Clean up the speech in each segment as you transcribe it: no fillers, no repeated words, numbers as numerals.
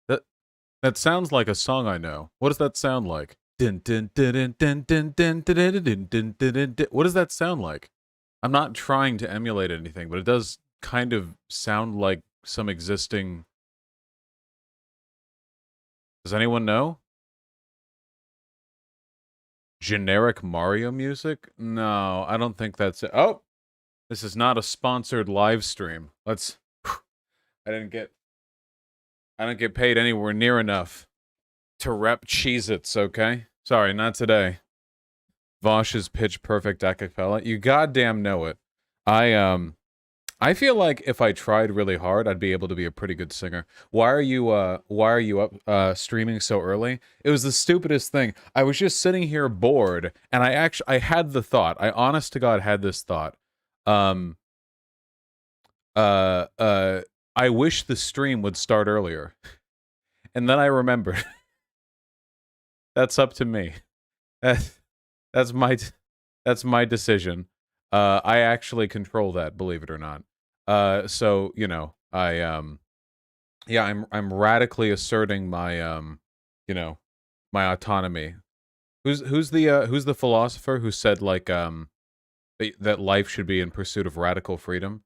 That that sounds like a song I know. What does that sound like? What does that sound like? I'm not trying to emulate anything, but it does kind of sound like some existing. Does anyone know? Generic Mario music? No, I don't think that's it. Oh, this is not a sponsored live stream. Let's. I didn't get paid anywhere near enough to rep Cheez-Its, okay? Sorry, not today. Vosh's pitch perfect a cappella. You goddamn know it. I feel like if I tried really hard, I'd be able to be a pretty good singer. Why are you up streaming so early? It was the stupidest thing. I was just sitting here bored, and I had the thought. I honest to God had this thought. Um uh uh I wish the stream would start earlier. And then I remembered. That's up to me. That's that's my that's my decision. I actually control that, believe it or not. So you know, yeah, I'm radically asserting my you know, my autonomy. Who's the philosopher who said like that life should be in pursuit of radical freedom?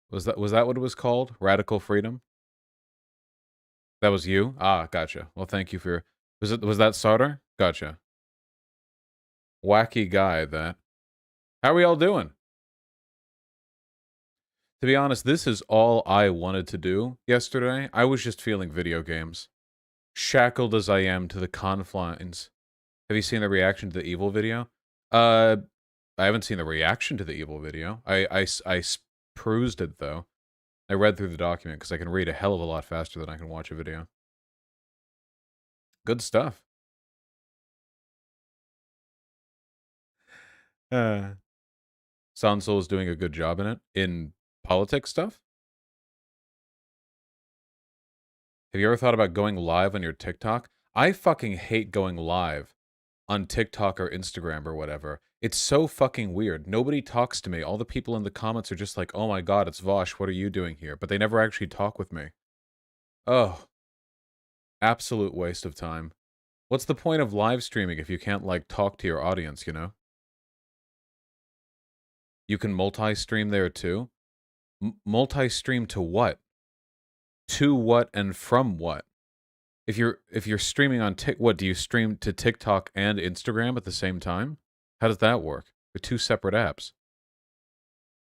Was that what it was called? Radical freedom? That was you? Ah, gotcha. Well, thank you for was that Sartre? Gotcha. Wacky guy that. How are we all doing? To be honest, this is all I wanted to do yesterday. I was just feeling video games. Shackled as I am to the confines. Have you seen the reaction to the Evil video? Uh, I haven't seen the reaction to the Evil video. I perused it, though. I read through the document, because I can read a hell of a lot faster than I can watch a video. Good stuff. Sansol is doing a good job in it. In politics stuff? Have you ever thought about going live on your TikTok? I fucking hate going live on TikTok or Instagram or whatever. It's so fucking weird. Nobody talks to me. All the people in the comments are just like, oh my god, it's Vosh, what are you doing here? But they never actually talk with me. Oh, absolute waste of time. What's the point of live streaming if you can't, like, talk to your audience, you know? You can multi-stream there too? Multi-stream to what? To what and from what? If you're streaming on what do you stream to TikTok and Instagram at the same time? How does that work? They're two separate apps.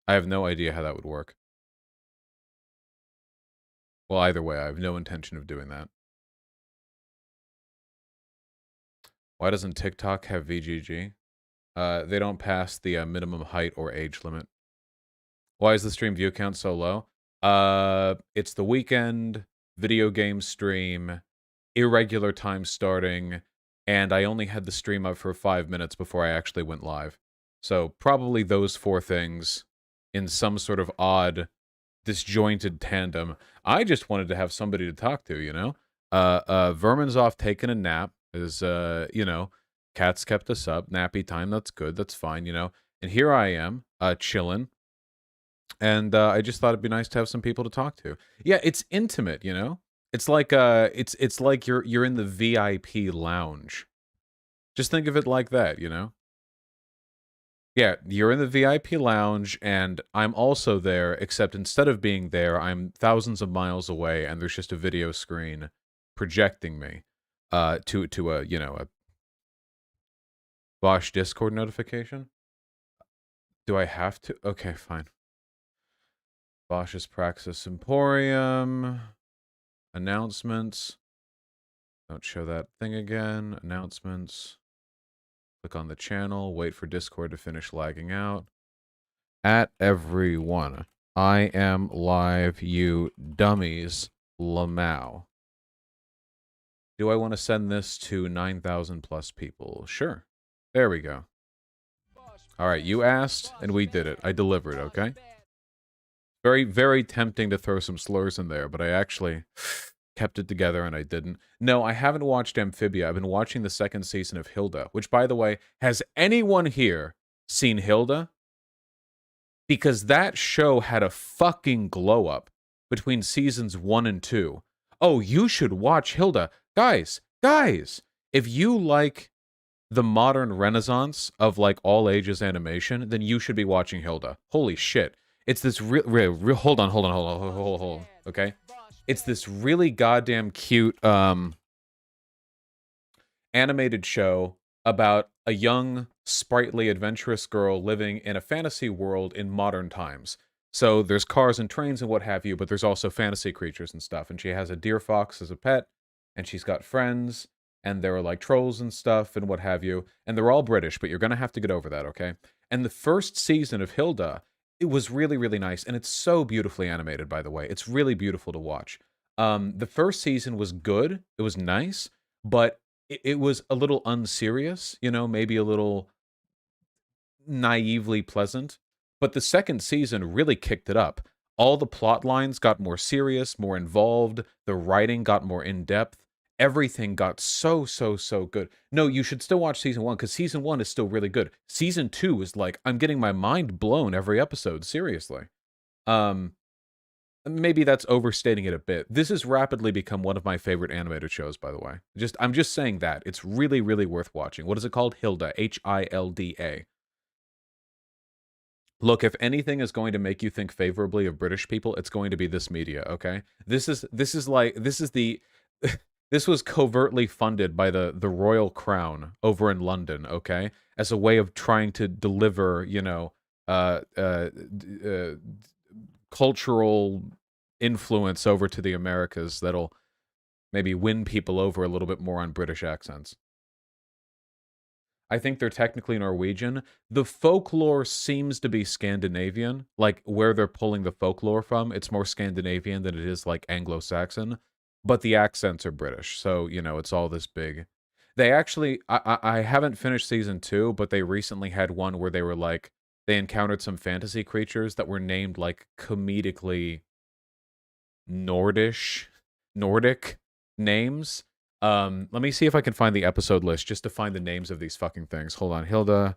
I have no idea how that would work. Well, either way, I have no intention of doing that. Why doesn't TikTok have VGG? They don't pass the minimum height or age limit. Why is the stream view count so low? It's the weekend, video game stream, irregular time starting, and I only had the stream up for 5 minutes before I actually went live. So probably those four things in some sort of odd, disjointed tandem. I just wanted to have somebody to talk to, you know? Vermin's off taking a nap, is, you know, cats kept us up, nappy time, that's good, that's fine, you know? And here I am, chilling, and I just thought it'd be nice to have some people to talk to. Yeah, it's intimate, you know? It's like it's like you're in the VIP lounge. Just think of it like that, you know? Yeah, you're in the VIP lounge and I'm also there, except instead of being there, I'm thousands of miles away and there's just a video screen projecting me to a, you know, a Bosch Discord notification. Do I have to? Okay, fine. Bosch's Praxis Emporium. Announcements. Don't show that thing again. Announcements. Click on the channel. Wait for Discord to finish lagging out. At everyone. I am live, you dummies. Lamau. Do I want to send this to 9,000 plus people? Sure. There we go. Alright, you asked, and we did it. I delivered, okay? Very, very tempting to throw some slurs in there, but I actually kept it together and I didn't. No, I haven't watched Amphibia. I've been watching the second season of Hilda, which, by the way, has anyone here seen Hilda? Because that show had a fucking glow up between seasons 1 and 2. Oh, you should watch Hilda. Guys, if you like the modern renaissance of like all ages animation, then you should be watching Hilda. Holy shit. It's this hold on, okay? It's this really goddamn cute animated show about a young, sprightly, adventurous girl living in a fantasy world in modern times. So there's cars and trains and what have you, but there's also fantasy creatures and stuff. And she has a deer fox as a pet, and she's got friends, and there are like trolls and stuff and what have you. And they're all British, but you're going to have to get over that, okay? And the first season of Hilda, it was really, really nice. And it's so beautifully animated, by the way. It's really beautiful to watch. The first season was good. It was nice, but it was a little unserious, you know, maybe a little naively pleasant. But the second season really kicked it up. All the plot lines got more serious, more involved. The writing got more in depth. Everything got so good. No, you should still watch season 1 because season 1 is still really good. Season 2 is like, I'm getting my mind blown every episode, seriously. Maybe that's overstating it a bit. This has rapidly become one of my favorite animated shows, by the way. I'm just saying that. It's really, really worth watching. What is it called? Hilda. Hilda. Look, if anything is going to make you think favorably of British people, it's going to be this media, okay? This is the this was covertly funded by the Royal Crown over in London, okay? As a way of trying to deliver, you know, cultural influence over to the Americas that'll maybe win people over a little bit more on British accents. I think they're technically Norwegian. The folklore seems to be Scandinavian, like where they're pulling the folklore from. It's more Scandinavian than it is like Anglo-Saxon, but the accents are British. So, you know, it's all this big. They actually, I haven't finished season 2, but they recently had one where they were like, they encountered some fantasy creatures that were named like comedically Nordic names. Let me see if I can find the episode list just to find the names of these fucking things. Hold on, Hilda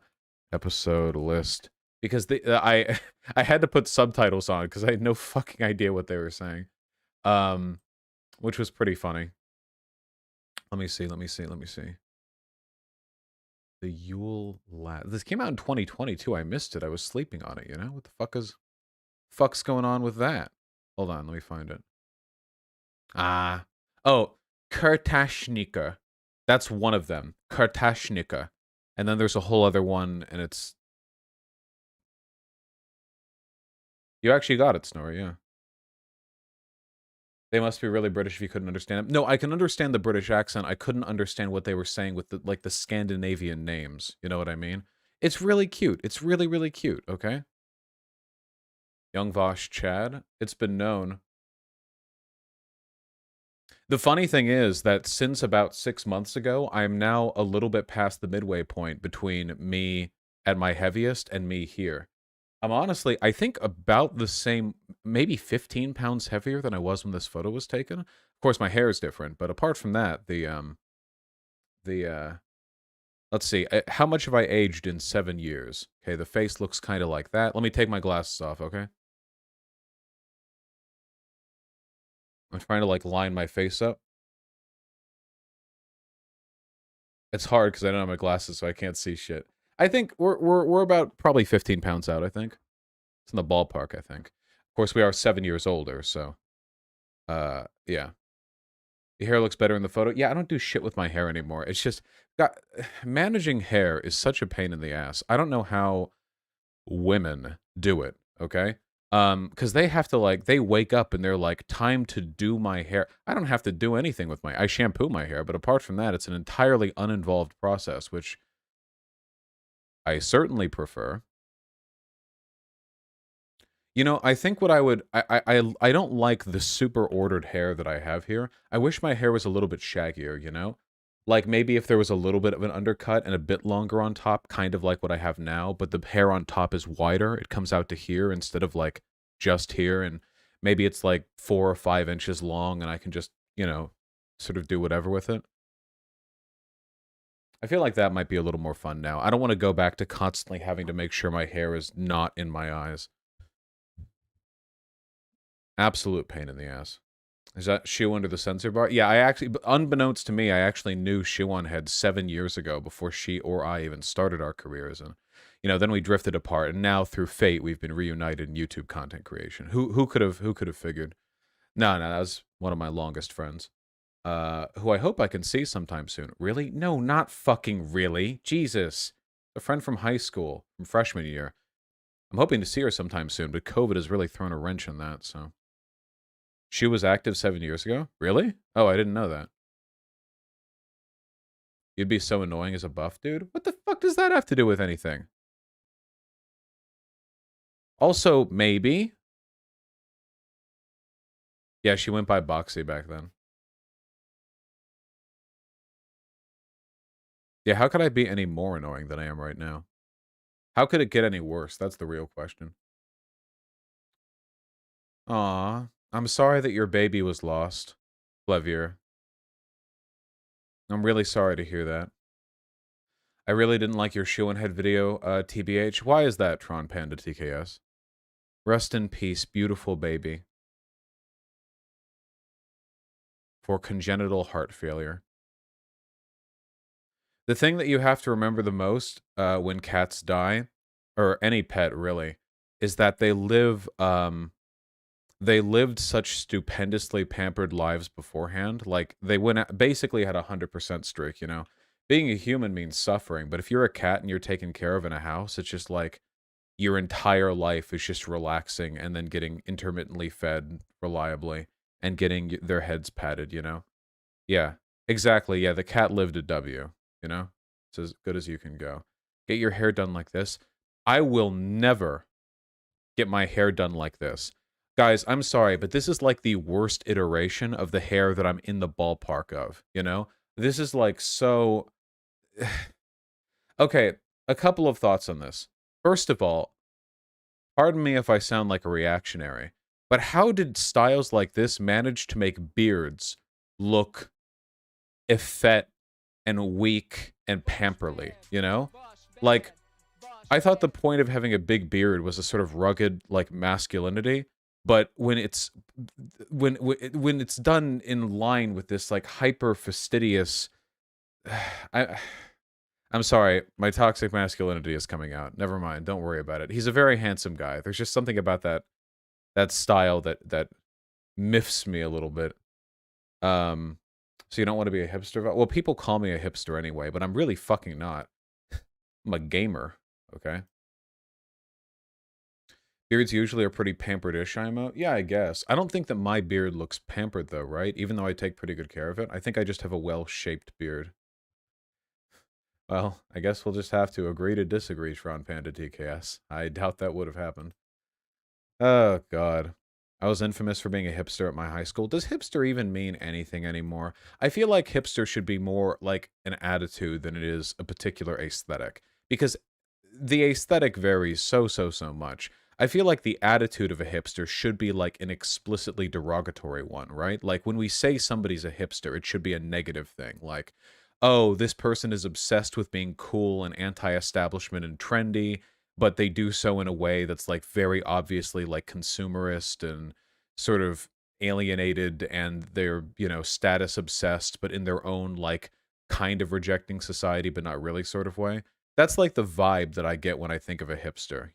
episode list, because I had to put subtitles on because I had no fucking idea what they were saying, which was pretty funny. Let me see. The Yule Lad. This came out in 2022. I missed it. I was sleeping on it. You know what the fuck's going on with that? Hold on, let me find it. Oh, Kartashnika. That's one of them. Kartashnika. And then there's a whole other one, and it's... You actually got it, Snorri, yeah. They must be really British if you couldn't understand them. No, I can understand the British accent. I couldn't understand what they were saying with the, like, the Scandinavian names. You know what I mean? It's really cute. It's really, really cute, okay? Young Vosh Chad. It's been known. The funny thing is that since about 6 months ago, I'm now a little bit past the midway point between me at my heaviest and me here. I'm honestly, I think about the same, maybe 15 pounds heavier than I was when this photo was taken. Of course, my hair is different, but apart from that, let's see, how much have I aged in 7 years? Okay, the face looks kind of like that. Let me take my glasses off, okay? I'm trying to, like, line my face up. It's hard because I don't have my glasses, so I can't see shit. I think we're about probably 15 pounds out, I think. It's in the ballpark, I think. Of course, we are 7 years older, so... yeah. Your hair looks better in the photo. Yeah, I don't do shit with my hair anymore. It's just... managing hair is such a pain in the ass. I don't know how women do it, okay? Because they have to, like, they wake up and they're like, time to do my hair. I don't have to do anything with I shampoo my hair, but apart from that, it's an entirely uninvolved process, which I certainly prefer. You know, I think what I would, I don't like the super ordered hair that I have here. I wish my hair was a little bit shaggier, you know? Like, maybe if there was a little bit of an undercut and a bit longer on top, kind of like what I have now, but the hair on top is wider. It comes out to here instead of, like, just here, and maybe it's, like, 4 or 5 inches long, and I can just you know, sort of do whatever with it. I feel like that might be a little more fun now. I don't want to go back to constantly having to make sure my hair is not in my eyes. Absolute pain in the ass. Is that Shoe under the censor bar? Yeah, I actually, unbeknownst to me, I actually knew Shoe on Head 7 years ago before she or I even started our careers. And, then we drifted apart. And now through fate, we've been reunited in YouTube content creation. Who could have figured? No, that was one of my longest friends. Who I hope I can see sometime soon. Really? No, not fucking really. Jesus. A friend from high school, from freshman year. I'm hoping to see her sometime soon, but COVID has really thrown a wrench in that, so. She was active 7 years ago? Really? Oh, I didn't know that. You'd be so annoying as a buff, dude? What the fuck does that have to do with anything? Also, maybe. Yeah, she went by Boxy back then. Yeah, how could I be any more annoying than I am right now? How could it get any worse? That's the real question. Aw, I'm sorry that your baby was lost, Flevier. I'm really sorry to hear that. I really didn't like your shoe and head video, TBH. Why is that, Tron Panda TKS? Rest in peace, beautiful baby. For congenital heart failure. The thing that you have to remember the most when cats die, or any pet really, is that they lived such stupendously pampered lives beforehand. Like basically had 100% streak. Being a human means suffering, but if you're a cat and you're taken care of in a house, it's just like your entire life is just relaxing and then getting intermittently fed reliably and getting their heads patted. Yeah, exactly. Yeah, the cat lived a W, you know? It's as good as you can go. Get your hair done like this. I will never get my hair done like this. Guys, I'm sorry, but this is like the worst iteration of the hair that I'm in the ballpark of? This is like so... Okay, a couple of thoughts on this. First of all, pardon me if I sound like a reactionary, but how did styles like this manage to make beards look effete and weak and pamperly? Like, I thought the point of having a big beard was a sort of rugged, like, masculinity, but when it's done in line with this, like, hyper fastidious... I... I'm sorry, my toxic masculinity is coming out. Never mind, don't worry about it. He's a very handsome guy. There's just something about that style that miffs me a little bit. So you don't want to be a hipster? Well, people call me a hipster anyway, but I'm really fucking not. I'm a gamer, okay? Beards usually are pretty pampered-ish, IMO. Yeah, I guess. I don't think that my beard looks pampered, though, right? Even though I take pretty good care of it. I think I just have a well-shaped beard. Well, I guess we'll just have to agree to disagree, Tron Panda TKS. I doubt that would have happened. Oh, God. I was infamous for being a hipster at my high school. Does hipster even mean anything anymore? I feel like hipster should be more like an attitude than it is a particular aesthetic. Because the aesthetic varies so much. I feel like the attitude of a hipster should be like an explicitly derogatory one, right? Like when we say somebody's a hipster, it should be a negative thing. Like, oh, this person is obsessed with being cool and anti-establishment and trendy, but they do so in a way that's like very obviously like consumerist and sort of alienated, and they're status obsessed, but in their own like kind of rejecting society, but not really sort of way. That's like the vibe that I get when I think of a hipster?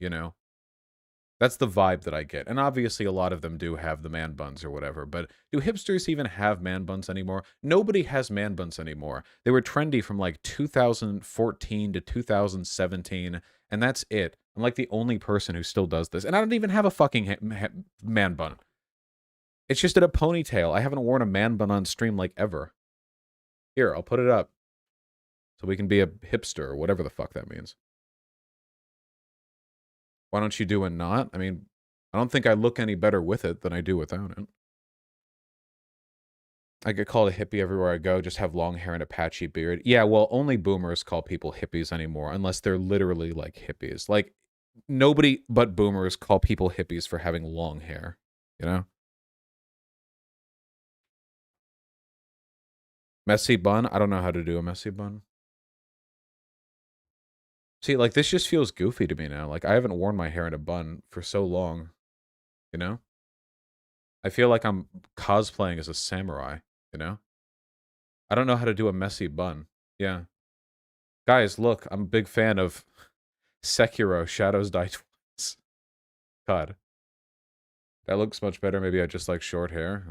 That's the vibe that I get. And obviously a lot of them do have the man buns or whatever, but do hipsters even have man buns anymore? Nobody has man buns anymore. They were trendy from like 2014 to 2017, and that's it. I'm like the only person who still does this. And I don't even have a fucking man bun. It's just in a ponytail. I haven't worn a man bun on stream like ever. Here, I'll put it up so we can be a hipster or whatever the fuck that means. Why don't you do a knot? I mean, I don't think I look any better with it than I do without it. I get called a hippie everywhere I go, just have long hair and a patchy beard. Yeah, well, only boomers call people hippies anymore, unless they're literally like hippies. Like, nobody but boomers call people hippies for having long hair, you know? Messy bun? I don't know how to do a messy bun. See, like, this just feels goofy to me now. Like, I haven't worn my hair in a bun for so long, you know? I feel like I'm cosplaying as a samurai, you know? I don't know how to do a messy bun. Yeah. Guys, look, I'm a big fan of Sekiro Shadows Die Twice. God. That looks much better. Maybe I just like short hair.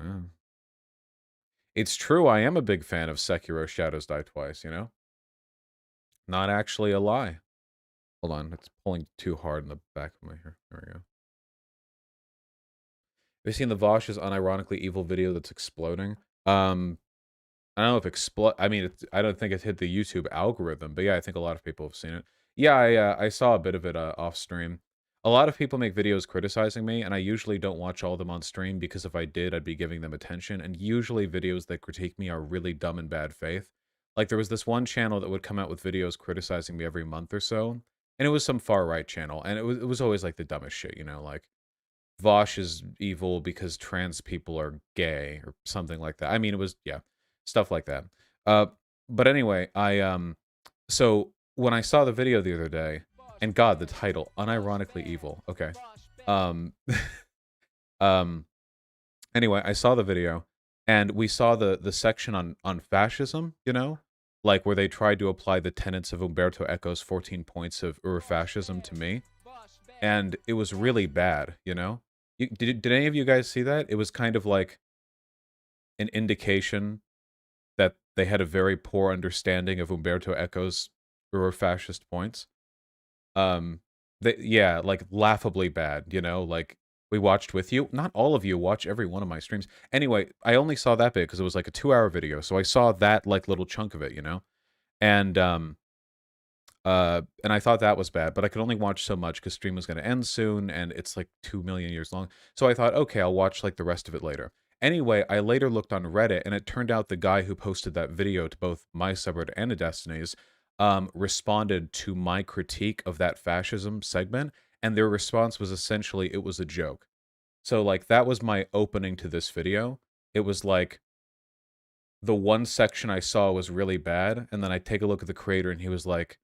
It's true, I am a big fan of Sekiro Shadows Die Twice, you know? Not actually a lie. Hold on, it's pulling too hard in the back of my hair. There we go. Have you seen the Vosh's unironically evil video that's exploding? I don't know if I mean, I don't think it hit the YouTube algorithm, but yeah, I think a lot of people have seen it. Yeah, I saw a bit of it off stream. A lot of people make videos criticizing me, and I usually don't watch all of them on stream because if I did, I'd be giving them attention. And usually, videos that critique me are really dumb and bad faith. Like there was this one channel that would come out with videos criticizing me every month or so, and it was some far right channel, and it was always like the dumbest shit, you know, like Vosh is evil because trans people are gay or something like that. I mean, it was yeah, stuff like that. Uh, but anyway, so when I saw the video the other day, and God, the title, unironically evil. Okay. Um, um. Anyway, I saw the video, and we saw the section on fascism. You know, like where they tried to apply the tenets of Umberto Eco's 14 points of Urfascism to me, and it was really bad. You know, did any of you guys see that? It was kind of like an indication that they had a very poor understanding of Umberto Eco's Eurofascist points. Yeah, like laughably bad, you know, like we watched with you. Not all of you watch every one of my streams. Anyway, I only saw that bit because it was like a 2-hour video, so I saw that like little chunk of it, you know, and and I thought that was bad, but I could only watch so much because stream was going to end soon, and it's like 2 million years long. So I thought, okay, I'll watch like the rest of it later. Anyway, I later looked on Reddit, and it turned out the guy who posted that video to both my subreddit and a Destiny's responded to my critique of that fascism segment, and their response was essentially it was a joke. So like that was my opening to this video. It was like the one section I saw was really bad, and then I take a look at the creator, and he was like,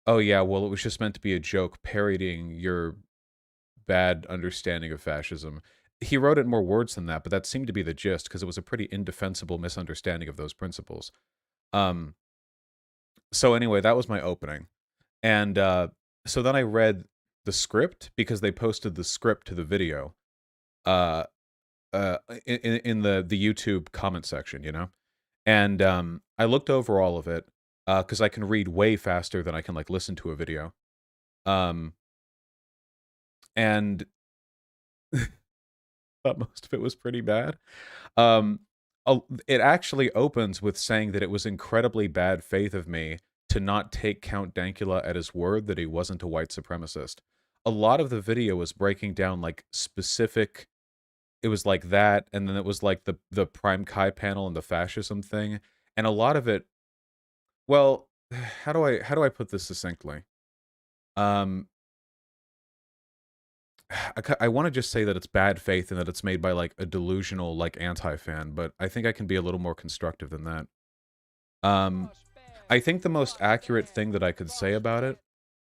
oh, yeah, well, it was just meant to be a joke parodying your bad understanding of fascism. He wrote it in more words than that, but that seemed to be the gist because it was a pretty indefensible misunderstanding of those principles. Um, so anyway, that was my opening. And so then I read the script because they posted the script to the video uh, in the YouTube comment section, you know? And I looked over all of it because I can read way faster than I can like listen to a video. Um, and thought most of it was pretty bad. Um, it actually opens with saying that it was incredibly bad faith of me to not take Count Dankula at his word that he wasn't a white supremacist. A lot of the video was breaking down like specific. It was like that, and then it was like the Prime Kai panel and the fascism thing, and a lot of it. Well, how do I put this succinctly? Um, I want to just say that it's bad faith and that it's made by like a delusional like anti-fan, but I think I can be a little more constructive than that. Um, I think the most accurate thing that I could say about it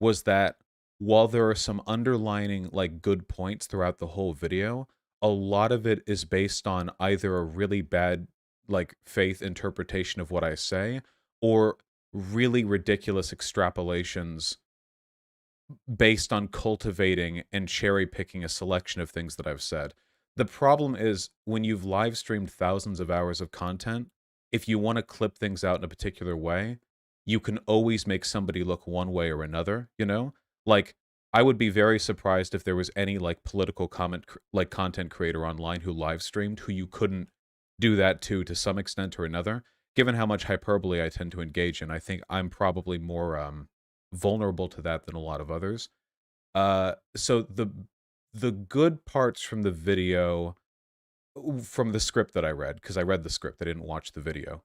was that while there are some underlining like good points throughout the whole video, a lot of it is based on either a really bad like faith interpretation of what I say or really ridiculous extrapolations based on cultivating and cherry picking a selection of things that I've said. The problem is when you've live streamed thousands of hours of content, if you want to clip things out in a particular way, you can always make somebody look one way or another, you know? Like I would be very surprised if there was any like political like content creator online who live streamed who you couldn't do that to some extent or another. Given how much hyperbole I tend to engage in, I think I'm probably more vulnerable to that than a lot of others. So the good parts from the video, from the script that I read, because I read the script, I didn't watch the video.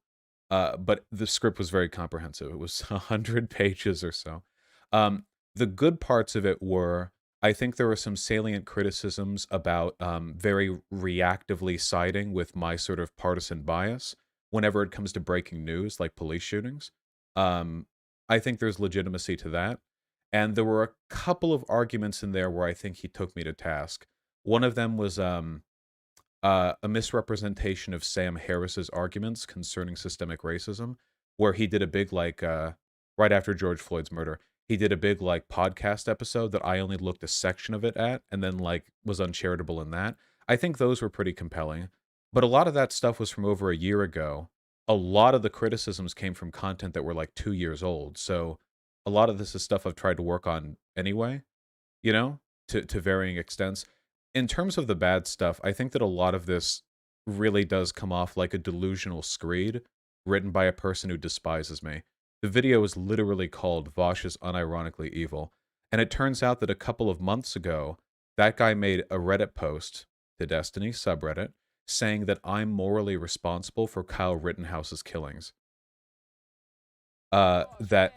But the script was very comprehensive. It was 100 pages or so. The good parts of it were, I think there were some salient criticisms about very reactively siding with my sort of partisan bias. whenever it comes to breaking news, like police shootings. Um, I think there's legitimacy to that. And there were a couple of arguments in there where I think he took me to task. One of them was a misrepresentation of Sam Harris's arguments concerning systemic racism, where he did a big right after George Floyd's murder, he did a big podcast episode that I only looked a section of it at, and then was uncharitable in that. I think those were pretty compelling, but a lot of that stuff was from over a year ago. A lot of the criticisms came from content that were like 2 years old, so a lot of this is stuff I've tried to work on anyway, you know, to varying extents. In terms of the bad stuff, I think that a lot of this really does come off like a delusional screed written by a person who despises me. The video is literally called Vosh is Unironically Evil. And it turns out that a couple of months ago, that guy made a Reddit post, the Destiny subreddit, saying that I'm morally responsible for Kyle Rittenhouse's killings. That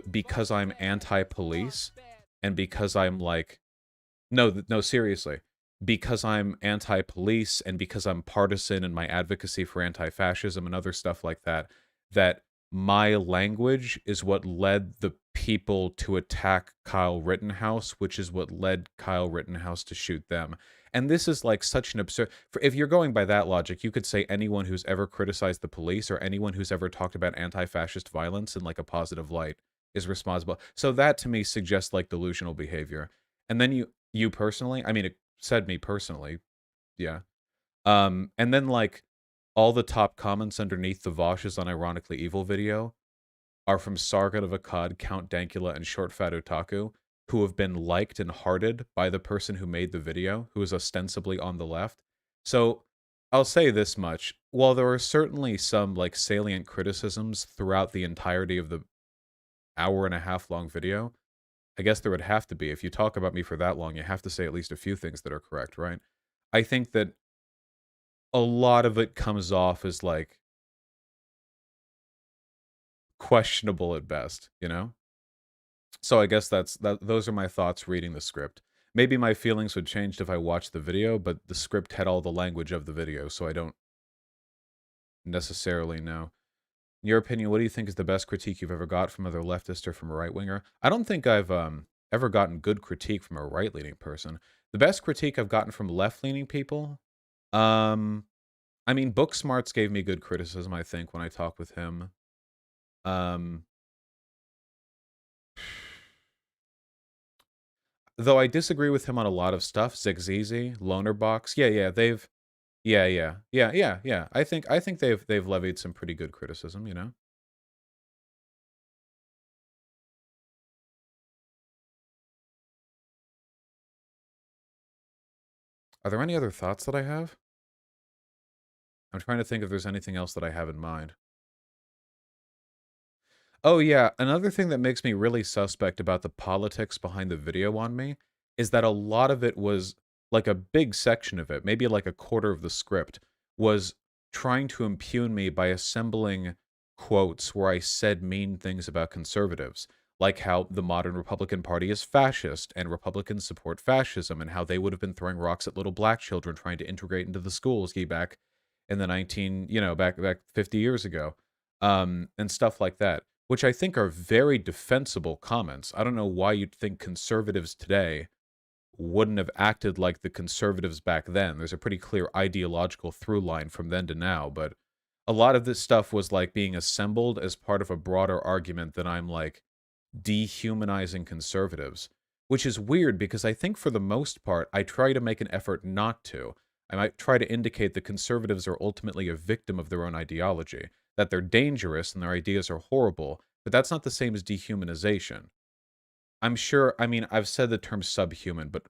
because I'm anti-police and because I'm no, seriously. Because I'm anti-police and because I'm partisan in my advocacy for anti-fascism and other stuff like that, that my language is what led the people to attack Kyle Rittenhouse, which is what led Kyle Rittenhouse to shoot them. And this is such an absurd. If you're going by that logic, you could say anyone who's ever criticized the police or anyone who's ever talked about anti-fascist violence in a positive light is responsible. So that to me suggests delusional behavior. And then you personally, I mean, it said me personally, yeah. And then all the top comments underneath the Vosh is Unironically Evil video are from Sargon of Akkad, Count Dankula, and Short Fat Otaku, who have been liked and hearted by the person who made the video, who is ostensibly on the left. So I'll say this much. While there are certainly some salient criticisms throughout the entirety of the hour and a half long video, I guess there would have to be. If you talk about me for that long, you have to say at least a few things that are correct, right? I think that a lot of it comes off as questionable at best, you know? So I guess those are my thoughts reading the script. Maybe my feelings would change if I watched the video, but the script had all the language of the video, so I don't necessarily know. In your opinion, what do you think is the best critique you've ever got from either leftist or from a right winger? I don't think I've ever gotten good critique from a right leaning person. The best critique I've gotten from left leaning people, um, I mean, Book Smarts gave me good criticism. I think when I talked with him, um, though I disagree with him on a lot of stuff. Zigzizi, Loner Box, yeah, yeah. I think they've levied some pretty good criticism. You know. Are there any other thoughts that I have? I'm trying to think if there's anything else that I have in mind. Oh, yeah, another thing that makes me really suspect about the politics behind the video on me is that a lot of it was a big section of it, maybe a quarter of the script, was trying to impugn me by assembling quotes where I said mean things about conservatives, like how the modern Republican Party is fascist and Republicans support fascism and how they would have been throwing rocks at little black children trying to integrate into the schools back in the back 50 years ago, and stuff like that, which I think are very defensible comments. I don't know why you'd think conservatives today wouldn't have acted like the conservatives back then. There's a pretty clear ideological through line from then to now, but a lot of this stuff was being assembled as part of a broader argument that I'm dehumanizing conservatives, which is weird because I think for the most part, I try to make an effort not to. I might try to indicate that conservatives are ultimately a victim of their own ideology, that they're dangerous and their ideas are horrible, but that's not the same as dehumanization. I'm sure, I mean, I've said the term subhuman, but,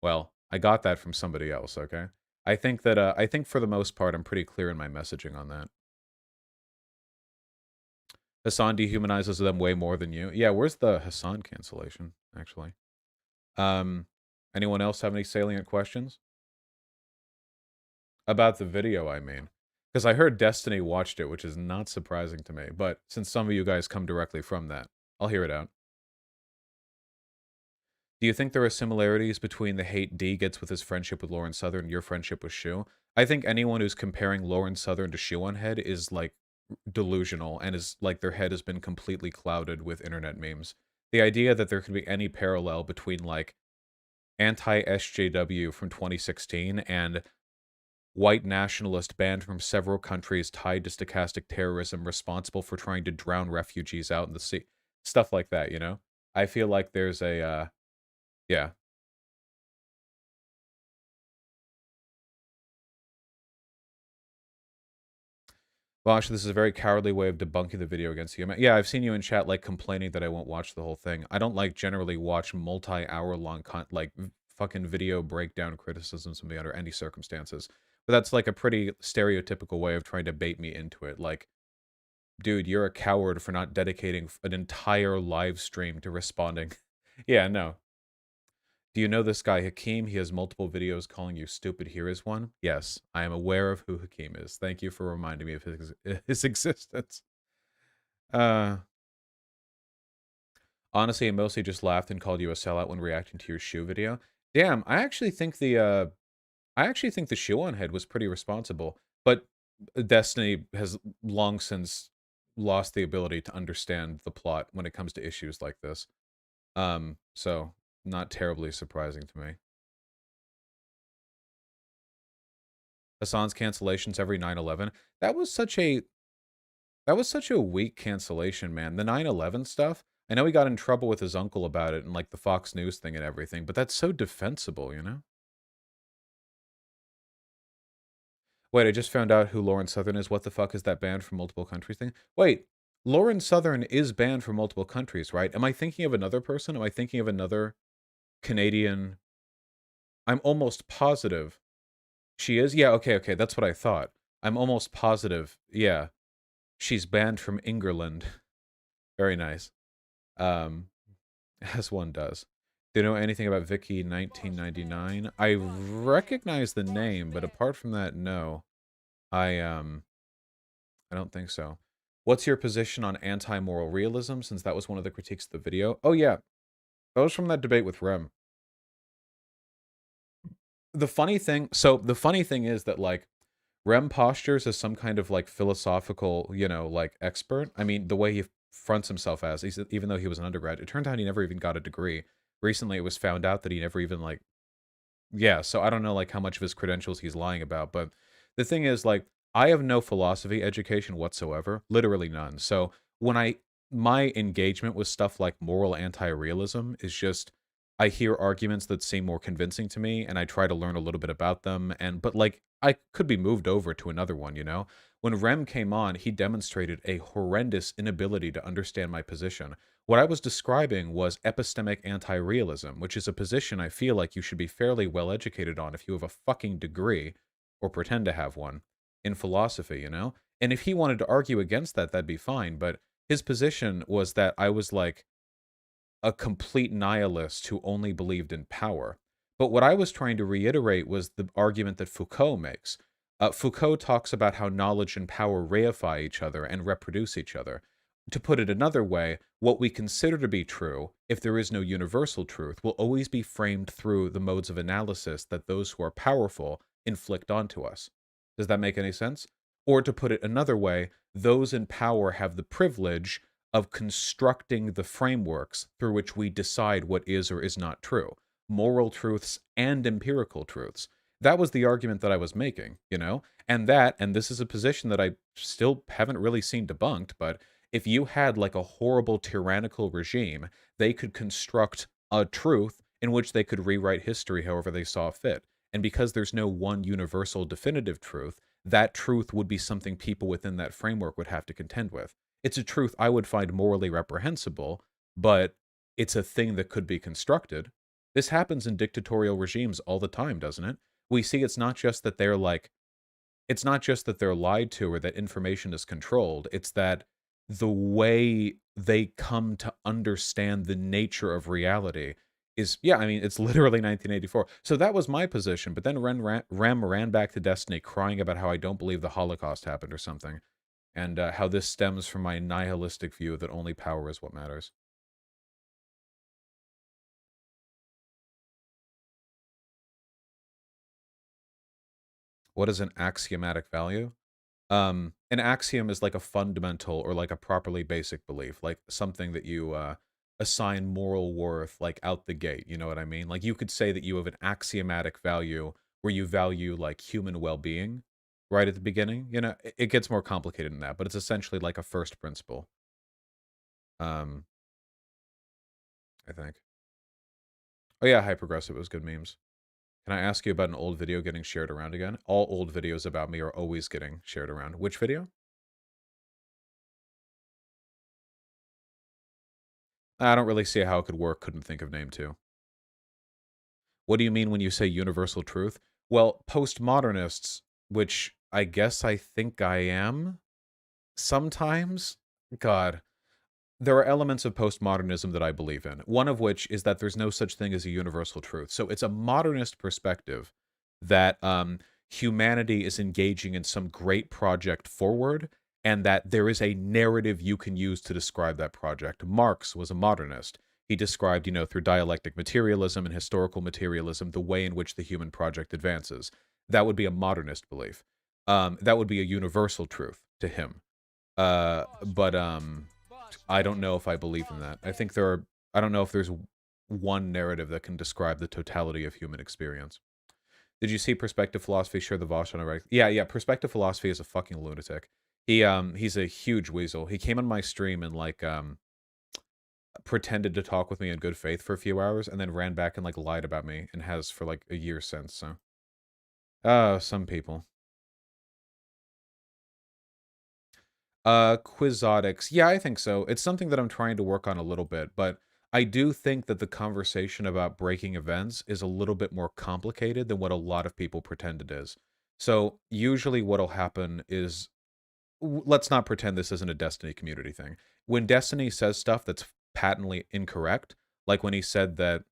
well, I got that from somebody else, okay? I think for the most part, I'm pretty clear in my messaging on that. Hassan dehumanizes them way more than you. Yeah, where's the Hassan cancellation, actually? Um, Anyone else have any salient questions? About the video, I mean. Because I heard Destiny watched it, which is not surprising to me. But since some of you guys come directly from that, I'll hear it out. Do you think there are similarities between the hate D gets with his friendship with Lauren Southern and your friendship with Shu? I think anyone who's comparing Lauren Southern to Shoe on Head is like delusional and is like their head has been completely clouded with internet memes. The idea that there could be any parallel between like anti SJW from 2016 and white nationalist banned from several countries tied to stochastic terrorism responsible for trying to drown refugees out in the sea. Stuff like that, you know? I feel like there's a yeah. Vosh, this is a very cowardly way of debunking the video against you. Yeah, I've seen you in chat like complaining that I won't watch the whole thing. I don't like generally watch multi-hour long fucking video breakdown criticisms of me under any circumstances. But that's like a pretty stereotypical way of trying to bait me into it. Like, dude, you're a coward for not dedicating an entire live stream to responding. Yeah, no. Do you know this guy Hakeem? He has multiple videos calling you stupid. Here is one. Yes, I am aware of who Hakeem is. Thank you for reminding me of his existence. Uh, Honestly, I mostly just laughed and called you a sellout when reacting to your shoe video. Damn, I actually think the shoe on head was pretty responsible, but Destiny has long since lost the ability to understand the plot when it comes to issues like this. So not terribly surprising to me. Hassan's cancellations every 9/11. That was such a weak cancellation, man. The 9/11 stuff. I know he got in trouble with his uncle about it and like the Fox News thing and everything, but that's so defensible, you know? Wait, I just found out who Lauren Southern is. What the fuck is that banned from multiple countries thing? Wait, Lauren Southern is banned from multiple countries, right? Am I thinking of another person? Am I thinking of another Canadian? I'm almost positive she is. Yeah, okay, okay. That's what I thought. I'm almost positive. Yeah, she's banned from England. Very nice. Um, as one does. Do you know anything about Vicky 1999? I recognize the name, but apart from that, no. I don't think so. What's your position on anti-moral realism, since that was one of the critiques of the video? Oh yeah, that was from that debate with Rem. The funny thing is that like Rem postures as some kind of like philosophical, you know, like expert. I mean, the way he fronts himself as, even though he was an undergrad, it turned out he never even got a degree. Recently, it was found out that he never even like yeah, so I don't know like how much of his credentials he's lying about, but the thing is like I have no philosophy education whatsoever, literally none. So when I my engagement with stuff like moral anti-realism is just I hear arguments that seem more convincing to me and I try to learn a little bit about them and but like I could be moved over to another one, you know? When Rem came on, he demonstrated a horrendous inability to understand my position. What I was describing was epistemic anti-realism, which is a position I feel like you should be fairly well educated on if you have a fucking degree, or pretend to have one, in philosophy, you know? And if he wanted to argue against that, that'd be fine, but his position was that I was like a complete nihilist who only believed in power. But what I was trying to reiterate was the argument that Foucault makes. Foucault talks about how knowledge and power reify each other and reproduce each other. To put it another way, what we consider to be true, if there is no universal truth, will always be framed through the modes of analysis that those who are powerful inflict onto us. Does that make any sense? Or to put it another way, those in power have the privilege of constructing the frameworks through which we decide what is or is not true, moral truths and empirical truths. That was the argument that I was making, you know? And this is a position that I still haven't really seen debunked, but if you had like a horrible tyrannical regime, they could construct a truth in which they could rewrite history however they saw fit. And because there's no one universal definitive truth, that truth would be something people within that framework would have to contend with. It's a truth I would find morally reprehensible, but it's a thing that could be constructed. This happens in dictatorial regimes all the time, doesn't it? We see it's not just that they're lied to or that information is controlled, it's that the way they come to understand the nature of reality is yeah, I mean, it's literally 1984. So that was my position, but then Rem ran back to Destiny crying about how I don't believe the Holocaust happened or something and how this stems from my nihilistic view that only power is what matters. What is an axiomatic value? An axiom is like a fundamental or like a properly basic belief, like something that you assign moral worth like out the gate. You know what I mean? Like you could say that you have an axiomatic value where you value like human well-being right at the beginning. You know, it gets more complicated than that, but it's essentially like a first principle. Um, I think. Oh yeah, hyperaggressive was good memes. Can I ask you about an old video getting shared around again? All old videos about me are always getting shared around. Which video? I don't really see how it could work. Couldn't think of name two. What do you mean when you say universal truth? Well, postmodernists, which I guess I think I am sometimes. God, there are elements of postmodernism that I believe in. One of which is that there's no such thing as a universal truth. So it's a modernist perspective that humanity is engaging in some great project forward, and that there is a narrative you can use to describe that project. Marx was a modernist. He described, through dialectic materialism and historical materialism, the way in which the human project advances. That would be a modernist belief. That would be a universal truth to him. But I don't know if I believe in that. I don't know if there's one narrative that can describe the totality of human experience. Did you see Perspective Philosophy share the Vosh on a reg? Yeah, yeah. Perspective Philosophy is a fucking lunatic. He's a huge weasel. He came on my stream and like pretended to talk with me in good faith for a few hours, and then ran back and like lied about me, and has for like a year since. So, some people. Quixotics. Yeah, I think so. It's something that I'm trying to work on a little bit, but I do think that the conversation about breaking events is a little bit more complicated than what a lot of people pretend it is. So usually what'll happen is let's not pretend this isn't a Destiny community thing. When Destiny says stuff that's patently incorrect, like when he said that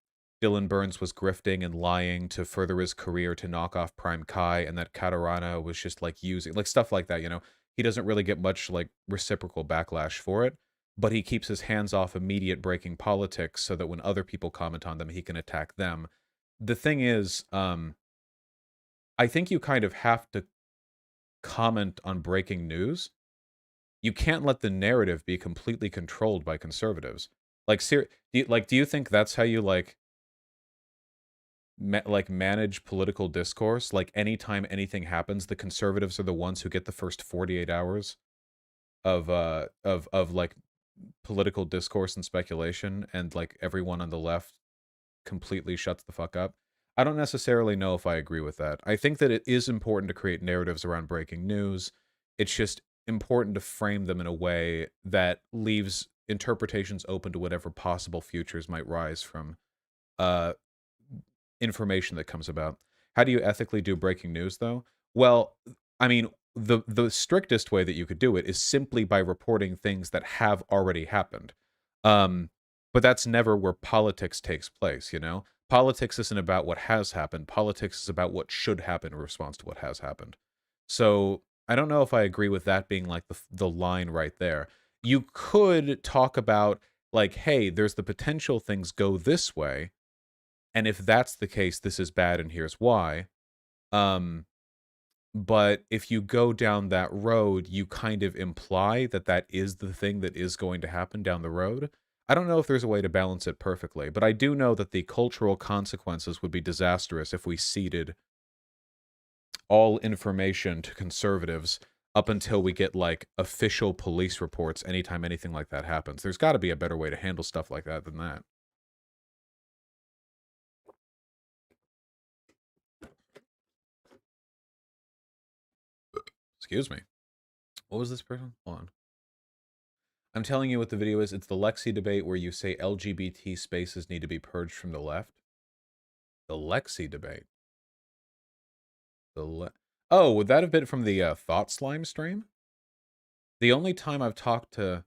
Dylan Burns was grifting and lying to further his career to knock off Prime Kai, and that Katarana was just like using like stuff like that, he doesn't really get much like reciprocal backlash for it, but he keeps his hands off immediate breaking politics so that when other people comment on them, he can attack them. The thing is, I think you kind of have to comment on breaking news. You can't let the narrative be completely controlled by conservatives. Like, do you think that's how you like manage political discourse? Like, anytime anything happens, the conservatives are the ones who get the first 48 hours of like political discourse and speculation, and like everyone on the left completely shuts the fuck up. I don't necessarily know if I agree with that. I think that it is important to create narratives around breaking news. It's just important to frame them in a way that leaves interpretations open to whatever possible futures might rise from uh, information that comes about. How do you ethically do breaking news, though? Well, I mean, the strictest way that you could do it is simply by reporting things that have already happened. Um, but that's never where politics takes place, you know? Politics isn't about what has happened. Politics is about what should happen in response to what has happened. So I don't know if I agree with that being like the line right there. You could talk about like, hey, there's the potential things go this way, and if that's the case, this is bad, and here's why. Um, but if you go down that road, you kind of imply that that is the thing that is going to happen down the road. I don't know if there's a way to balance it perfectly, but I do know that the cultural consequences would be disastrous if we ceded all information to conservatives up until we get like official police reports anytime anything like that happens. There's got to be a better way to handle stuff like that than that. Excuse me. What was this person? Hold on. I'm telling you what the video is. It's the Lexi debate where you say LGBT spaces need to be purged from the left. The Lexi debate. Oh, would that have been from the Thought Slime stream? The only time I've talked to...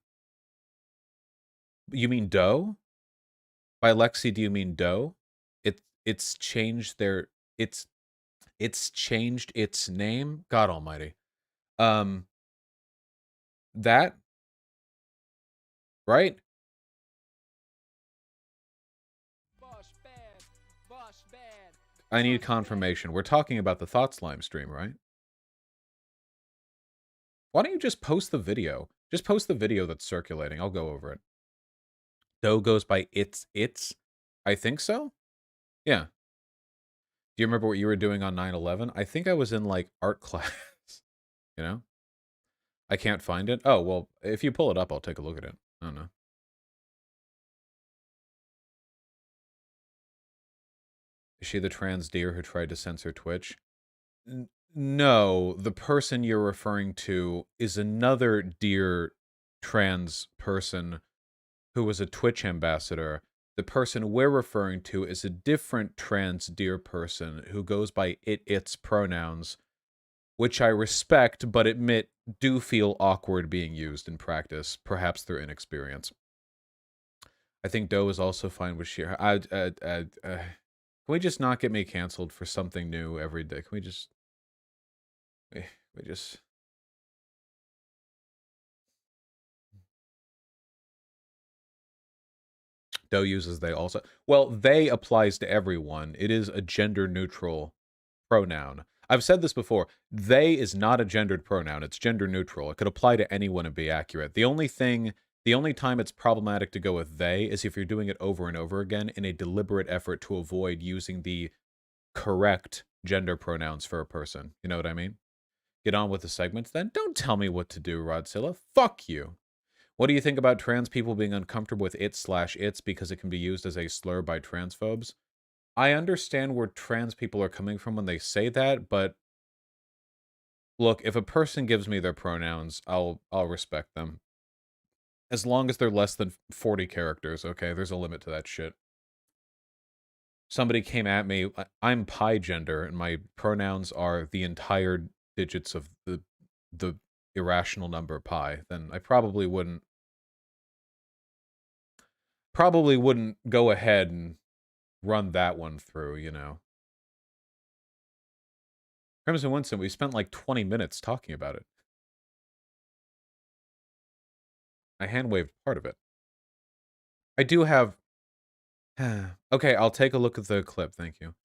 You mean Doe? By Lexi, do you mean Doe? It's changed their... It's changed its name? God almighty. Um, that... Right? I need confirmation. We're talking about the Thought Slime stream, right? Why don't you just post the video? Just post the video that's circulating. I'll go over it. Doe goes by it's. I think so. Yeah. Do you remember what you were doing on 9/11? I think I was in like art class. You know? I can't find it. Oh, well, if you pull it up, I'll take a look at it. I don't know. Is she the trans deer who tried to censor Twitch? No, the person you're referring to is another dear trans person who was a Twitch ambassador. The person we're referring to is a different trans dear person who goes by its pronouns, which I respect, but admit do feel awkward being used in practice, perhaps through inexperience. I think Doe is also fine with sheer. Can we just not get me canceled for something new every day? Can we just. We just. Doe uses they also. Well, they applies to everyone. It is a gender neutral pronoun. I've said this before. They is not a gendered pronoun. It's gender neutral. It could apply to anyone and be accurate. The only time it's problematic to go with they is if you're doing it over and over again in a deliberate effort to avoid using the correct gender pronouns for a person. You know what I mean? Get on with the segments then. Don't tell me what to do, Rodzilla. Fuck you. What do you think about trans people being uncomfortable with it/its because it can be used as a slur by transphobes? I understand where trans people are coming from when they say that, but look, if a person gives me their pronouns, I'll respect them. As long as they're less than 40 characters, okay? There's a limit to that shit. Somebody came at me, I'm pi gender, and my pronouns are the entire digits of the irrational number pi, then I probably wouldn't go ahead and run that one through, you know. Crimson Winston, we spent like 20 minutes talking about it. I hand-waved part of it. I do have... Okay, I'll take a look at the clip, thank you.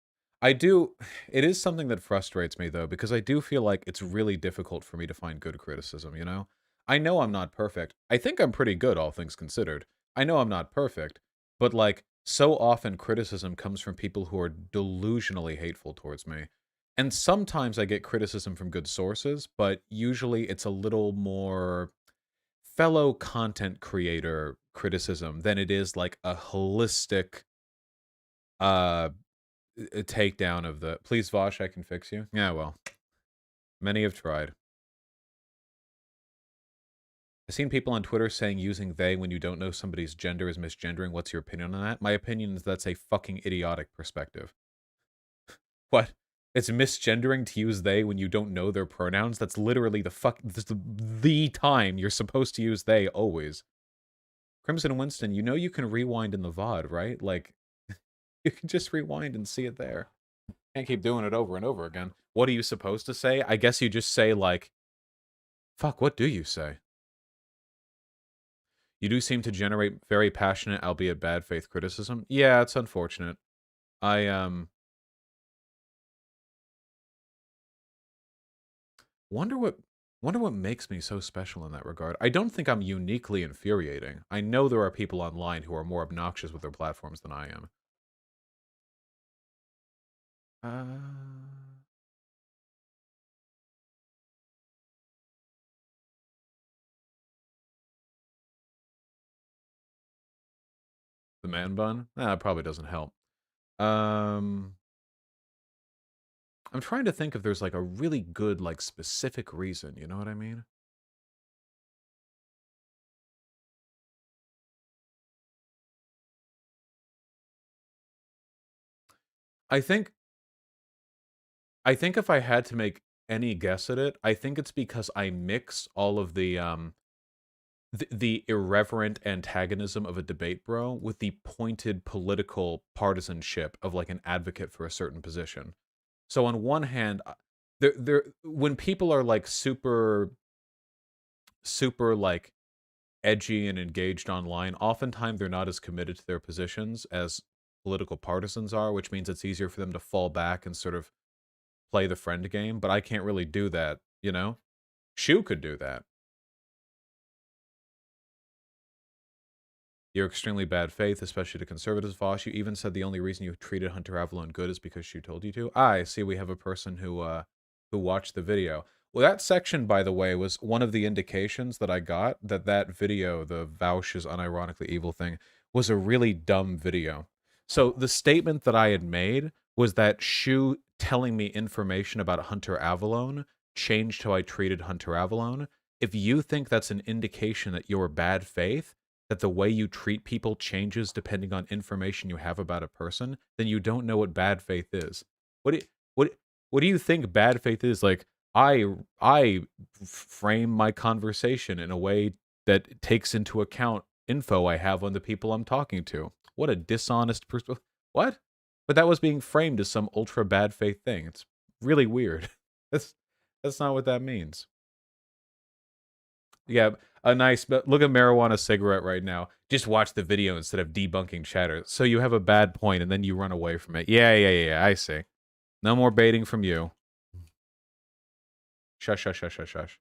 It is something that frustrates me, though, because I do feel like it's really difficult for me to find good criticism, you know? I know I'm not perfect. I think I'm pretty good, all things considered. I know I'm not perfect, but, like, so often criticism comes from people who are delusionally hateful towards me. And sometimes I get criticism from good sources, but usually it's a little more fellow content creator criticism than it is, like, a holistic, uh, a takedown of the please Vosh, I can fix you. Yeah, well, many have tried. I've seen people on Twitter saying using they when you don't know somebody's gender is misgendering. What's your opinion on that? My opinion is that's a fucking idiotic perspective. What? It's misgendering to use they when you don't know their pronouns? That's literally the time you're supposed to use they always. Crimson Winston, you know you can rewind in the VOD, right? Like, you can just rewind and see it there. Can't keep doing it over and over again. What are you supposed to say? I guess you just say, like... Fuck, what do you say? You do seem to generate very passionate, albeit bad faith criticism. Yeah, it's unfortunate. I, wonder what... Wonder what makes me so special in that regard. I don't think I'm uniquely infuriating. I know there are people online who are more obnoxious with their platforms than I am. The man bun? It probably doesn't help. I'm trying to think if there's, like, a really good, like, specific reason, you know what I mean? I think if I had to make any guess at it, I think it's because I mix all of the irreverent antagonism of a debate bro with the pointed political partisanship of, like, an advocate for a certain position. So on one hand, when people are, like, super, like, edgy and engaged online, oftentimes they're not as committed to their positions as political partisans are, which means it's easier for them to fall back and sort of play the friend game, but I can't really do that, you know? Shu could do that. You're extremely bad faith, especially to conservatives, Vosh. You even said the only reason you treated Hunter Avalon good is because Shu told you to. I see we have a person who watched the video. Well, that section, by the way, was one of the indications that I got that that video, the Vaush is unironically evil thing, was a really dumb video. So the statement that I had made was that Shu telling me information about Hunter Avalon changed how I treated Hunter Avalon. If you think that's an indication that you're bad faith, that the way you treat people changes depending on information you have about a person, then you don't know what bad faith is. What do you, what do you think bad faith is? Like I frame my conversation in a way that takes into account info I have on the people I'm talking to. What a dishonest person. What? But that was being framed as some ultra bad faith thing. It's really weird. That's not what that means. Yeah, a nice, but look at marijuana cigarette right now. Just watch the video instead of debunking chatter. So you have a bad point and then you run away from it. Yeah, I see. No more baiting from you. Shush, shush, shush, shush, shush.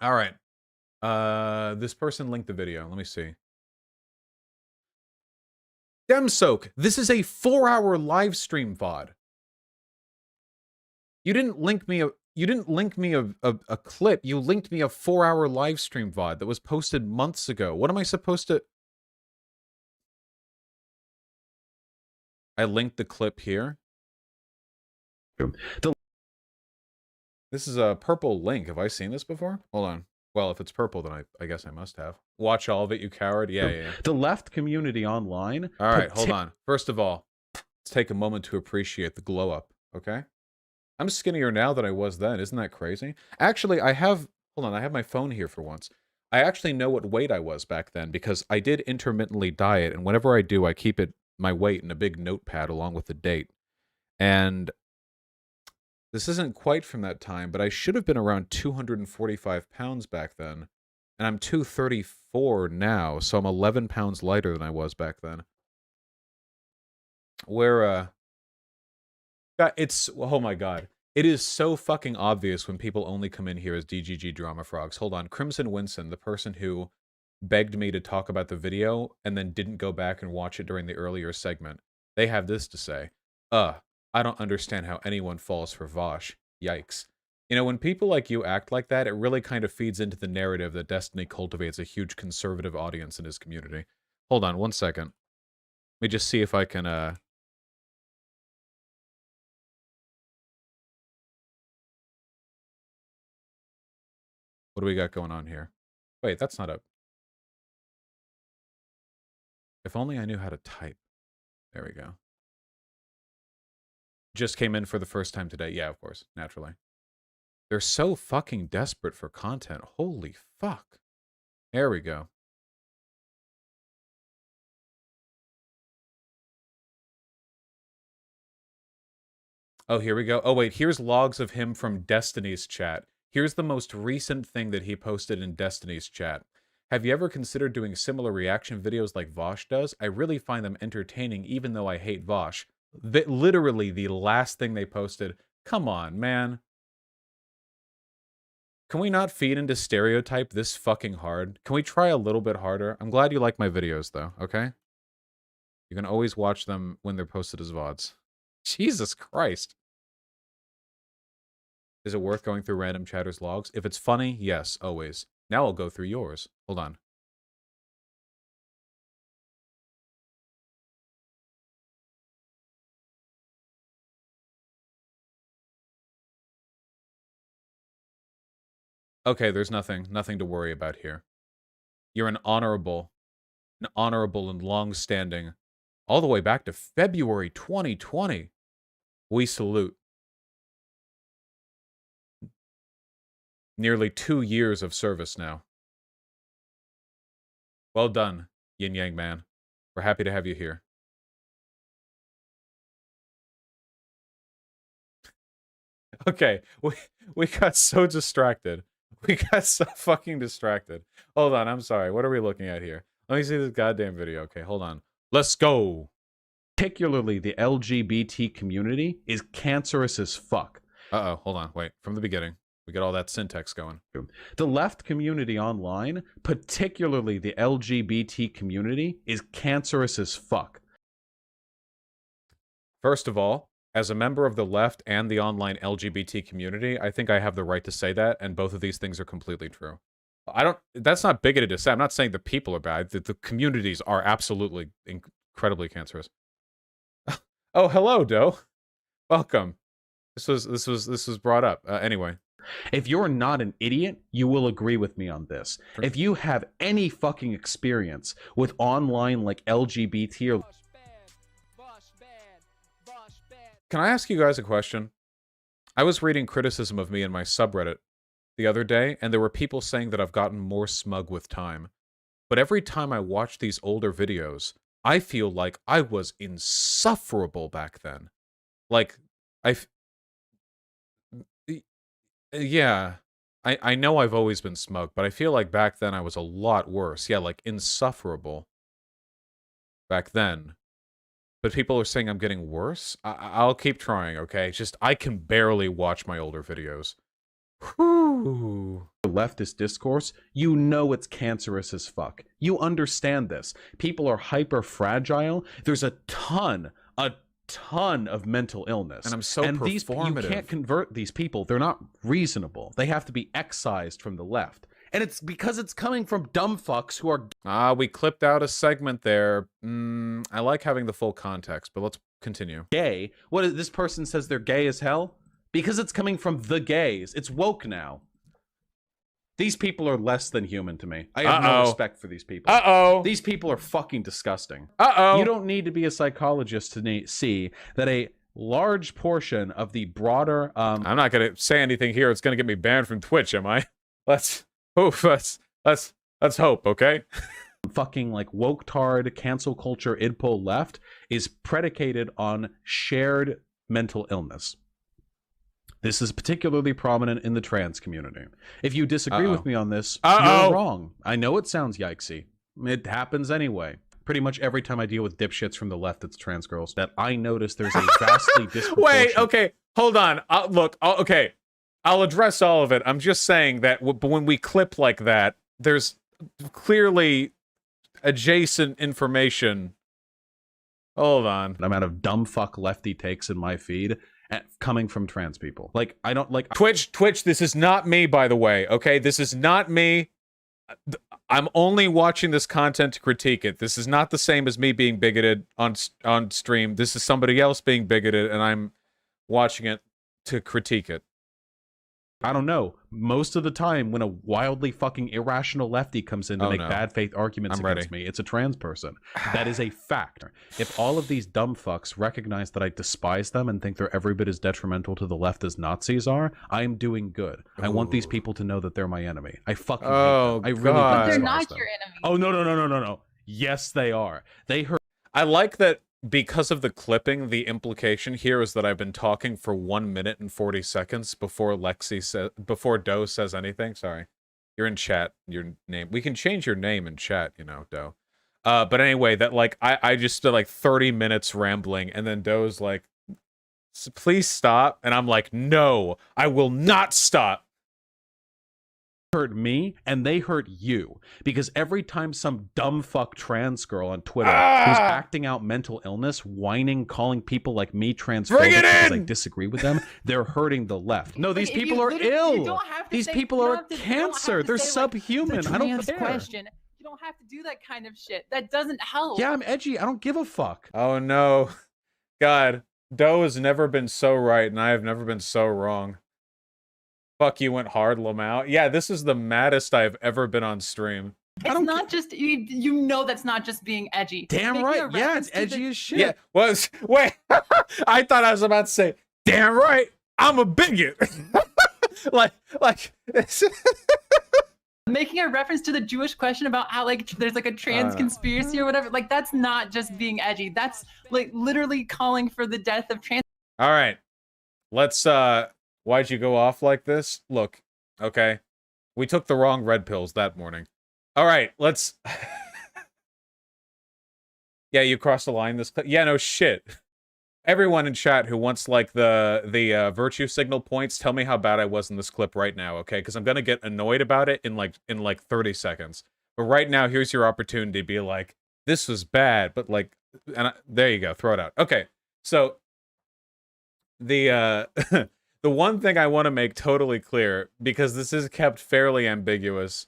All right. This person linked the video. Let me see. Demsoak, this is a 4-hour live stream VOD. You didn't link me a clip. You linked me a 4-hour live stream VOD that was posted months ago. What am I supposed to... I linked the clip here. This is a purple link. Have I seen this before? Hold on. Well, if it's purple, then I guess I must have. Watch all of it, you coward. Yeah. The left community online... All right, hold on. First of all, let's take a moment to appreciate the glow up, okay? I'm skinnier now than I was then. Isn't that crazy? Actually, I have... Hold on, I have my phone here for once. I actually know what weight I was back then because I did intermittently diet, and whenever I do, I keep my weight in a big notepad along with the date. And this isn't quite from that time, but I should have been around 245 pounds back then. And I'm 234 now, so I'm 11 pounds lighter than I was back then. It's, oh my god. It is so fucking obvious when people only come in here as DGG Drama Frogs. Hold on, Crimson Winson, the person who begged me to talk about the video and then didn't go back and watch it during the earlier segment. They have this to say. I don't understand how anyone falls for Vosh. Yikes. You know, when people like you act like that, it really kind of feeds into the narrative that Destiny cultivates a huge conservative audience in his community. Hold on, 1 second. Let me just see if I can, What do we got going on here? Wait, that's not a... If only I knew how to type. There we go. Just came in for the first time today. Yeah, of course, naturally. They're so fucking desperate for content. Holy fuck. There we go. Oh, here we go. Oh, wait, here's logs of him from Destiny's chat. Here's the most recent thing that he posted in Destiny's chat. Have you ever considered doing similar reaction videos like Vosh does? I really find them entertaining even though I hate Vosh. Literally the last thing they posted. Come on, man. Can we not feed into stereotype this fucking hard? Can we try a little bit harder? I'm glad you like my videos, though, okay? You can always watch them when they're posted as VODs. Jesus Christ. Is it worth going through random chatter's logs? If it's funny, yes, always. Now I'll go through yours. Hold on. Okay, there's nothing to worry about here. You're an honorable and long-standing, all the way back to February 2020. We salute. Nearly 2 years of service now. Well done, Yin Yang Man. We're happy to have you here. Okay, we got so distracted. We got so fucking distracted. Hold on, I'm sorry. What are we looking at here? Let me see this goddamn video. Okay, hold on. Let's go. Particularly the LGBT community is cancerous as fuck. Uh-oh, hold on, wait. From the beginning. We get all that syntax going. The left community online, particularly the LGBT community, is cancerous as fuck. First of all, as a member of the left and the online LGBT community, I think I have the right to say that, and both of these things are completely true. That's not bigoted to say. I'm not saying the people are bad. The communities are absolutely incredibly cancerous. Oh, hello, Doe. Welcome. This was brought up. Anyway. If you're not an idiot, you will agree with me on this. If you have any fucking experience with online like LGBT or... Can I ask you guys a question? I was reading criticism of me in my subreddit the other day, and there were people saying that I've gotten more smug with time. But every time I watch these older videos, I feel like I was insufferable back then. Like, yeah, I know I've always been smug, but I feel like back then I was a lot worse. Yeah, like insufferable back then. But people are saying I'm getting worse? I'll keep trying, okay? Just, I can barely watch my older videos. Whew. leftist discourse, you know it's cancerous as fuck. You understand this. People are hyper fragile. There's a ton of mental illness. And I'm so these, you can't convert these people. They're not reasonable. They have to be excised from the left. And it's because it's coming from dumb fucks who are... we clipped out a segment there. I like having the full context, but let's continue. Gay. What is this person says they're gay as hell? Because it's coming from the gays. It's woke now. These people are less than human to me. I have no respect for these people. These people are fucking disgusting. You don't need to be a psychologist to see that a large portion of the broader... I'm not going to say anything here. It's going to get me banned from Twitch, am I? Let's hope, okay? Fucking like woke-tard, cancel culture, idpo left is predicated on shared mental illness. This is particularly prominent in the trans community. If you disagree with me on this, you're wrong. I know it sounds yikesy. It happens anyway. Pretty much every time I deal with dipshits from the left, it's trans girls, that I notice there's a vastly disproportionate... Wait, okay, hold on. Look, okay, I'll address all of it. I'm just saying that when we clip like that, there's clearly adjacent information. Hold on. The amount of dumb fuck lefty takes in my feed coming from trans people. Like, I don't like... Twitch, this is not me, by the way, okay? This is not me. I'm only watching this content to critique it. This is not the same as me being bigoted on stream. This is somebody else being bigoted, and I'm watching it to critique it. I don't know. Most of the time, when a wildly fucking irrational lefty comes in to make bad faith arguments against me, it's a trans person. That is a fact. If all of these dumb fucks recognize that I despise them and think they're every bit as detrimental to the left as Nazis are, I am doing good. I want these people to know that they're my enemy. I fucking hate them. I really But they're not your enemy. Oh, no. Yes, they are. They hurt. I like that. Because of the clipping, the implication here is that I've been talking for 1 minute and 40 seconds before before Doe says anything. Sorry. You're in chat, your name. We can change your name in chat, you know, Doe. But anyway, that like I just did like 30 minutes rambling, and then Doe's like, please stop. And I'm like, no, I will not stop. Hurt me and they hurt you, because every time some dumb fuck trans girl on Twitter who's acting out mental illness, whining, calling people like me transphobic because I disagree with them, they're hurting the left. No, these people are ill. These people are cancer. They're subhuman. I don't care. Question. You don't have to do that kind of shit. That doesn't help. Yeah, I'm edgy. I don't give a fuck. Oh no. God, Doe has never been so right, and I have never been so wrong. Fuck, you went hard, Lamau. Yeah, this is the maddest I've ever been on stream. It's not just you know that's not just being edgy. Damn right. Yeah, it's edgy as shit. Yeah. Wait. I thought I was about to say, damn right, I'm a bigot. like making a reference to the Jewish question about how like there's like a trans conspiracy or whatever. Like that's not just being edgy. That's like literally calling for the death of trans. All right. Let's why'd you go off like this? Look, okay. We took the wrong red pills that morning. All right, let's... Yeah, you crossed the line this... Yeah, no shit. everyone in chat who wants like the virtue signal points, tell me how bad I was in this clip right now, okay? Because I'm gonna get annoyed about it in like 30 seconds. But right now, here's your opportunity to be like, this was bad, but like, there you go, throw it out. Okay, so the the one thing I want to make totally clear, because this is kept fairly ambiguous.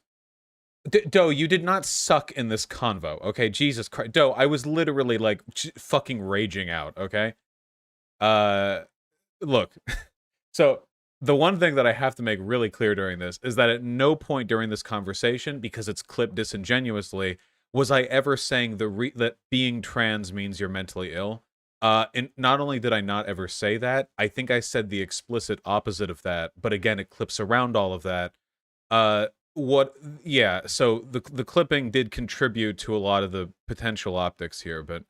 Doe, you did not suck in this convo, okay? Jesus Christ. Doe, I was literally like fucking raging out, okay? Look. So, the one thing that I have to make really clear during this is that at no point during this conversation, because it's clipped disingenuously, was I ever saying that being trans means you're mentally ill. And not only did I not ever say that, I think I said the explicit opposite of that, but again, it clips around all of that. So the clipping did contribute to a lot of the potential optics here, but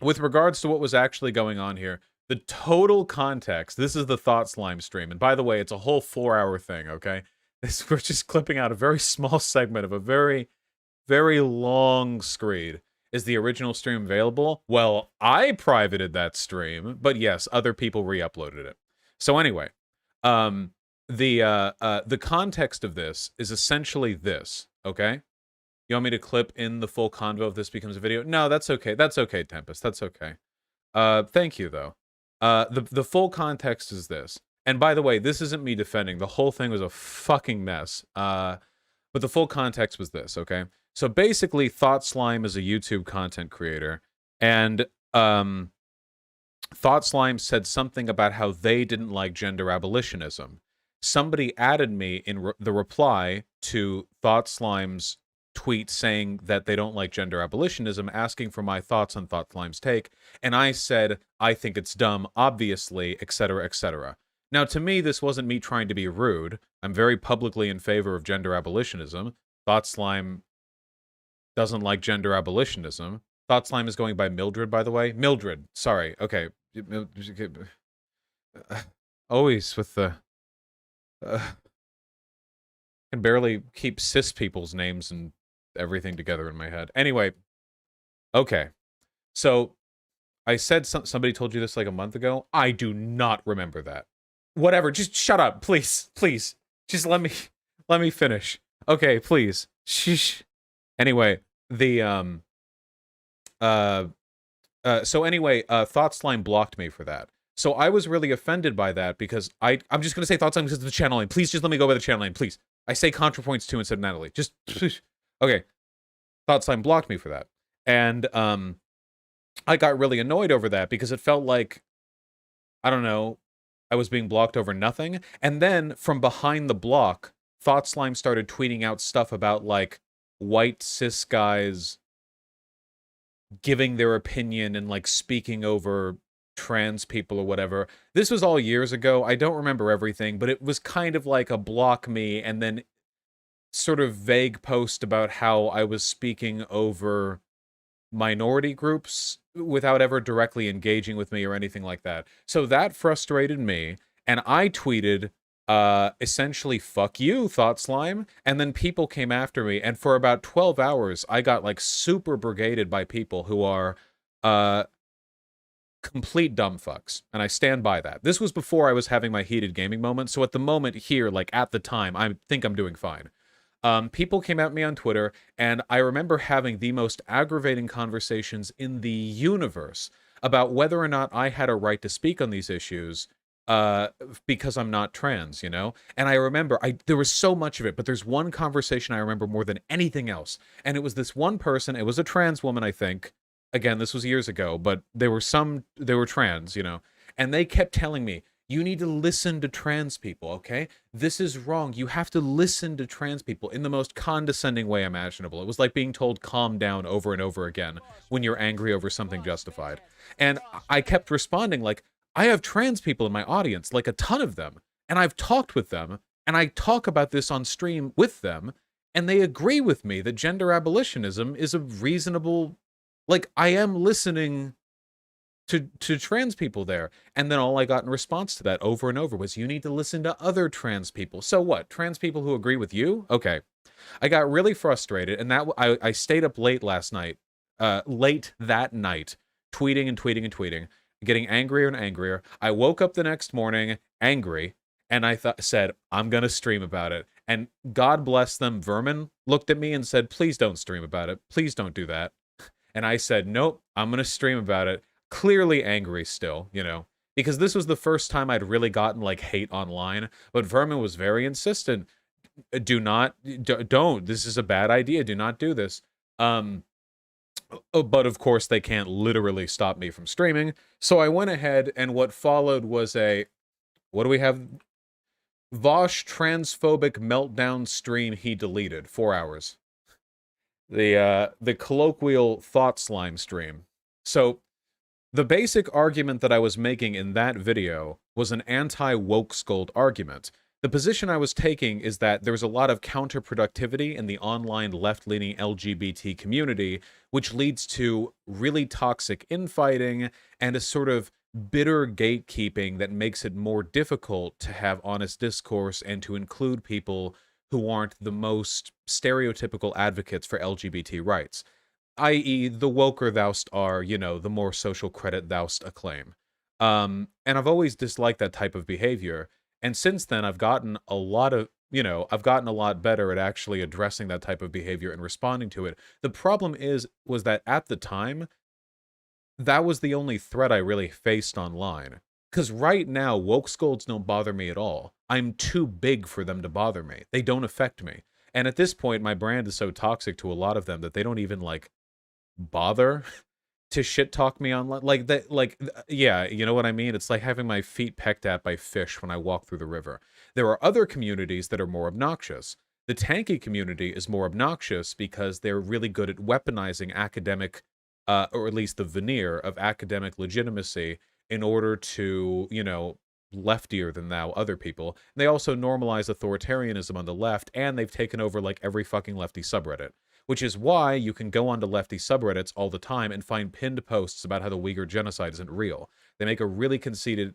with regards to what was actually going on here, the total context, this is the Thought Slime stream, and by the way, it's a whole 4-hour thing, okay? We're just clipping out a very small segment of a very, very long screed. Is the original stream available? Well, I privated that stream, but yes, other people re-uploaded it. So anyway, the context of this is essentially this, okay? You want me to clip in the full convo if this becomes a video? No, that's okay. That's okay, Tempest. That's okay. Thank you, though. The full context is this. And by the way, this isn't me defending. The whole thing was a fucking mess. But the full context was this, okay? So basically, Thought Slime is a YouTube content creator, and Thought Slime said something about how they didn't like gender abolitionism. Somebody added me in the reply to Thought Slime's tweet saying that they don't like gender abolitionism, asking for my thoughts on Thought Slime's take, and I said, I think it's dumb, obviously, etc., etc. Now, to me, this wasn't me trying to be rude. I'm very publicly in favor of gender abolitionism. Thought Slime doesn't like gender abolitionism. Thought Slime is going by Mildred, by the way. Mildred, sorry. Okay. Always with the... can barely keep cis people's names and everything together in my head. Anyway, okay. So, I said somebody told you this like a month ago. I do not remember that. Whatever, just shut up, please. Please. Just let me finish. Okay, please. Shh. Anyway, so anyway, Thought Slime blocked me for that. So I was really offended by that because I'm just gonna say Thought Slime because of the channel name. Please just let me go by the channel name, please. I say ContraPoints 2 instead of Natalie. Just okay. Thought Slime blocked me for that. And I got really annoyed over that because it felt like, I don't know, I was being blocked over nothing. And then from behind the block, Thought Slime started tweeting out stuff about like white cis guys giving their opinion and like speaking over trans people or whatever. This was all years ago. I don't remember everything, but it was kind of like a block me and then sort of vague post about how I was speaking over minority groups without ever directly engaging with me or anything like that. So that frustrated me, and I tweeted essentially fuck you, Thought Slime, and then people came after me, and for about 12 hours I got like super brigaded by people who are complete dumb fucks, and I stand by that. This was before I was having my heated gaming moment, so at the moment here, like at the time, I think I'm doing fine. People came at me on Twitter, and I remember having the most aggravating conversations in the universe about whether or not I had a right to speak on these issues because I'm not trans, you know? And I remember, there was so much of it, but there's one conversation I remember more than anything else, and it was this one person, it was a trans woman, I think. Again, this was years ago, but they were trans, you know? And they kept telling me, you need to listen to trans people, okay? This is wrong. You have to listen to trans people in the most condescending way imaginable. It was like being told calm down over and over again when you're angry over something justified. And I kept responding like, I have trans people in my audience, like a ton of them, and I've talked with them, and I talk about this on stream with them, and they agree with me that gender abolitionism is a reasonable... Like, I am listening to trans people there. And then all I got in response to that over and over was, you need to listen to other trans people. So what? Trans people who agree with you? Okay. I got really frustrated, and that I stayed up late last night, late that night, tweeting and tweeting and tweeting, getting angrier and angrier. I woke up the next morning angry, and I said, I'm going to stream about it. And God bless them, Vermin looked at me and said, please don't stream about it. Please don't do that. And I said, nope, I'm going to stream about it. Clearly angry still, you know, because this was the first time I'd really gotten like hate online. But Vermin was very insistent. Don't. This is a bad idea. Do not do this. But of course, they can't literally stop me from streaming. So I went ahead, and what followed was what do we have? Walsh transphobic meltdown stream he deleted. 4 hours. The colloquial thought slime stream. So the basic argument that I was making in that video was an anti-woke scold argument. The position I was taking is that there's a lot of counterproductivity in the online left-leaning LGBT community, which leads to really toxic infighting and a sort of bitter gatekeeping that makes it more difficult to have honest discourse and to include people who aren't the most stereotypical advocates for LGBT rights, i.e. the woker thou'st are, you know, the more social credit thou'st acclaim. And I've always disliked that type of behavior. And since then, I've gotten a lot better at actually addressing that type of behavior and responding to it. The problem was that at the time, that was the only threat I really faced online. Because right now, woke scolds don't bother me at all. I'm too big for them to bother me. They don't affect me. And at this point, my brand is so toxic to a lot of them that they don't even, like, bother to shit talk me online. Yeah, you know what I mean? It's like having my feet pecked at by fish when I walk through the river. There are other communities that are more obnoxious. The tanky community is more obnoxious because they're really good at weaponizing academic, or at least the veneer of academic legitimacy in order to, you know, leftier than thou other people. They also normalize authoritarianism on the left, and they've taken over like every fucking lefty subreddit. Which is why you can go onto lefty subreddits all the time and find pinned posts about how the Uyghur genocide isn't real. They make a really concerted,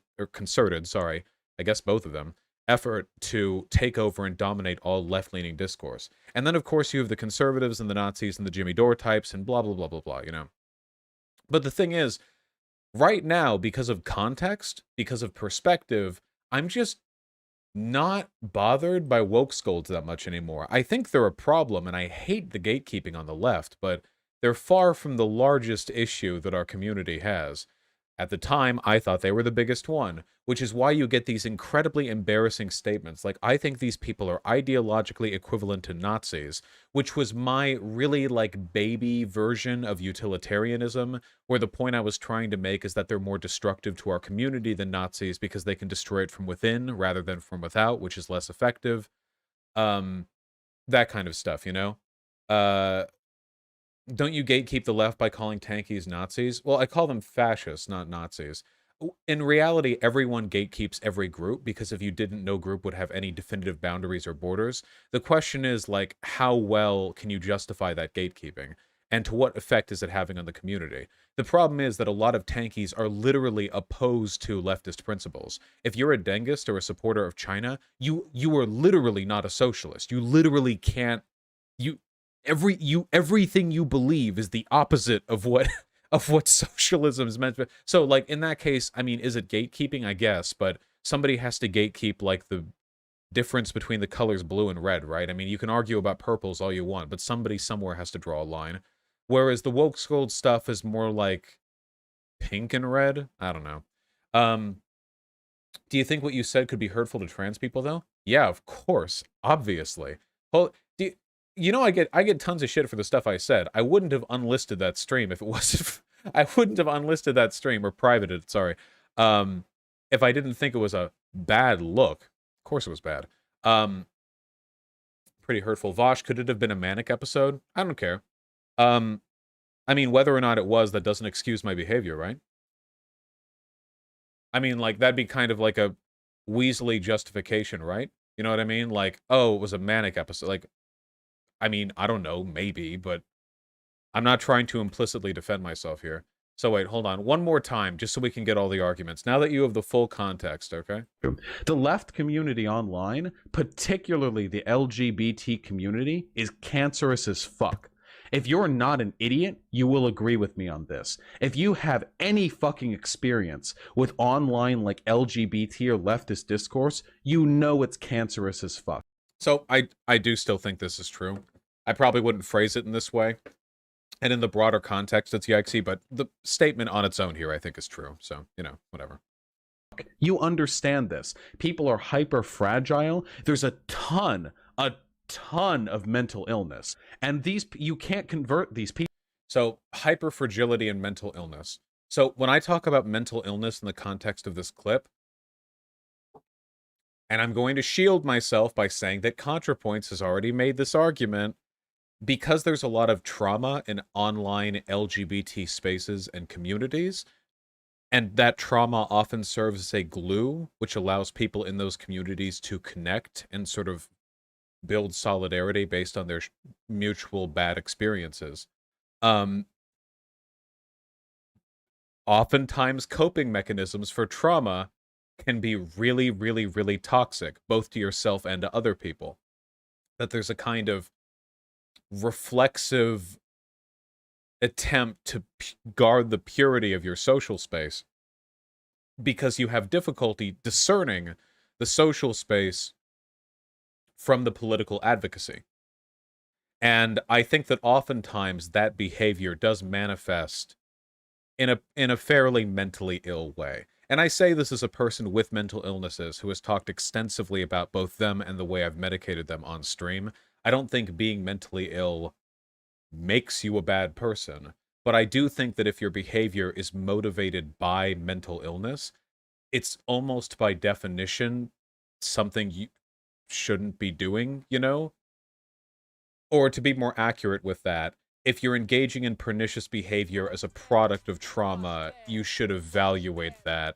sorry, I guess both of them, effort to take over and dominate all left-leaning discourse. And then, of course, you have the conservatives and the Nazis and the Jimmy Dore types and blah, blah, blah, blah, blah, you know. But the thing is, right now, because of context, because of perspective, I'm just not bothered by woke scolds that much anymore. I think they're a problem, and I hate the gatekeeping on the left, but they're far from the largest issue that our community has. At the time, I thought they were the biggest one, which is why you get these incredibly embarrassing statements like, I think these people are ideologically equivalent to Nazis, which was my really, like, baby version of utilitarianism, where the point I was trying to make is that they're more destructive to our community than Nazis because they can destroy it from within rather than from without, which is less effective. That kind of stuff, you know? Don't you gatekeep the left by calling tankies Nazis? Well, I call them fascists, not Nazis. In reality, everyone gatekeeps every group, because if you didn't, no group would have any definitive boundaries or borders. The question is, like, how well can you justify that gatekeeping? And to what effect is it having on the community? The problem is that a lot of tankies are literally opposed to leftist principles. If you're a Dengist or a supporter of China, you are literally not a socialist. You literally can't... everything you believe is the opposite of what socialism is meant to be. So, like, in that case, I mean, is it gatekeeping? I guess, but somebody has to gatekeep, like, the difference between the colors blue and red, right? I mean, you can argue about purples all you want, but somebody somewhere has to draw a line. Whereas the woke scold stuff is more like pink and red. I don't know. Do you think what you said could be hurtful to trans people, though? Yeah, of course, obviously. Well, you know, I get tons of shit for the stuff I said. I wouldn't have unlisted that stream if it was... I wouldn't have unlisted that stream, or privated it, sorry, if I didn't think it was a bad look. Of course it was bad. Pretty hurtful. Vosh, could it have been a manic episode? I don't care. I mean, whether or not it was, that doesn't excuse my behavior, right? I mean, like, that'd be kind of like a Weasley justification, right? You know what I mean? Like, oh, it was a manic episode. Like, I mean, I don't know, maybe, but I'm not trying to implicitly defend myself here. So wait, hold on. One more time, just so we can get all the arguments. Now that you have the full context, okay? The left community online, particularly the LGBT community, is cancerous as fuck. If you're not an idiot, you will agree with me on this. If you have any fucking experience with online like LGBT or leftist discourse, you know it's cancerous as fuck. So I do still think this is true. I probably wouldn't phrase it in this way. And in the broader context, it's yikesy, but the statement on its own here, I think, is true. So, you know, whatever. You understand this. People are hyper fragile. There's a ton of mental illness. And you can't convert these people. So, hyperfragility and mental illness. So, when I talk about mental illness in the context of this clip, and I'm going to shield myself by saying that ContraPoints has already made this argument, because there's a lot of trauma in online LGBT spaces and communities, and that trauma often serves as a glue, which allows people in those communities to connect and sort of build solidarity based on their mutual bad experiences. Oftentimes, coping mechanisms for trauma can be really, really, really toxic, both to yourself and to other people. That there's a kind of reflexive attempt to guard the purity of your social space because you have difficulty discerning the social space from the political advocacy. And I think that oftentimes that behavior does manifest in a fairly mentally ill way. And I say this as a person with mental illnesses who has talked extensively about both them and the way I've medicated them on stream. I don't think being mentally ill makes you a bad person, but I do think that if your behavior is motivated by mental illness, it's almost by definition something you shouldn't be doing, you know? Or to be more accurate with that, if you're engaging in pernicious behavior as a product of trauma, you should evaluate that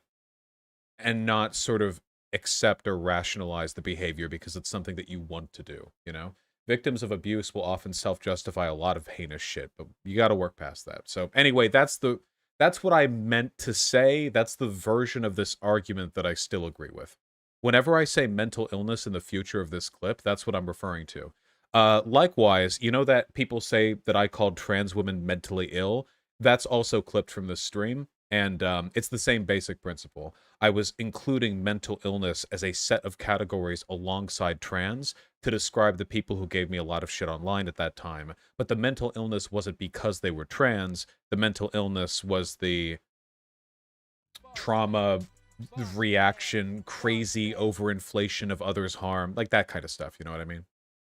and not sort of accept or rationalize the behavior because it's something that you want to do, you know? Victims of abuse will often self-justify a lot of heinous shit, but you got to work past that. So anyway, that's what I meant to say. That's the version of this argument that I still agree with. Whenever I say mental illness in the future of this clip, that's what I'm referring to. Likewise, you know that people say that I called trans women mentally ill? That's also clipped from this stream, and it's the same basic principle. I was including mental illness as a set of categories alongside trans to describe the people who gave me a lot of shit online at that time. But the mental illness wasn't because they were trans. The mental illness was the trauma reaction, crazy overinflation of others' harm, like that kind of stuff, you know what I mean?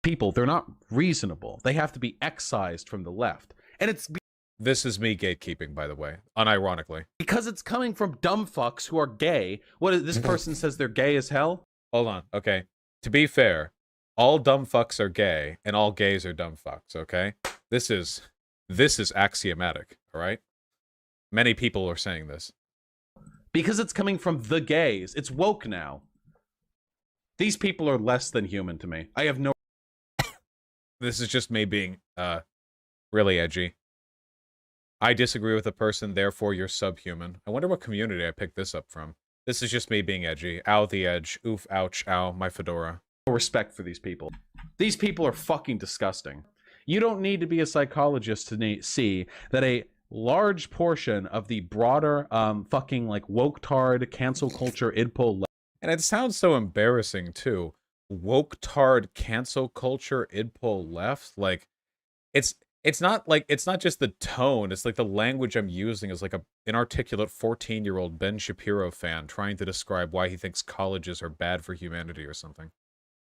People, they're not reasonable. They have to be excised from the left. And it's This is me gatekeeping, by the way, unironically. because it's coming from dumb fucks who are gay. What is this person says they're gay as hell? Hold on, okay. To be fair, all dumb fucks are gay, and all gays are dumb fucks, okay? This is axiomatic, all right? Many people are saying this. Because it's coming from the gays. It's woke now. These people are less than human to me. I have no... This is just me being, really edgy. I disagree with a person, therefore you're subhuman. I wonder what community I picked this up from. This is just me being edgy. Ow, the edge. Oof, ouch, ow, my fedora. respect for these people. These people are fucking disgusting. You don't need to be a psychologist to see that a large portion of the broader fucking like woke-tard cancel culture idpol. And it sounds so embarrassing too. Woke-tard cancel culture idpol left. Like it's not just the tone, it's like the language I'm using is like a inarticulate 14-year-old Ben Shapiro fan trying to describe why he thinks colleges are bad for humanity or something.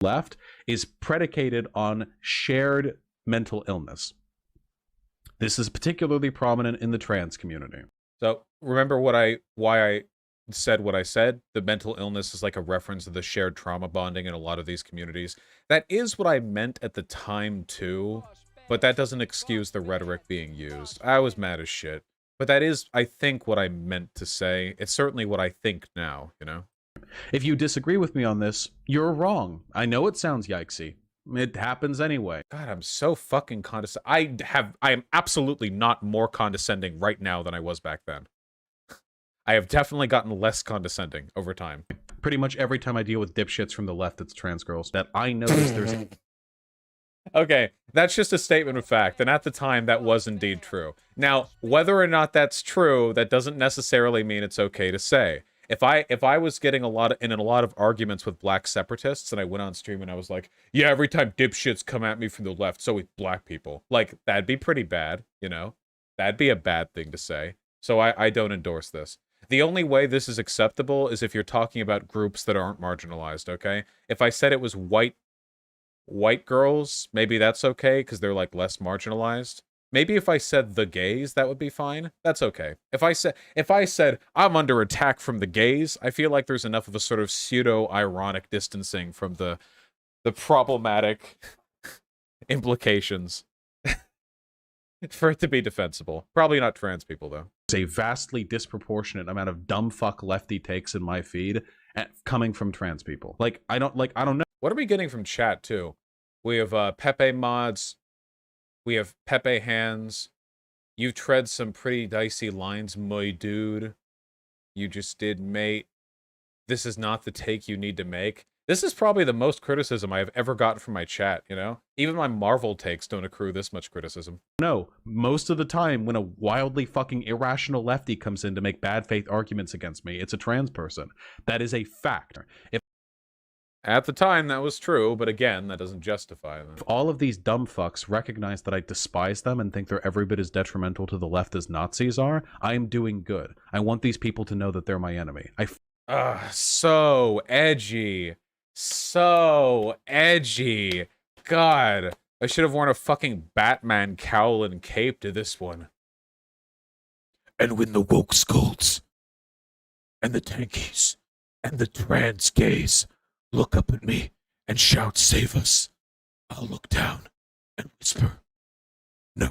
Left is predicated on shared mental illness. This is particularly prominent in the trans community. So remember why I said what I said? The mental illness is like a reference to the shared trauma bonding in a lot of these communities. That is what I meant at the time too, but that doesn't excuse the rhetoric being used. I was mad as shit. But that is, I think, what I meant to say. It's certainly what I think now, you know? If you disagree with me on this, you're wrong. I know it sounds yikesy. It happens anyway. God, I'm so fucking condescending. I am absolutely not more condescending right now than I was back then. I have definitely gotten less condescending over time. Pretty much every time I deal with dipshits from the left that's trans girls, that I notice there's Okay, that's just a statement of fact, and at the time, that was indeed true. Now, whether or not that's true, that doesn't necessarily mean it's okay to say. If I was getting in a lot of arguments with black separatists, and I went on stream and I was like, yeah, every time dipshits come at me from the left, so with black people, like, that'd be pretty bad, you know? That'd be a bad thing to say. So I don't endorse this. The only way this is acceptable is if you're talking about groups that aren't marginalized, okay? If I said it was white girls, maybe that's okay because they're like less marginalized. Maybe if I said the gays, that would be fine. That's okay. If I said I'm under attack from the gays, I feel like there's enough of a sort of pseudo-ironic distancing from the problematic implications for it to be defensible. Probably not trans people though. There's a vastly disproportionate amount of dumb fuck lefty takes in my feed coming from trans people. I don't know. What are we getting from chat too? We have Pepe mods. We have Pepe hands. You tread some pretty dicey lines, my dude. You just did, mate. This is not the take you need to make. This is probably the most criticism I have ever gotten from my chat, you know? Even my Marvel takes don't accrue this much criticism. No, most of the time when a wildly fucking irrational lefty comes in to make bad faith arguments against me, it's a trans person. That is a fact. At the time, that was true, but again, that doesn't justify them. If all of these dumb fucks recognize that I despise them and think they're every bit as detrimental to the left as Nazis are, I am doing good. I want these people to know that they're my enemy. So edgy. So edgy. God, I should have worn a fucking Batman cowl and cape to this one. And when the woke scolds, and the tankies, and the trans gays look up at me and shout, save us, I'll look down and whisper, no.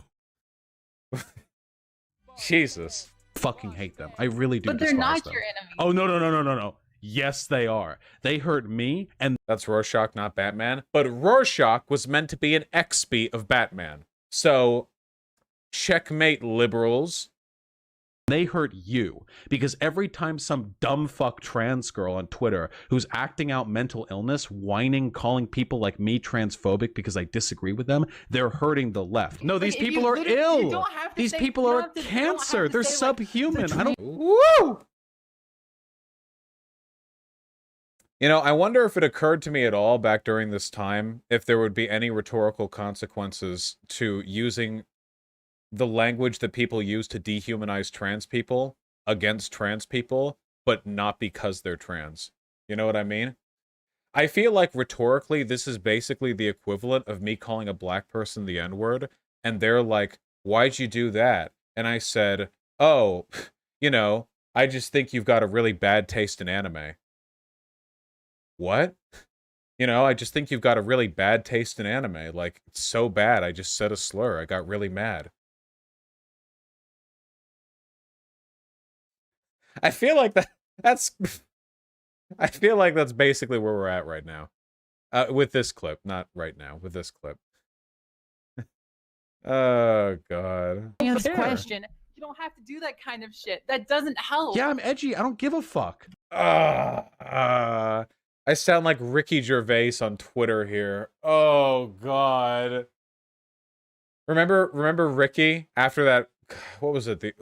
Jesus. Fucking hate them. I really do. But they're not your enemy. Oh, no. Yes, they are. They hurt me, and that's Rorschach, not Batman. But Rorschach was meant to be an XP of Batman. So, checkmate, liberals. They hurt you. Because every time some dumb fuck trans girl on Twitter who's acting out mental illness, whining, calling people like me transphobic because I disagree with them, they're hurting the left. No, these people are ill. These people are cancer. They're subhuman. I don't... Woo! You know, I wonder if it occurred to me at all back during this time if there would be any rhetorical consequences to using the language that people use to dehumanize trans people against trans people, but not because they're trans. You know what I mean? I feel like rhetorically, this is basically the equivalent of me calling a black person the N-word, and they're like, why'd you do that? And I said, oh, you know, I just think you've got a really bad taste in anime. What? You know, I just think you've got a really bad taste in anime. Like, it's so bad, I just said a slur. I got really mad. I feel like that's basically where we're at right now. With this clip. Not right now, with this clip. Oh, God. This question. You don't have to do that kind of shit. That doesn't help. Yeah, I'm edgy. I don't give a fuck. I sound like Ricky Gervais on Twitter here. Oh, God. Remember Ricky after that? What was it?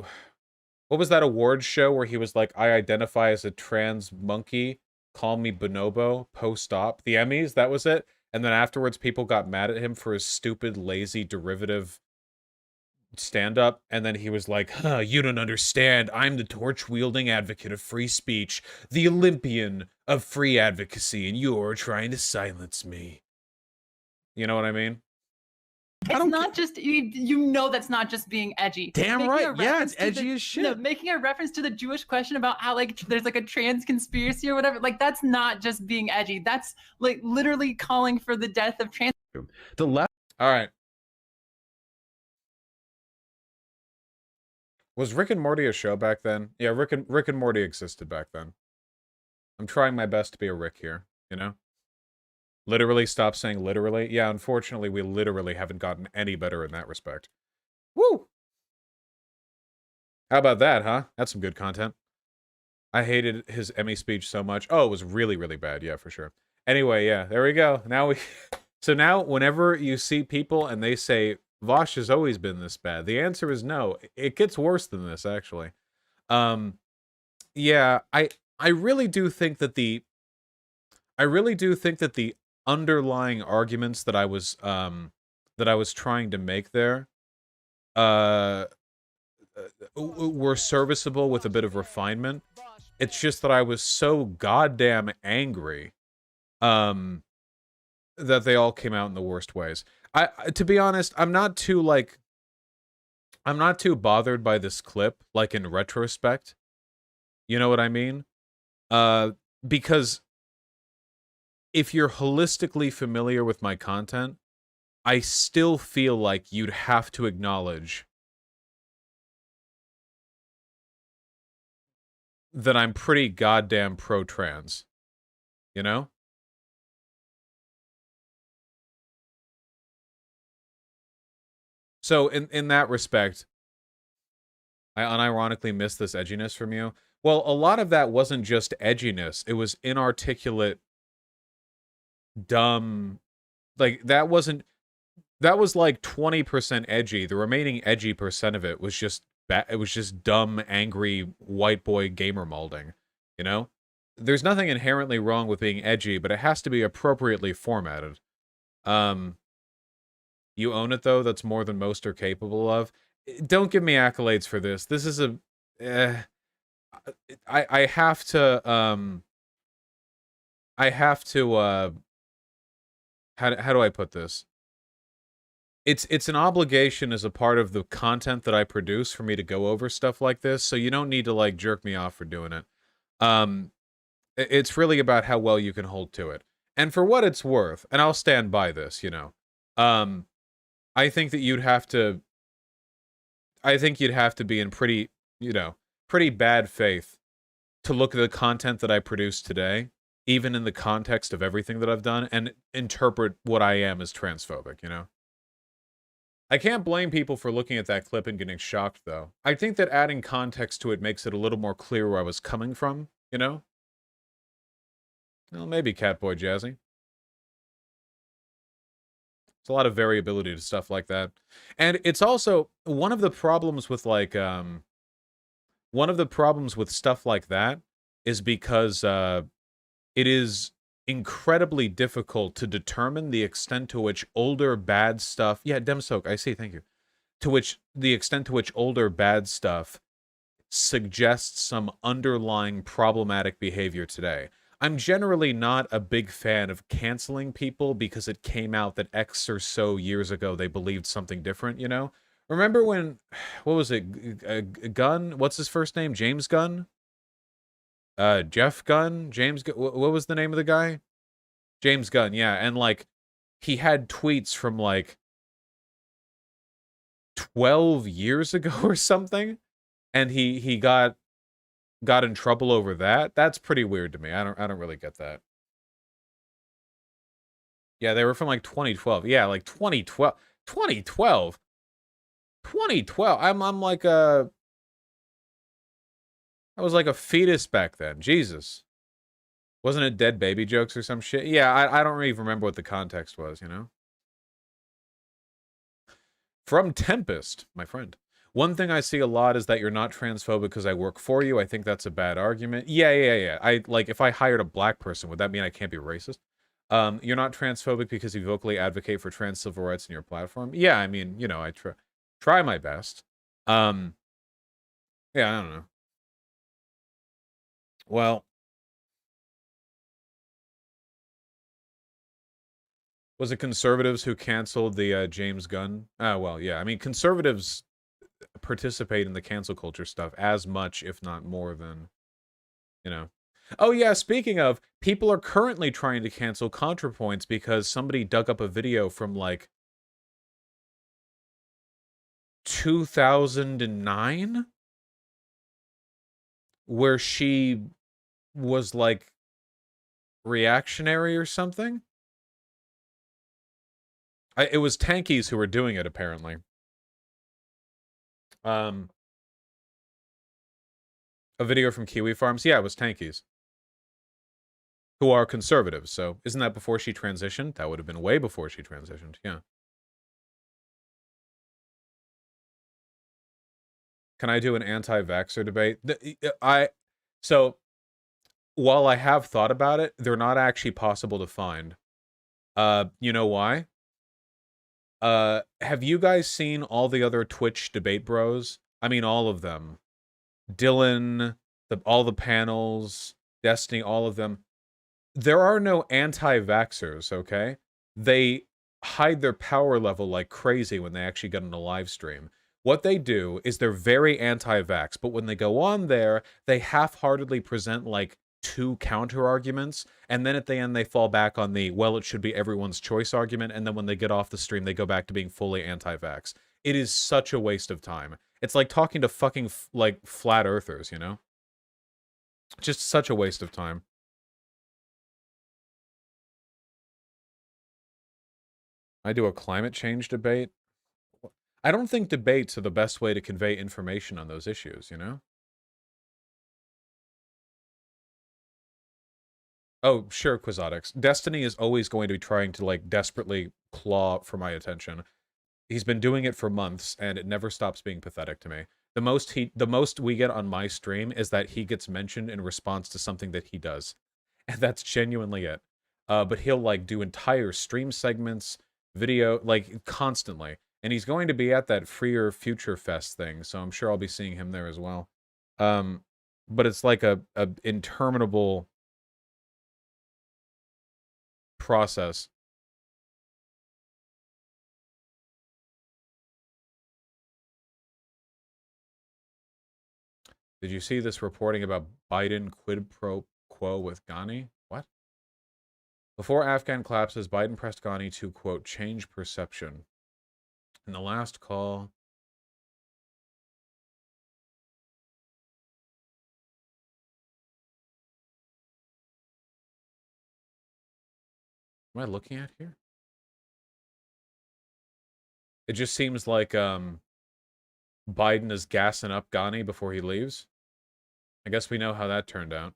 What was that awards show where he was like, I identify as a trans monkey, call me bonobo, post-op? The Emmys, that was it? And then afterwards, people got mad at him for his stupid, lazy, derivative stand-up. And then he was like, huh, you don't understand. I'm the torch-wielding advocate of free speech, the Olympian of free advocacy, and you're trying to silence me. You know what I mean? It's not just, you know that's not just being edgy. Damn right, yeah, it's edgy as shit. No, making a reference to the Jewish question about how, like, there's, like, a trans conspiracy or whatever, like, that's not just being edgy. That's, like, literally calling for the death of trans... The left... Alright. Was Rick and Morty a show back then? Yeah, Rick and Morty existed back then. I'm trying my best to be a Rick here, you know? Literally, stop saying literally. Yeah, unfortunately, we literally haven't gotten any better in that respect. Woo! How about that, huh? That's some good content. I hated his Emmy speech so much. Oh, it was really, really bad. Yeah, for sure. Anyway, yeah, there we go. Now we So now, whenever you see people and they say Vosh has always been this bad, the answer is no. It gets worse than this, actually. Yeah, I really do think that the underlying arguments that I was trying to make there uh were serviceable with a bit of refinement. It's just that I was so goddamn angry um that they all came out in the worst ways. To be honest, I'm not too bothered by this clip like in retrospect. You know what I mean? Uh because if you're holistically familiar with my content, I still feel like you'd have to acknowledge that I'm pretty goddamn pro-trans, you know? So in that respect, I unironically missed this edginess from you. Well, a lot of that wasn't just edginess. It was inarticulate, dumb. Like that was like 20% edgy. The remaining edgy percent of it was just it was just dumb, angry white boy gamer molding, you know? There's nothing inherently wrong with being edgy, but it has to be appropriately formatted. You own it though. That's more than most are capable of. Don't give me accolades for this. This is a I have to how do I put this? It's an obligation as a part of the content that I produce for me to go over stuff like this, so you don't need to like jerk me off for doing it. It's really about how well you can hold to it. And for what it's worth, and I'll stand by this, you know. I think that you'd have to be in pretty, you know, pretty bad faith to look at the content that I produce today, even in the context of everything that I've done, and interpret what I am as transphobic, you know? I can't blame people for looking at that clip and getting shocked, though. I think that adding context to it makes it a little more clear where I was coming from, you know? Well, maybe Catboy Jazzy. There's a lot of variability to stuff like that. And it's also one of the problems with, like, one of the problems with stuff like that is because it is incredibly difficult to determine the extent to which older bad stuff. Yeah, Demsoak, I see, thank you. To which the extent to which older bad stuff suggests some underlying problematic behavior today. I'm generally not a big fan of canceling people because it came out that X or so years ago they believed something different, you know? Remember when, what was it, Gunn? What's his first name? James Gunn? Jeff Gunn? James Gunn? What was the name of the guy? James Gunn, yeah. And, like, he had tweets from, like, 12 years ago or something. And he got in trouble over that. That's pretty weird to me. I don't really get that. Yeah, they were from, like, 2012. Yeah, like, 2012. 2012? 2012? I'm like a... I was like a fetus back then. Jesus. Wasn't it dead baby jokes or some shit? Yeah, I don't even remember what the context was, you know? From Tempest, my friend. One thing I see a lot is that you're not transphobic because I work for you. I think that's a bad argument. Yeah. I like if I hired a black person, would that mean I can't be racist? You're not transphobic because you vocally advocate for trans civil rights in your platform. Yeah, I mean, you know, I try my best. Yeah, I don't know. Well, was it conservatives who canceled the James Gunn? Well, yeah. I mean, conservatives participate in the cancel culture stuff as much, if not more than, you know. Oh, yeah, speaking of, people are currently trying to cancel ContraPoints because somebody dug up a video from, like, 2009? Where she was, like, reactionary or something? It was Tankies who were doing it, apparently. A video from Kiwi Farms? Yeah, it was Tankies. who are conservatives. So isn't that before she transitioned? That would have been way before she transitioned. Yeah. Can I do an anti-vaxxer debate? So while I have thought about it, they're not actually possible to find. You know why? Have you guys seen all the other Twitch debate bros? I mean, all of them. Dylan, all the panels, Destiny, all of them. There are no anti-vaxxers, okay? They hide their power level like crazy when they actually get on a live stream. What they do is they're very anti-vax, but when they go on there, they half-heartedly present like 2 counter-arguments, and then at the end they fall back on the, well, it should be everyone's choice argument, and then when they get off the stream, they go back to being fully anti-vax. It is such a waste of time. It's like talking to fucking, like, flat earthers, you know? Just such a waste of time. I do a climate change debate. I don't think debates are the best way to convey information on those issues, you know? Oh, sure, Quizotix. Destiny is always going to be trying to, like, desperately claw for my attention. He's been doing it for months, and it never stops being pathetic to me. The most we get on my stream is that he gets mentioned in response to something that he does. And that's genuinely it. But he'll, like, do entire stream segments, video, like, constantly. And he's going to be at that Freer Future Fest thing, so I'm sure I'll be seeing him there as well. But it's like a interminable process. Did you see this reporting about Biden quid pro quo with Ghani? What? Before Afghan collapses, Biden pressed Ghani to, quote, change perception. In the last call... Am I looking at here? It just seems like Biden is gassing up Ghani before he leaves. I guess we know how that turned out.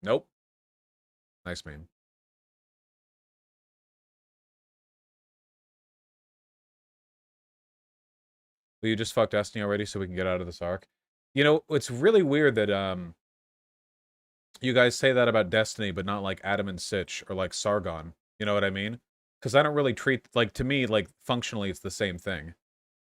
Nope. Nice meme. Well, you just fucked Destiny already so we can get out of this arc? You know, it's really weird that you guys say that about Destiny, but not like Adam and Sitch or like Sargon. You know what I mean? Because I don't really treat, like, to me, like, functionally it's the same thing.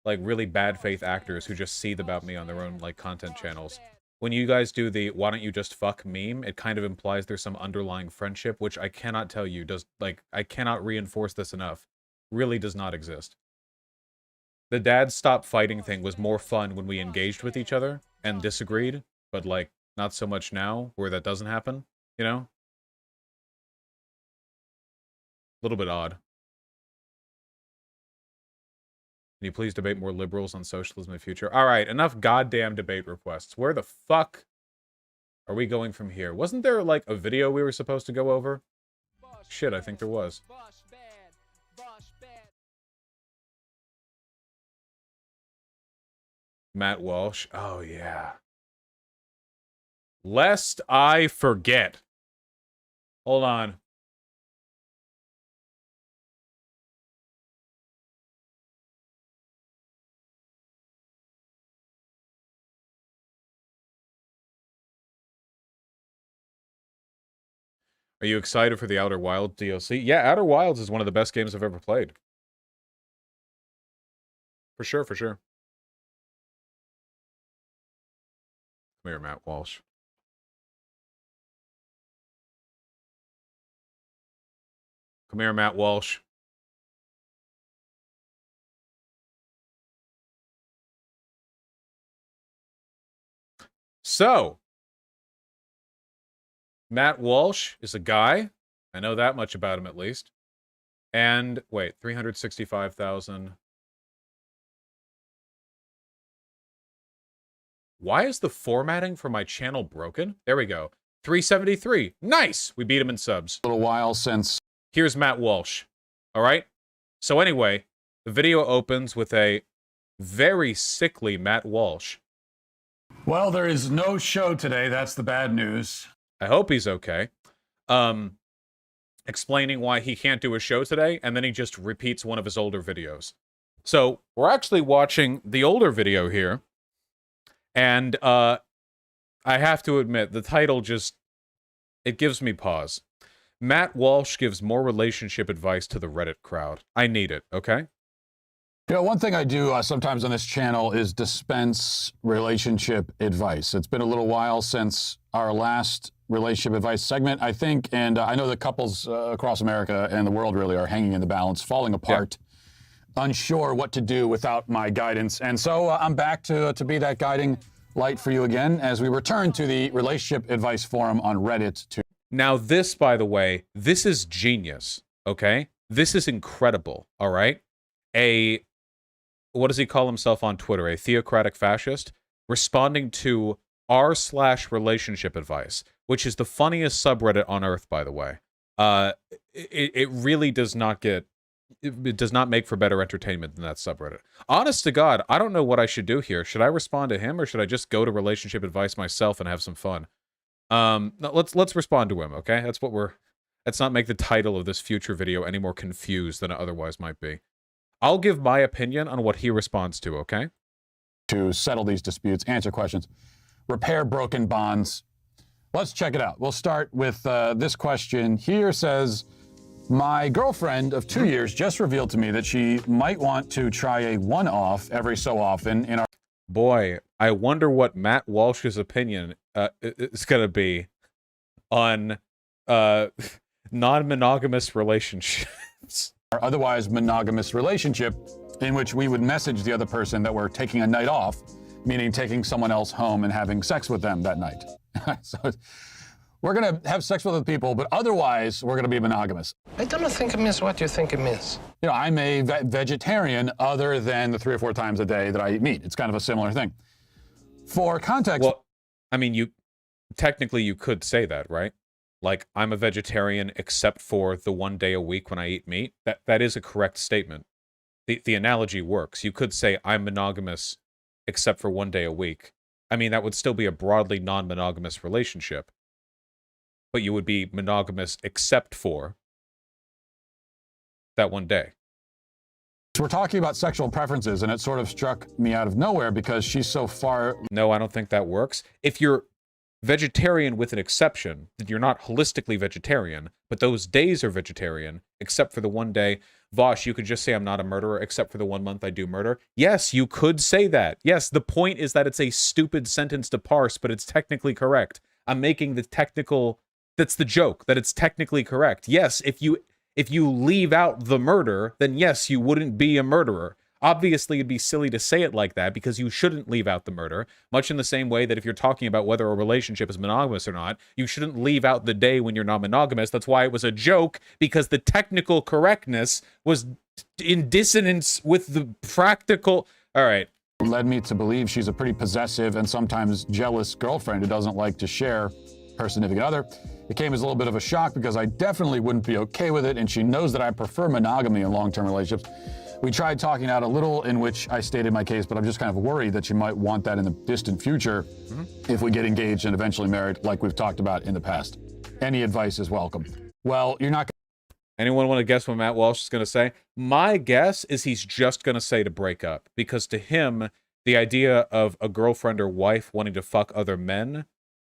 Like, really bad faith actors who just seethe about me on their own, like, content channels. When you guys do the why don't you just fuck meme, it kind of implies there's some underlying friendship, which I cannot tell you does, like, I cannot reinforce this enough. Really does not exist. The dad stop fighting thing was more fun when we engaged with each other and disagreed, but, like, not so much now, where that doesn't happen, you know? A little bit odd. Can you please debate more liberals on socialism in the future? Alright, enough goddamn debate requests. Where the fuck are we going from here? Wasn't there, like, a video we were supposed to go over? Shit, I think there was. Matt Walsh. Oh, yeah. Lest I forget. Hold on. Are you excited for the Outer Wilds DLC? Yeah, Outer Wilds is one of the best games I've ever played. For sure, for sure. Come here, Matt Walsh. Come here, Matt Walsh. So, Matt Walsh is a guy. I know that much about him, at least. And, wait, 365,000. Why is the formatting for my channel broken? There we go. 373. Nice! We beat him in subs. A little while since. Here's Matt Walsh. All right? So anyway, the video opens with a very sickly Matt Walsh Well, there is no show today. That's the bad news. I hope he's okay. Explaining why he can't do a show today, and then he just repeats one of his older videos. So we're actually watching the older video here, and I have to admit, the title just, it gives me pause. Matt Walsh gives more relationship advice to the Reddit crowd. I need it, okay? You know, one thing I do sometimes on this channel is dispense relationship advice. It's been a little while since our last relationship advice segment, I think, and I know that couples across America and the world really are hanging in the balance, falling apart, unsure what to do without my guidance. And so I'm back to be that guiding light for you again as we return to the relationship advice forum on Reddit. Now this, by the way, this is genius, okay? This is incredible, all right? What does he call himself on Twitter? A theocratic fascist? Responding to r/relationship advice, which is the funniest subreddit on earth, by the way. It really does not get... It does not make for better entertainment than that subreddit. Honest to God, I don't know what I should do here. Should I respond to him, or should I just go to relationship advice myself and have some fun? No, let's respond to him, okay? That's what we're... Let's not make the title of this future video any more confused than it otherwise might be. I'll give my opinion on what he responds to, okay? To settle these disputes, answer questions, repair broken bonds. Let's check it out. We'll start with this question here. Says, my girlfriend of 2 years just revealed to me that she might want to try a one-off every so often in our... Boy, I wonder what Matt Walsh's opinion is going to be on non-monogamous relationships. Our otherwise monogamous relationship, in which we would message the other person that we're taking a night off, meaning taking someone else home and having sex with them that night. So we're going to have sex with other people, but otherwise we're going to be monogamous. I don't think it means what you think it means. You know, I'm a vegetarian other than the 3 or 4 times a day that I eat meat. It's kind of a similar thing. For context... Well, I mean, technically you could say that, right? Like, I'm a vegetarian except for the 1 day a week when I eat meat. That is a correct statement. The analogy works. You could say I'm monogamous except for 1 day a week. I mean, that would still be a broadly non-monogamous relationship. But you would be monogamous except for that 1 day. So we're talking about sexual preferences, and it sort of struck me out of nowhere because she's so far... No, I don't think that works. If you're vegetarian with an exception, then you're not holistically vegetarian, but those days are vegetarian, except for the 1 day. Vosh, you could just say I'm not a murderer, except for the 1 month I do murder. Yes, you could say that. Yes, the point is that it's a stupid sentence to parse, but it's technically correct. I'm making the technical... That's the joke, that it's technically correct. Yes, if you leave out the murder, then yes, you wouldn't be a murderer. Obviously, it'd be silly to say it like that because you shouldn't leave out the murder, much in the same way that if you're talking about whether a relationship is monogamous or not, you shouldn't leave out the day when you're not monogamous. That's why it was a joke, because the technical correctness was in dissonance with the practical... All right. Led me to believe she's a pretty possessive and sometimes jealous girlfriend who doesn't like to share her significant other. It came as a little bit of a shock because I definitely wouldn't be okay with it, and she knows that I prefer monogamy in long-term relationships. We tried talking out a little, in which I stated my case, but I'm just kind of worried that she might want that in the distant future if we get engaged and eventually married, like we've talked about in the past. Any advice is welcome. Well, you're not... Anyone want to guess what Matt Walsh is going to say? My guess is he's just going to say to break up, because to him, the idea of a girlfriend or wife wanting to fuck other men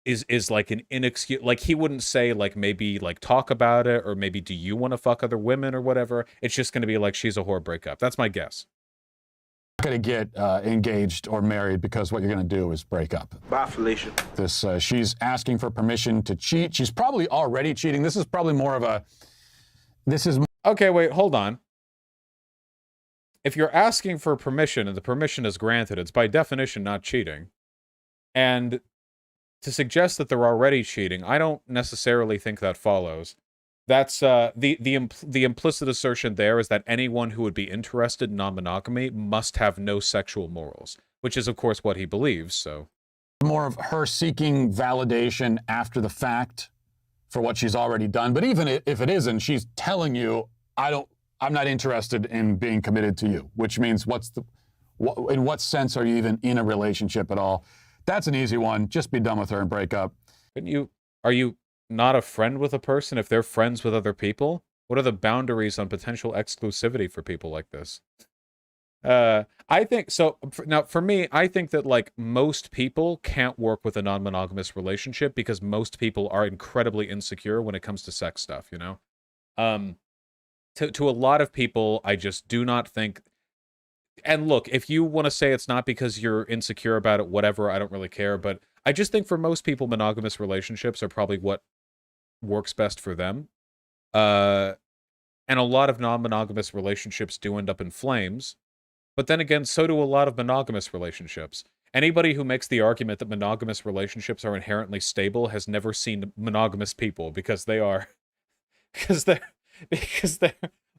is like an inexcusable... Like, he wouldn't say, like, maybe, like, talk about it, or maybe, do you want to fuck other women or whatever? It's just going to be like, she's a whore, break up. That's my guess. Going to get engaged or married because what you're going to do is break up. Bye, Felicia. This she's asking for permission to cheat. She's probably already cheating. This is probably more of a... This is... Okay, wait, hold on. If you're asking for permission and the permission is granted, it's by definition not cheating. And to suggest that they're already cheating, I don't necessarily think that follows. That's the implicit assertion there is that anyone who would be interested in non-monogamy must have no sexual morals, which is of course what he believes. So more of her seeking validation after the fact for what she's already done. But even if it isn't, she's telling you, I'm not interested in being committed to you, which means in what sense are you even in a relationship at all? That's an easy one. Just be done with her and break up. Are you not a friend with a person if they're friends with other people? What are the boundaries on potential exclusivity for people like this? I think so. Now, for me, I think that like most people can't work with a non-monogamous relationship because most people are incredibly insecure when it comes to sex stuff, you know? To a lot of people, I just do not think. And look, if you want to say it's not because you're insecure about it, whatever, I don't really care. But I just think for most people, monogamous relationships are probably what works best for them. And a lot of non-monogamous relationships do end up in flames. But then again, so do a lot of monogamous relationships. Anybody who makes the argument that monogamous relationships are inherently stable has never seen monogamous people because they are, because they're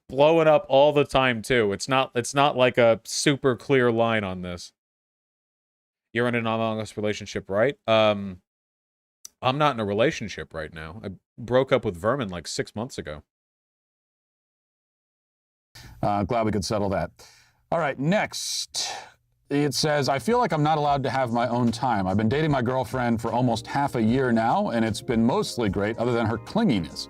blowing up all the time too. It's not like a super clear line on this. You're in a non-monogamous relationship, right? I'm not in a relationship right now. I broke up with Vermin like 6 months ago. Glad we could settle that. All right, next. It says, I feel like I'm not allowed to have my own time. I've been dating my girlfriend for almost half a year now, and it's been mostly great other than her clinginess.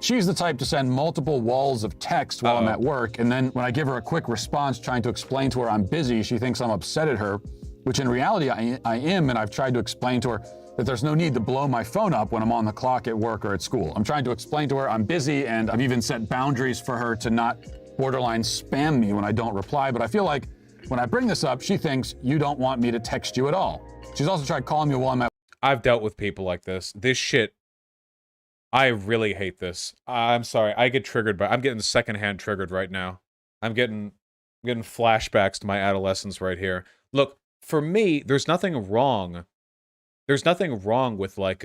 She's the type to send multiple walls of text while I'm at work, and then when I give her a quick response trying to explain to her I'm busy, she thinks I'm upset at her, which in reality I am, and I've tried to explain to her that there's no need to blow my phone up when I'm on the clock at work or at school. I'm trying to explain to her I'm busy, and I've even set boundaries for her to not borderline spam me when I don't reply, but I feel like when I bring this up, she thinks you don't want me to text you at all. She's also tried calling me while I'm at... I've dealt with people like this. This shit, I really hate this. I'm sorry, I get triggered by... I'm getting secondhand triggered right now. I'm getting flashbacks to my adolescence right here. Look, for me, there's nothing wrong. There's nothing wrong with, like,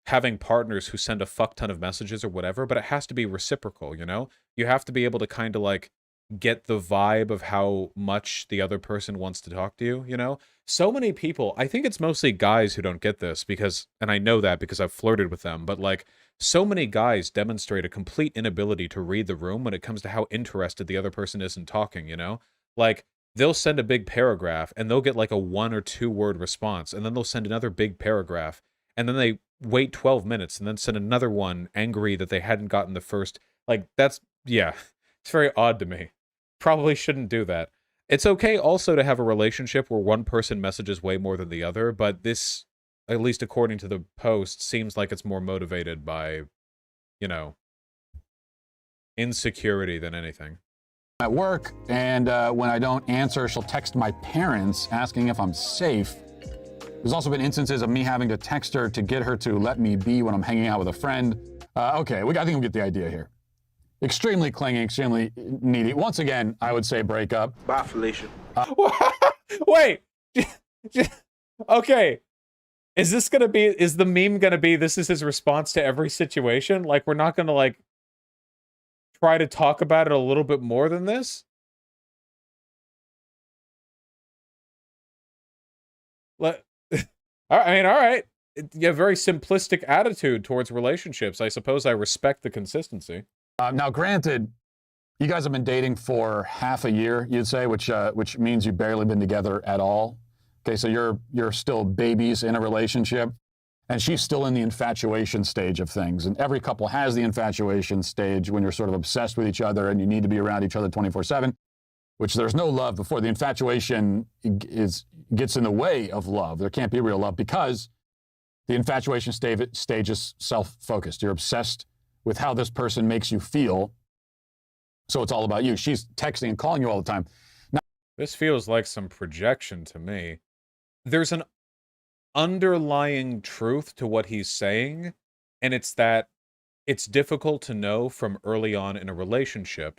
having partners who send a fuck ton of messages or whatever, but it has to be reciprocal, you know? You have to be able to kind of, like, get the vibe of how much the other person wants to talk to you, you know? So many people, I think it's mostly guys who don't get this because, and I know that because I've flirted with them, but like, so many guys demonstrate a complete inability to read the room when it comes to how interested the other person is in talking, you know? Like, they'll send a big paragraph and they'll get like a 1 or 2 word response, and then they'll send another big paragraph, and then they wait 12 minutes and then send another one angry that they hadn't gotten the first. Like, that's, yeah, it's very odd to me. Probably shouldn't do that. It's okay also to have a relationship where one person messages way more than the other, but this, at least according to the post, seems like it's more motivated by, you know, insecurity than anything. At work, and when I don't answer, she'll text my parents asking if I'm safe. There's also been instances of me having to text her to get her to let me be when I'm hanging out with a friend. Okay, I think we get the idea here. Extremely clingy, extremely needy. Once again, I would say break up. Bye, Felicia. Wait. Okay. Is the meme gonna be this is his response to every situation? Like, we're not gonna, like, try to talk about it a little bit more than this? I mean, all right. You have a very simplistic attitude towards relationships. I suppose I respect the consistency. Now, granted, you guys have been dating for half a year, you'd say, which means you've barely been together at all. Okay, so you're still babies in a relationship, and she's still in the infatuation stage of things. And every couple has the infatuation stage when you're sort of obsessed with each other and you need to be around each other 24/7, which there's no love before. The infatuation gets in the way of love. There can't be real love because the infatuation stage is self-focused. You're obsessed with how this person makes you feel. So it's all about you. She's texting and calling you all the time. Now, this feels like some projection to me. There's an underlying truth to what he's saying, and it's that it's difficult to know from early on in a relationship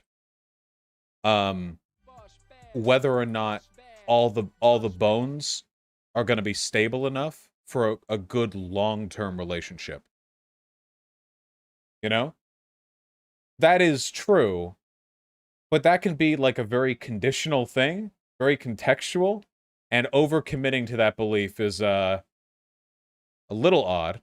whether or not all the bones are going to be stable enough for a good long-term relationship. You know? That is true, but that can be like a very conditional thing, very contextual, and overcommitting to that belief is a little odd.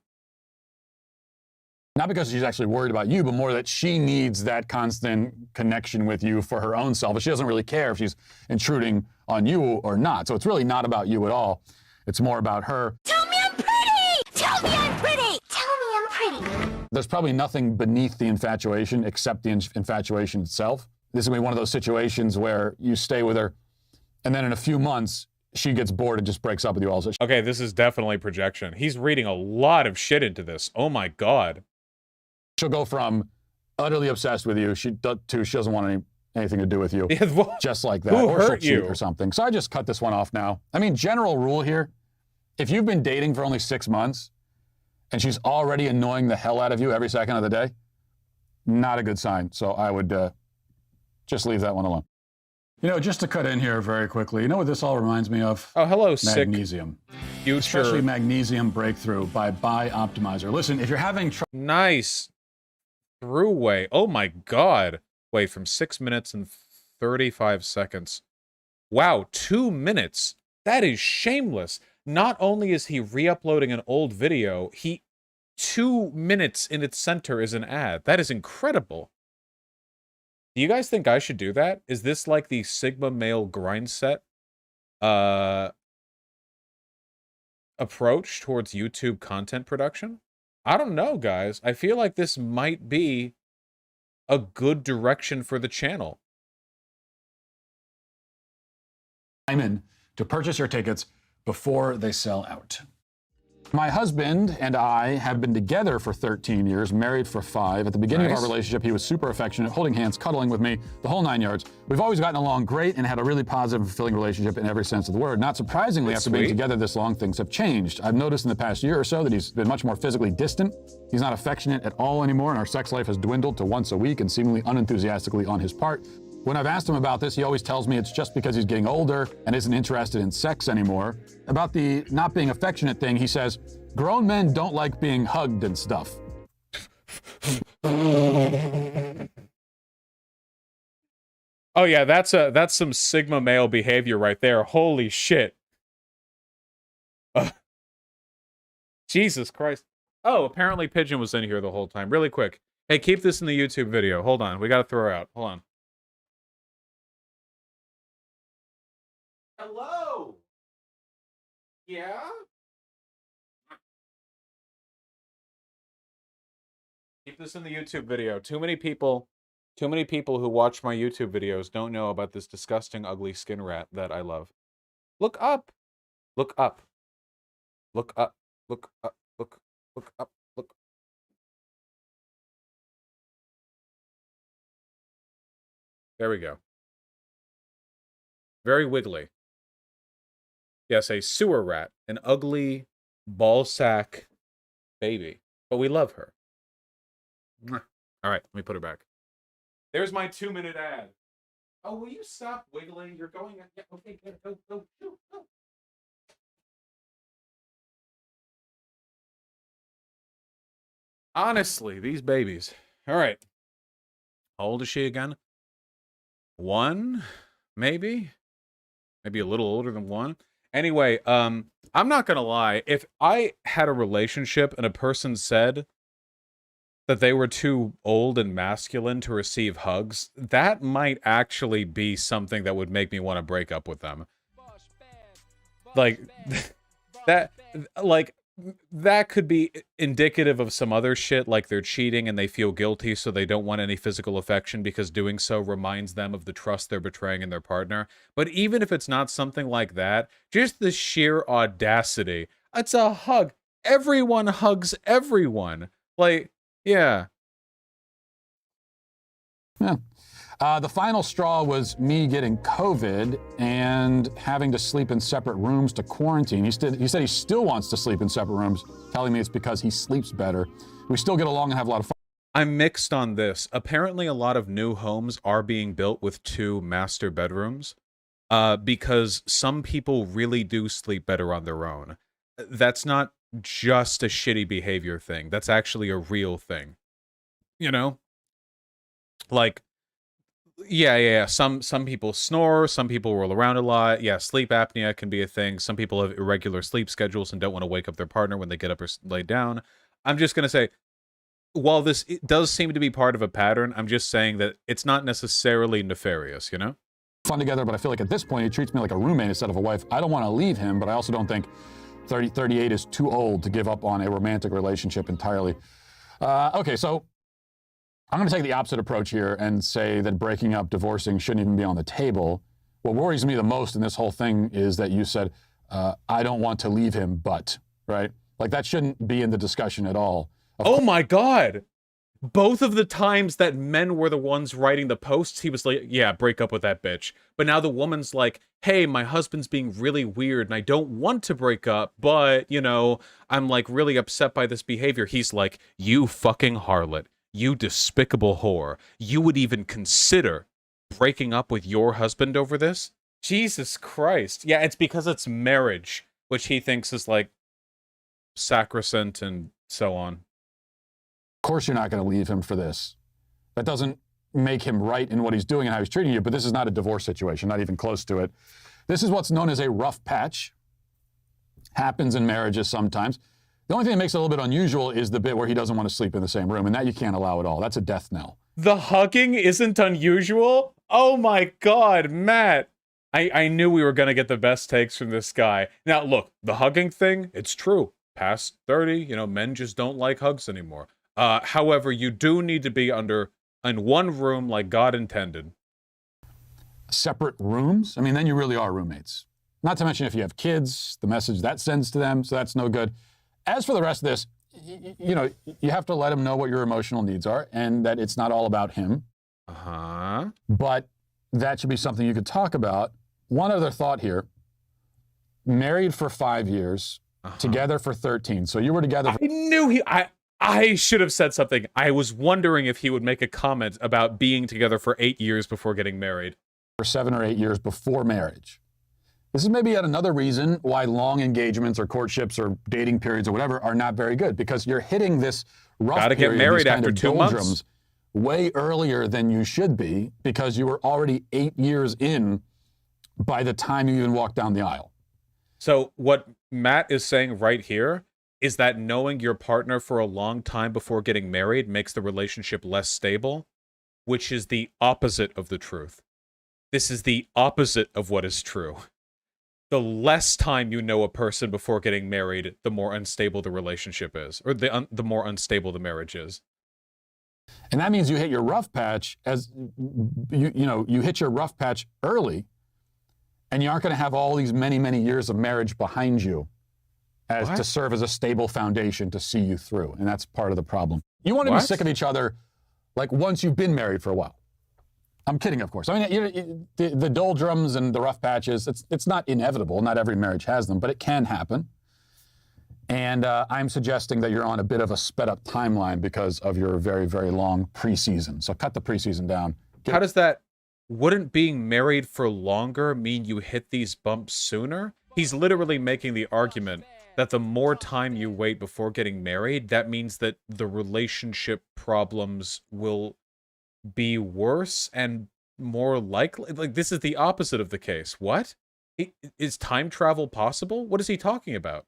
Not because she's actually worried about you, but more that she needs that constant connection with you for her own self. But she doesn't really care if she's intruding on you or not. So it's really not about you at all. It's more about her. Tell me I'm pretty! Tell me I'm pretty! Tell me I'm pretty! There's probably nothing beneath the infatuation except the infatuation itself. This is going to be one of those situations where you stay with her, and then in a few months, she gets bored and just breaks up with you also. Okay, this is definitely projection. He's reading a lot of shit into this. Oh my God. She'll go from utterly obsessed with you to she doesn't want anything to do with you. Yeah, well, Just like that. who Or she'll hurt cheat you? or something. So I just cut this one off now. I mean, general rule here, if you've been dating for only 6 months and she's already annoying the hell out of you every second of the day, not a good sign. So I would just leave that one alone. You know, just to cut in here very quickly, you know what this all reminds me of? Oh, hello, sick Magnesium. future. Especially Magnesium Breakthrough by Optimizer. Listen, if you're having trouble... Nice. Throughway. Oh my God. Wait, from 6 minutes and 35 seconds. Wow, 2 minutes. That is shameless. Not only is he re-uploading an old video, 2 minutes in its center is an ad. That is incredible. Do you guys think I should do that? Is this like the Sigma male grind set approach towards YouTube content production? I don't know, guys. I feel like this might be a good direction for the channel. I'm in to purchase your tickets before they sell out. My husband and I have been together for 13 years, married for 5. At the beginning of Nice. our relationship, he was super affectionate, holding hands, cuddling with me, the whole 9 yards. We've always gotten along great and had a really positive and fulfilling relationship in every sense of the word. Not surprisingly, That's after being sweet. together this long, things have changed. I've noticed in the past year or so that he's been much more physically distant. He's not affectionate at all anymore, and our sex life has dwindled to once a week and seemingly unenthusiastically on his part. When I've asked him about this, he always tells me it's just because he's getting older and isn't interested in sex anymore. About the not being affectionate thing, he says, grown men don't like being hugged and stuff. Oh yeah, that's some Sigma male behavior right there. Holy shit. Jesus Christ. Oh, apparently Pigeon was in here the whole time. Really quick. Hey, keep this in the YouTube video. Hold on. We got to throw her out. Hold on. Hello. Yeah? Keep this in the YouTube video. Too many people who watch my YouTube videos don't know about this disgusting, ugly skin rat that I love. Look up. Look up. Look up. Look up. Look up. Look. There we go. Very wiggly. Yes, a sewer rat. An ugly ball sack baby. But we love her. All right, let me put her back. There's my 2-minute ad. Oh, will you stop wiggling? You're going... Yeah, okay, go. Honestly, these babies. All right. How old is she again? 1, maybe? Maybe a little older than 1. Anyway, I'm not gonna lie. If I had a relationship and a person said that they were too old and masculine to receive hugs, that might actually be something that would make me want to break up with them. Like, that could be indicative of some other shit, like they're cheating and they feel guilty, so they don't want any physical affection because doing so reminds them of the trust they're betraying in their partner. But even if it's not something like that, just the sheer audacity. It's a hug. Everyone hugs everyone. Like, yeah. Yeah. The final straw was me getting COVID and having to sleep in separate rooms to quarantine. He said he still wants to sleep in separate rooms, telling me it's because he sleeps better. We still get along and have a lot of fun. I'm mixed on this. Apparently, a lot of new homes are being built with 2 master bedrooms because some people really do sleep better on their own. That's not just a shitty behavior thing. That's actually a real thing. You know? Like, yeah. Some people snore, some people roll around a lot. Yeah, sleep apnea can be a thing. Some people have irregular sleep schedules and don't want to wake up their partner when they get up or lay down. I'm just going to say, while it does seem to be part of a pattern, I'm just saying that it's not necessarily nefarious, you know? Fun together, but I feel like at this point he treats me like a roommate instead of a wife. I don't want to leave him, but I also don't think 38 is too old to give up on a romantic relationship entirely. Okay, so I'm going to take the opposite approach here and say that breaking up, divorcing shouldn't even be on the table. What worries me the most in this whole thing is that you said, I don't want to leave him, but, right? Like, that shouldn't be in the discussion at all. Oh my God. Both of the times that men were the ones writing the posts, he was like, yeah, break up with that bitch. But now the woman's like, hey, my husband's being really weird and I don't want to break up, but, you know, I'm like really upset by this behavior. He's like, you fucking harlot. You despicable whore. You would even consider breaking up with your husband over this? Jesus Christ. Yeah, it's because it's marriage, which he thinks is like sacrosanct and so on. Of course you're not going to leave him for this. That doesn't make him right in what he's doing and how he's treating you, but this is not a divorce situation, not even close to it. This is what's known as a rough patch. Happens in marriages sometimes. The only thing that makes it a little bit unusual is the bit where he doesn't want to sleep in the same room, and that you can't allow at all. That's a death knell. The hugging isn't unusual? Oh my God, Matt. I knew we were going to get the best takes from this guy. Now, look, the hugging thing, it's true. Past 30, you know, men just don't like hugs anymore. However, you do need to be in one room like God intended. Separate rooms? I mean, then you really are roommates. Not to mention if you have kids, the message that sends to them, so that's no good. As for the rest of this, you know, you have to let him know what your emotional needs are and that it's not all about him. Uh-huh. But that should be something you could talk about. One other thought here. Married for 5 years, together for 13. So you were together for... I knew I should have said something. I was wondering if he would make a comment about being together for 8 years before getting married. For 7 or 8 years before marriage. This is maybe yet another reason why long engagements or courtships or dating periods or whatever are not very good, because you're hitting this rough Gotta period, get married these kind after of 2 months. doldrums way earlier than you should be, because you were already 8 years in by the time you even walked down the aisle. So what Matt is saying right here is that knowing your partner for a long time before getting married makes the relationship less stable, which is the opposite of the truth. This is the opposite of what is true. The less time you know a person before getting married, the more unstable the relationship is, or the more unstable the marriage is. And that means you hit your rough patch as you hit your rough patch early, and you aren't going to have all these many, many years of marriage behind you as to serve as a stable foundation to see you through. And that's part of the problem. You want to be sick of each other like once you've been married for a while. I'm kidding, of course. I mean, the doldrums and the rough patches, it's not inevitable. Not every marriage has them, but it can happen. And I'm suggesting that you're on a bit of a sped up timeline because of your very, very long preseason. So cut the preseason down. How does that, wouldn't being married for longer mean you hit these bumps sooner? He's literally making the argument that the more time you wait before getting married, that means that the relationship problems will be worse and more likely. Like, this is the opposite of the case. What? Is time travel possible? What is he talking about?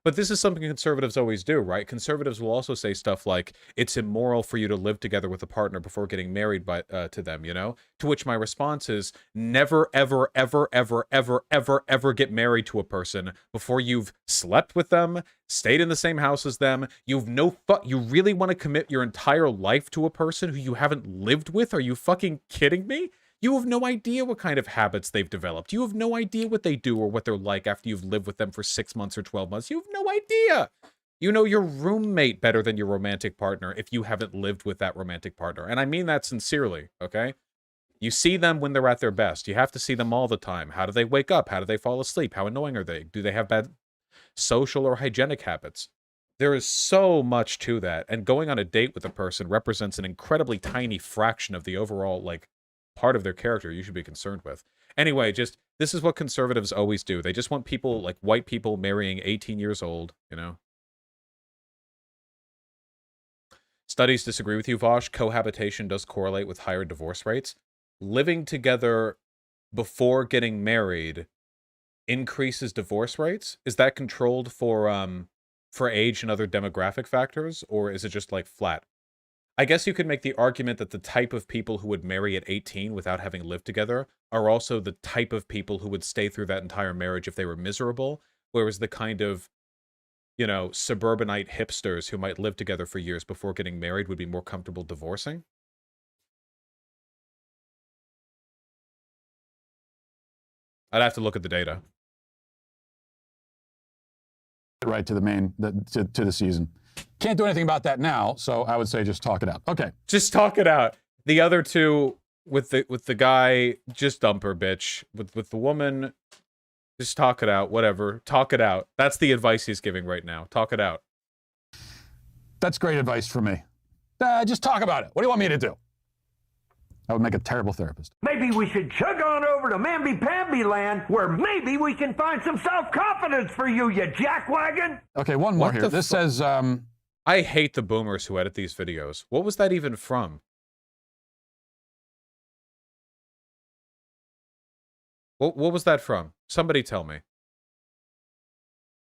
But this is something conservatives always do, right? Conservatives will also say stuff like, it's immoral for you to live together with a partner before getting married to them, you know? To which my response is, never, ever, ever, ever, ever, ever, ever get married to a person before you've slept with them, stayed in the same house as them. You really want to commit your entire life to a person who you haven't lived with? Are you fucking kidding me? You have no idea what kind of habits they've developed. You have no idea what they do or what they're like after you've lived with them for 6 months or 12 months. You have no idea. You know your roommate better than your romantic partner if you haven't lived with that romantic partner. And I mean that sincerely, okay? You see them when they're at their best. You have to see them all the time. How do they wake up? How do they fall asleep? How annoying are they? Do they have bad social or hygienic habits? There is so much to that. And going on a date with a person represents an incredibly tiny fraction of the overall, like, part of their character you should be concerned with. Anyway, this is what conservatives always do. They just want people, like white people, marrying 18 years old, you know? Studies disagree with you, Vosh. Cohabitation does correlate with higher divorce rates. Living together before getting married increases divorce rates? Is that controlled for age and other demographic factors, or is it just like flat? I guess you could make the argument that the type of people who would marry at 18 without having lived together are also the type of people who would stay through that entire marriage if they were miserable. whereas the kind of, you know, suburbanite hipsters who might live together for years before getting married would be more comfortable divorcing? I'd have to look at the data. Right to the main, to the season. Can't do anything about that now, so I would say just talk it out. Okay. Just talk it out. The other two with the guy, just dump her, bitch. With the woman, just talk it out. Whatever. Talk it out. That's the advice he's giving right now. Talk it out. That's great advice for me. Just talk about it. What do you want me to do? I would make a terrible therapist. Maybe we should chug on over to Mamby-Pamby land, where maybe we can find some self-confidence for you, you jackwagon. Okay, one more here. This says, I hate the boomers who edit these videos. What was that even from? What was that from? Somebody tell me.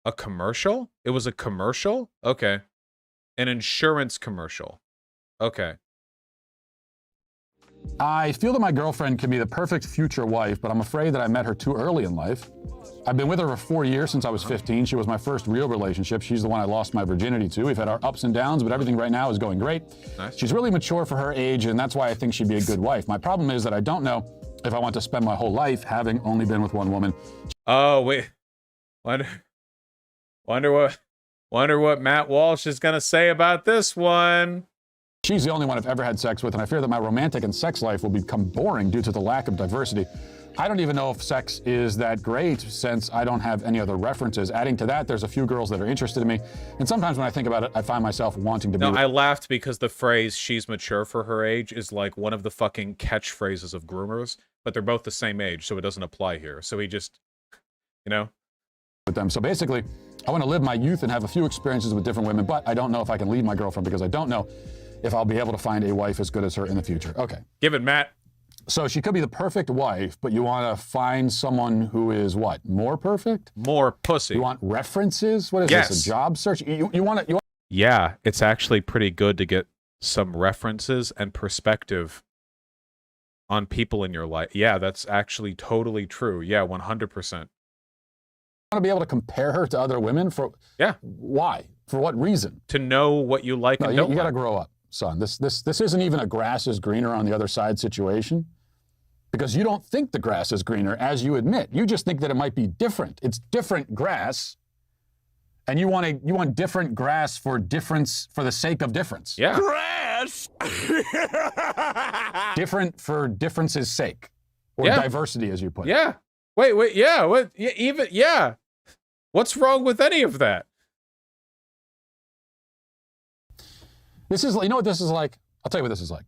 A commercial? It was a commercial? Okay. An insurance commercial. Okay. I feel that my girlfriend can be the perfect future wife, but I'm afraid that I met her too early in life. I've been with her for 4 years since I was 15. She was my first real relationship. She's the one I lost my virginity to. We've had our ups and downs, but everything right now is going great. Nice. She's really mature for her age, and that's why I think she'd be a good wife. My problem is that I don't know if I want to spend my whole life having only been with one woman. Oh, wait. Wonder what Matt Walsh is going to say about this one. She's the only one I've ever had sex with, and I fear that my romantic and sex life will become boring due to the lack of diversity. I don't even know if sex is that great since I don't have any other references. Adding to that, there's a few girls that are interested in me, and sometimes when I think about it, I find myself wanting to be... No, I laughed because the phrase, she's mature for her age, is like one of the fucking catchphrases of groomers, but they're both the same age, so it doesn't apply here. So he just, you know? With them. So basically, I want to live my youth and have a few experiences with different women, but I don't know if I can leave my girlfriend because I don't know if I'll be able to find a wife as good as her in the future. Okay. Give it, Matt. So she could be the perfect wife, but you want to find someone who is what? More perfect? More pussy. You want references? What is this, a job search? You want to... Yeah, it's actually pretty good to get some references and perspective on people in your life. Yeah, that's actually totally true. Yeah, 100%. Want to be able to compare her to other women? For why? For what reason? To know what you like and don't you got to like. grow up, son. This isn't even a grass is greener on the other side situation, because you don't think the grass is greener, as you admit. You just think that it might be different. It's different grass, and you want different grass for difference for the sake of difference. Yeah. Grass! Different for difference's sake, or diversity, as you put it. Yeah. Wait, yeah, what? Yeah. What's wrong with any of that? This is, you know what this is like? I'll tell you what this is like.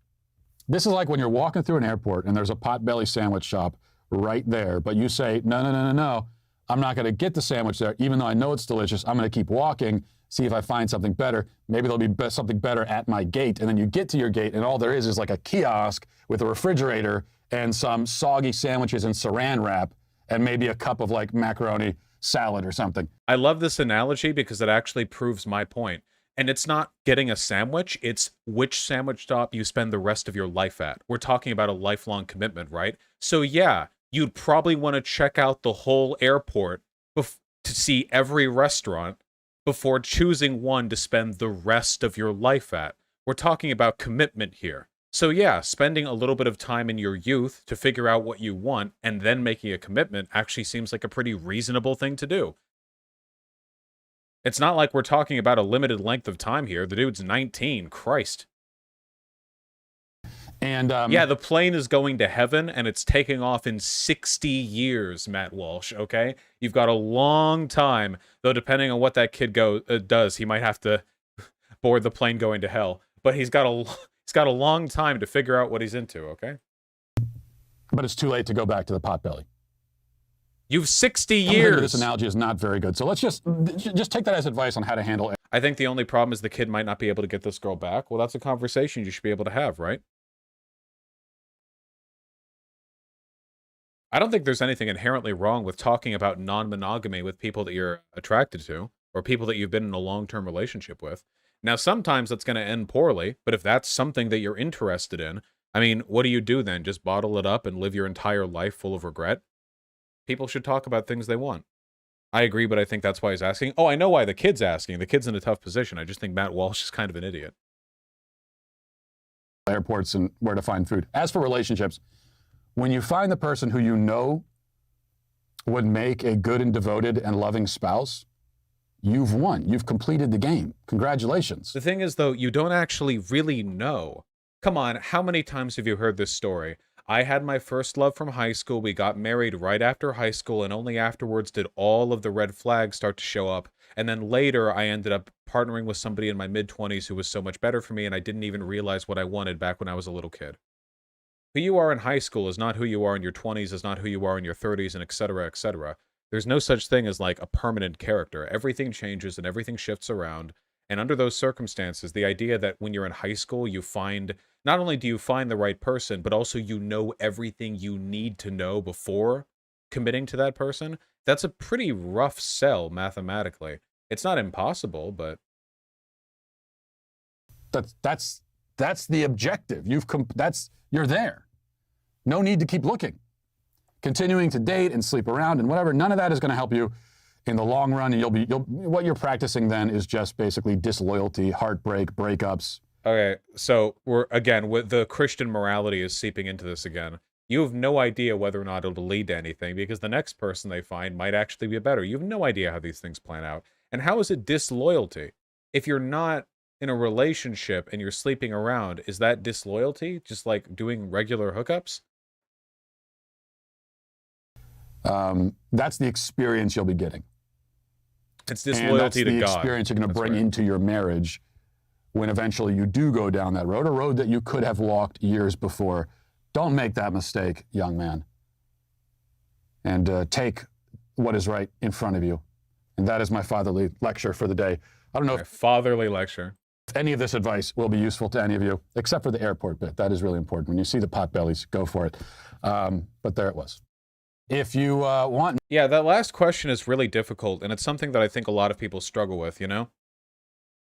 This is like when you're walking through an airport and there's a Potbelly sandwich shop right there, but you say, no, I'm not going to get the sandwich there, even though I know it's delicious. I'm going to keep walking, see if I find something better. Maybe there'll be something better at my gate. And then you get to your gate and all there is like a kiosk with a refrigerator and some soggy sandwiches in saran wrap and maybe a cup of like macaroni salad or something. I love this analogy because it actually proves my point. And it's not getting a sandwich, it's which sandwich shop you spend the rest of your life at. We're talking about a lifelong commitment, right? So yeah, you'd probably want to check out the whole airport to see every restaurant before choosing one to spend the rest of your life at. We're talking about commitment here. So yeah, spending a little bit of time in your youth to figure out what you want and then making a commitment actually seems like a pretty reasonable thing to do. It's not like we're talking about a limited length of time here. The dude's 19. Christ. And yeah, the plane is going to heaven, and it's taking off in 60 years, Matt Walsh, okay? You've got a long time, though depending on what that kid does, he might have to board the plane going to hell. But he's got a long time to figure out what he's into, okay? But it's too late to go back to the Potbelly. You've 60 I think years. this analogy is not very good. So let's just take that as advice on how to handle it. I think the only problem is the kid might not be able to get this girl back. Well, that's a conversation you should be able to have, right? I don't think there's anything inherently wrong with talking about non-monogamy with people that you're attracted to or people that you've been in a long-term relationship with. Now, sometimes that's going to end poorly, but if that's something that you're interested in, I mean, what do you do then? Just bottle it up and live your entire life full of regret? People should talk about things they want. I agree, but I think that's why he's asking. Oh, I know why the kid's asking. The kid's in a tough position. I just think Matt Walsh is kind of an idiot. Airports and where to find food. As for relationships, when you find the person who you know would make a good and devoted and loving spouse, you've won. You've completed the game. Congratulations. The thing is, though, you don't actually really know. Come on, how many times have you heard this story? I had my first love from high school. We got married right after high school, and only afterwards did all of the red flags start to show up. And then later, I ended up partnering with somebody in my mid-20s who was so much better for me, and I didn't even realize what I wanted back when I was a little kid. Who you are in high school is not who you are in your 20s, is not who you are in your 30s, and etc., etc. There's no such thing as, like, a permanent character. Everything changes and everything shifts around. And under those circumstances, the idea that when you're in high school, you find, not only do you find the right person, but also you know everything you need to know before committing to that person, that's a pretty rough sell mathematically. It's not impossible, but That's the objective. You're there. No need to keep looking. Continuing to date and sleep around and whatever, none of that is going to help you in the long run. And what you're practicing then is just basically disloyalty, heartbreak, breakups. okay, so we're, again, with the Christian morality is seeping into this again. You have no idea whether or not it'll lead to anything because the next person they find might actually be better. You have no idea how these things plan out. And how is it disloyalty? If you're not in a relationship and you're sleeping around, is that disloyalty? Just like doing regular hookups? That's the experience you'll be getting. It's disloyalty to God. And that's the experience you're going to bring right. into your marriage when eventually you do go down that road, a road that you could have walked years before. Don't make that mistake, young man. And take what is right in front of you. And that is my fatherly lecture for the day. I don't know Okay, fatherly lecture. if any of this advice will be useful to any of you, except for the airport bit. That is really important. When you see the potbellies, go for it. But there it was. If you want... Yeah, that last question is really difficult, and it's something that I think a lot of people struggle with, you know?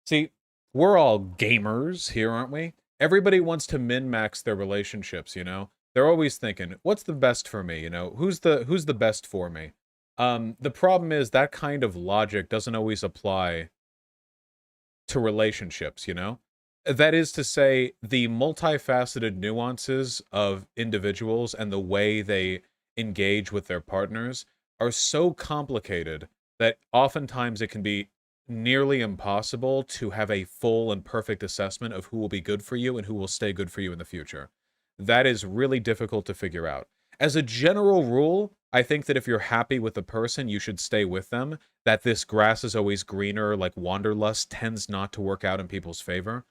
See, we're all gamers here, aren't we? Everybody wants to min-max their relationships, you know? They're always thinking, what's the best for me, you know? Who's the best for me? The problem is that kind of logic doesn't always apply to relationships, you know? That is to say, the multifaceted nuances of individuals and the way they engage with their partners are so complicated that oftentimes it can be nearly impossible to have a full and perfect assessment of who will be good for you and who will stay good for you in the future. That is really difficult to figure out. As a general rule, I think that if you're happy with a person, you should stay with them. That this grass is always greener, like wanderlust, tends not to work out in people's favor.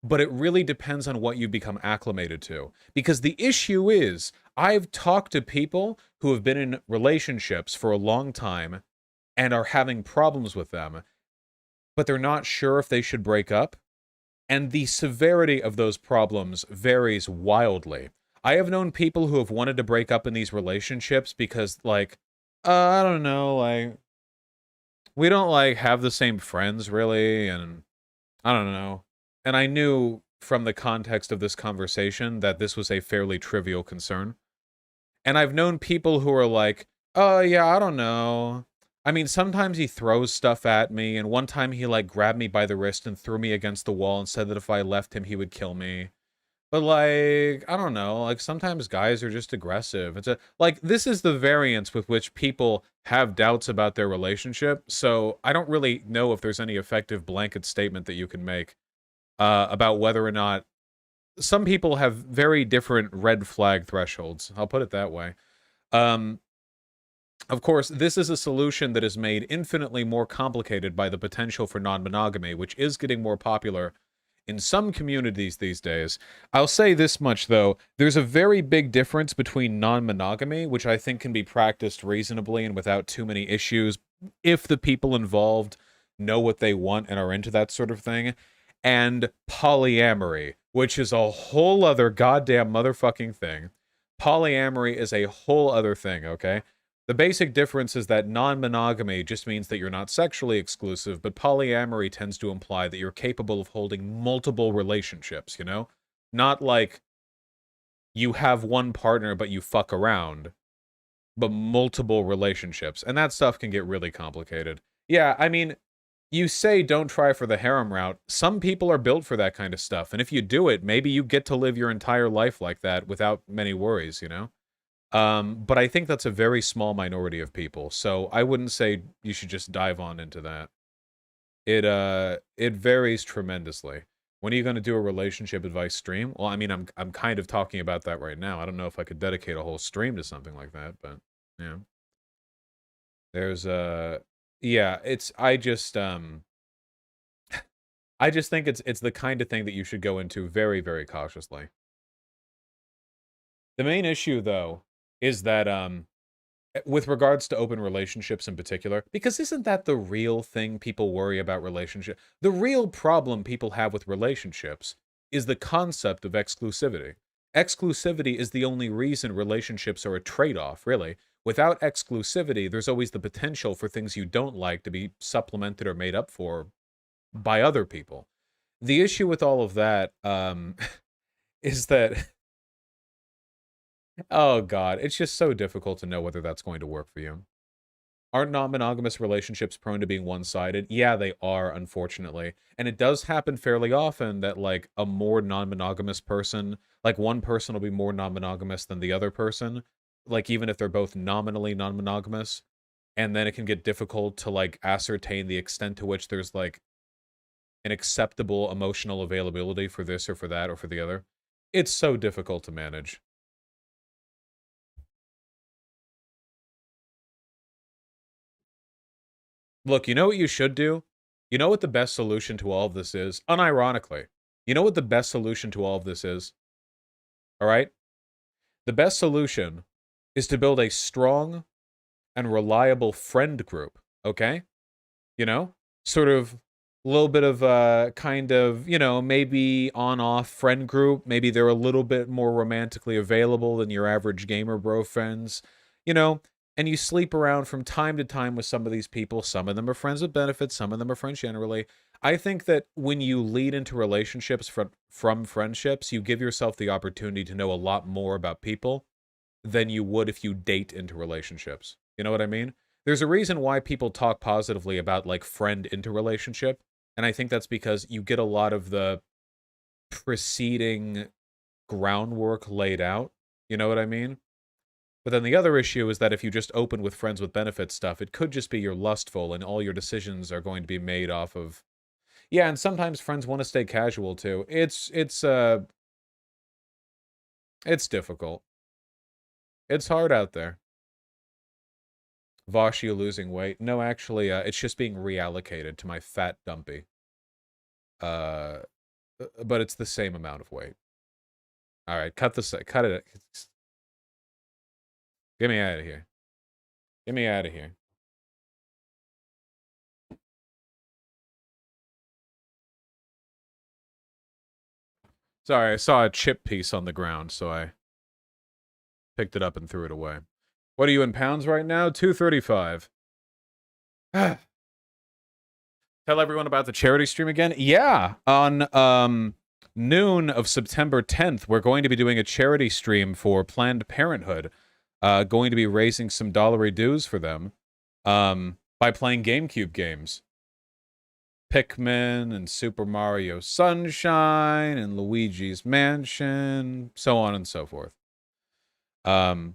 But it really depends on what you become acclimated to. Because the issue is, I've talked to people who have been in relationships for a long time and are having problems with them, but they're not sure if they should break up. And the severity of those problems varies wildly. I have known people who have wanted to break up in these relationships because, like, I don't know, like, we don't, like, have the same friends, really, and I don't know. And I knew from the context of this conversation that this was a fairly trivial concern. And I've known people who are like, oh, yeah, I don't know. I mean, sometimes he throws stuff at me, and one time he, like, grabbed me by the wrist and threw me against the wall and said that if I left him, he would kill me. But, like, I don't know, like, sometimes guys are just aggressive. Like, this is the variance with which people have doubts about their relationship, so I don't really know if there's any effective blanket statement that you can make about whether or not some people have very different red flag thresholds. I'll put it that way. Of course, this is a solution that is made infinitely more complicated by the potential for non-monogamy, which is getting more popular in some communities these days. I'll say this much, though. There's a very big difference between non-monogamy, which I think can be practiced reasonably and without too many issues, if the people involved know what they want and are into that sort of thing, and polyamory, which is a whole other goddamn motherfucking thing. Polyamory is a whole other thing, okay? The basic difference is that non-monogamy just means that you're not sexually exclusive, but polyamory tends to imply that you're capable of holding multiple relationships, you know? Not like you have one partner, but you fuck around. but multiple relationships. And that stuff can get really complicated. Yeah, I mean, you say don't try for the harem route. Some people are built for that kind of stuff. And if you do it, maybe you get to live your entire life like that without many worries, you know? But I think that's a very small minority of people. So I wouldn't say you should just dive on into that. It varies tremendously. When are you going to do a relationship advice stream? Well, I mean, I'm kind of talking about that right now. I don't know if I could dedicate a whole stream to something like that, but yeah. There's yeah, I just think it's the kind of thing that you should go into very, very cautiously. The main issue though is that with regards to open relationships in particular, because isn't that the real thing people worry about relationships? The real problem people have with relationships is the concept of exclusivity. Exclusivity is the only reason relationships are a trade-off, really. Without exclusivity, there's always the potential for things you don't like to be supplemented or made up for by other people. The issue with all of that is that oh god, it's just so difficult to know whether that's going to work for you. Aren't non-monogamous relationships prone to being one-sided? Yeah, they are, unfortunately. And it does happen fairly often that, like, a more non-monogamous person, like, one person will be more non-monogamous than the other person, like, even if they're both nominally non-monogamous. And then it can get difficult to, like, ascertain the extent to which there's, like, an acceptable emotional availability for this or for that or for the other. It's so difficult to manage. Look, you know what you should do? You know what the best solution to all of this is? Unironically. You know what the best solution to all of this is? All right? The best solution is to build a strong and reliable friend group, okay? You know? Sort of a little bit of kind of, you know, maybe on-off friend group. Maybe they're a little bit more romantically available than your average gamer bro friends. You know, and you sleep around from time to time with some of these people. Some of them are friends with benefits. Some of them are friends generally. I think that when you lead into relationships from friendships, you give yourself the opportunity to know a lot more about people than you would if you date into relationships. You know what I mean? There's a reason why people talk positively about, like, friend into relationship. And I think that's because you get a lot of the preceding groundwork laid out. You know what I mean? But then the other issue is that if you just open with friends with benefits stuff, it could just be you're lustful and all your decisions are going to be made off of... Yeah, and sometimes friends want to stay casual too. It's difficult. It's hard out there. Vosh, you losing weight? No, actually, it's just being reallocated to my fat dumpy. But it's the same amount of weight. All right, cut it. Get me out of here. Get me out of here. Sorry, I saw a chip piece on the ground, so I picked it up and threw it away. What are you in pounds right now? 235. Tell everyone about the charity stream again? Yeah, on noon of September 10th, we're going to be doing a charity stream for Planned Parenthood. Going to be raising some dollary dues for them by playing GameCube games. Pikmin and Super Mario Sunshine and Luigi's Mansion, so on and so forth. Yeah.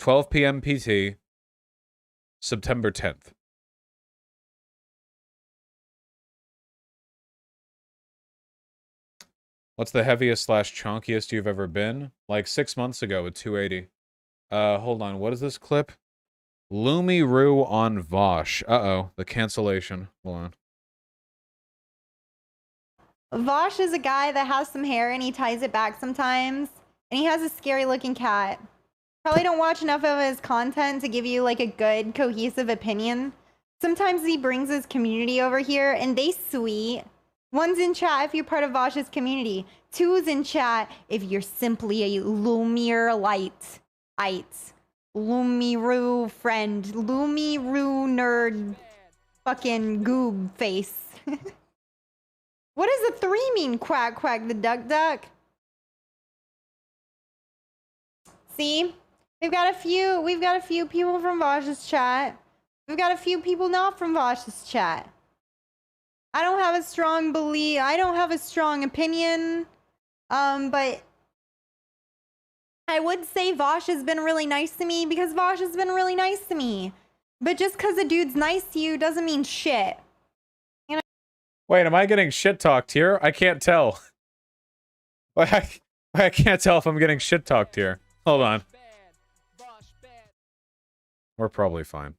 12 p.m. PT, September 10th. What's the heaviest / chunkiest you've ever been? Like 6 months ago with 280. Hold on. What is this clip? Lumi-Roo on Vosh. Uh-oh. The cancellation. Hold on. Vosh is a guy that has some hair and he ties it back sometimes. And he has a scary looking cat. Probably don't watch enough of his content to give you like a good cohesive opinion. Sometimes he brings his community over here and they sweet. One's in chat if you're part of Vosh's community. Two's in chat if you're simply a Lumiere-lite. Lumi-Roo friend. Lumi-Roo nerd fucking goob face. What does the 3 mean, quack quack the duck duck? See? We've got a few people from Vosh's chat. We've got a few people not from Vosh's chat. I don't have a strong belief. I don't have a strong opinion. But I would say Vosh has been really nice to me because Vosh has been really nice to me. But just because a dude's nice to you doesn't mean shit. You know? Wait, am I getting shit talked here? I can't tell. I can't tell if I'm getting shit talked here. Hold on. We're probably fine.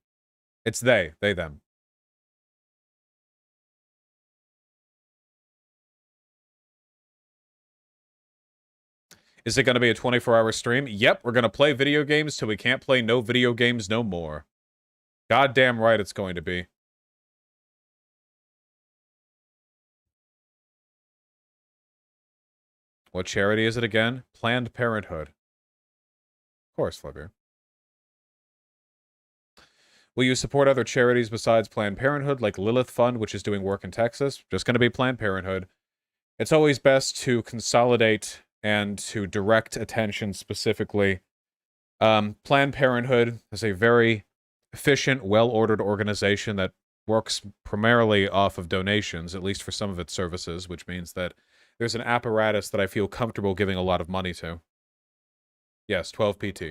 It's they, them. Is it going to be a 24-hour stream? Yep, we're going to play video games till we can't play no video games no more. Goddamn right it's going to be. What charity is it again? Planned Parenthood. Of course, Flipper. Will you support other charities besides Planned Parenthood, like Lilith Fund, which is doing work in Texas? Just going to be Planned Parenthood. It's always best to consolidate and to direct attention specifically. Planned Parenthood is a very efficient, well-ordered organization that works primarily off of donations, at least for some of its services, which means that there's an apparatus that I feel comfortable giving a lot of money to. Yes, 12 PT.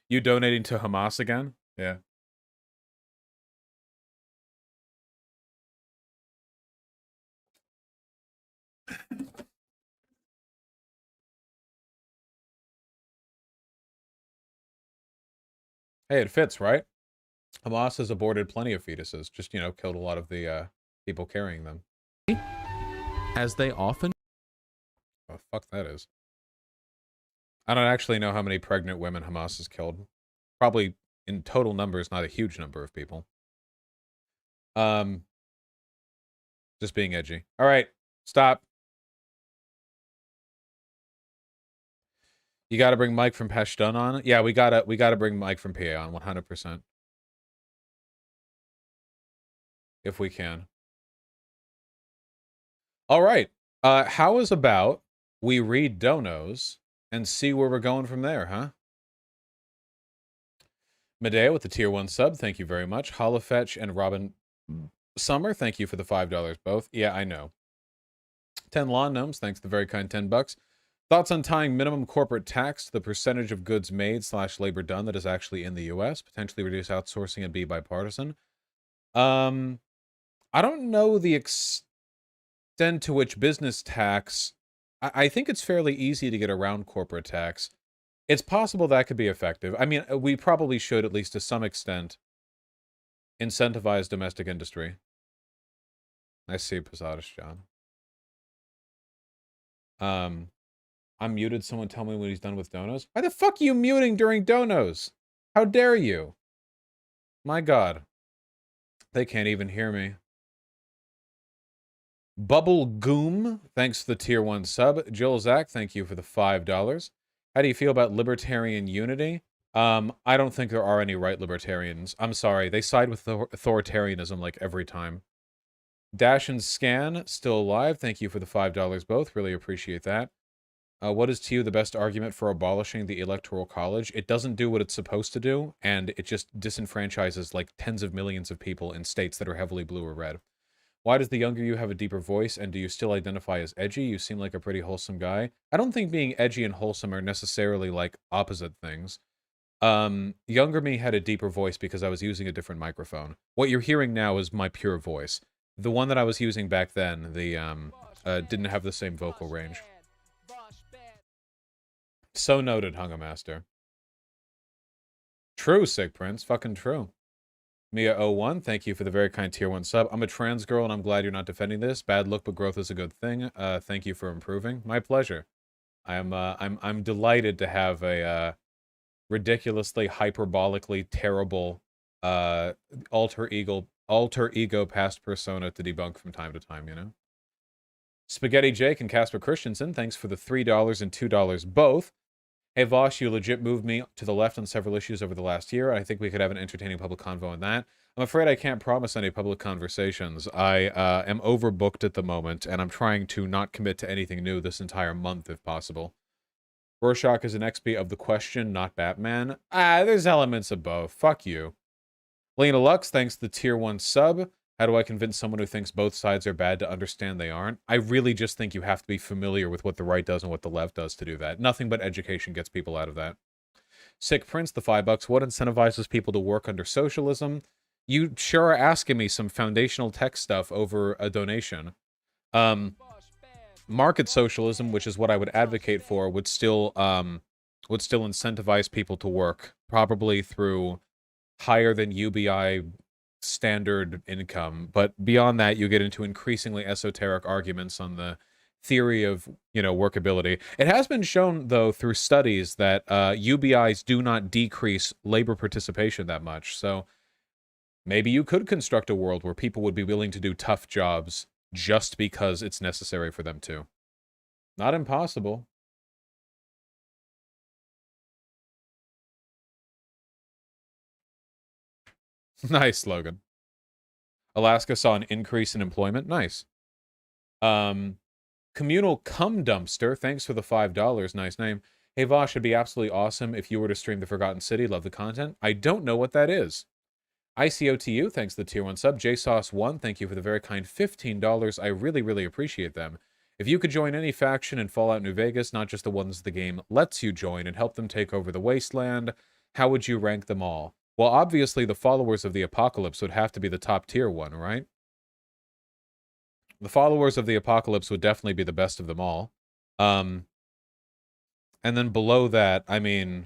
You donating to Hamas again? Yeah. Hey, it fits, right? Hamas has aborted plenty of fetuses. Just, you know, killed a lot of the people carrying them. As they often... Oh, fuck that is. I don't actually know how many pregnant women Hamas has killed. Probably in total numbers, not a huge number of people. Just being edgy. All right, stop. You got to bring Mike from Pashtun on. Yeah, we gotta bring Mike from PA on 100%. If we can. All right. How is about we read donos and see where we're going from there, huh? Medea with the tier 1 sub, thank you very much. Holofetch and Robin Summer, thank you for the $5 both. Yeah, I know. 10 Lawn Gnomes, thanks for the very kind $10. Thoughts on tying minimum corporate tax to the percentage of goods made / labor done that is actually in the U.S., potentially reduce outsourcing and be bipartisan. I don't know the extent to which business tax... I think it's fairly easy to get around corporate tax. It's possible that could be effective. I mean, we probably should, at least to some extent, incentivize domestic industry. I see Posadas, John. I'm muted. Someone tell me when he's done with donos. Why the fuck are you muting during donos? How dare you? My God. They can't even hear me. Bubble Goom, thanks for the tier 1 sub. Jill Zach, thank you for the $5. How do you feel about libertarian unity? I don't think there are any right libertarians. I'm sorry, they side with authoritarianism like every time. Dash and Scan, still alive. Thank you for the $5 both. Really appreciate that. What is to you the best argument for abolishing the Electoral College? It doesn't do what it's supposed to do, and it just disenfranchises like tens of millions of people in states that are heavily blue or red. Why does the younger you have a deeper voice, and do you still identify as edgy? You seem like a pretty wholesome guy. I don't think being edgy and wholesome are necessarily like opposite things. Younger me had a deeper voice because I was using a different microphone. What you're hearing now is my pure voice. The one that I was using back then, didn't have the same vocal range. So noted, Hunger Master. True, Sick Prince. Fucking true. Mia01, thank you for the very kind tier 1 sub. I'm a trans girl and I'm glad you're not defending this. Bad look, but growth is a good thing. Thank you for improving. My pleasure. I'm delighted to have a ridiculously hyperbolically terrible alter ego past persona to debunk from time to time, you know? Spaghetti Jake and Casper Christensen, thanks for the $3 and $2 both. Hey Vosh, you legit moved me to the left on several issues over the last year. I think we could have an entertaining public convo on that. I'm afraid I can't promise any public conversations. I am overbooked at the moment, and I'm trying to not commit to anything new this entire month if possible. Rorschach is an XP of the question, not Batman. There's elements of both. Fuck you. Lena Lux, thanks the tier 1 sub. How do I convince someone who thinks both sides are bad to understand they aren't? I really just think you have to be familiar with what the right does and what the left does to do that. Nothing but education gets people out of that. Sick Prince, the $5. What incentivizes people to work under socialism? You sure are asking me some foundational tech stuff over a donation. Market socialism, which is what I would advocate for, would still incentivize people to work, probably through higher than UBI standard income. But beyond that, you get into increasingly esoteric arguments on the theory of, workability. It has been shown, though, through studies that UBIs do not decrease labor participation that much. So maybe you could construct a world where people would be willing to do tough jobs just because it's necessary for them to. Not impossible. Nice slogan. Alaska saw an increase in employment. Nice. Communal Cum Dumpster, thanks for the $5. Nice name. Hey, Vosh, it'd be absolutely awesome if you were to stream The Forgotten City. Love the content. I don't know what that is. ICOTU, thanks to the tier 1 sub. JSauce1, thank you for the very kind $15. I really, really appreciate them. If you could join any faction in Fallout New Vegas, not just the ones the game lets you join, and help them take over the wasteland, how would you rank them all? Well, obviously, the followers of the apocalypse would have to be the top tier one, right? The followers of the apocalypse would definitely be the best of them all. And then below that, I mean...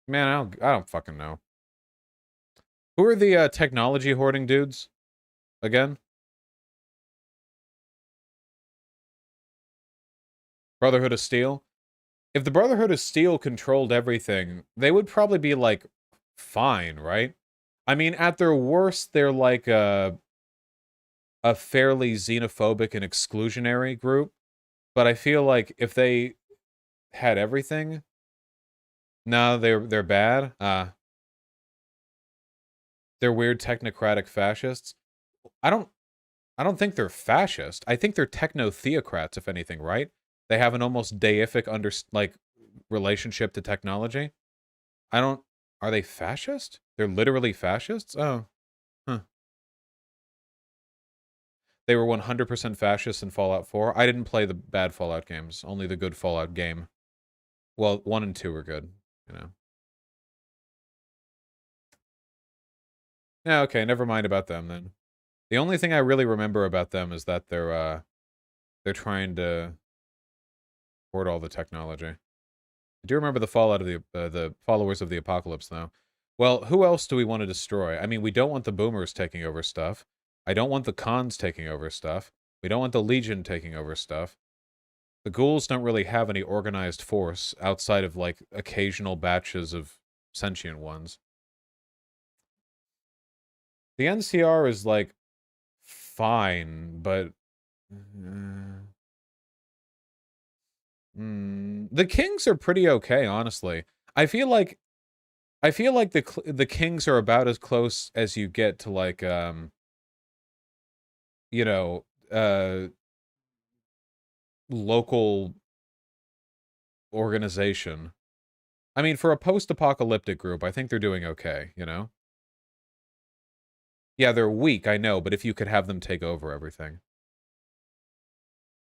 Man, I don't fucking know. Who are the technology hoarding dudes? Again? Brotherhood of Steel? If the Brotherhood of Steel controlled everything, they would probably be, like, fine, right? I mean, at their worst, they're like a fairly xenophobic and exclusionary group. But I feel like if they had everything... No, they're bad. They're weird technocratic fascists. I don't think they're fascist. I think they're techno-theocrats, if anything, right? They have an almost deific relationship to technology. Are they fascist? They're literally fascists? Oh. Huh. They were 100% fascist in Fallout 4. I didn't play the bad Fallout games, only the good Fallout game. Well, 1 and 2 were good, Yeah, okay, never mind about them then. The only thing I really remember about them is that they're trying to hoard all the technology. I do remember the fallout of the followers of the apocalypse, though. Well, who else do we want to destroy? I mean, we don't want the boomers taking over stuff. I don't want the cons taking over stuff. We don't want the Legion taking over stuff. The ghouls don't really have any organized force outside of, like, occasional batches of sentient ones. The NCR is, like, fine, but... The Kings are pretty okay, honestly. I feel like the Kings are about as close as you get to, like, local organization. I mean, for a post-apocalyptic group, I think they're doing okay, Yeah, they're weak, I know, but if you could have them take over everything.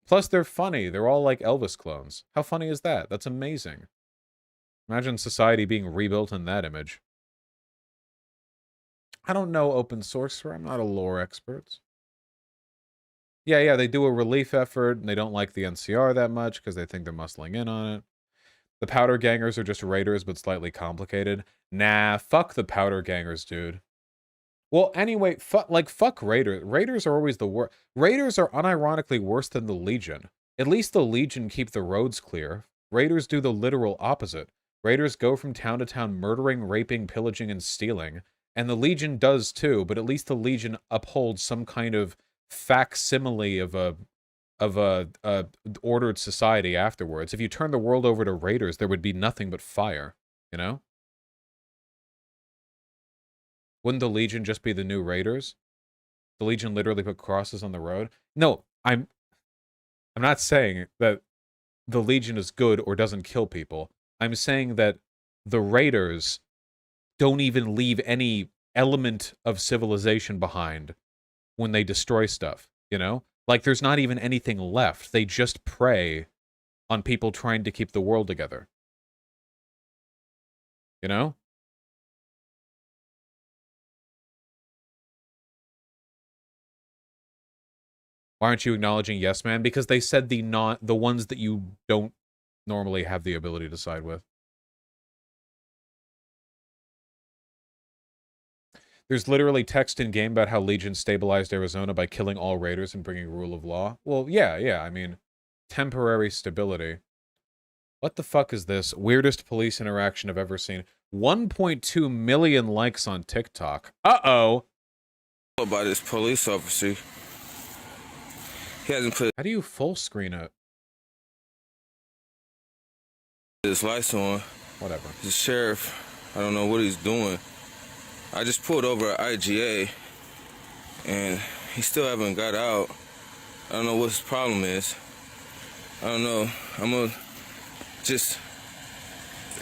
Plus, they're funny. They're all like Elvis clones. How funny is that? That's amazing. Imagine society being rebuilt in that image. I don't know open source, sir. I'm not a lore expert. Yeah, they do a relief effort, and they don't like the NCR that much because they think they're muscling in on it. The Powder Gangers are just raiders, but slightly complicated. Nah, fuck the Powder Gangers, dude. Well, anyway, fuck Raiders. Raiders are always the worst. Raiders are unironically worse than the Legion. At least the Legion keep the roads clear. Raiders do the literal opposite. Raiders go from town to town murdering, raping, pillaging, and stealing. And the Legion does too, but at least the Legion upholds some kind of facsimile of a ordered society afterwards. If you turn the world over to Raiders, there would be nothing but fire, Wouldn't the Legion just be the new Raiders? The Legion literally put crosses on the road? No, I'm not saying that the Legion is good or doesn't kill people. I'm saying that the Raiders don't even leave any element of civilization behind when they destroy stuff, you know? Like, there's not even anything left. They just prey on people trying to keep the world together. You know? Why aren't you acknowledging Yes Man? Because they said the ones that you don't normally have the ability to side with. There's literally text in game about how Legion stabilized Arizona by killing all raiders and bringing rule of law. Well, yeah, I mean, temporary stability. What the fuck is this? Weirdest police interaction I've ever seen. 1.2 million likes on TikTok. Uh-oh. About this police officer. He hasn't put How do you full screen it? his lights on. Whatever. The sheriff, I don't know what he's doing. I just pulled over at IGA, and he still haven't got out. I don't know what his problem is. I don't know. I'm gonna just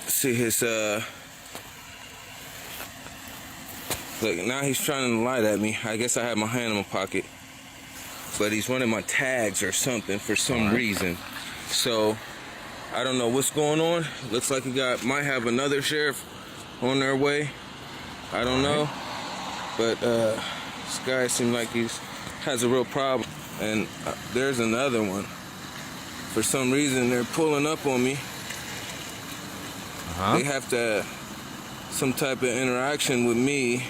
see his, look, now he's trying to lie at me. I guess I have my hand in my pocket. But he's running my tags or something for some reason. So, I don't know what's going on. Looks like he might have another sheriff on their way. I don't know, but this guy seems like has a real problem. And there's another one. For some reason, they're pulling up on me. They have to some type of interaction with me.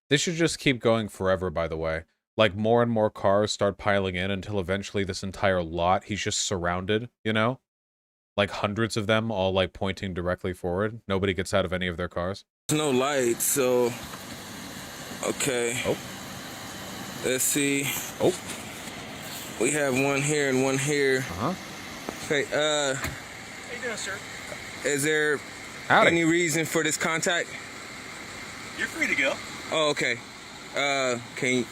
This should just keep going forever, by the way. Like, more and more cars start piling in until eventually this entire lot, he's just surrounded, you know? Like, hundreds of them all, like, pointing directly forward. Nobody gets out of any of their cars. There's no lights, so... Okay. Oh. Let's see. Oh. We have one here and one here. Uh-huh. Okay, How you doing, sir? Is there any reason for this contact? You're free to go. Oh, okay. Can you...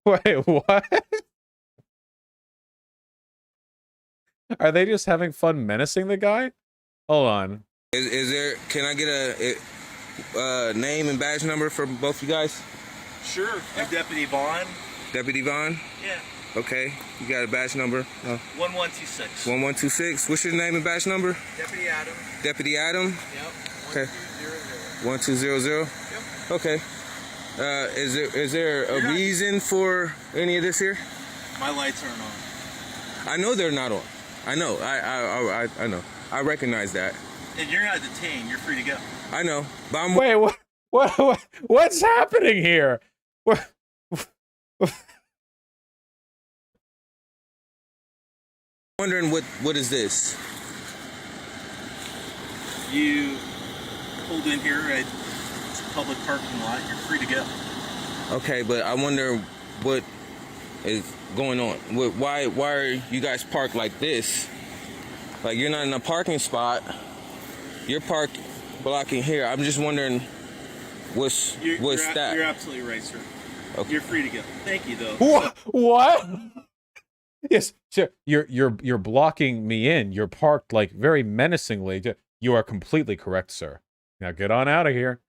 Wait, what? Are they just having fun menacing the guy? Hold on. Is there... Can I get a name and badge number for both you guys? Sure. I'm Deputy Vaughn. Deputy Vaughn? Yeah. Okay. You got a badge number? 1126. 1126. What's your name and badge number? Deputy Adam. Deputy Adam? Yep. Okay. 1200. 1200? Yep. Okay. Is there a reason for any of this here? My lights aren't on. I know they're not on. I know. I know. I recognize that. And you're not detained. You're free to go. I know. But I'm Wait, what's happening here? wondering what is this? You pulled in here at a public parking lot. You're free to go. Okay, but I wonder what is going on. Why are you guys parked like this? Like, you're not in a parking spot. You're parked blocking here. I'm just wondering what's that? You're absolutely right, sir. Okay. You're free to go. Thank you, though. What? Yes, sir. You're blocking me in. You're parked like very menacingly. You are completely correct, sir. Now get on out of here.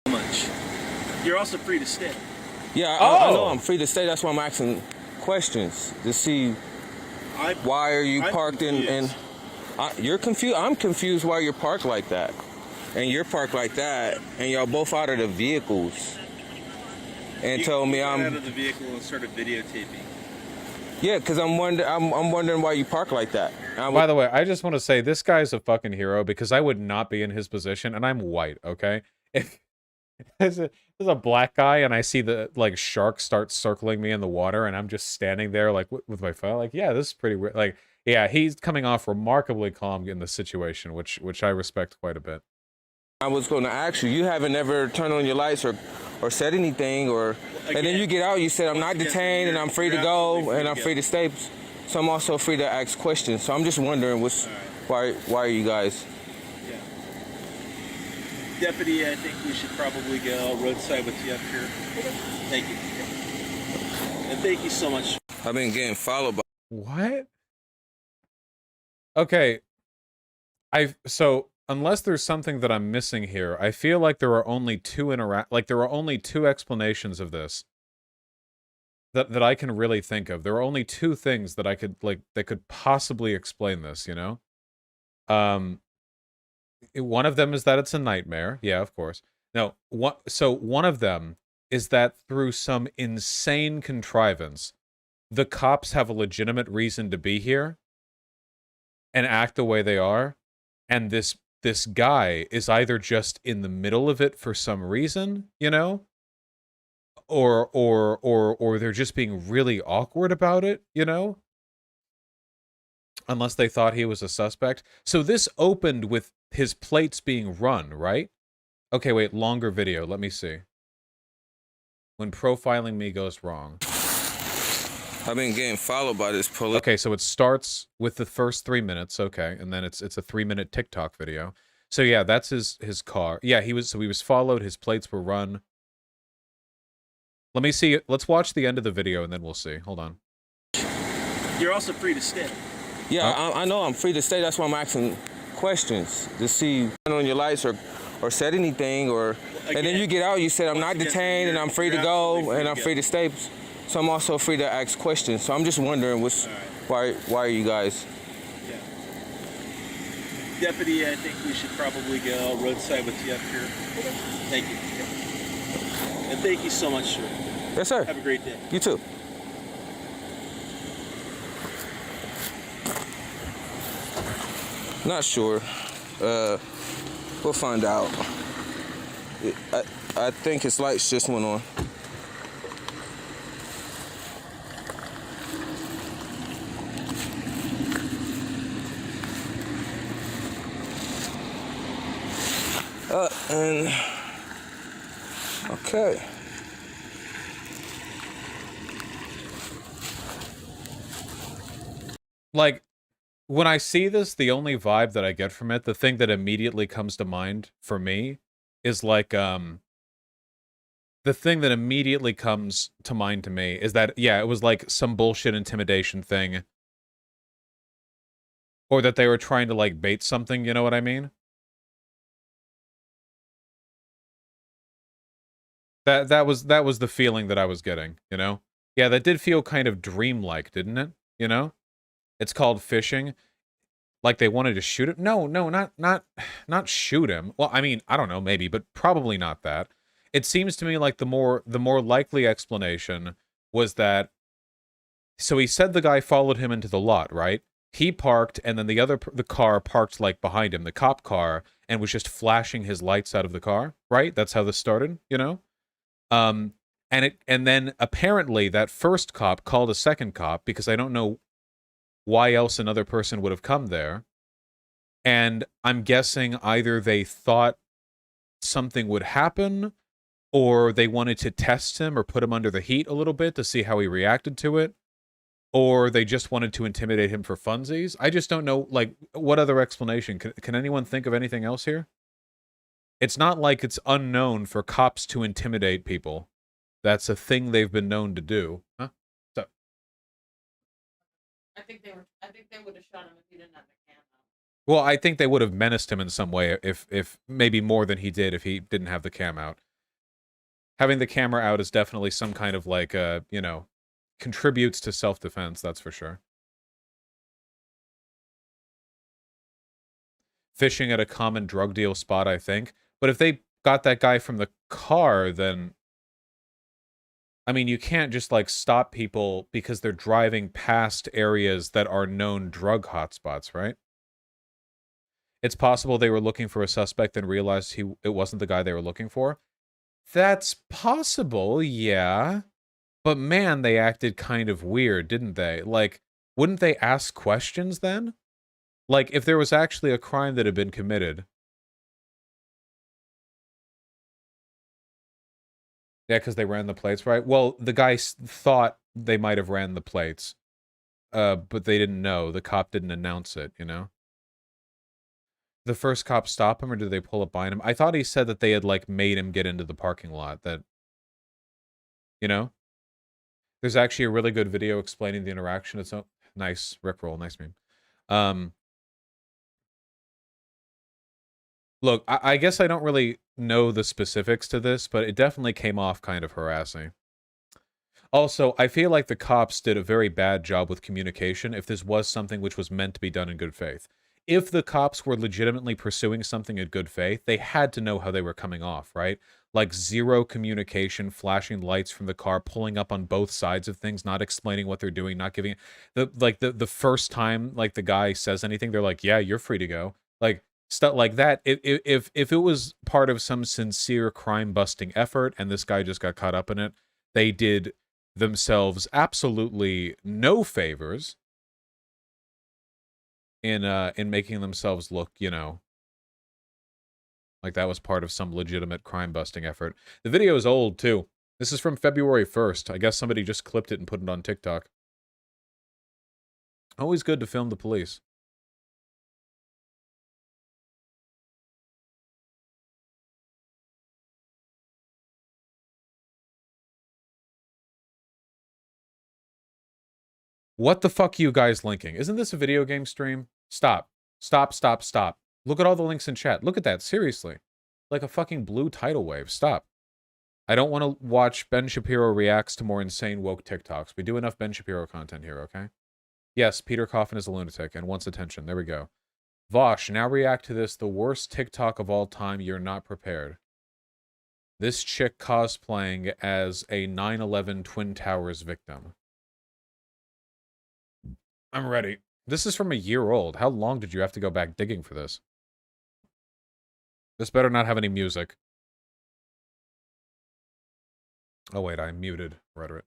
Much. You're also free to stay. Yeah, I know I'm free to stay. That's why I'm asking questions to see why are you parked in. You're confused. I'm confused why you're parked like that, and you're parked like that, and y'all both out of the vehicles. And told me I'm out of the vehicle and started videotaping. Yeah, because I'm wondering why you park like that. By the way, I just want to say this guy's a fucking hero because I would not be in his position, and I'm white. Okay, if there's a black guy and I see the like shark start circling me in the water, and I'm just standing there like with my phone, like, yeah, this is pretty weird. Like, yeah, he's coming off remarkably calm in the situation, which I respect quite a bit. I was going to ask you. You haven't ever turned on your lights or said anything, and then you get out. You said I'm not detained and I'm free to go and I'm free to stay. So I'm also free to ask questions. So I'm just wondering why are you guys? Yeah. Deputy, I think we should probably go roadside with you up here. Thank you. And thank you so much. I've been getting followed by. What? Okay. So unless there's something that I'm missing here, I feel like there are only two explanations of this that I can really think of. There are only two things that I could that could possibly explain this, you know? One of them is that it's a nightmare. Yeah, of course. No, one of them is that through some insane contrivance, the cops have a legitimate reason to be here and act the way they are, and this guy is either just in the middle of it for some reason, you know, or they're just being really awkward about it, you know, unless they thought he was a suspect. So this opened with his plates being run, right? Okay, wait, longer video. Let me see. When profiling me goes wrong. I've been getting followed by this police. Okay, so it starts with the first 3 minutes, okay, and then it's a 3-minute TikTok video. So yeah, that's his car. Yeah, he was followed, his plates were run. Let me see. Let's watch the end of the video and then we'll see. Hold on. You're also free to stay. Yeah, I know I'm free to stay. That's why I'm asking questions to see on your lights or said anything or. Again, and then you get out. You said I'm not detained and I'm free to go and I'm free to stay. So I'm also free to ask questions. So I'm just wondering why are you guys? Yeah. Deputy, I think we should probably go roadside with you up here. Thank you. And thank you so much, sir. Yes, sir. Have a great day. You too. Not sure. We'll find out. I think his lights just went on. And okay. Like, when I see this, the only vibe that I get from it, the thing that immediately comes to mind for me is like, the thing that immediately comes to mind to me is that, yeah, it was like some bullshit intimidation thing. Or that they were trying to like bait something, you know what I mean? That was the feeling that I was getting, you know? Yeah, that did feel kind of dreamlike, didn't it? You know? It's called fishing. Like they wanted to shoot him? No, not shoot him. Well, I mean, I don't know, maybe, but probably not that. It seems to me like the more likely explanation was that, so he said the guy followed him into the lot, right? He parked, and then the car parked like behind him, the cop car, and was just flashing his lights out of the car, right? That's how this started, you know? And then apparently that first cop called a second cop because I don't know why else another person would have come there. And I'm guessing either they thought something would happen or they wanted to test him or put him under the heat a little bit to see how he reacted to it, or they just wanted to intimidate him for funsies. I just don't know, like, what other explanation? Can anyone think of anything else here? It's not like it's unknown for cops to intimidate people. That's a thing they've been known to do. Huh? So. I think they would have shot him if he didn't have the cam out. Well, I think they would have menaced him in some way, if maybe more than he did if he didn't have the cam out. Having the camera out is definitely some kind of like, you know, contributes to self-defense, that's for sure. Fishing at a common drug deal spot, I think. But if they got that guy from the car, then... I mean, you can't just, like, stop people because they're driving past areas that are known drug hotspots, right? It's possible they were looking for a suspect and realized it wasn't the guy they were looking for. That's possible, yeah. But man, they acted kind of weird, didn't they? Like, wouldn't they ask questions then? Like, if there was actually a crime that had been committed. Yeah, because they ran the plates, right? Well, the guy thought they might have ran the plates. But they didn't know. The cop didn't announce it, you know? the first cop stop him, or did they pull up behind him? I thought he said that they had, like, made him get into the parking lot. That, you know? There's actually a really good video explaining the interaction. It's so nice. Rickroll, nice meme. Look, I guess I don't really know the specifics to this, but it definitely came off kind of harassing. Also, I feel like the cops did a very bad job with communication if this was something which was meant to be done in good faith. If the cops were legitimately pursuing something in good faith, they had to know how they were coming off, right? Like zero communication, flashing lights from the car, pulling up on both sides of things, not explaining what they're doing, not giving the first time like the guy says anything, they're like, "Yeah, you're free to go." Like stuff like that. If it was part of some sincere crime busting effort and this guy just got caught up in it, they did themselves absolutely no favors in making themselves look, you know, like that was part of some legitimate crime busting effort. The video is old too. This is from February 1st. I guess somebody just clipped it and put it on TikTok. Always good to film the police. What the fuck are you guys linking? Isn't this a video game stream? Stop. Stop, stop, stop. Look at all the links in chat. Look at that, seriously. Like a fucking blue tidal wave. Stop. I don't want to watch Ben Shapiro reacts to more insane woke TikToks. We do enough Ben Shapiro content here, okay? Yes, Peter Coffin is a lunatic and wants attention. There we go. Walsh, now react to this. The worst TikTok of all time. You're not prepared. This chick cosplaying as a 9/11 Twin Towers victim. I'm ready. This is from a year old. How long did you have to go back digging for this? This better not have any music. Oh wait, I muted rhetoric.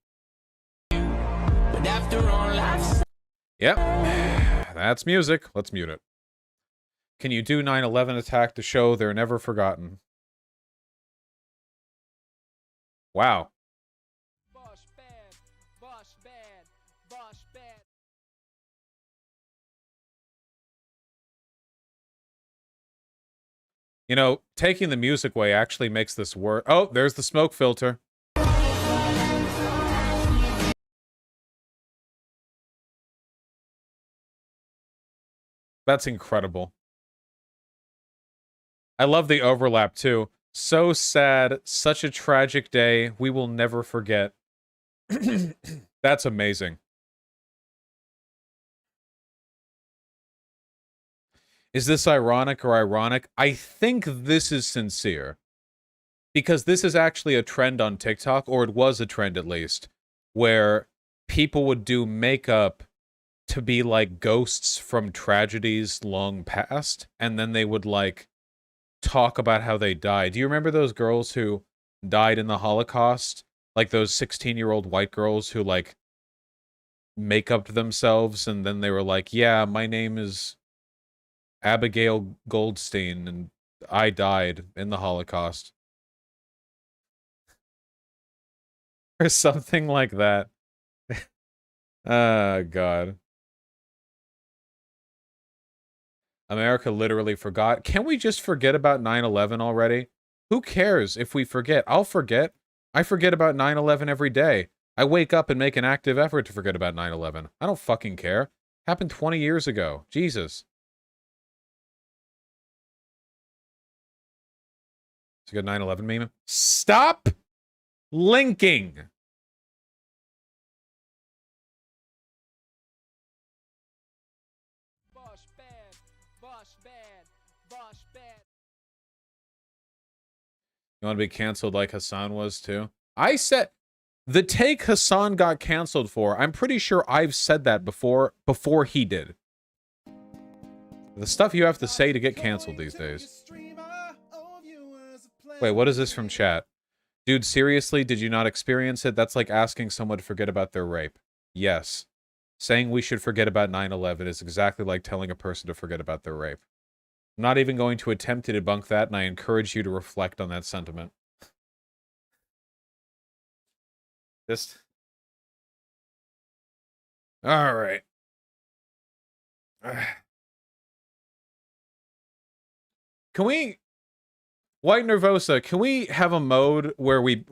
Yep, that's music. Let's mute it. Can you do 9/11 attack to show they're never forgotten? Wow. You know, taking the music away actually makes this work. Oh, there's the smoke filter. That's incredible. I love the overlap, too. So sad. Such a tragic day. We will never forget. That's amazing. Is this ironic or ironic? I think this is sincere. Because this is actually a trend on TikTok, or it was a trend at least, where people would do makeup to be like ghosts from tragedies long past, and then they would like talk about how they died. Do you remember those girls who died in the Holocaust? Like those 16-year-old white girls who like make-upped themselves, and then they were like, yeah, my name is Abigail Goldstein, and I died in the Holocaust. Or something like that. Oh, God. America literally forgot. Can we just forget about 9/11 already? Who cares if we forget? I'll forget. I forget about 9/11 every day. I wake up and make an active effort to forget about 9/11. I don't fucking care. Happened 20 years ago. Jesus. It's a good 9/11 meme. Stop linking. You want to be canceled like Hassan was too? I said the take Hassan got canceled for. I'm pretty sure I've said that before he did. The stuff you have to say to get canceled these days. Wait, what is this from chat? Dude, seriously, did you not experience it? That's like asking someone to forget about their rape. Yes. Saying we should forget about 9/11 is exactly like telling a person to forget about their rape. I'm not even going to attempt to debunk that, and I encourage you to reflect on that sentiment. Just... All right. Can we, White Nervosa, can we have a mode where we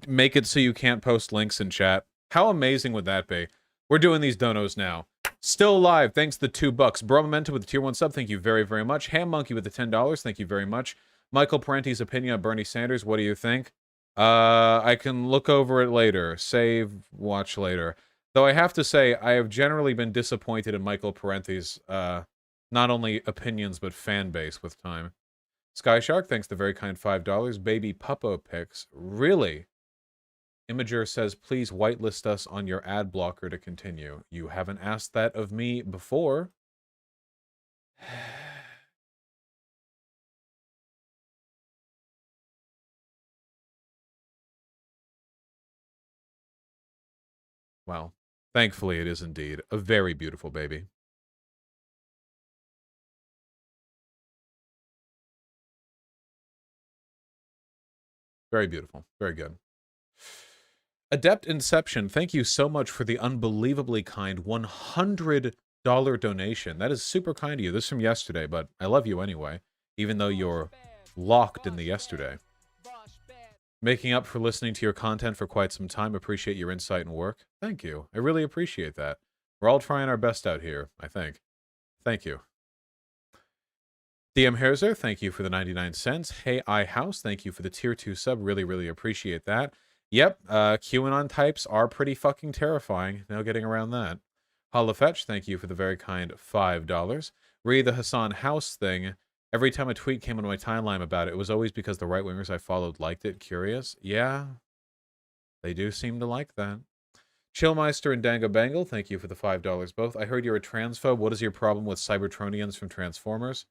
make it so you can't post links in chat? How amazing would that be? We're doing these donos now. Still alive, thanks to the $2. Bro Memento with the tier 1 sub, thank you very, very much. Ham Monkey with the $10, thank you very much. Michael Parenti's opinion on Bernie Sanders, what do you think? I can look over it later. Save, watch later. Though I have to say, I have generally been disappointed in Michael Parenti's, not only opinions, but fan base with time. Sky Shark, thanks the very kind $5. Baby Puppo Pics. Really? Imager says, please whitelist us on your ad blocker to continue. You haven't asked that of me before. Well, thankfully it is indeed a very beautiful baby. Very beautiful. Very good. Adept Inception, thank you so much for the unbelievably kind $100 donation. That is super kind of you. This is from yesterday, but I love you anyway, even though you're locked in the yesterday. Making up for listening to your content for quite some time. Appreciate your insight and work. Thank you. I really appreciate that. We're all trying our best out here, I think. Thank you. DM Herzer, thank you for the 99 cents. Hey, iHouse, thank you for the tier 2 sub. Really, really appreciate that. Yep, QAnon types are pretty fucking terrifying. No getting around that. Holofetch, thank you for the very kind $5. Read the Hassan House thing. Every time a tweet came on my timeline about it, it was always because the right-wingers I followed liked it. Curious? Yeah, they do seem to like that. Chillmeister and Dango Bangle, thank you for the $5 both. I heard you're a transphobe. What is your problem with Cybertronians from Transformers?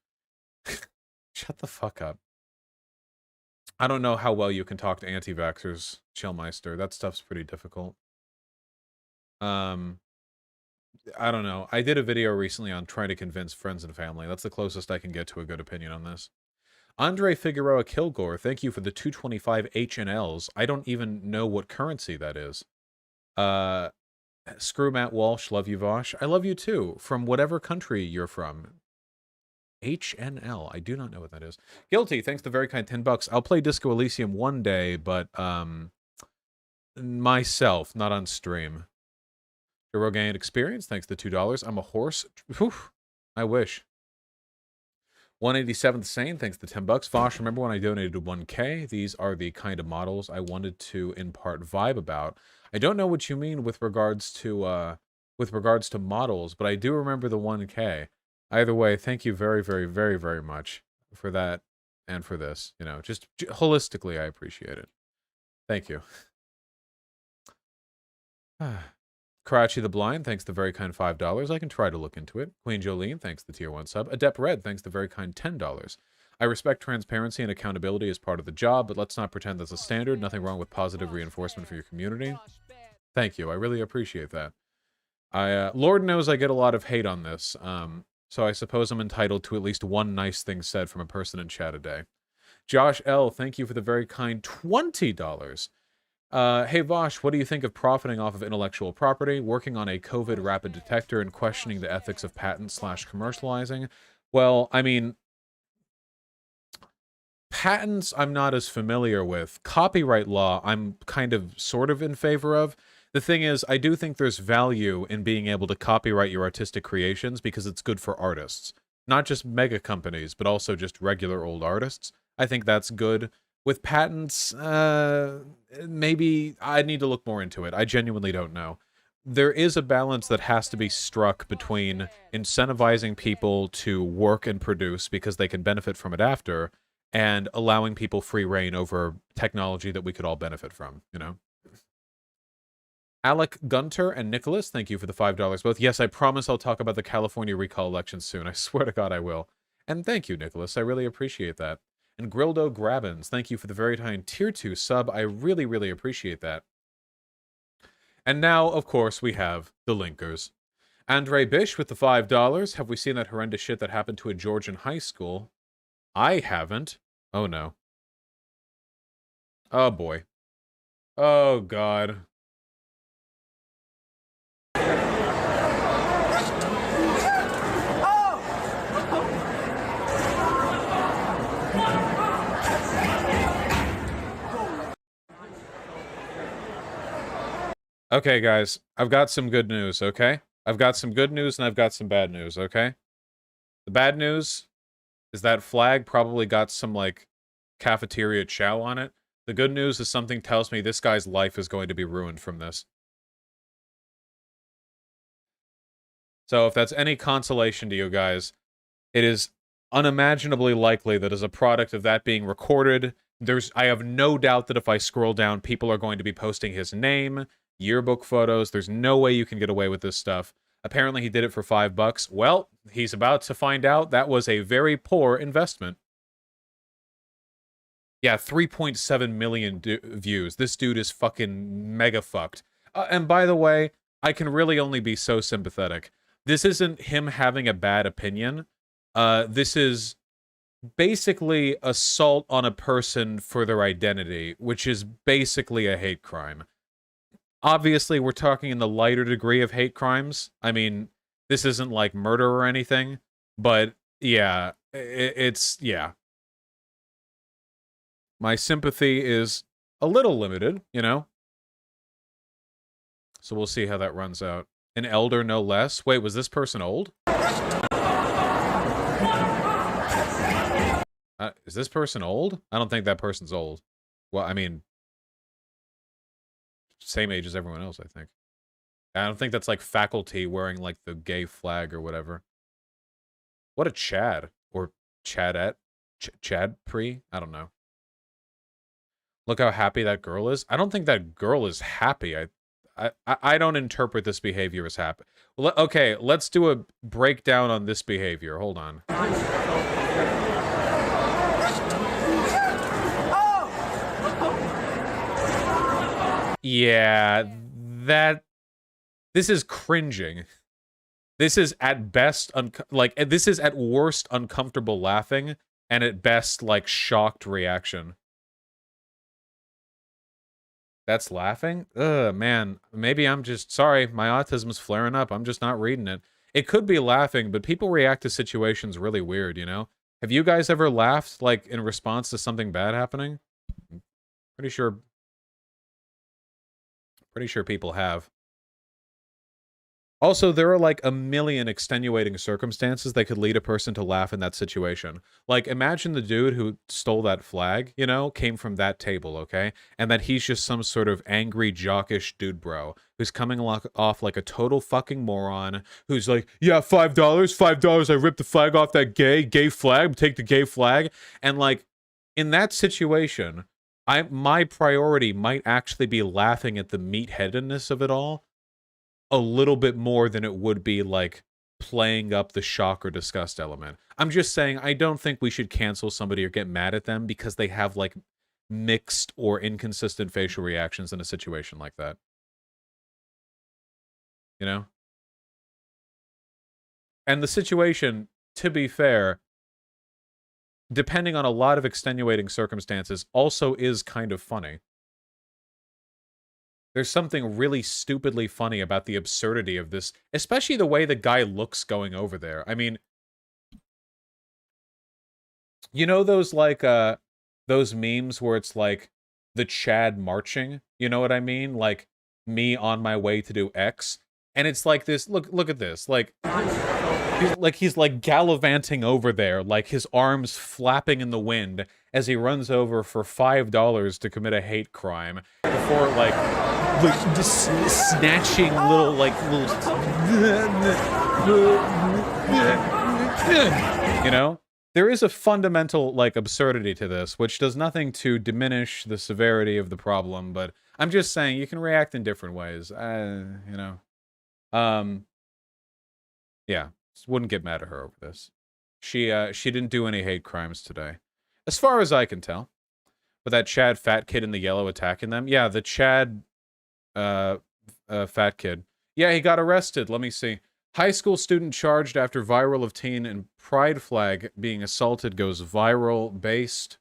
Shut the fuck up. I don't know how well you can talk to anti-vaxxers, Chillmeister. That stuff's pretty difficult. I don't know. I did a video recently on trying to convince friends and family. That's the closest I can get to a good opinion on this. Andre Figueroa Kilgore, thank you for the 225 HNLs. I don't even know what currency that is. Screw Matt Walsh, love you, Vosh. I love you too, from whatever country you're from. HNL, I do not know what that is. Guilty, thanks to very kind $10. I'll play Disco Elysium one day, but myself, not on stream. Rogaine Experience, thanks to $2. I'm a horse. Whew, I wish. 187th Sane, thanks to $10. Vosh, remember when I donated 1K? These are the kind of models I wanted to in part vibe about. I don't know what you mean with regards to models, but I do remember the 1K. Either way, thank you very, very, very, very much for that and for this. You know, just holistically, I appreciate it. Thank you. Karachi the Blind, thanks the very kind $5. I can try to look into it. Queen Jolene, thanks the tier 1 sub. Adept Red, thanks the very kind $10. I respect transparency and accountability as part of the job, but let's not pretend that's a standard. Nothing wrong with positive reinforcement for your community. Thank you. I really appreciate that. Lord knows I get a lot of hate on this, so I suppose I'm entitled to at least one nice thing said from a person in chat a day. Josh L., thank you for the very kind $20. Hey Vosh, what do you think of profiting off of intellectual property, working on a COVID rapid detector, and questioning the ethics of patent/commercializing? Well, I mean, patents I'm not as familiar with. Copyright law I'm kind of sort of in favor of. The thing is, I do think there's value in being able to copyright your artistic creations because it's good for artists. Not just mega companies, but also just regular old artists. I think that's good. With patents, maybe I need to look more into it. I genuinely don't know. There is a balance that has to be struck between incentivizing people to work and produce because they can benefit from it after, and allowing people free reign over technology that we could all benefit from, you know? Alec Gunter and Nicholas, thank you for the $5 both. Yes, I promise I'll talk about the California recall election soon. I swear to God I will. And thank you, Nicholas. I really appreciate that. And Grildo Grabbins, thank you for the very kind tier 2 sub. I really, really appreciate that. And now, of course, we have the linkers. Andre Bish with the $5. Have we seen that horrendous shit that happened to a Georgian high school? I haven't. Oh, no. Oh, boy. Oh, God. Okay, guys, I've got some good news, okay? I've got some good news and I've got some bad news, okay? The bad news is that flag probably got some, like, cafeteria chow on it. The good news is something tells me this guy's life is going to be ruined from this. So if that's any consolation to you guys, it is unimaginably likely that as a product of that being recorded, I have no doubt that if I scroll down, people are going to be posting his name, yearbook photos. There's no way you can get away with this stuff. Apparently he did it for $5. Well, he's about to find out that was a very poor investment. Yeah, 3.7 million views. This dude is fucking mega fucked. And by the way, I can really only be so sympathetic. This isn't him having a bad opinion. This is basically assault on a person for their identity, which is basically a hate crime. Obviously, we're talking in the lighter degree of hate crimes. I mean, this isn't like murder or anything, but yeah, yeah. My sympathy is a little limited, you know? So we'll see how that runs out. An elder, no less. Wait, was this person old? Is this person old? I don't think that person's old. Well, I mean, same age as everyone else, I think. I don't think that's like faculty wearing like the gay flag or whatever. What a Chad. Or Chadette. Chad pre? I don't know. Look how happy that girl is. I don't think that girl is happy. I don't interpret this behavior as happy. Well, okay, let's do a breakdown on this behavior. Hold on. Yeah, this is cringing. This is at best, this is at worst uncomfortable laughing, and at best, like, shocked reaction. That's laughing? Ugh, man. Maybe I'm just... Sorry, my autism's flaring up. I'm just not reading it. It could be laughing, but people react to situations really weird, you know? Have you guys ever laughed, like, in response to something bad happening? Pretty sure people have. Also, there are like a million extenuating circumstances that could lead a person to laugh in that situation. Like, imagine the dude who stole that flag, you know, came from that table, okay? And that he's just some sort of angry, jockish dude bro who's coming off like a total fucking moron, who's like, yeah, $5, I ripped the flag off that gay flag, take the gay flag. And like, in that situation, my priority might actually be laughing at the meatheadedness of it all a little bit more than it would be like playing up the shock or disgust element. I'm just saying, I don't think we should cancel somebody or get mad at them because they have like mixed or inconsistent facial reactions in a situation like that. You know? And the situation, to be fair, depending on a lot of extenuating circumstances, also is kind of funny. There's something really stupidly funny about the absurdity of this, especially the way the guy looks going over there. I mean, you know those like those memes where it's like the Chad marching? You know what I mean? Like me on my way to do X, and it's like this. Look at this. Like he's like gallivanting over there, like his arms flapping in the wind as he runs over for $5 to commit a hate crime before like just snatching little you know? There is a fundamental like absurdity to this, which does nothing to diminish the severity of the problem, but I'm just saying you can react in different ways. You know. Yeah. Wouldn't get mad at her over this. She didn't do any hate crimes today. As far as I can tell. But that Chad fat kid in the yellow attacking them. Yeah, the Chad fat kid. Yeah, he got arrested. Let me see. High school student charged after viral of teen and pride flag being assaulted goes viral based.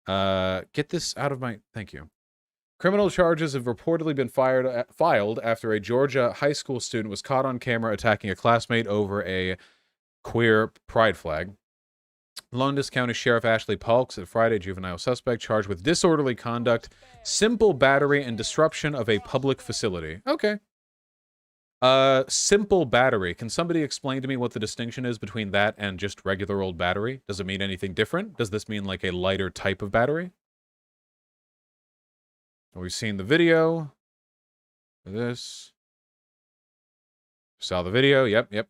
Get this out of my... Thank you. Criminal charges have reportedly been filed after a Georgia high school student was caught on camera attacking a classmate over a queer pride flag. Lowndes County Sheriff Ashley Paulk said Friday juvenile suspect charged with disorderly conduct, simple battery, and disruption of a public facility. Okay. Simple battery. Can somebody explain to me what the distinction is between that and just regular old battery? Does it mean anything different? Does this mean like a lighter type of battery? We've seen the video. This. Saw the video. Yep.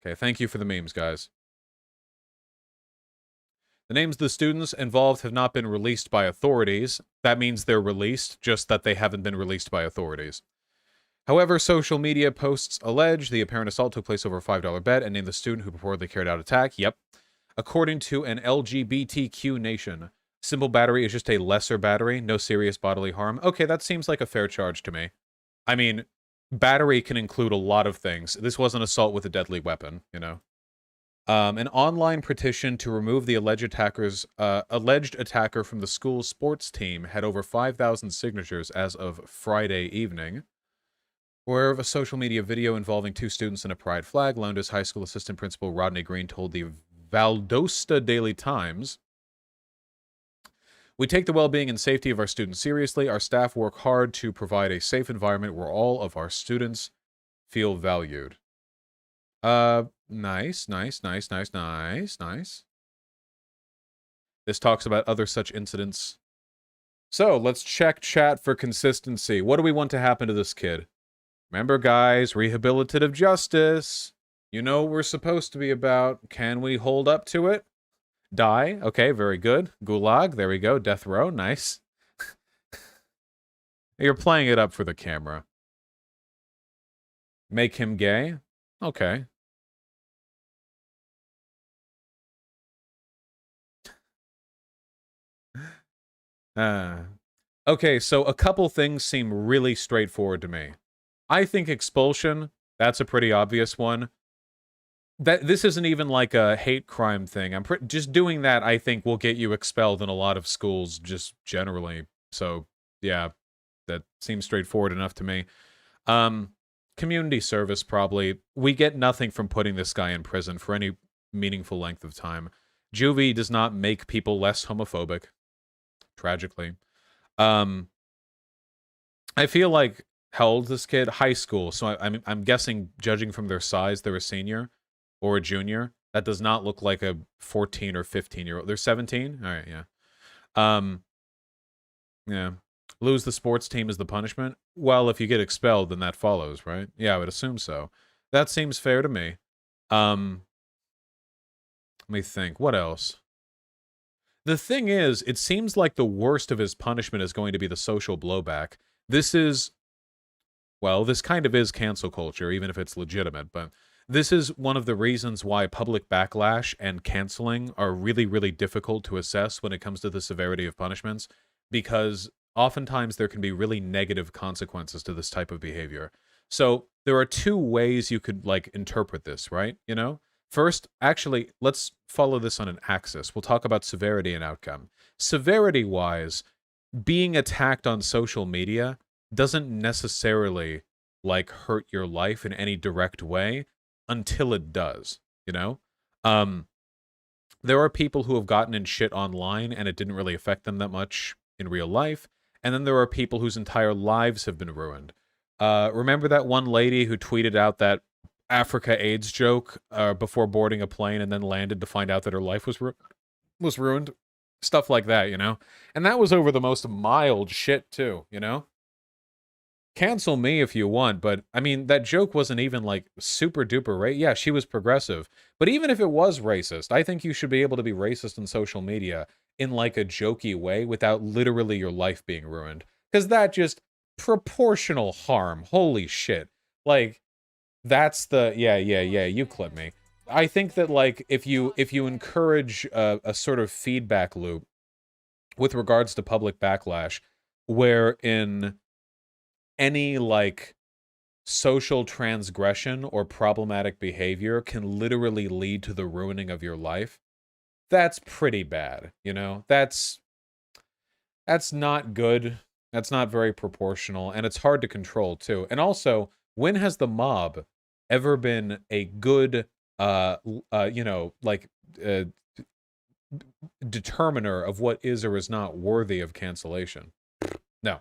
Okay, thank you for the memes, guys. The names of the students involved have not been released by authorities. That means they're released, just that they haven't been released by authorities. However, social media posts allege the apparent assault took place over a $5 bet and named the student who purportedly carried out attack. Yep. According to an LGBTQ nation, simple battery is just a lesser battery, no serious bodily harm. Okay, that seems like a fair charge to me. I mean, battery can include a lot of things. This was an assault with a deadly weapon, you know. An online petition to remove the alleged attacker from the school sports team had over 5,000 signatures as of Friday evening. Aware of a social media video involving 2 students and a pride flag, Lowndes High School assistant principal Rodney Green told the Valdosta Daily Times, "We take the well-being and safety of our students seriously. Our staff work hard to provide a safe environment where all of our students feel valued." Nice. This talks about other such incidents. So, let's check chat for consistency. What do we want to happen to this kid? Remember, guys, rehabilitative justice. You know what we're supposed to be about. Can we hold up to it? Die. Okay, very good. Gulag. There we go. Death row. Nice. You're playing it up for the camera. Make him gay. Okay. Okay, so a couple things seem really straightforward to me. I think expulsion, that's a pretty obvious one. This isn't even like a hate crime thing. Just doing that, I think, will get you expelled in a lot of schools, just generally. So, yeah, that seems straightforward enough to me. Community service, probably. We get nothing from putting this guy in prison for any meaningful length of time. Juvie does not make people less homophobic, tragically. I feel like, how old is this kid? High school. So I'm guessing, judging from their size, they're a senior or a junior. That does not look like a 14 or 15-year-old. They're 17? All right, yeah. Yeah. Lose the sports team as the punishment? Well, if you get expelled, then that follows, right? Yeah, I would assume so. That seems fair to me. Let me think. What else? The thing is, it seems like the worst of his punishment is going to be the social blowback. This is, well, this kind of is cancel culture, even if it's legitimate, but this is one of the reasons why public backlash and canceling are really, really difficult to assess when it comes to the severity of punishments, because oftentimes there can be really negative consequences to this type of behavior. So there are 2 ways you could, like, interpret this, right? You know? First, actually, let's follow this on an axis. We'll talk about severity and outcome. Severity-wise, being attacked on social media doesn't necessarily, like, hurt your life in any direct way until it does, you know? There are people who have gotten in shit online and it didn't really affect them that much in real life, and then there are people whose entire lives have been ruined. Remember that one lady who tweeted out that Africa AIDS joke before boarding a plane and then landed to find out that her life was ruined? Stuff like that, you know? And that was over the most mild shit, too, you know? Cancel me if you want, but, I mean, that joke wasn't even, like, super-duper right. Yeah, she was progressive. But even if it was racist, I think you should be able to be racist on social media in, like, a jokey way without literally your life being ruined. Because that just... proportional harm. Holy shit. Like... That's the yeah, you clip me. I think that, like, if you encourage a sort of feedback loop with regards to public backlash, wherein any, like, social transgression or problematic behavior can literally lead to the ruining of your life, that's pretty bad, you know? That's not good. That's not very proportional, and it's hard to control, too. And also, when has the mob ever been a good, you know, like, determiner of what is or is not worthy of cancellation. No.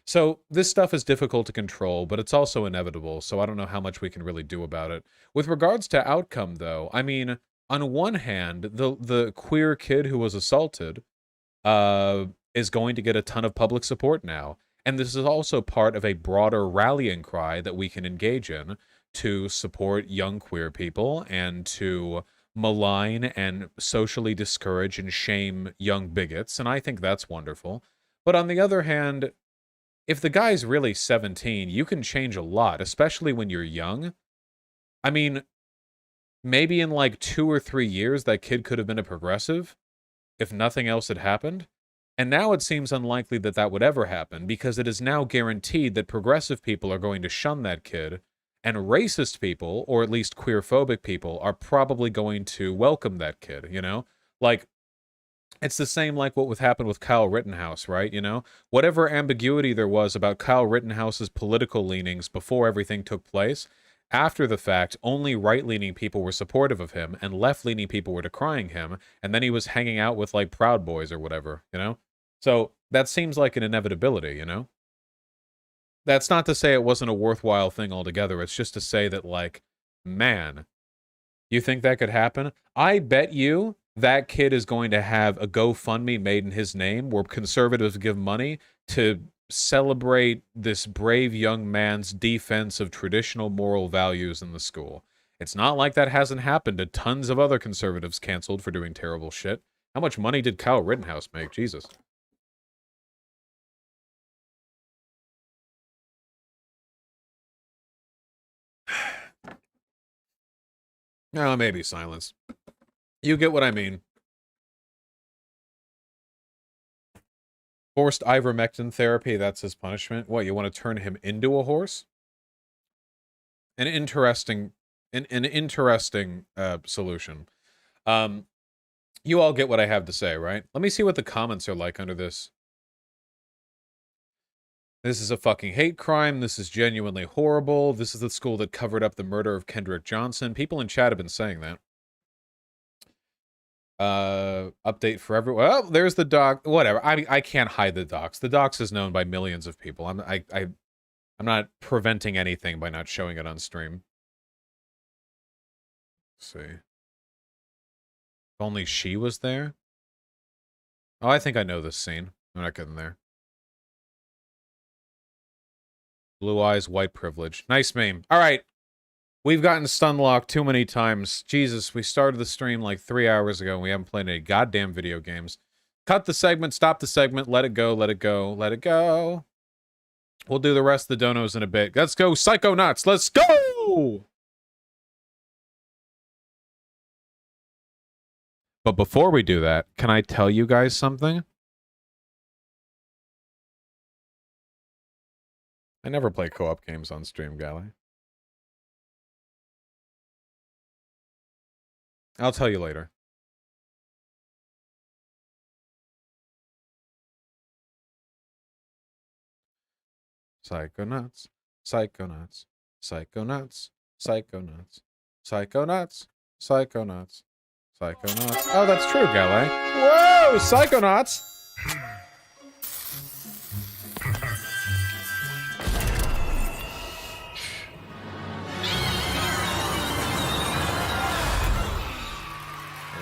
So this stuff is difficult to control, but it's also inevitable, so I don't know how much we can really do about it. With regards to outcome, though, I mean, on one hand, the queer kid who was assaulted is going to get a ton of public support now. And this is also part of a broader rallying cry that we can engage in to support young queer people and to malign and socially discourage and shame young bigots. And I think that's wonderful. But on the other hand, if the guy's really 17, you can change a lot, especially when you're young. I mean, maybe in like 2 or 3 years, that kid could have been a progressive if nothing else had happened. And now it seems unlikely that that would ever happen because it is now guaranteed that progressive people are going to shun that kid, and racist people, or at least queer-phobic people, are probably going to welcome that kid, you know? Like, it's the same like what would happen with Kyle Rittenhouse, right? You know? Whatever ambiguity there was about Kyle Rittenhouse's political leanings before everything took place, after the fact, only right-leaning people were supportive of him, and left-leaning people were decrying him, and then he was hanging out with, like, Proud Boys or whatever, you know? So, that seems like an inevitability, you know? That's not to say it wasn't a worthwhile thing altogether, it's just to say that, like, man, you think that could happen? I bet you that kid is going to have a GoFundMe made in his name where conservatives give money to celebrate this brave young man's defense of traditional moral values in the school. It's not like that hasn't happened to tons of other conservatives canceled for doing terrible shit. How much money did Kyle Rittenhouse make? Jesus. No, maybe silence. You get what I mean. Forced ivermectin therapy, that's his punishment. What, you want to turn him into a horse? An interesting solution. You all get what I have to say, right? Let me see what the comments are like under this. This is a fucking hate crime. This is genuinely horrible. This is the school that covered up the murder of Kendrick Johnson. People in chat have been saying that. Update for everyone. Well, there's the doc. Whatever. I can't hide the docs. The docs is known by millions of people. I'm not preventing anything by not showing it on stream. Let's see. If only she was there. Oh, I think I know this scene. I'm not getting there. Blue eyes, white privilege. Nice meme. All right. We've gotten stunlocked too many times. Jesus, we started the stream like 3 hours ago and we haven't played any goddamn video games. Cut the segment, stop the segment, let it go, let it go, let it go. We'll do the rest of the donos in a bit. Let's go, Psychonauts, let's go! But before we do that, can I tell you guys something? I never play co-op games on stream, Gally. I'll tell you later. Psychonauts, Psychonauts, Psychonauts, Psychonauts, Psychonauts, Psychonauts, Psychonauts. Oh, that's true, Gally. Whoa, Psychonauts!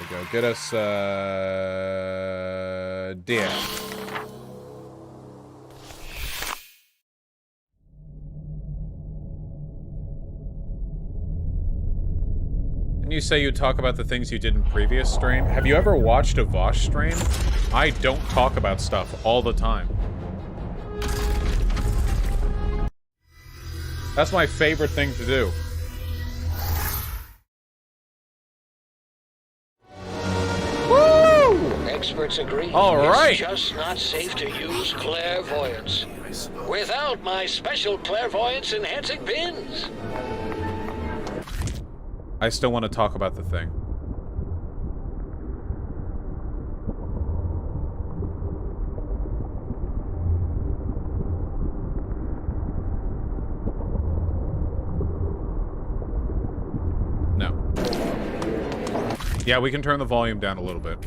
Go get us deer. Didn't you say you'd talk about the things you did in previous stream? Have you ever watched a Walsh stream? I don't talk about stuff all the time. That's my favorite thing to do. Experts agree. All right. It's just not safe to use clairvoyance without my special clairvoyance enhancing pins. I still want to talk about the thing. Yeah, we can turn the volume down a little bit.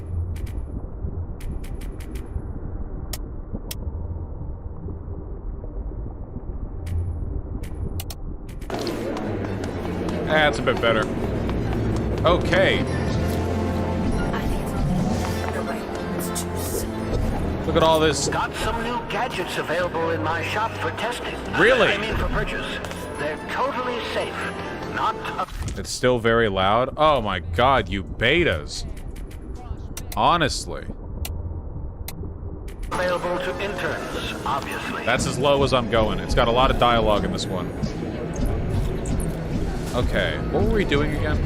That's a bit better. Okay. Look at all this. Got some new gadgets available in my shop for testing. Really? I mean for purchase. They're totally safe. Not It's still very loud. Oh my god, you betas. Honestly. available to interns, obviously. That's as low as I'm going. It's got a lot of dialogue in this one. Okay, what were we doing again?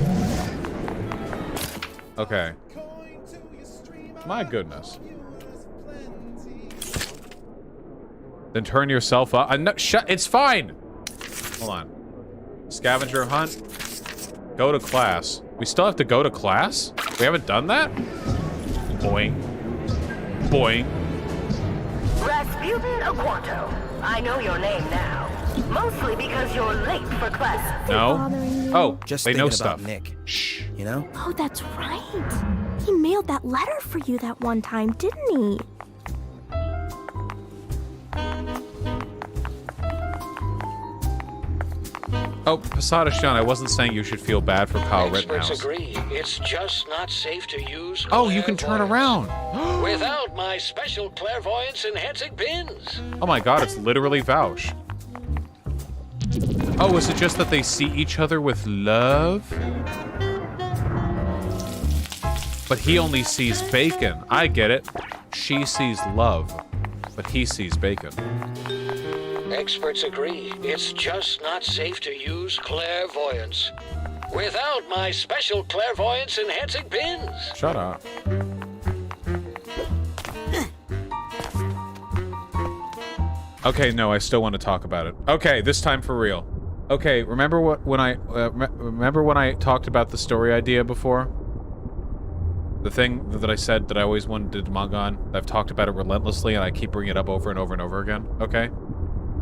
Okay. My goodness. Then turn yourself up. No, shut. It's fine. Hold on. Scavenger hunt. Go to class. We still have to go to class? We haven't done that? Boing. Boing. Rasputin Aguanto. I know your name now. Mostly because you're late for class. No. Oh, just they know thinking stuff. about Nick. Shh. You know? Oh, that's right. He mailed that letter for you that one time, didn't he? Oh, Posada-Shun, I wasn't saying you should feel bad for Kyle Experts Rittenhouse. agree. It's just not safe to use. Oh, you can turn around. Without my special clairvoyance enhancing pins. Oh my god, it's literally Walsh. Oh, is it just that they see each other with love? But he only sees bacon. I get it. She sees love, but he sees bacon. Experts agree. It's just not safe to use clairvoyance. Without my special clairvoyance enhancing pins. Shut up. Okay, no, I still want to talk about it. Okay, this time for real. Okay, remember when I talked about the story idea before? The thing that I said that I always wanted to manga on. I've talked about it relentlessly, and I keep bringing it up over and over and over again. Okay.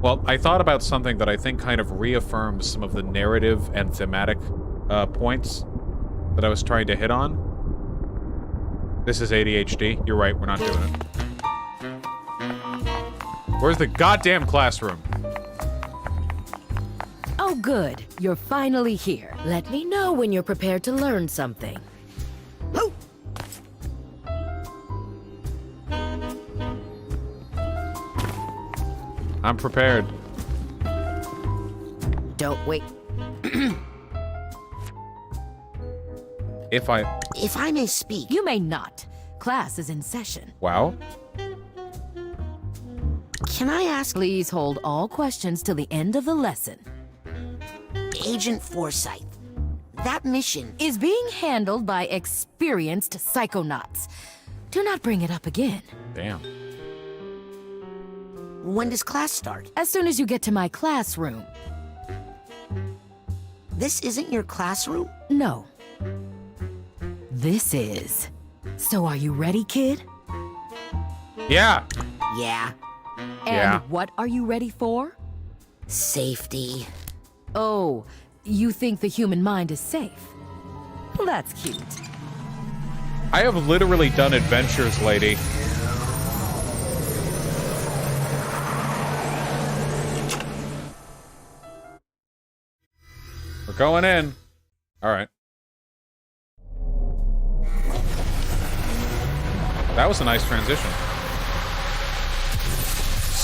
Well, I thought about something that I think kind of reaffirms some of the narrative and thematic points that I was trying to hit on. This is ADHD. You're right, we're not doing it. Where's the goddamn classroom? Oh, good. You're finally here. Let me know when you're prepared to learn something. I'm prepared. Don't wait. If I may speak. You may not. Class is in session. Wow. Can I ask? Please hold all questions till the end of the lesson. Agent Forsyth, that mission is being handled by experienced psychonauts. Do not bring it up again. Damn. When does class start? As soon as you get to my classroom. This isn't your classroom? No. This is. So are you ready, kid? Yeah. Yeah. And what are you ready for? Safety. Oh, you think the human mind is safe? Well, that's cute. I have literally done adventures, lady. We're going in. All right. That was a nice transition.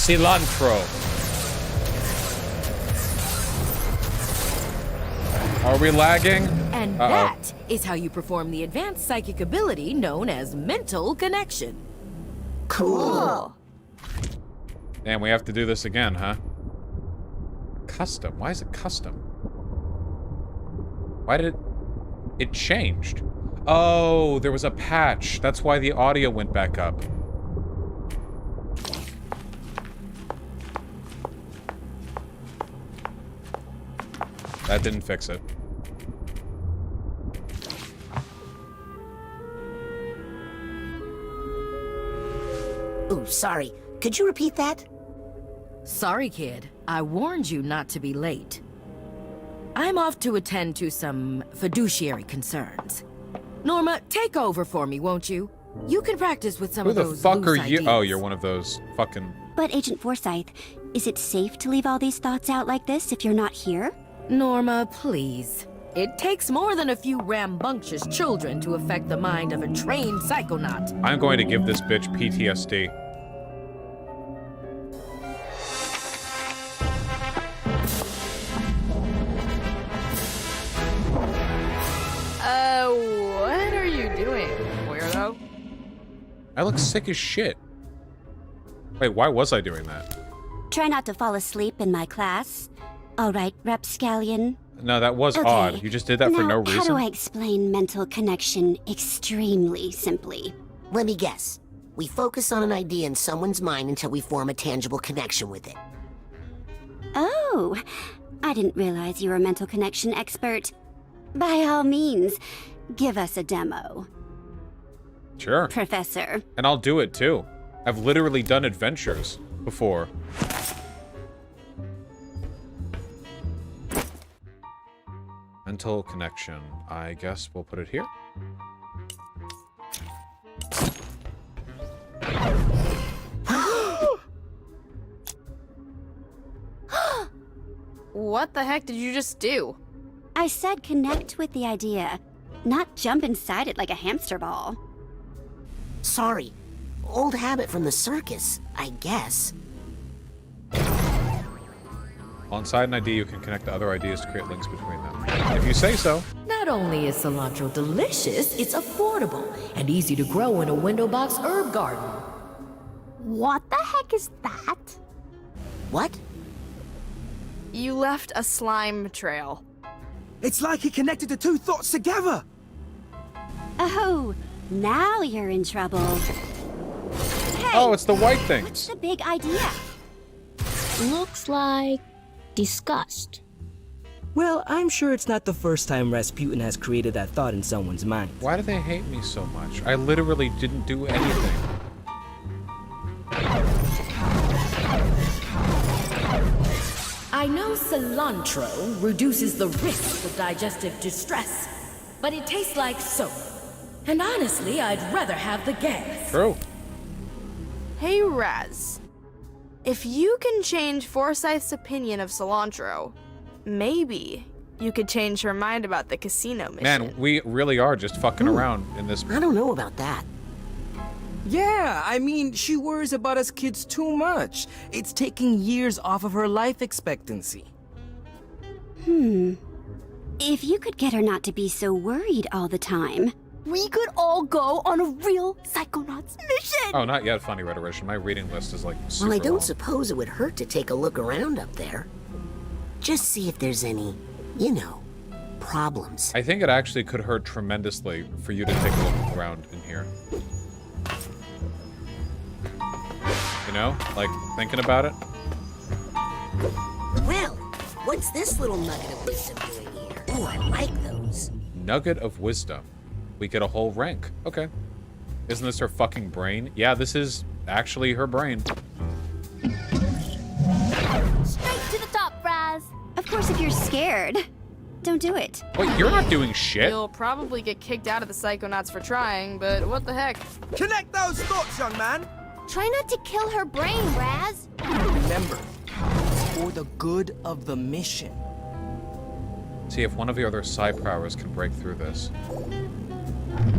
Cilantro. Are we lagging? And that is how you perform the advanced psychic ability known as mental connection. Cool. Damn, we have to do this again, huh? Custom. Why is it custom? Why did it changed? Oh, there was a patch. That's why the audio went back up. That didn't fix it. Ooh, sorry. Could you repeat that? Sorry, kid. I warned you not to be late. I'm off to attend to some fiduciary concerns. Norma, take over for me, won't you? You can practice with some Who of the those fuck loose are you? ideas. Oh, you're one of those fucking... But Agent Forsyth, is it safe to leave all these thoughts out like this if you're not here? Norma, please. It takes more than a few rambunctious children to affect the mind of a trained psychonaut. I'm going to give this bitch PTSD. What are you doing, weirdo? I look sick as shit. Wait, why was I doing that? Try not to fall asleep in my class. All right, Rapscallion. No, that was Okay. odd. You just did that for no reason? How do I explain mental connection extremely simply? Let me guess. We focus on an idea in someone's mind until we form a tangible connection with it. Oh, I didn't realize you were a mental connection expert. By all means, give us a demo, Sure. Professor. And I'll do it too. I've literally done adventures before. Mental connection. I guess we'll put it here. What the heck did you just do? I said connect with the idea, not jump inside it like a hamster ball. Sorry. Old habit from the circus, I guess. Inside an idea, you can connect to other ideas to create links between them. If you say so. Not only is cilantro delicious, it's affordable and easy to grow in a window box herb garden. What the heck is that? What? You left a slime trail. It's like he connected the two thoughts together. Oh, now you're in trouble. Hey, Oh, it's the white thing. what's the big idea? Looks like disgust. Well, I'm sure it's not the first time Rasputin has created that thought in someone's mind. Why do they hate me so much? I literally didn't do anything. I know cilantro reduces the risk of digestive distress, but it tastes like soap. And honestly, I'd rather have the gas. True. Hey, Raz. If you can change Forsyth's opinion of cilantro, maybe you could change her mind about the casino mission. Man, we really are just fucking around in this. I don't know about that. Yeah, I mean, she worries about us kids too much. It's taking years off of her life expectancy. If you could get her not to be so worried all the time, We could all go on a real Psychonauts mission! Oh, not yet, funny rhetorician. My reading list is like super Well, I don't long. suppose it would hurt to take a look around up there. Just see if there's any, you know, problems. I think it actually could hurt tremendously for you to take a look around in here. You know? Like, thinking about it? Well, what's this little nugget of wisdom doing here? Oh, I like those. Nugget of wisdom. We get a whole rank. Okay. Isn't this her fucking brain? Yeah, this is actually her brain. straight to the top, Raz. Of course, if you're scared, don't do it. Wait, you're not doing shit. You'll probably get kicked out of the Psychonauts for trying, but what the heck? Connect those thoughts, young man! Try not to kill her brain, Raz. Remember, it's for the good of the mission. See if one of the other side prowers can break through this.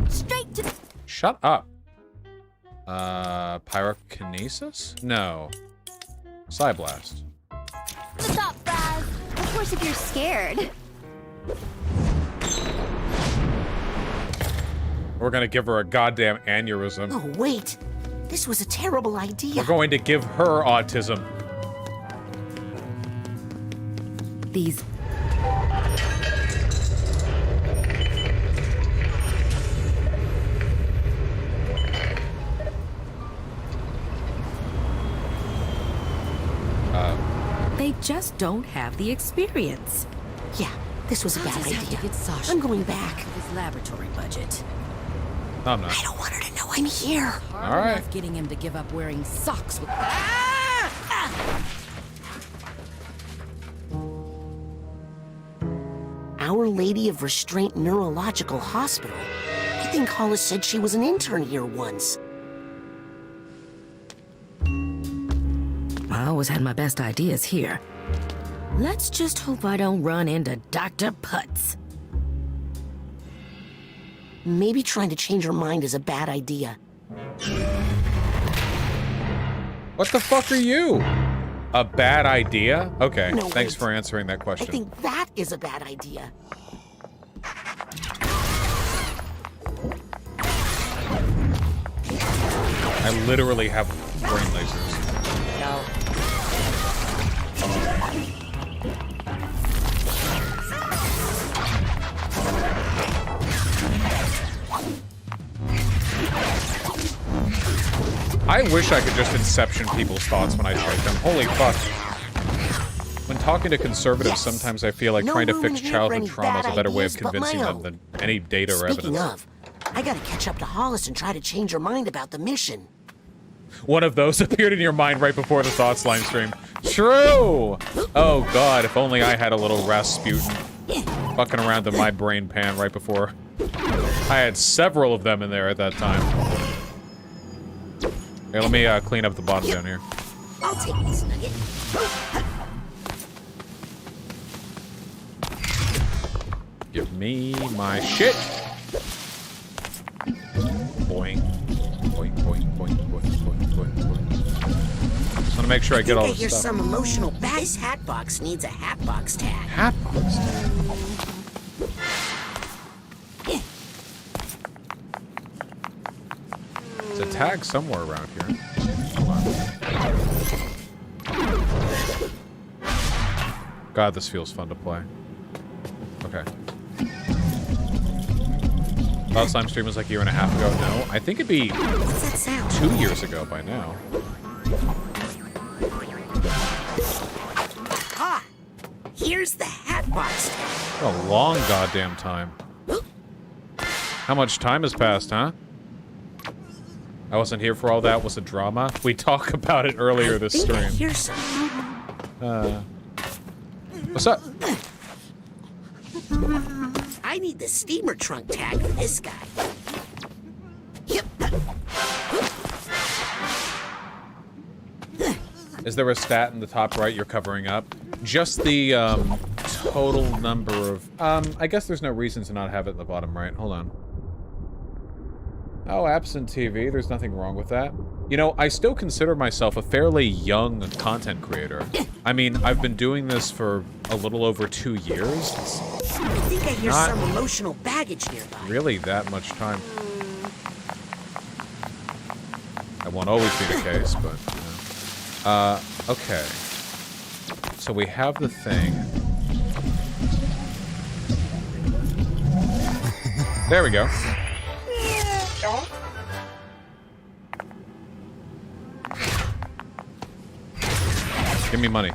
Straight to... Shut up. Pyrokinesis? No. Psyblast. The top, Raz. Of course, if you're scared. We're gonna give her a goddamn aneurysm. Oh, wait. This was a terrible idea. We're going to give her autism. These... They just don't have the experience. Yeah, this was a bad I'll just have idea. to get Sasha I'm going back. his laboratory budget. No, I'm not. I don't want her to know I'm here. Hard All right. enough getting him to give up wearing socks with... Our Lady of Restraint Neurological Hospital. think Hollis said she was an intern here once. I always had my best ideas here. Let's just hope I don't run into Dr. Putz. Maybe trying to change her mind is a bad idea. What the fuck are you? A bad idea? Okay, No, thanks wait. for answering that I question. think that is a bad idea. I literally have brain lasers. No. I wish I could just inception people's thoughts when I type them. Holy fuck. When talking to conservatives, sometimes I feel like No trying to room fix in here for childhood any trauma is a bad better way of ideas but convincing my them own. than any data or Speaking evidence. of, I gotta catch up to Hollis and try to change her mind about the mission. One of those appeared in your mind right before the thought slime stream. True! Oh god, if only I had a little Rasputin fucking around in my brain pan right before. I had several of them in there at that time. Here, let me clean up the bottom down here. I'll take this nugget. Give me my shit! Boing. Boing, boing, boing, boing, boing, boing, boing. Just wanna make sure I get all I this hear stuff. some emotional bag. This hat box needs a hat box tag. Hat box tag? There's a tag somewhere around here. Hold on. God, this feels fun to play. Okay. Last time stream was like a year and a half ago. No, I think it'd be 2 years ago by now. Ah, here's the hat box tag. A long goddamn time. How much time has passed, huh? I wasn't here for all that. Was a drama. We talked about it earlier this I stream. hear something. What's up? I need the steamer trunk tag for this guy. Yep. Is there a stat in the top right you're covering up? Just the total number of... I guess there's no reason to not have it in the bottom right. Hold on. Oh, absent TV. There's nothing wrong with that. You know, I still consider myself a fairly young content creator. I mean, I've been doing this for a little over 2 years. It's I think I hear not some emotional baggage nearby. really that much time. That won't always be the case, but... You know. Okay. So we have the thing. There we go. Give me money.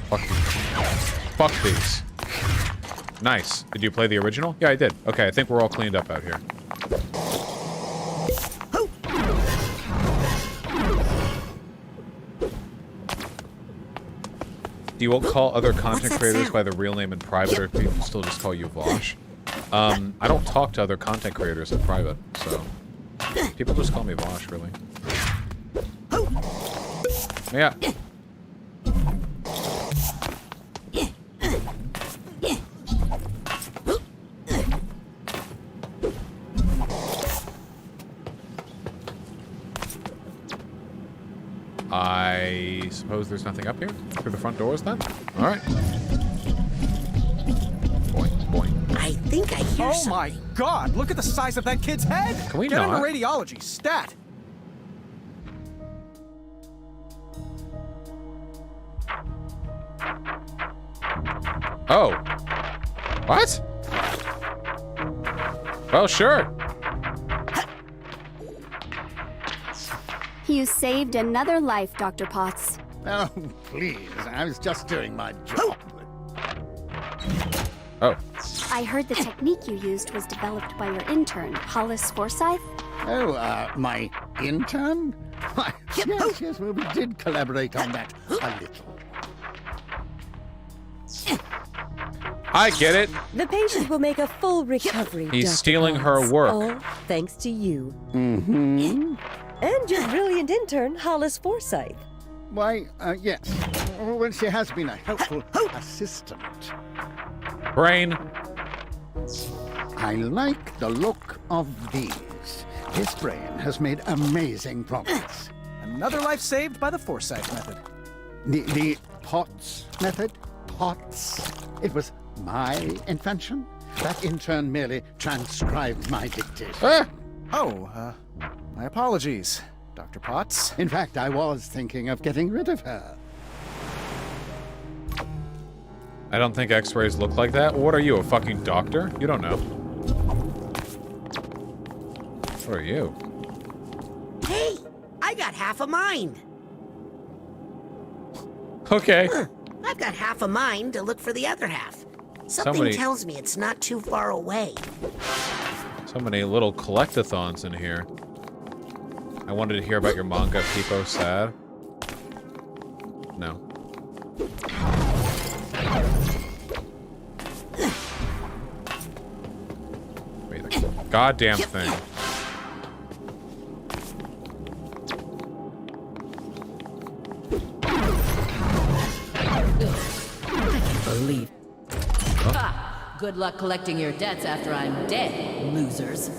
Fuck these. Fuck these. Nice. Did you play the original? Yeah, I did. Okay, I think we're all cleaned up out here. Do you all call other content creators by the real name in private, or people still just call you Walsh? I don't talk to other content creators in private, so people just call me Walsh, really. Yeah. I suppose there's nothing up here? Through the front doors, then? Alright. Boing, boing. I think I hear something. Oh my god, look at the size of that kid's head! Can we Get not? into radiology, stat! Oh. What? Well, sure. You saved another life, Dr. Potts. Oh, please. I was just doing my job. Oh. I heard the technique you used was developed by your intern, Hollis Forsyth. Oh, my intern? Why, yes, well, we did collaborate on that a little. I get it. The patient will make a full recovery. He's Dr. stealing her Hollis. work. All thanks to you. Mm-hmm. And your brilliant intern, Hollis Forsyth. Why, yes. Well, she has been a helpful assistant. Brain. I like the look of these. This brain has made amazing progress. Another life saved by the Forsyth method. The POTS method? POTS? It was my invention? That intern merely transcribed my dictation. My apologies, Dr. Potts. In fact, I was thinking of getting rid of her. I don't think x-rays look like that. What are you, a fucking doctor? You don't know. What are you? Hey, I got half a mind. Okay. I've got half a mind to look for the other half. Something Somebody- tells me it's not too far away. So many little collectathons in here. I wanted to hear about your manga, Pipo Sad. No. Wait, the goddamn thing. Believe. Ha! Good luck collecting your debts after I'm dead, losers.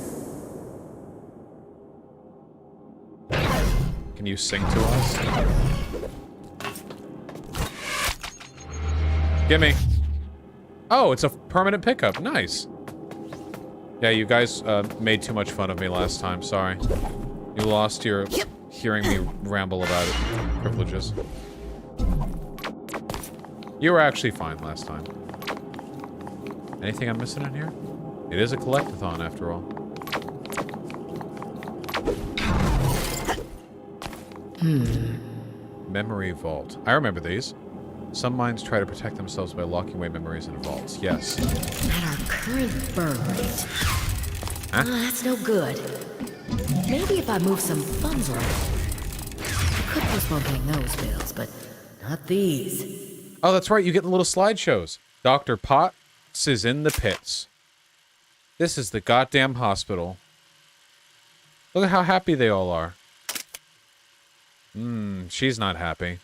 Can you sing to us? Gimme. Oh, it's a permanent pickup. Nice. Yeah, you guys made too much fun of me last time. Sorry. You lost your hearing me ramble about it privileges. You were actually fine last time. Anything I'm missing in here? It is a collectathon after all. Memory vault. I remember these. Some minds try to protect themselves by locking away memories in vaults. Yes. At our current burn rate. Huh? That's no good. Maybe if I move some funds around. I could postpone paying those bills, but not these. Oh, that's right. You get the little slideshows. Dr. Potts is in the pits. This is the goddamn hospital. Look at how happy they all are. She's not happy.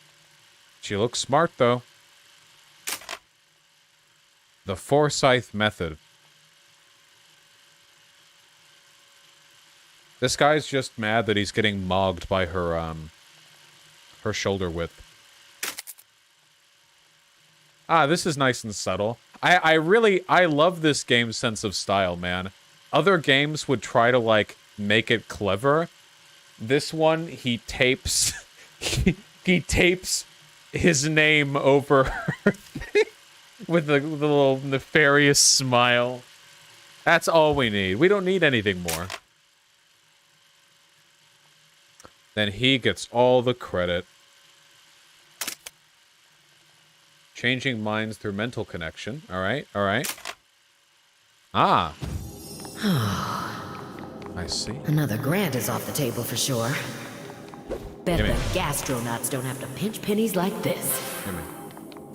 She looks smart, though. The Forsyth method. This guy's just mad that he's getting mogged by her, her shoulder width. Ah, this is nice and subtle. I love this game's sense of style, man. Other games would try to, like, make it clever. This one, he tapes... he tapes his name over her with the little nefarious smile. That's all we need. We don't need anything more. Then he gets all the credit. Changing minds through mental connection. Alright, alright. Ah. I see. Another grant is off the table for sure. Bet Gimme. the gastronauts don't have to pinch pennies like this. Gimme.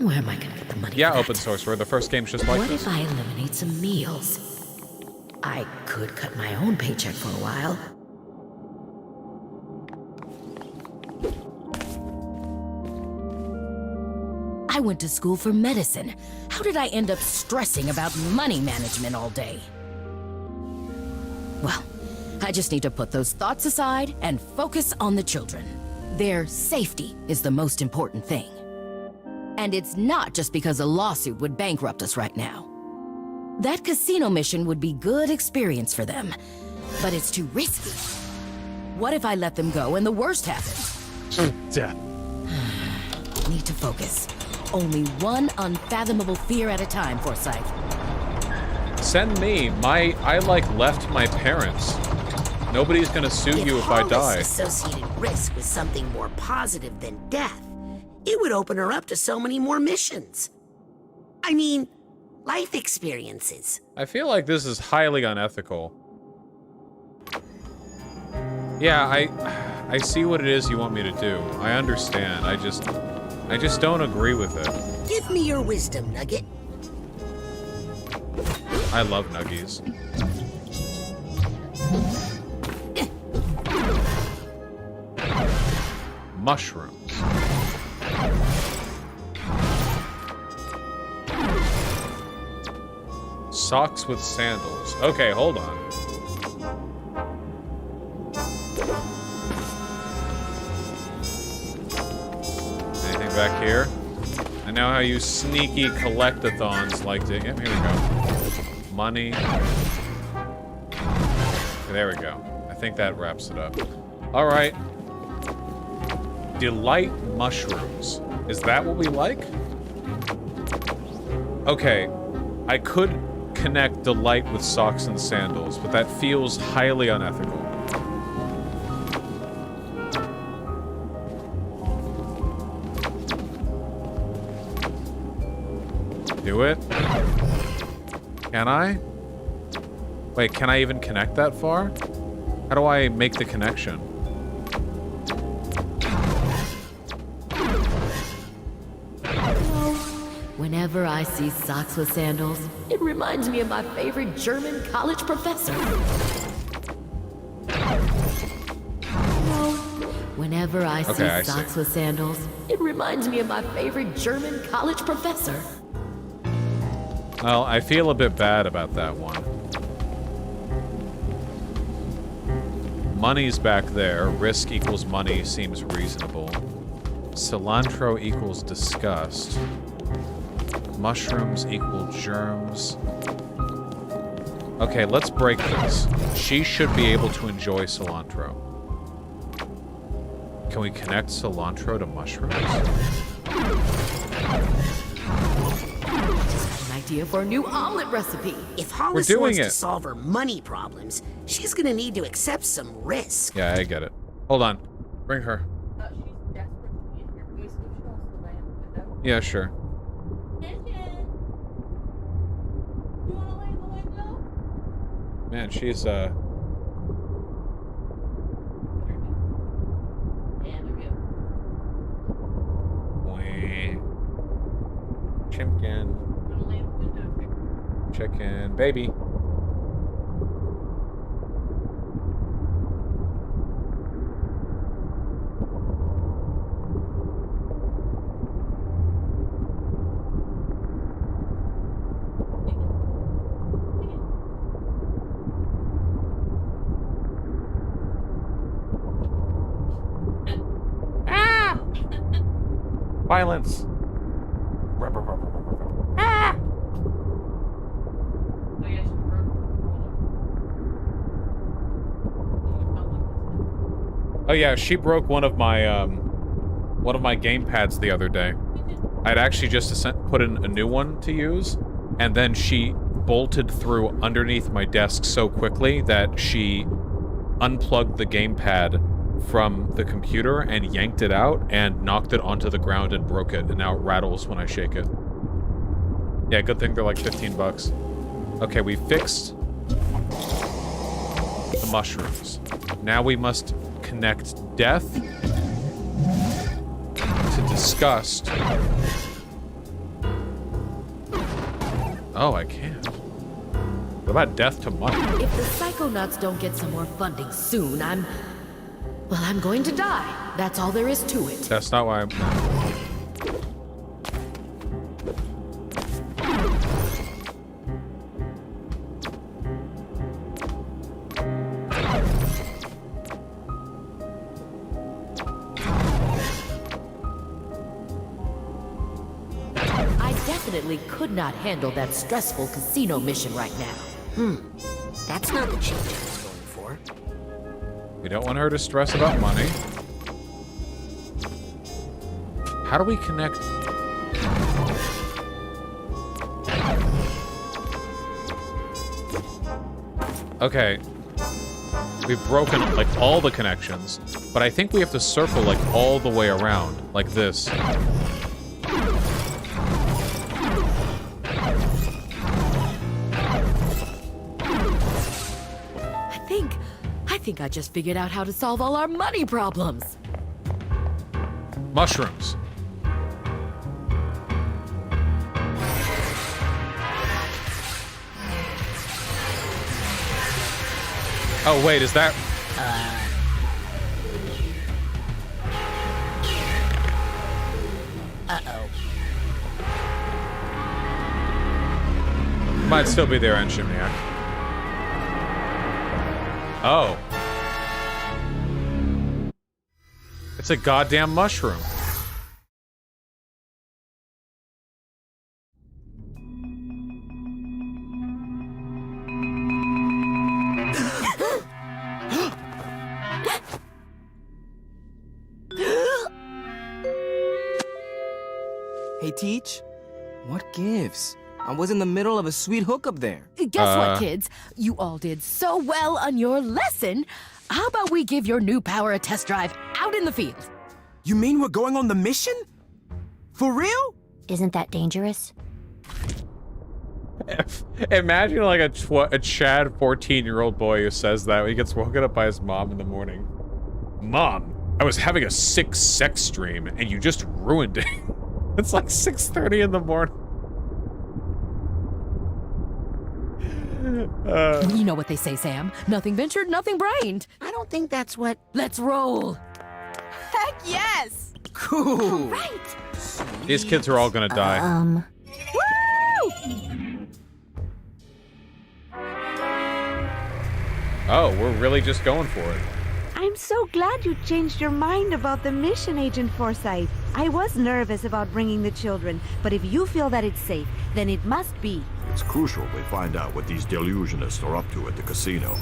Where am I gonna get the money Yeah, for that? open source. We're the first game's just like What this. if I eliminate some meals? I could cut my own paycheck for a while. I went to school for medicine. How did I end up stressing about money management all day? Well, I just need to put those thoughts aside and focus on the children. Their safety is the most important thing. And it's not just because a lawsuit would bankrupt us right now. That casino mission would be good experience for them, but it's too risky. What if I let them go and the worst happens? Death. Need to focus. Only one unfathomable fear at a time, Forsyth. Send me. I like left my parents. Nobody's gonna sue you if I die. Associated risk with something more positive than death, it would open her up to so many more missions. I mean, life experiences. I feel like this is highly unethical. Yeah, I see what it is you want me to do. I understand. I just don't agree with it. Give me your wisdom, Nugget. I love nuggies. Mushrooms. Socks with sandals. Okay, hold on. Anything back here? I know how you sneaky collectathons like to... Yep, here we go. Money. There we go. I think that wraps it up. All right. Delight mushrooms. Is that what we like? Okay. I could connect delight with socks and sandals, but that feels highly unethical. Do it? Can I? Wait, can I even connect that far? How do I make the connection? Whenever I see socks with sandals, it reminds me of my favorite German college professor. Whenever I see socks with sandals, it reminds me of my favorite German college professor. Well, I feel a bit bad about that one. Money's back there. Risk equals money seems reasonable. Cilantro equals disgust. Mushrooms equal germs. Okay, let's break this. She should be able to enjoy cilantro. Can we connect cilantro to mushrooms? Just an idea for a new omelet recipe. If Hollis wants to solve her money problems, she's gonna need to accept some risk. Yeah, I get it. Hold on. Bring her. Yeah, sure. Man, she's Chimpkin. Chicken. Baby. Violence. Ah! Oh yeah, she broke one of my game pads the other day. I'd actually just put in a new one to use, and then she bolted through underneath my desk so quickly that she unplugged the gamepad from the computer and yanked it out and knocked it onto the ground and broke it, and now it rattles when I shake it. Yeah, good thing they're like 15 bucks. Okay, we fixed the mushrooms. Now we must connect death to disgust. Oh, I can't. What about death to money? If the Psychonauts don't get some more funding soon, I'm going to die. That's all there is to it. That's not why I'm... I definitely could not handle that stressful casino mission right now. That's not the change I was going for. We don't want her to stress about money. How do we connect? Okay. We've broken like all the connections, but I think we have to circle like all the way around, like this. I think I just figured out how to solve all our money problems. Mushrooms. Oh, wait, is that... Uh-oh. Might still be there on Shimniak. Oh. It's a goddamn mushroom. Hey, Teach. What gives? I was in the middle of a sweet hookup there. Guess what, kids? You all did so well on your lesson. How about we give your new power a test drive out in the field? You mean we're going on the mission? For real? Isn't that dangerous? Imagine like a Chad 14-year-old boy who says that when he gets woken up by his mom in the morning. Mom, I was having a sick sex dream and you just ruined it. It's like 6:30 in the morning. You know what they say, Sam. Nothing ventured, nothing brained. I don't think that's what... Let's roll. Heck yes! Cool. Right. These kids are all gonna die. Woo! Oh, we're really just going for it. I'm so glad you changed your mind about the mission, Agent Forsyth. I was nervous about bringing the children, but if you feel that it's safe, then it must be. It's crucial we find out what these delusionists are up to at the casino.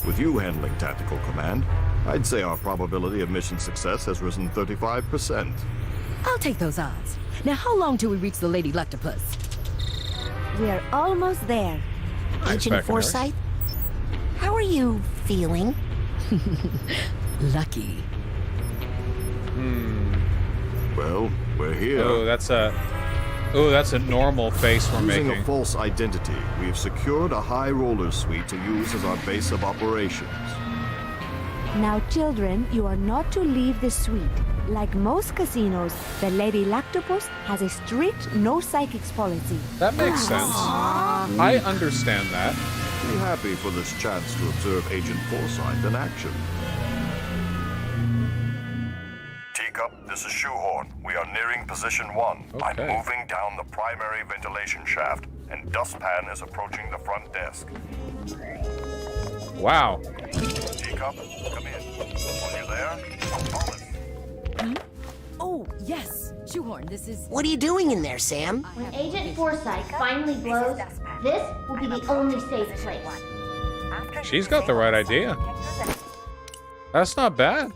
With you handling tactical command, I'd say our probability of mission success has risen 35%. I'll take those odds. Now, how long till we reach the Lady Lectopus? We're almost there. Agent Forsyth, how are you feeling? Lucky. Well, we're here. Oh, that's a normal face we're Using making. a false identity, we've secured a high roller suite to use as our base of operations. Now, children, you are not to leave the suite. Like most casinos, the Lady Lactopus has a strict no psychics policy. That makes sense. I understand that. Be happy for this chance to observe Agent Forsyth in action. Teacup, this is Shoehorn. We are nearing position 1. I'm moving down the primary ventilation shaft, and Dustpan is approaching the front desk. Wow. Teacup, come in. Are you there? Thomas. Oh, yes. Shoehorn, this is... What are you doing in there, Sam? When Agent Forsyth finally blows, this will be the only safe place. She's got the right idea. That's not bad.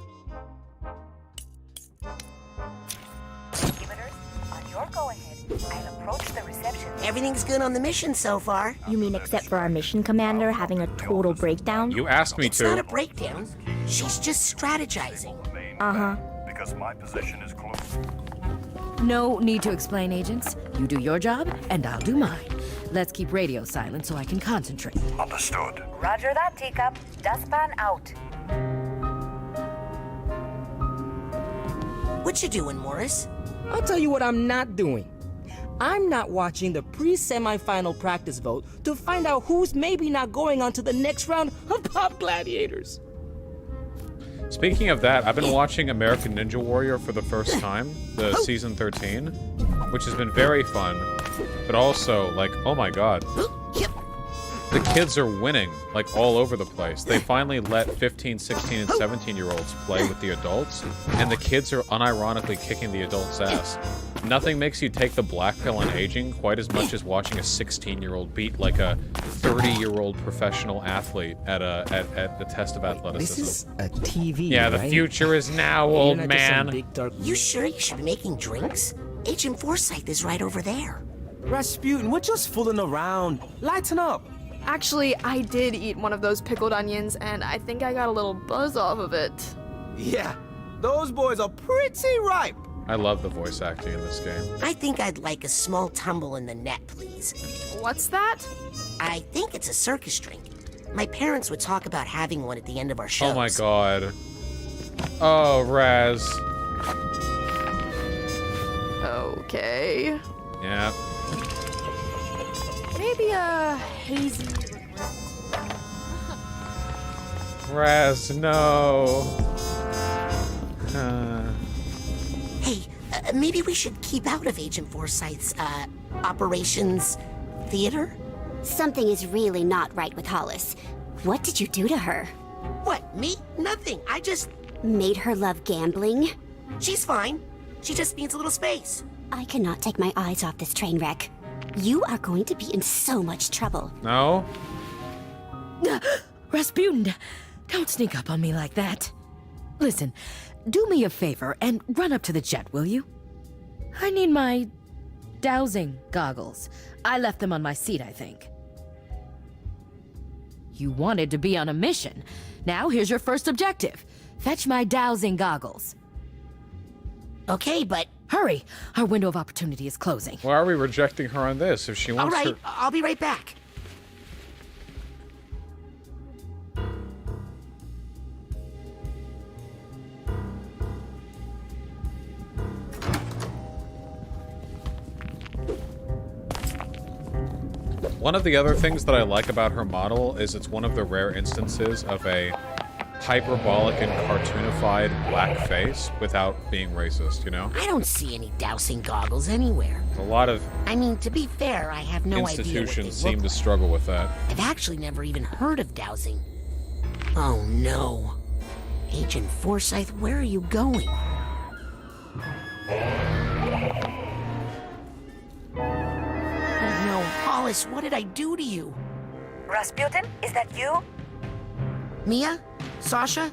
Everything's good on the mission so far. You mean except for our mission commander having a total breakdown? You asked me It's to. not a breakdown. She's just strategizing. Uh-huh. Because my position is close. No need to explain, agents. You do your job, and I'll do mine. Let's keep radio silent so I can concentrate. Understood. Roger that, Teacup. Dustpan out. What you doing, Morris? I'll tell you what I'm not doing. I'm not watching the pre-semi-final practice vote to find out who's maybe not going on to the next round of Pop Gladiators. Speaking of that, I've been watching American Ninja Warrior for the first time, the season 13, which has been very fun, but also, like, oh my god. The kids are winning, like, all over the place. They finally let 15, 16, and 17-year-olds play with the adults, and the kids are unironically kicking the adults' ass. Nothing makes you take the black pill on aging quite as much as watching a 16-year-old beat like a 30-year-old professional athlete at the test of athleticism. This is a TV, Yeah, the right? future is now, You're old not just some man. big, dark... You sure you should be making drinks? Agent Forsyth is right over there. Rasputin, we're just fooling around. Lighten up. Actually, I did eat one of those pickled onions, and I think I got a little buzz off of it. Yeah, those boys are pretty ripe. I love the voice acting in this game. I think I'd like a small tumble in the net, please. What's that? I think it's a circus drink. My parents would talk about having one at the end of our shows. Oh my god. Oh, Raz. Okay. Yeah. Maybe a hazy Raz, no. Hey, maybe we should keep out of Agent Forsyth's, operations theater? Something is really not right with Hollis. What did you do to her? What, me? Nothing. I just... Made her love gambling? She's fine. She just needs a little space. I cannot take my eyes off this train wreck. You are going to be in so much trouble. No? Rasputin, don't sneak up on me like that. Listen, do me a favor and run up to the jet, will you? I need my dowsing goggles. I left them on my seat, I think. You wanted to be on a mission. Now here's your first objective. Fetch my dowsing goggles. Okay, but... Hurry! Our window of opportunity is closing. Why are we rejecting her on this if she wants All right, her... I'll be right back. One of the other things that I like about her model is it's one of the rare instances of a hyperbolic and cartoonified black face without being racist, you know? I don't see any dowsing goggles anywhere. A lot of I mean, to be fair, I have no idea what they institutions look seem to like. struggle with that. I've actually never even heard of dowsing. Oh no. Agent Forsyth, where are you going? Oh no, Hollis, what did I do to you? Rasputin, is that you? Mia? Sasha?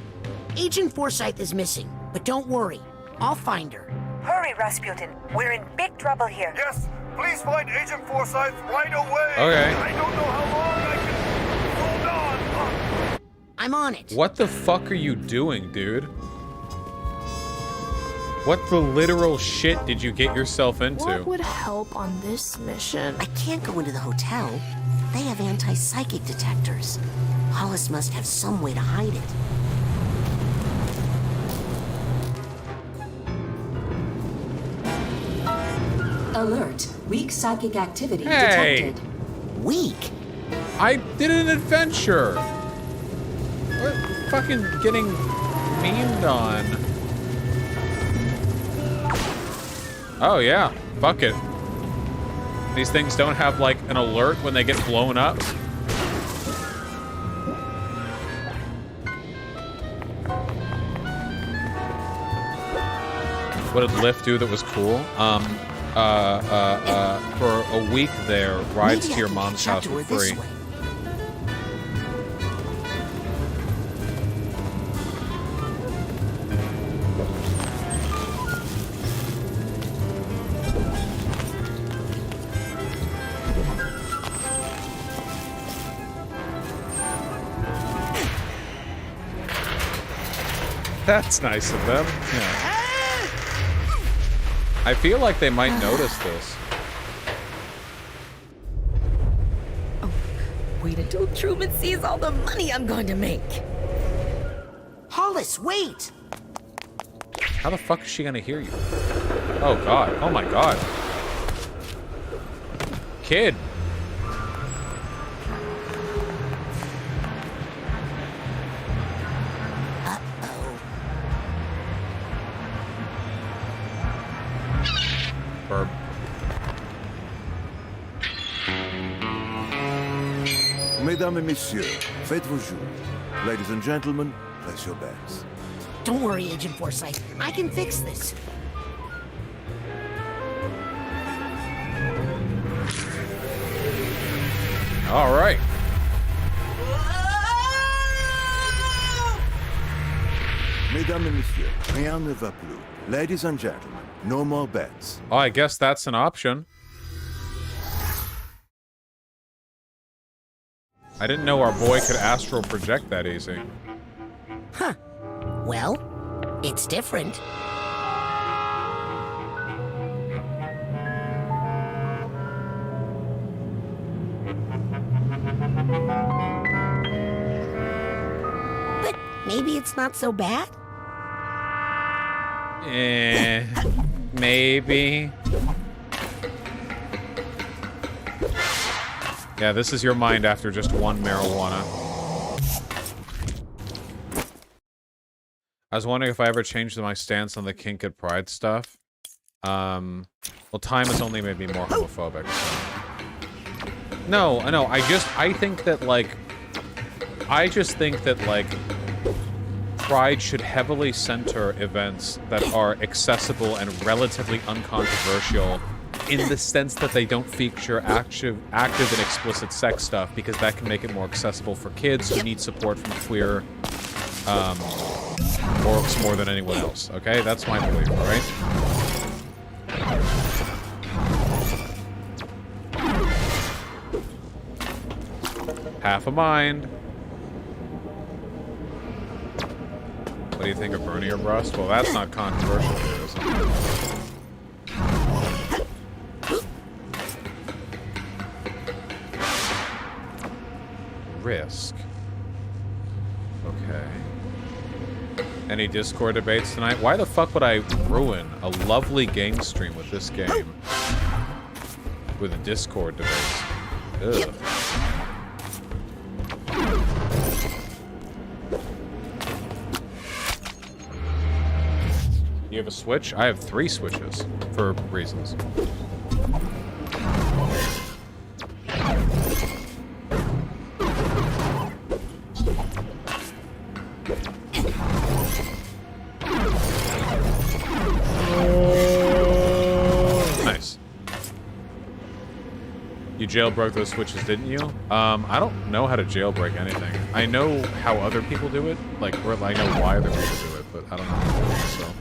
Agent Forsyth is missing, but don't worry. I'll find her. Hurry, Rasputin. We're in big trouble here. Yes, please find Agent Forsyth right away. Okay. I don't know how long I can hold on. I'm on it. What the fuck are you doing, dude? What the literal shit did you get yourself into? What would help on this mission? I can't go into the hotel. They have anti-psychic detectors. Hollis must have some way to hide it. Alert. Weak psychic activity Hey! detected. Weak? I did an adventure! What fucking getting memed on? Oh yeah, fuck it. These things don't have like an alert when they get blown up. What did Lyft do that was cool? For a week there, rides to your mom's house were free. That's nice of them. Yeah. I feel like they might notice this. Wait until Truman sees all the money I'm going to make. Hollis, wait! How the fuck is she gonna hear you? Oh god. Oh my god. Kid. Verb. Mesdames et messieurs, faites vos jours. Ladies and gentlemen, place your bets. Don't worry, Agent Forsyth. I can fix this. All right. Mesdames et messieurs, rien ne va plus. Ladies and gentlemen, no more bets. Oh, I guess that's an option. I didn't know our boy could astral project that easy. Huh. Well, it's different. But maybe it's not so bad. Maybe. Yeah, this is your mind after just one marijuana. I was wondering if I ever changed my stance on the kink at Pride stuff. Well, time has only made me more homophobic. So. No, I think that, like... I just think that, like... Pride should heavily center events that are accessible and relatively uncontroversial in the sense that they don't feature active and explicit sex stuff, because that can make it more accessible for kids who need support from queer orcs more than anyone else. Okay, that's my belief. All right. Half a mind. What do you think of Bernie or Rust? Well, that's not controversial here, is it? Risk. Okay. Any Discord debates tonight? Why the fuck would I ruin a lovely game stream with this game? With a Discord debate. Ugh. You have a Switch? I have 3 Switches, for reasons. Nice. You jailbroke those Switches, didn't you? I don't know how to jailbreak anything. I know how other people do it, like, or I know why other people do it, but I don't know, so.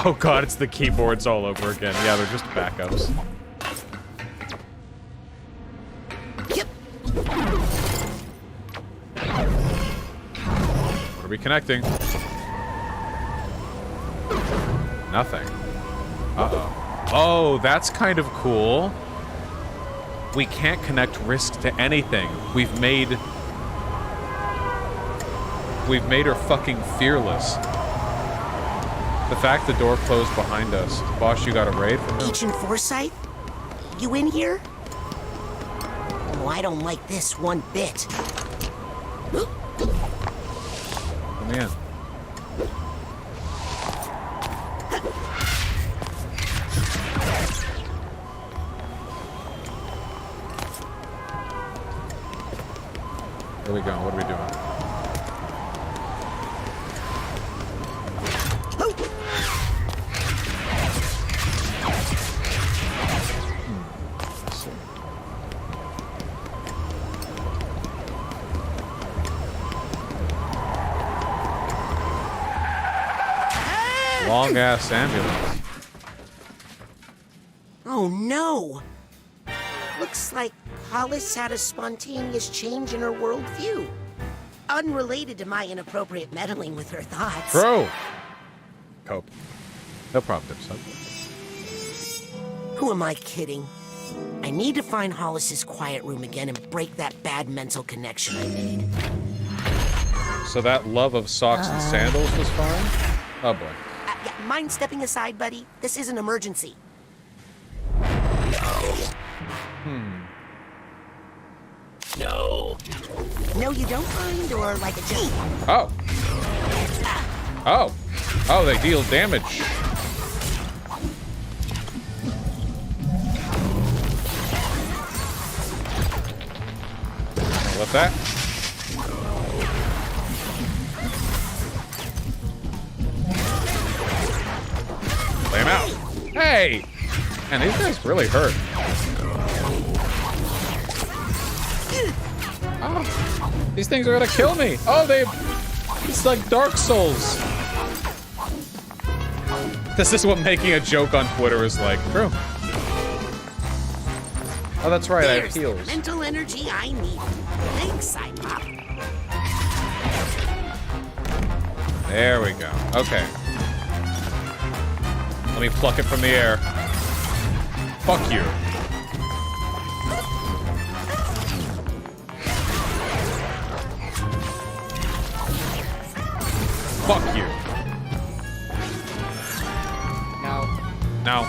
Oh god, it's the keyboards all over again. Yeah, they're just backups. Yep. What are we connecting? Nothing. Uh-oh. Oh, that's kind of cool. We can't connect Risk to anything. We've made her fucking fearless. The fact the door closed behind us. Boss, you got a raid from him? Agent Forsyth? You in here? Oh, I don't like this one bit. Let me in. Where are we going? What are we doing? Long ass ambulance. Oh no! Looks like Hollis had a spontaneous change in her worldview. Unrelated to my inappropriate meddling with her thoughts. Bro! Cope. No problem, Dipson. Who am I kidding? I need to find Hollis's quiet room again and break that bad mental connection I made. So that love of socks and sandals was fine? Oh boy. Yeah, mind stepping aside, buddy? This is an emergency. No. No, you don't mind, or like a joke? Oh. Oh. Oh, they deal damage. What's that? Lay him out. Hey! Man, these guys really hurt. Oh, these things are gonna kill me. Oh, it's like Dark Souls. This is what making a joke on Twitter is like. True. Oh, that's right, I have heals. The mental energy I need. Thanks, Cypop. There we go. Okay. Let me pluck it from the air. Fuck you. Fuck you. No. No.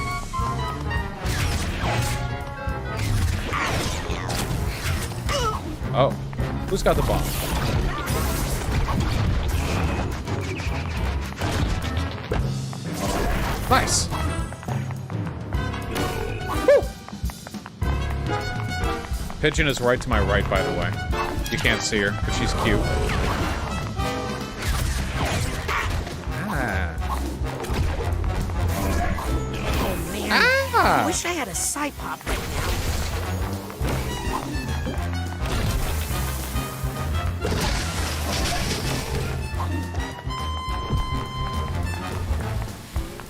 Oh. Who's got the bomb? Nice. Woo. Pigeon is right to my right, by the way. You can't see her, but she's cute. Ah. Oh man, I wish I had a side pop right now.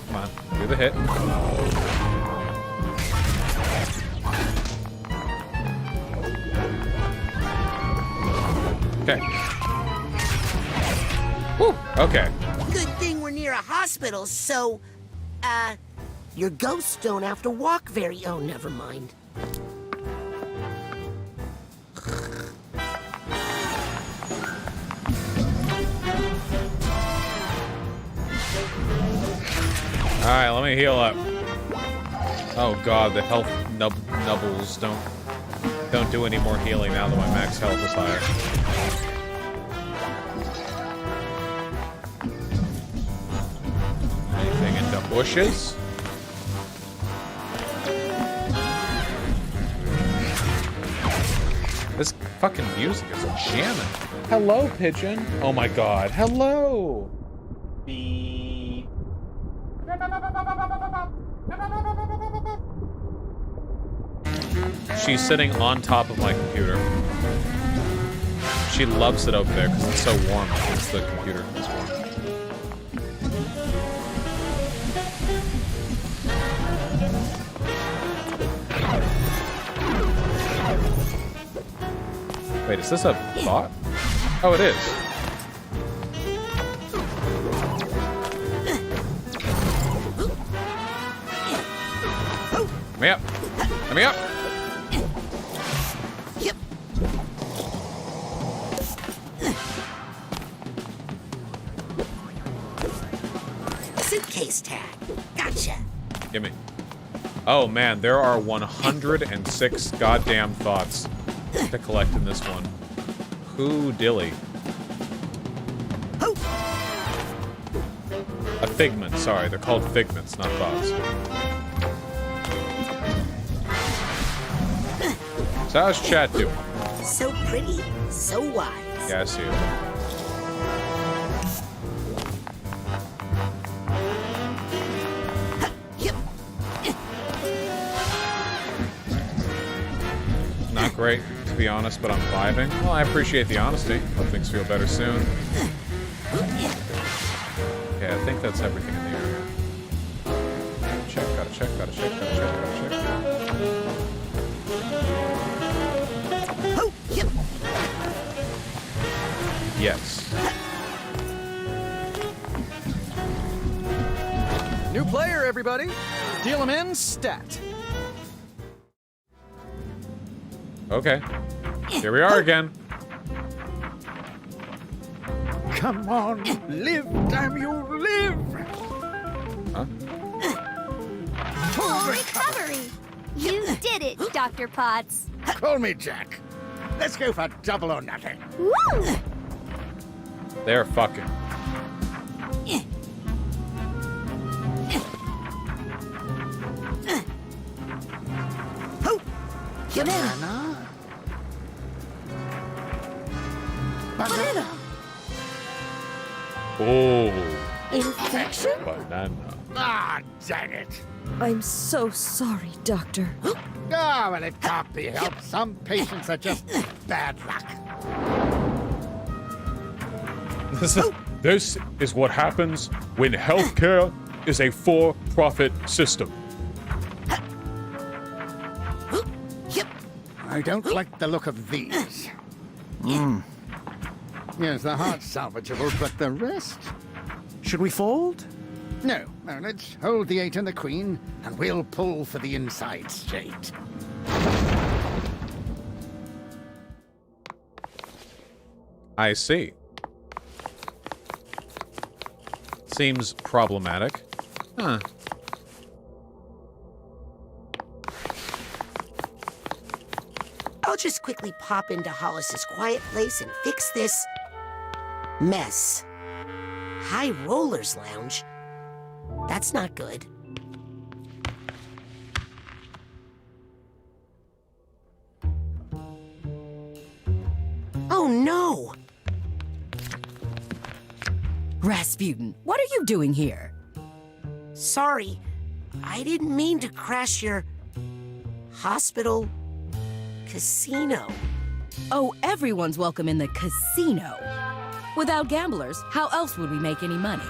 Come on, do the hit. Okay. Woo! Okay. Good thing we're near a hospital, so, your ghosts don't have to walk very. Oh, never mind. Alright, let me heal up. Oh god, the health nubbles don't do any more healing now that my max health is higher. Anything in the bushes? This fucking music is jamming. Hello, pigeon. Oh my god, hello. She's sitting on top of my computer. She loves it over there because it's so warm. It's the computer. It's warm. Wait, is this a bot? Oh, it is. Let me up. Let me up. Yep. Suitcase tag. Gotcha. Gimme. Oh man, there are 106 goddamn thoughts to collect in this one. Who dilly? A figment, sorry. They're called figments, not thoughts. So how's chat doing? So pretty, so wise. Yeah, I see it. Not great, to be honest, but I'm vibing. Well, I appreciate the honesty. Hope things feel better soon. Okay, I think that's everything in the area. Check, gotta check, gotta check, gotta check, gotta check. Yes. New player, everybody. Deal him in, stat. Okay. Here we are again. Come on, live, damn you, live! Huh? Full recovery! You did it, Dr. Potts. Call me Jack. Let's go for double or nothing. Woo! They're fucking. Banana. Banana. Oh. Infection? Banana. Ah, dang it. I'm so sorry, Doctor. Ah, well, it can't be helped. Some patients are just bad luck. This is what happens when healthcare is a for-profit system. I don't like the look of these. Yes, the heart's salvageable, but the rest? Should we fold? No, no, let's hold the 8 and the queen, and we'll pull for the inside straight. I see. Seems problematic. Huh. I'll just quickly pop into Hollis's quiet place and fix this mess. High Rollers Lounge? That's not good. Rasputin, what are you doing here? Sorry, I didn't mean to crash your hospital casino. Oh, everyone's welcome in the casino. Without gamblers, how else would we make any money?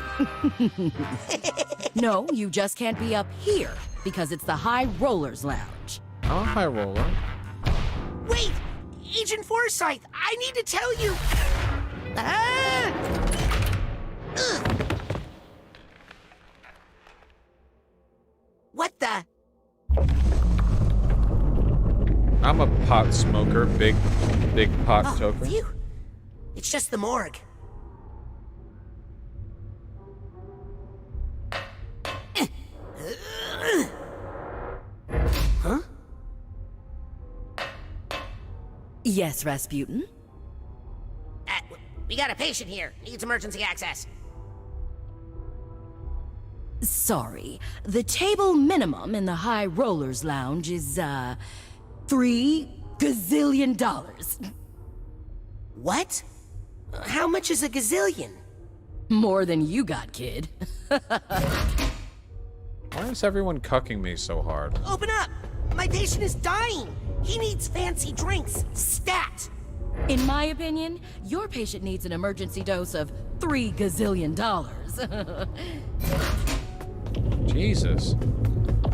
No, you just can't be up here because it's the High Rollers Lounge. I'm a high roller. Wait! Agent Forsyth, I need to tell you! Ah! Ugh. What the? I'm a pot smoker, big pot toker. Phew. It's just the morgue. Huh? Yes, Rasputin? We got a patient here. Needs emergency access. Sorry, the table minimum in the High Rollers Lounge is, $3 gazillion. What? How much is a gazillion? More than you got, kid. Why is everyone cucking me so hard? Open up! My patient is dying! He needs fancy drinks! Stat! In my opinion, your patient needs an emergency dose of $3 gazillion. Jesus.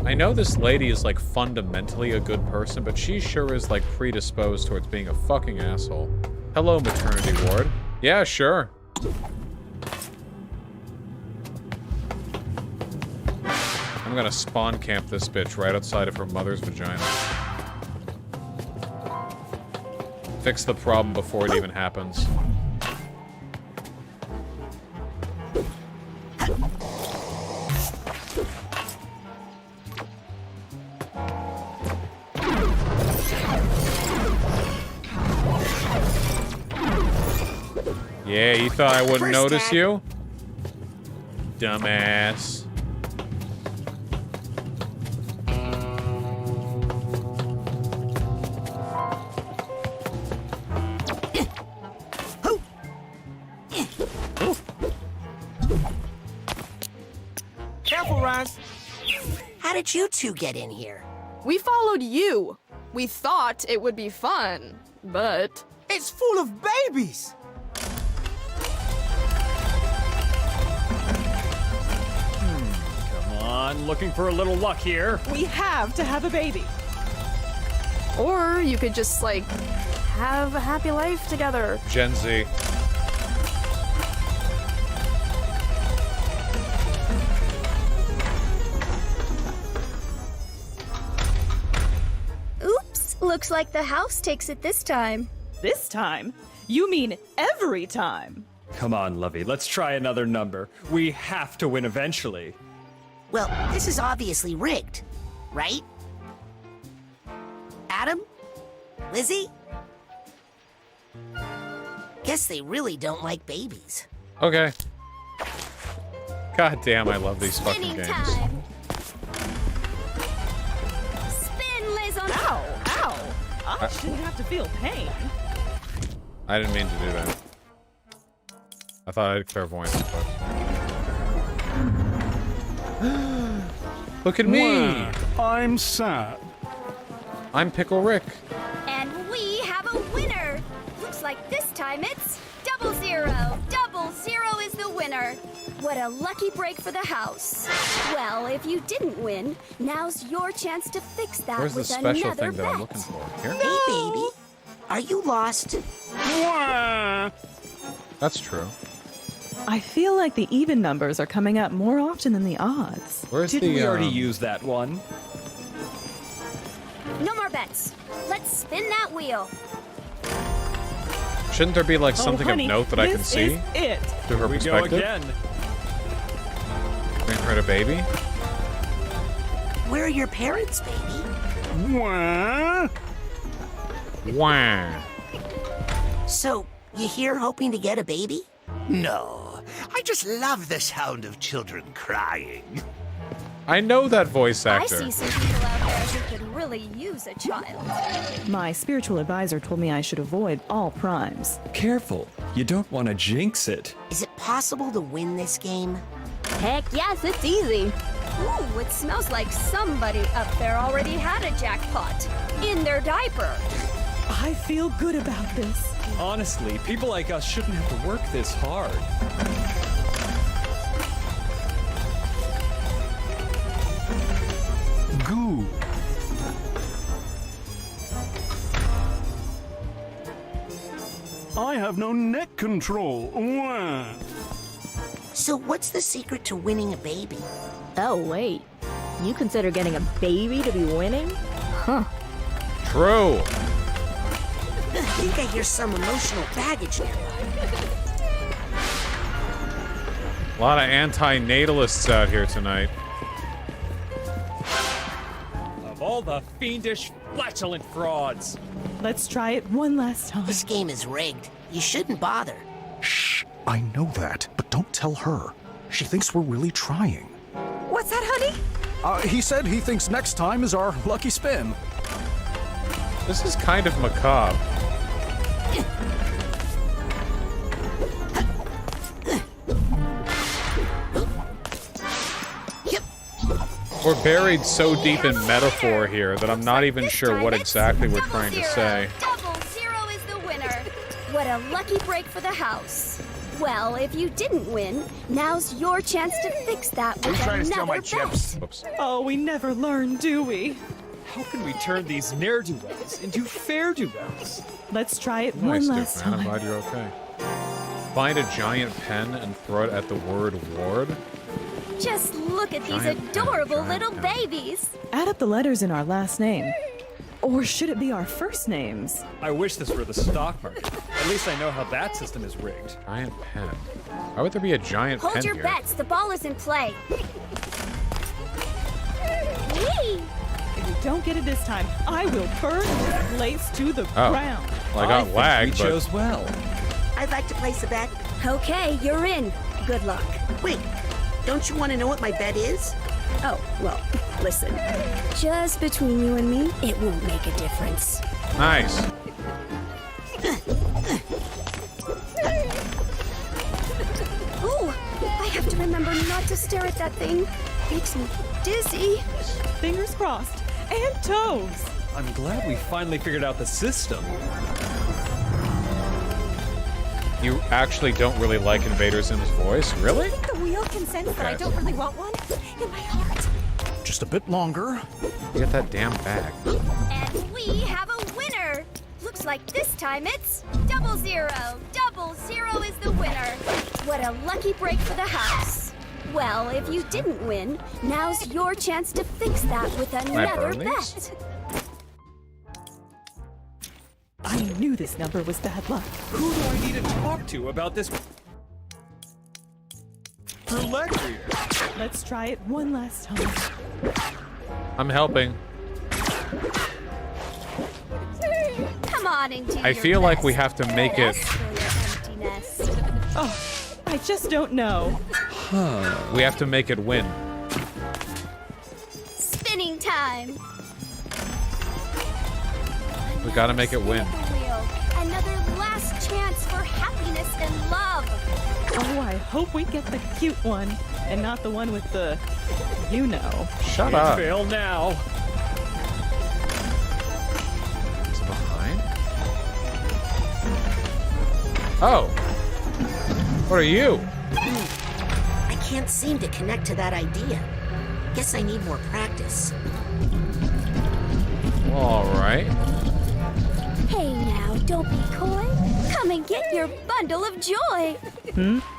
I know this lady is like fundamentally a good person, but she sure is like predisposed towards being a fucking asshole. Hello, maternity ward. Yeah, sure. I'm gonna spawn camp this bitch right outside of her mother's vagina. Fix the problem before it even happens. Yeah, you thought I wouldn't notice you? Dumbass. Careful, Raz. How did you two get in here? We followed you. We thought it would be fun, but... It's full of babies! Come on, looking for a little luck here. We have to have a baby. Or you could just, like, have a happy life together. Gen Z. Oops, looks like the house takes it this time. This time? You mean every time? Come on, Lovey, let's try another number. We have to win eventually. Well, this is obviously rigged, right? Adam? Lizzie? Guess they really don't like babies. Okay. God damn, I love these fucking games. Time. Spin, Liz, on... Ow! Ow! I shouldn't have to feel pain. I didn't mean to do that. I thought I had clairvoyance, but... Look at me! I'm sad. I'm Pickle Rick. And we have a winner! Looks like this time it's 00. 00 is the winner. What a lucky break for the house. Well, if you didn't win, now's your chance to fix that Where's the with special another thing that I'm bet. looking for? Here? Hey, baby. Are you lost? That's true. I feel like the even numbers are coming up more often than the odds. Where's Didn't the, we already use that one? No more bets. Let's spin that wheel. Shouldn't there be like something honey, of note that I can this see? is it. Through her We go perspective? again. Bring her a baby? Where are your parents, baby? Wah. Wah. So, you here hoping to get a baby? No, I just love the sound of children crying. I know that voice I actor. see some people out there who could really use a child. My spiritual advisor told me I should avoid all primes. Careful. You don't want to jinx it. Is it possible to win this game? Heck yes, it's easy. Ooh, it smells like somebody up there already had a jackpot. In their diaper. I feel good about this. Honestly, people like us shouldn't have to work this hard. Goo. I have no neck control. Wah. So what's the secret to winning a baby? Oh, wait. You consider getting a baby to be winning? Huh. True. I think I hear some emotional baggage nearby. A lot of anti-natalists out here tonight. Of all the fiendish, flatulent frauds. Let's try it one last time. This game is rigged. You shouldn't bother. Shh. I know that, but don't tell her. She thinks we're really trying. What's that, honey? He said he thinks next time is our lucky spin. This is kind of macabre. We're buried so deep in metaphor here that I'm not even sure what exactly we're trying to say. 0 is the winner. What a lucky break for the house. Well, if you didn't win, now's your chance to fix that with another bet. Oops. Oh, we never learn, do we? How can we turn these ne'er-do-wells into fair-do-wells? Let's try it Nice, one last Duke, man. I'm time. glad you're okay. Find a giant pen and throw it at the word ward. Just look at these Giant pen, adorable giant little pen. babies. Add up the letters in our last name. Or should it be our first names? I wish this were the stock market. At least I know how that system is rigged. Giant pen. Why would there be a giant Hold pen your here? bets. The ball is in play. Whee! If you don't get it this time, I will burn this place to the ground. Well, I got think lagged, we but chose well. I'd like to place a bet. Okay, you're in. Good luck. Wait, don't you want to know what my bet is? Oh, well, listen. Just between you and me, it won't make a difference. nice. Ooh, I have to remember not to stare at that thing. Makes me dizzy. Fingers crossed. And toes. I'm glad we finally figured out the system. You actually don't really like Invader Zim's voice? Really? The wheel can sense that I don't really want one in my heart. Just a bit longer. Get that damn bag. And we have a winner. Looks like this time it's 0 0. 0 is the winner. What a lucky break for the house. Well, if you didn't win, now's your chance to fix that with another burn these? bet. I knew this number was bad luck. Who do I need to talk to about this roulette reader? Let's try it one last time. I'm helping. Come on and do I your feel like best. we have to make it. Rest for your emptiness. Oh, I just don't know. We have to make it win. Spinning time. We gotta make it win. Wheel. Another last chance for happiness and love. Oh, I hope we get the cute one and not the one with the, you know. Shut Can't up. fail now. Is it behind? Oh. What are you? I can't seem to connect to that idea. Guess I need more practice. All right. Hey now, don't be coy. Come and get your bundle of joy.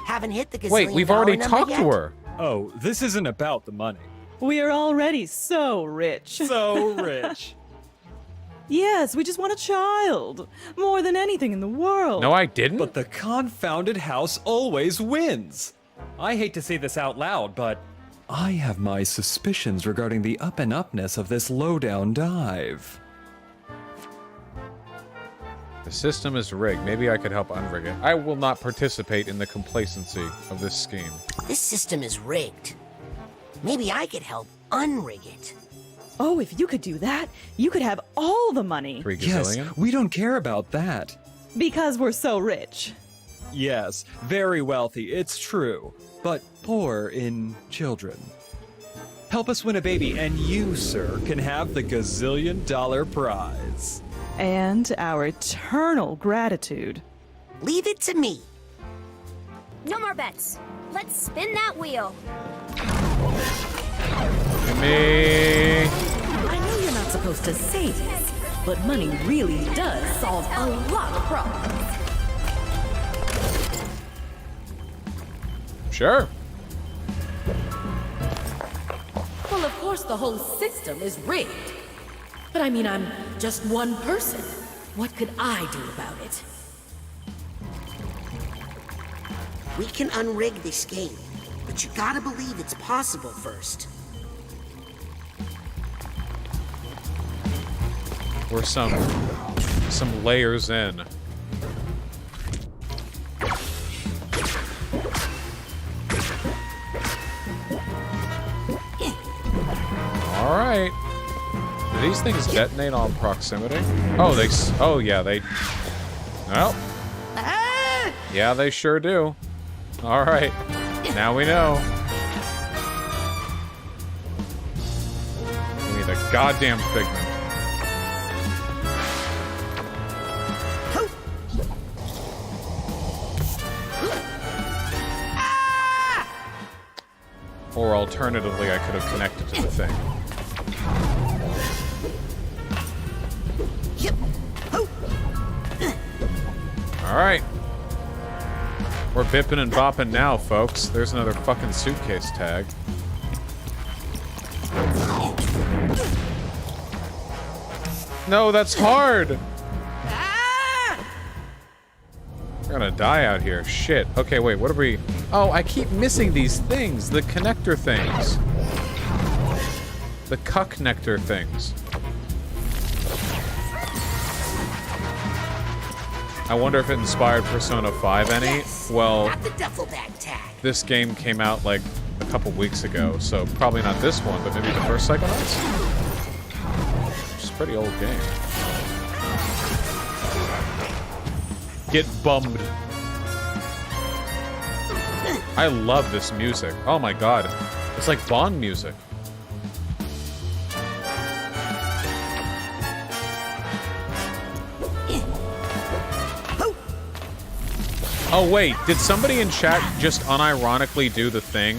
Haven't hit the gazillion Wait, we've already dollar number talked yet? to her. Oh, this isn't about the money. We are already so rich. So rich. Yes, we just want a child. More than anything in the world. No, I didn't. But the confounded house always wins. I hate to say this out loud, but I have my suspicions regarding the up-and-upness of this low-down dive. The system is rigged. Maybe I could help unrig it. I will not participate in the complacency of this scheme. This system is rigged. Maybe I could help unrig it. Oh, if you could do that, you could have all the money. 3 Yes, gazillion? we don't care about that. Because we're so rich. Yes, very wealthy, it's true, but poor in children. Help us win a baby, and you, sir, can have the gazillion-dollar prize. And our eternal gratitude. Leave it to me. No more bets. Let's spin that wheel. Me. I know you're not supposed to say this, but money really does solve a lot of problems. Sure. Well, of course, the whole system is rigged. But I mean, I'm just one person. What could I do about it? We can unrig this game, but you gotta believe it's possible first. We're some layers in. All right. Do these things detonate on proximity? Oh, oh yeah, they. Well. Yeah, they sure do. All right. Now we know. Give me the goddamn figment. Or alternatively, I could have connected to the thing. Alright. We're bipping and bopping now, folks. There's another fucking suitcase tag. No, that's hard! We're gonna die out here. Shit. Okay, wait, what are we... Oh, I keep missing these things. The connector things. The cuck nectar things. I wonder if it inspired Persona 5 any? Yes, well, not the duffel bag tag. This game came out like a couple weeks ago, so probably not this one, but maybe the first Psychonauts? Which is a pretty old game. Get bummed. I love this music. Oh my god. It's like Bond music. Oh wait, did somebody in chat just unironically do the thing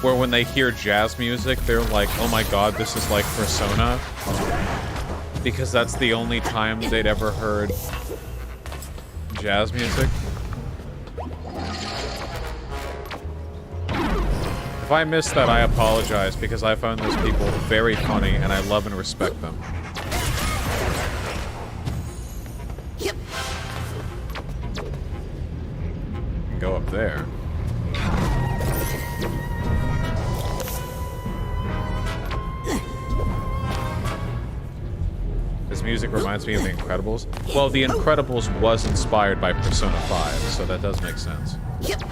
where when they hear jazz music, they're like, oh my god, this is like Persona? Because that's the only time they'd ever heard jazz music? If I missed that, I apologize, because I found those people very funny, and I love and respect them. Yep. Go up there. This music reminds me of The Incredibles. Well, The Incredibles was inspired by Persona 5, so that does make sense. Yep.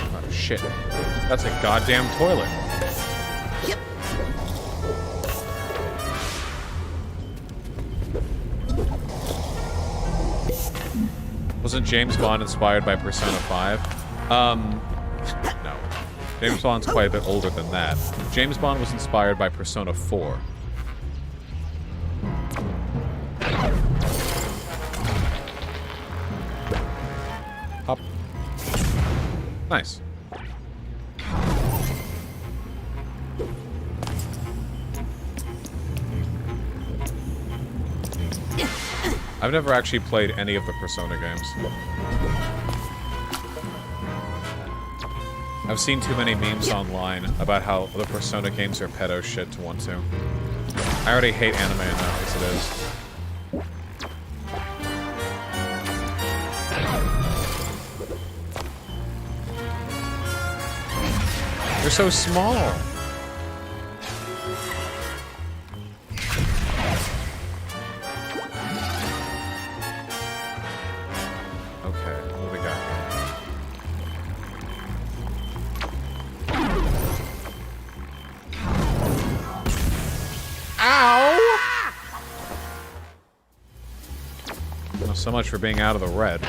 Oh, shit. That's a goddamn toilet. Yep. Wasn't James Bond inspired by Persona 5? No. James Bond's quite a bit older than that. James Bond was inspired by Persona 4. Hop. Nice. I've never actually played any of the Persona games. I've seen too many memes online about how the Persona games are pedo shit to want to. I already hate anime enough as it is. They're so small. Ow! Well, so much for being out of the red.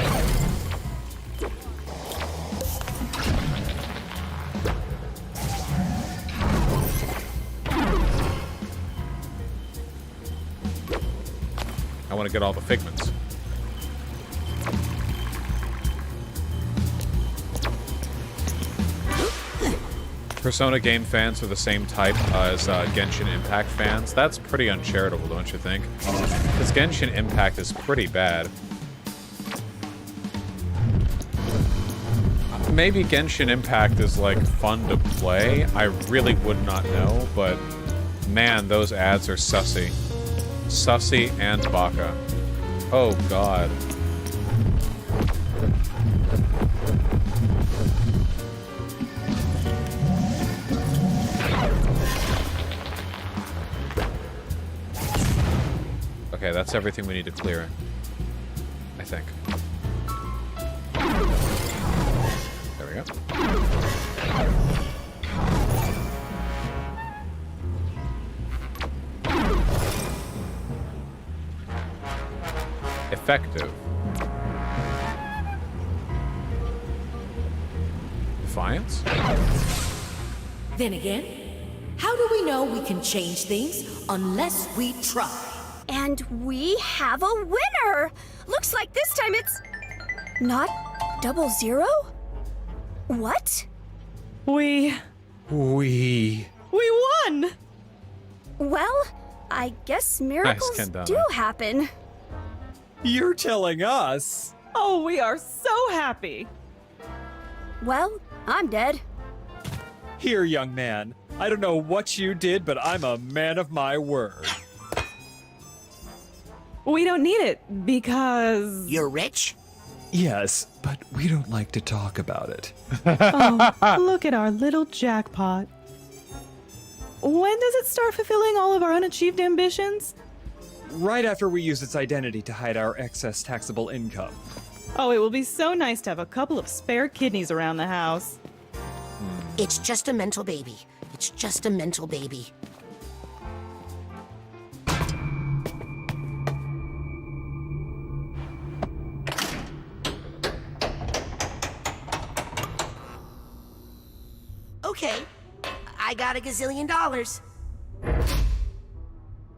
I want to get all the figments. Persona game fans are the same type as Genshin Impact fans. That's pretty uncharitable, don't you think? Because Genshin Impact is pretty bad. Maybe Genshin Impact is, like, fun to play. I really would not know, but man, those ads are sussy. Sussy and baka. Oh, God. Okay, that's everything we need to clear, I think. There we go. Effective. Defiance? Then again, how do we know we can change things unless we try? And we have a winner! Looks like this time it's not 00? What? We won! Well, I guess miracles do happen. You're telling us. Oh, we are so happy. Well, I'm dead. Here, young man. I don't know what you did, but I'm a man of my word. We don't need it because... You're rich? Yes, but we don't like to talk about it. Oh, look at our little jackpot. When does it start fulfilling all of our unachieved ambitions? Right after we use its identity to hide our excess taxable income. Oh, it will be so nice to have a couple of spare kidneys around the house. It's just a mental baby. It's just a mental baby. Okay, I got $1 gazillion.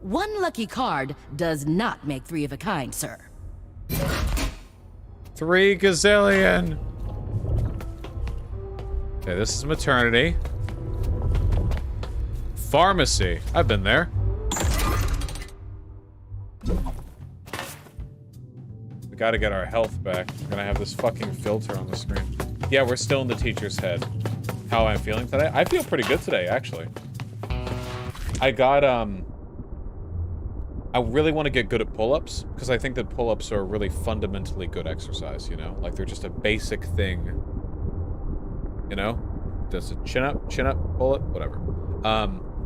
One lucky card does not make three of a kind, sir. 3 gazillion. Okay, this is maternity. Pharmacy. I've been there. We gotta get our health back. We're gonna have this fucking filter on the screen. Yeah, we're still in the teacher's head. How I'm feeling today? I feel pretty good today, actually. I got, I really want to get good at pull-ups, because I think that pull-ups are a really fundamentally good exercise, you know? Like, they're just a basic thing. You know? Just a chin-up, pull-up, whatever.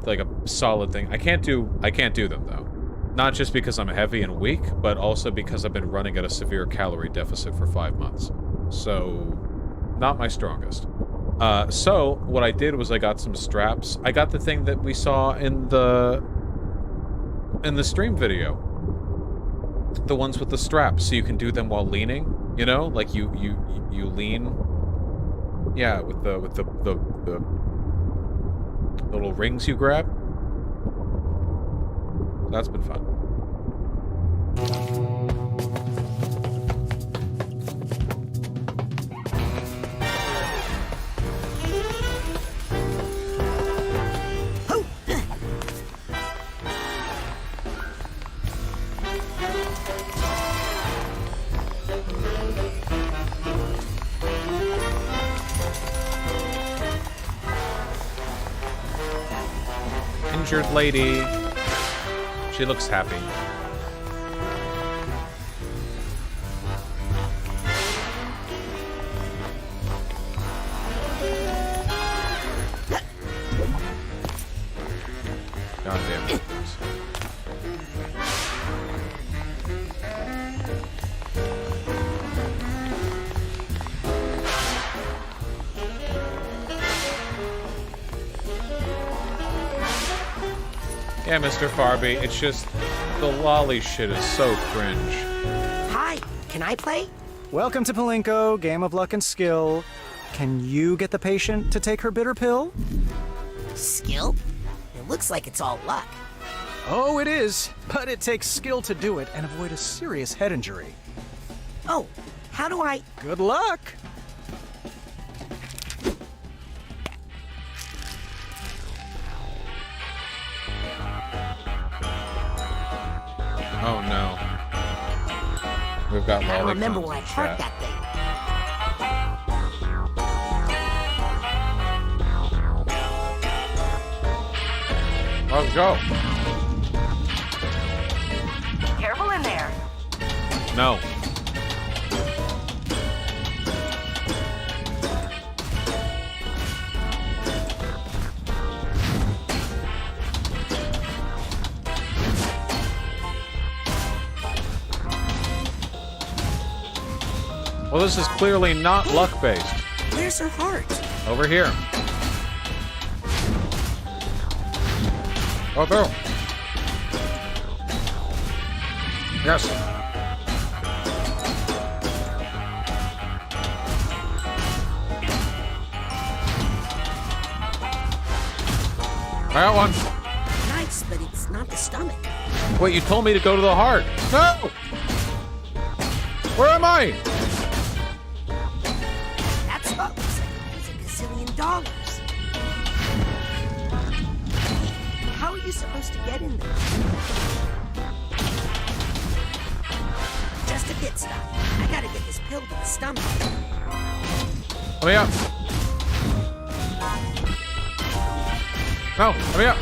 Like a solid thing. I can't do them, though. Not just because I'm heavy and weak, but also because I've been running at a severe calorie deficit for 5 months. So, not my strongest. So, what I did was I got some straps. I got the thing that we saw in the stream video. The ones with the straps, so you can do them while leaning, you know? Like, you lean. Yeah, with the little rings you grab. That's been fun. Injured lady. She looks happy. Goddamn it. Yeah, Mr. Farby, it's just the lolly shit is so cringe. Hi, can I play? Welcome to Palinko, game of luck and skill. Can you get the patient to take her bitter pill? Skill? It looks like it's all luck. Oh, it is, but it takes skill to do it and avoid a serious head injury. Oh, how do I... Good luck! Oh no. We've got I lolly remember where I clones in parked chat. that thing. Let's go. Careful in there. No. Well, this is clearly not luck-based. Where's her heart? Over here. Go through. Yes. I got one. Nice, but it's not the stomach. Wait, you told me to go to the heart. No! Where am I? That's what looks like it's a gazillion dollars. How are you supposed to get in there? Just a pit stop. I gotta get this pill to the stomach. Let me up. No, let me up.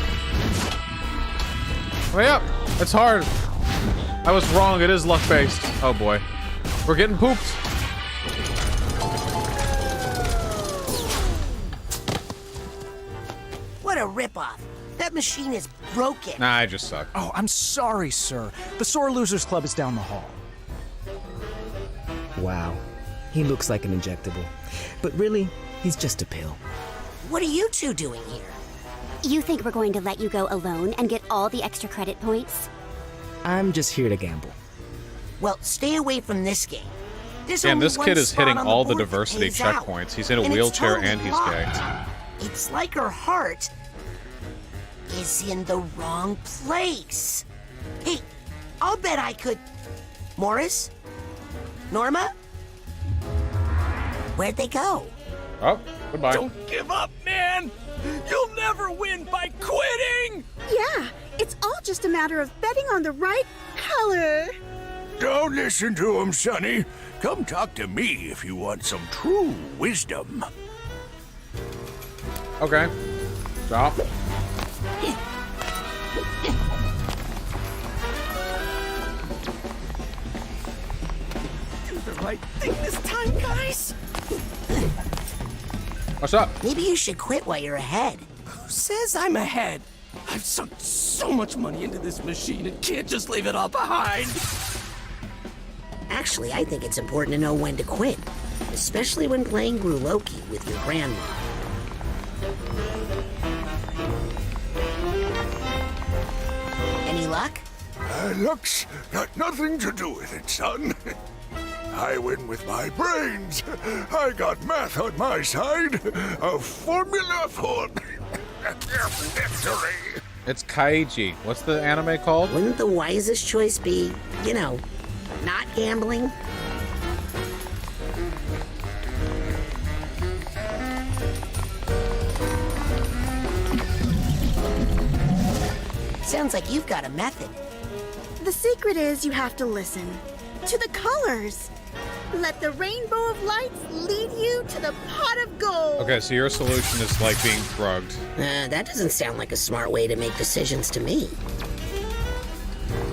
Let me up. It's hard. I was wrong. It is luck-based. Oh boy. We're getting pooped. What a ripoff. That machine is broken. Nah, I just suck. Oh, I'm sorry, sir. The Sore Losers Club is down the hall. Wow. He looks like an injectable. But really, he's just a pill. What are you two doing here? You think we're going to let you go alone and get all the extra credit points? I'm just here to gamble. Well, stay away from this game. There's Damn, only this one kid is spot hitting on all the board that diversity pays out, checkpoints. He's in a and it's wheelchair totally and he's locked. gay. It's like her heart is in the wrong place. Hey, I'll bet I could... Morris? Norma? Where'd they go? Oh, goodbye. Don't give up, man! You'll never win by quitting! Yeah, it's all just a matter of betting on the right color. Don't listen to him, Sonny. Come talk to me if you want some true wisdom. Okay. Stop. Do the right thing this time, guys. What's up? Maybe you should quit while you're ahead. Who says I'm ahead? I've sunk so much money into this machine and can't just leave it all behind. Actually, I think it's important to know when to quit, especially when playing Gruloki with your grandma. Any luck? Luck's got nothing to do with it, son. I win with my brains. I got math on my side. A formula for victory. It's Kaiji. What's the anime called? Wouldn't the wisest choice be, you know, not gambling? Sounds like you've got a method. The secret is you have to listen to the colors. Let the rainbow of lights lead you to the pot of gold. Okay, so your solution is like being drugged. That doesn't sound like a smart way to make decisions to me.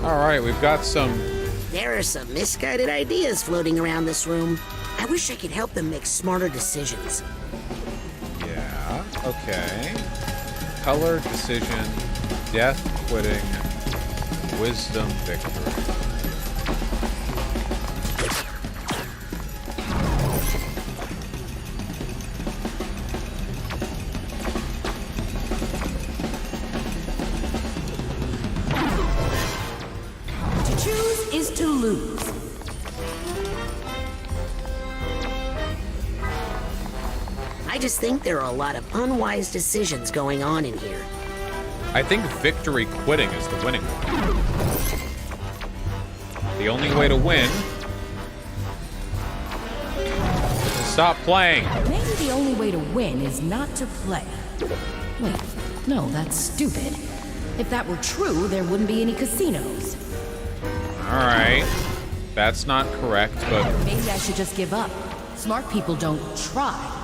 All right, we've got some... There are some misguided ideas floating around this room. I wish I could help them make smarter decisions. Yeah, okay. Color, decision, death, quitting, wisdom, victory. is to lose. I just think there are a lot of unwise decisions going on in here. I think victory quitting is the winning one. The only way to win is to stop playing. Maybe the only way to win is not to play. Wait, no, that's stupid. If that were true, there wouldn't be any casinos. Alright. That's not correct, but... Maybe I should just give up. Smart people don't try.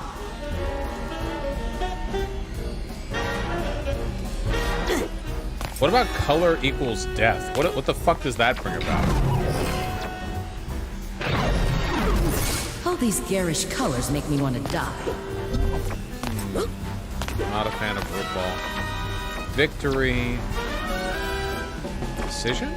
What about color equals death? What the fuck does that bring about? All these garish colors make me want to die. Not a fan of football. Victory. Decision?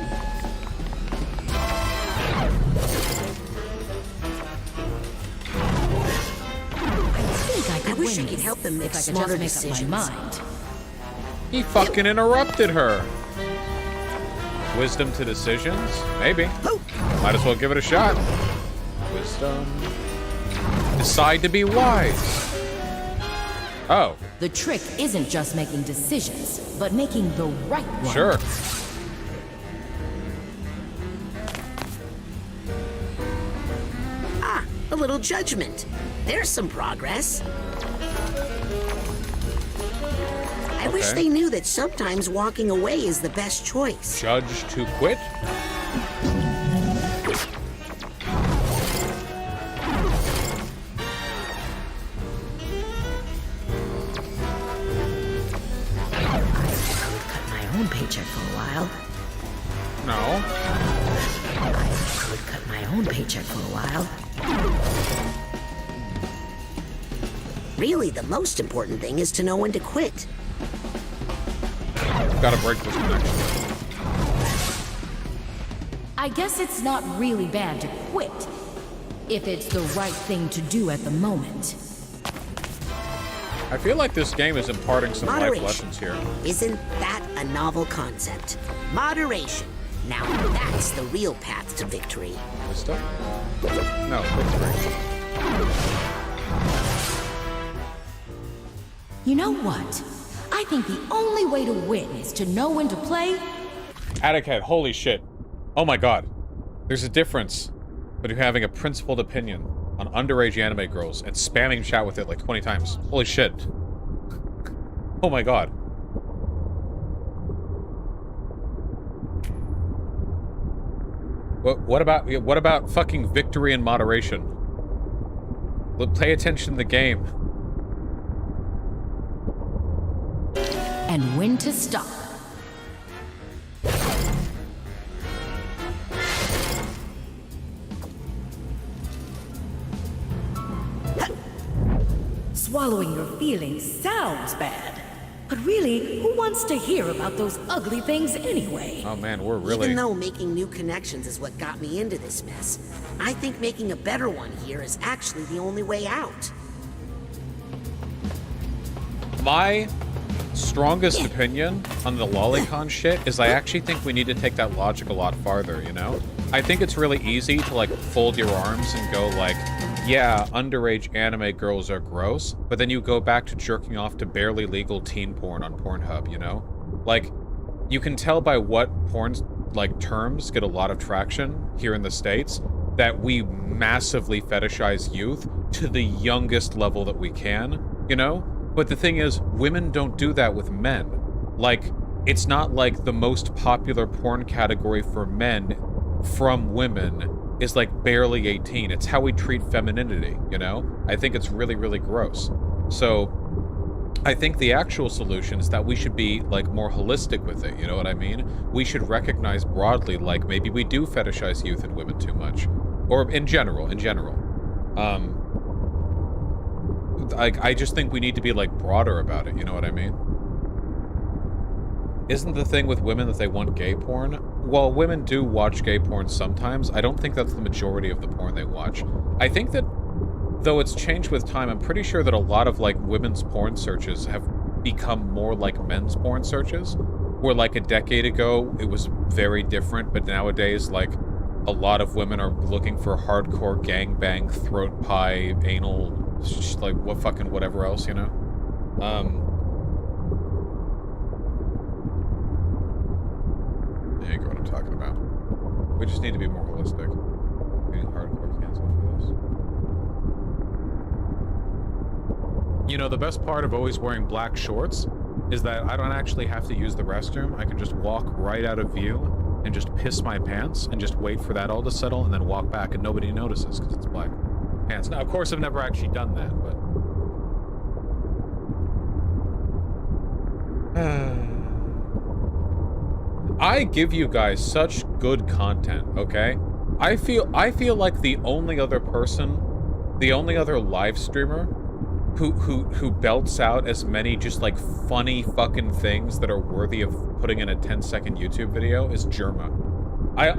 I wish I could help them make smarter decisions. Up my mind. He fucking interrupted her. Wisdom to decisions? Maybe. Might as well give it a shot. Wisdom. Decide to be wise. Oh. The trick isn't just making decisions, but making the right one. Sure. Ah, a little judgment. There's some progress. I wish they knew that sometimes walking away is the best choice. Judge to quit? Paycheck for a while. No. I could cut my own paycheck for a while. Really, the most important thing is to know when to quit. Gotta break this connection. I guess it's not really bad to quit, if it's the right thing to do at the moment. I feel like this game is imparting some life lessons here. Isn't that a novel concept? Moderation. Now that's the real path to victory. Wisdom? No, victory. You know what? I think the only way to win is to know when to play. Atticad, holy shit. Oh my god. There's a difference between having a principled opinion on underage anime girls and spamming chat with it like 20 times. Holy shit. Oh my god. What about fucking victory and moderation? Pay attention to the game. And when to stop. Swallowing your feelings sounds bad. But really, who wants to hear about those ugly things anyway? Oh man, we're really... Even though making new connections is what got me into this mess, I think making a better one here is actually the only way out. My strongest opinion on the lolicon shit is I actually think we need to take that logic a lot farther, you know? I think it's really easy to, like, fold your arms and go, like, yeah, underage anime girls are gross, but then you go back to jerking off to barely legal teen porn on Pornhub, you know? Like, you can tell by what porn's, like, terms get a lot of traction here in the States that we massively fetishize youth to the youngest level that we can, you know? But the thing is, women don't do that with men. Like, it's not like the most popular porn category for men from women is like barely 18. It's how we treat femininity, you know? I think it's really, really gross. So, I think the actual solution is that we should be, like, more holistic with it, you know what I mean? We should recognize broadly, like, maybe we do fetishize youth and women too much. Or in general. I just think we need to be, like, broader about it, you know what I mean? Isn't the thing with women that they want gay porn? Well, women do watch gay porn sometimes. I don't think that's the majority of the porn they watch. I think that, though it's changed with time, I'm pretty sure that a lot of, like, women's porn searches have become more like men's porn searches. Where, like, a decade ago, it was very different, but nowadays, like, a lot of women are looking for hardcore gangbang, throat pie, anal, like what fucking whatever else, you know? There you go, what I'm talking about. We just need to be more holistic. Getting hardcore canceled for this. You know, the best part of always wearing black shorts is that I don't actually have to use the restroom. I can just walk right out of view and just piss my pants and just wait for that all to settle and then walk back and nobody notices because it's black pants. Now, of course, I've never actually done that, but... I give you guys such good content, okay? I feel like the only other person, the only other live streamer who belts out as many just like funny fucking things that are worthy of putting in a 10-second YouTube video is Germa. I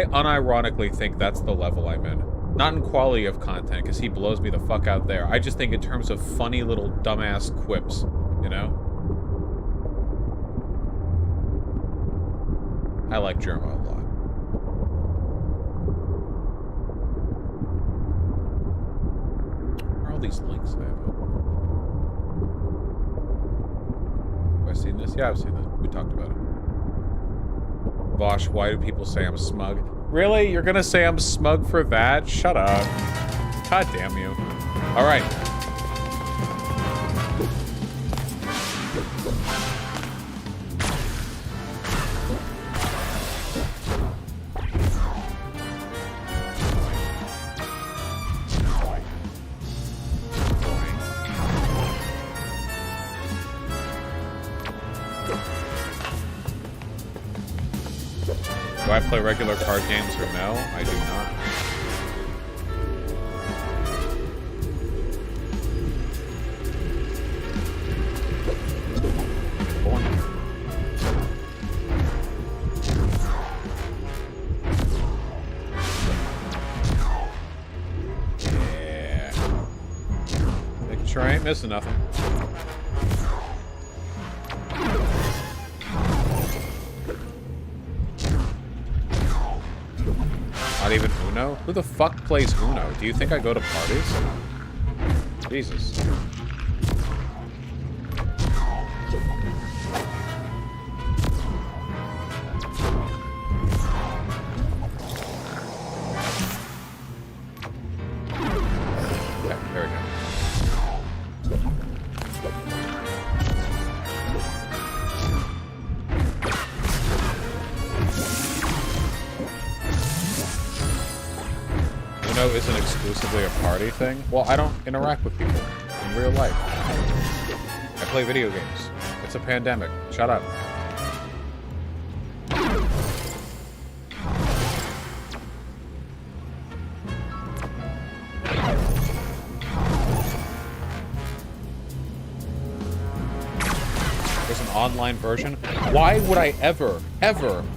unironically think that's the level I'm in. Not in quality of content, because he blows me the fuck out there. I just think in terms of funny little dumbass quips, you know? I like Germa a lot. Where are all these links I have open? Have I seen this? Yeah, I've seen this. We talked about it. Walsh, why do people say I'm smug? Really? You're gonna say I'm smug for that? Shut up. God damn you. Alright. Do I play regular card games or no? I do not. Yeah. Making sure I ain't missing nothing. Not even Uno? Who the fuck plays Uno? Do you think I go to parties? Jesus. Okay, there we go. Uno isn't exclusively a party thing. Well, I don't interact with people in real life. I play video games. It's a pandemic. Shut up. There's an online version. Why would I ever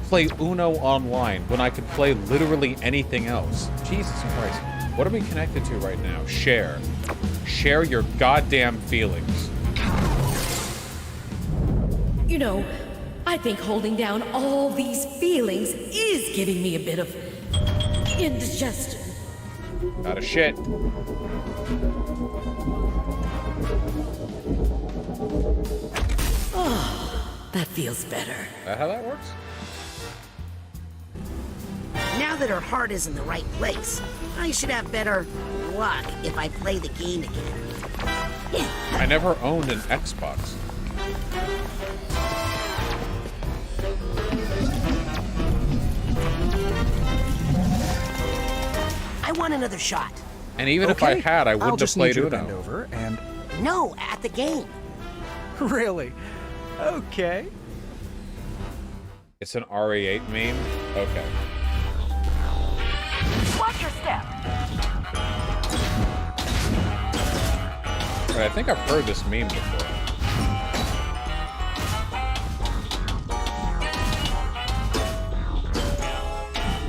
play Uno online when I could play literally anything else? Jesus Christ. What are we connected to right now? Share. Share your goddamn feelings. You know, I think holding down all these feelings is giving me a bit of indigestion. Not a shit. Oh, that feels better. Is that how that works? Now that her heart is in the right place, I should have better luck if I play the game again. I never owned an Xbox. I want another shot. And even if I had, I wouldn't have played Uno. Over and... No, at the game. Really? Okay. It's an RE8 meme? Okay. Watch your step. But I think I've heard this meme before.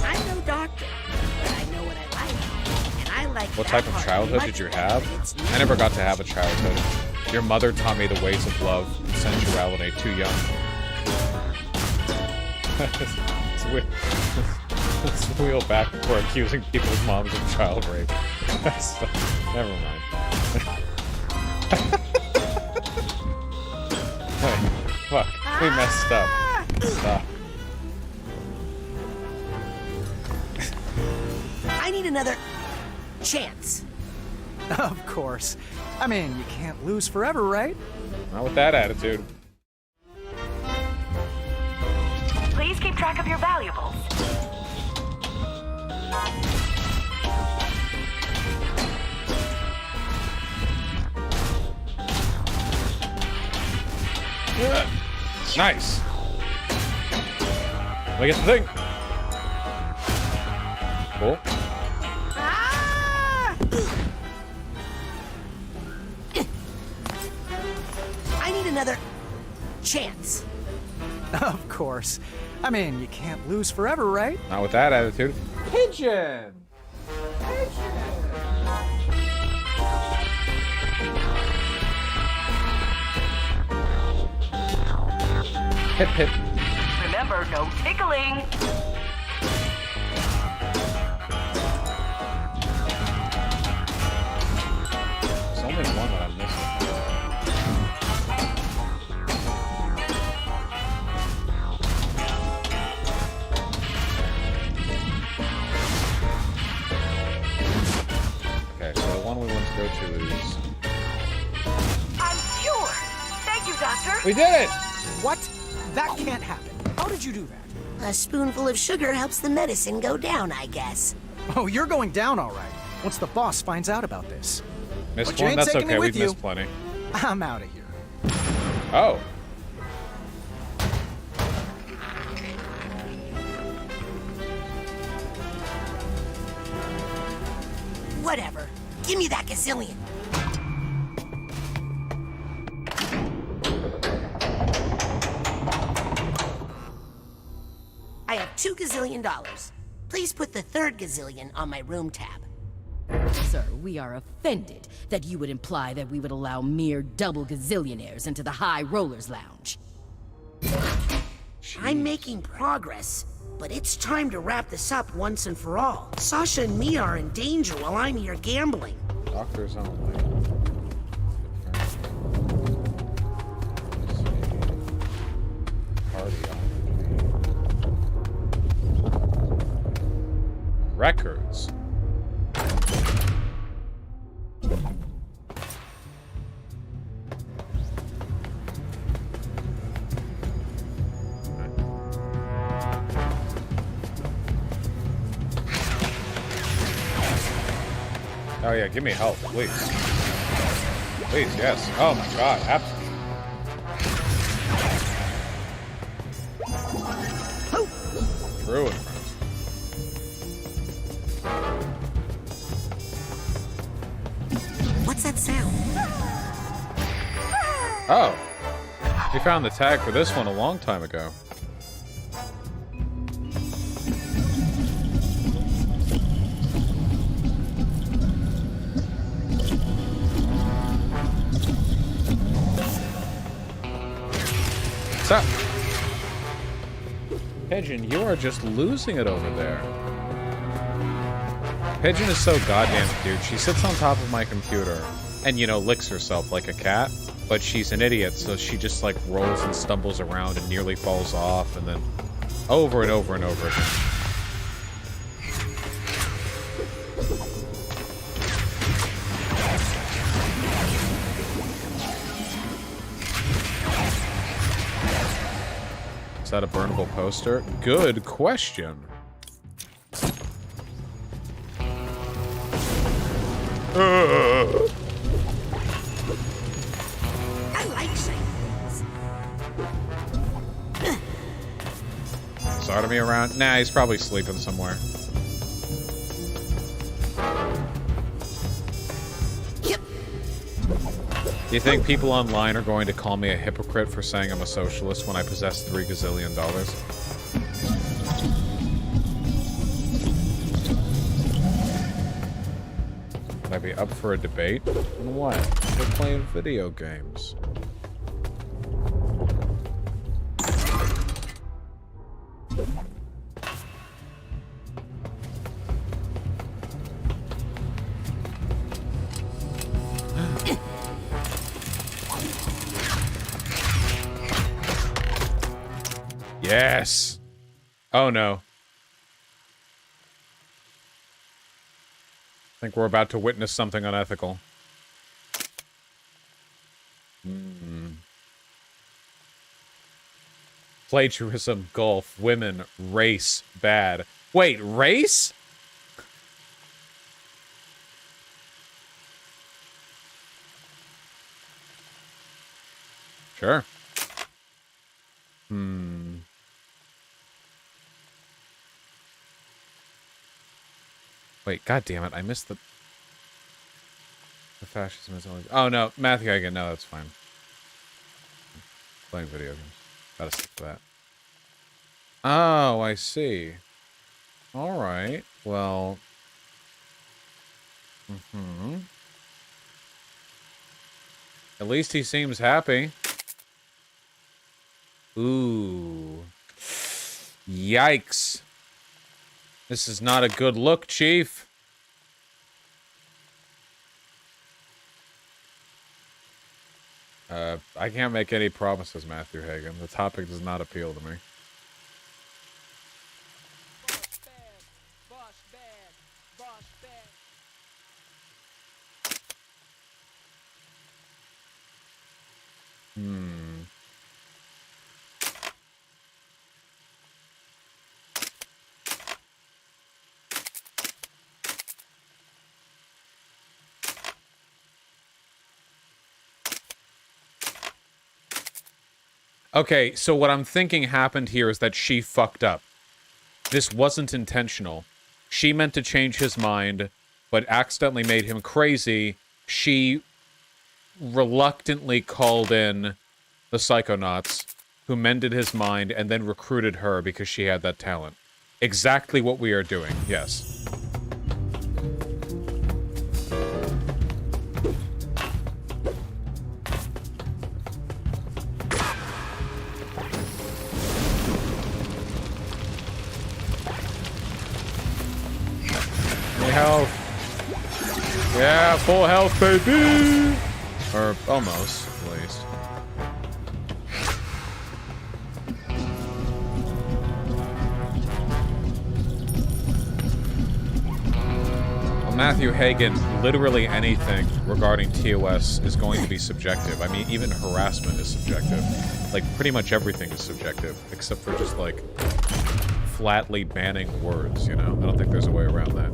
I'm no doctor, but I know what I like. And I like What type of childhood did you have? I never got to have a childhood. Your mother taught me the ways of love and sensuality too young. It's weird. Let's wheel back before accusing people's moms of child rape. Never mind. Wait, fuck. We messed up. Stop. I need another chance. Of course. I mean, you can't lose forever, right? Not with that attitude. Please keep track of your valuables. Nice. Look at the thing. Cool. I need another chance. Of course. I mean, you can't lose forever, right? Not with that attitude. Pigeon! Hip hip. Remember, no tickling. There's only one that I'm missing. Okay, so the one we want to go to is... I'm cured. Thank you, Doctor. We did it! What? That can't happen. How did you do that? A spoonful of sugar helps the medicine go down, I guess. Oh, you're going down all right. Once the boss finds out about this. Missed But you one? ain't That's taking me okay, with we've you. missed plenty. I'm out of here. Oh. Whatever. Give me that gazillion. I have $2 gazillion. Please put the third gazillion on my room tab. Sir, we are offended that you would imply that we would allow mere double gazillionaires into the High Rollers Lounge. I'm making progress, but it's time to wrap this up once and for all. Sasha and Mia are in danger while I'm here gambling. Doctors only. Party on. Records. Oh yeah, give me help, please. Please, yes. Oh my god, absolutely. True and friends. What's that sound? Oh. We found the tag for this one a long time ago. What's up? Pigeon, you are just losing it over there. Pigeon is so goddamn cute. She sits on top of my computer and, you know, licks herself like a cat. But she's an idiot, so she just, like, rolls and stumbles around and nearly falls off, and then over and over and over again. Is that a burnable poster? Good question. I like saying things. Sodomy around? Nah, he's probably sleeping somewhere. Yep. Do you think people online are going to call me a hypocrite for saying I'm a socialist when I possess $3 gazillion? Would I be up for a debate? On what? We're playing video games. Yes. Oh, no. I think we're about to witness something unethical. Plagiarism, golf, women, race, bad. Wait, race? Sure. Wait, god damn it, I missed the fascism is always... Oh, no, Matthew Hagen, no, that's fine. Playing video games. Gotta stick to that. Oh, I see. Alright, well... At least he seems happy. Ooh. Yikes. This is not a good look, Chief. I can't make any promises, Matthew Hagen. The topic does not appeal to me. Okay, so what I'm thinking happened here is that she fucked up. This wasn't intentional. She meant to change his mind, but accidentally made him crazy. She reluctantly called in the Psychonauts, who mended his mind, and then recruited her because she had that talent. Exactly what we are doing, yes. Health. Yeah, full health, baby! Or almost, at least. Well, Matthew Hagen, literally anything regarding TOS is going to be subjective. I mean, even harassment is subjective. Like, pretty much everything is subjective, except for just, like, flatly banning words, you know? I don't think there's a way around that.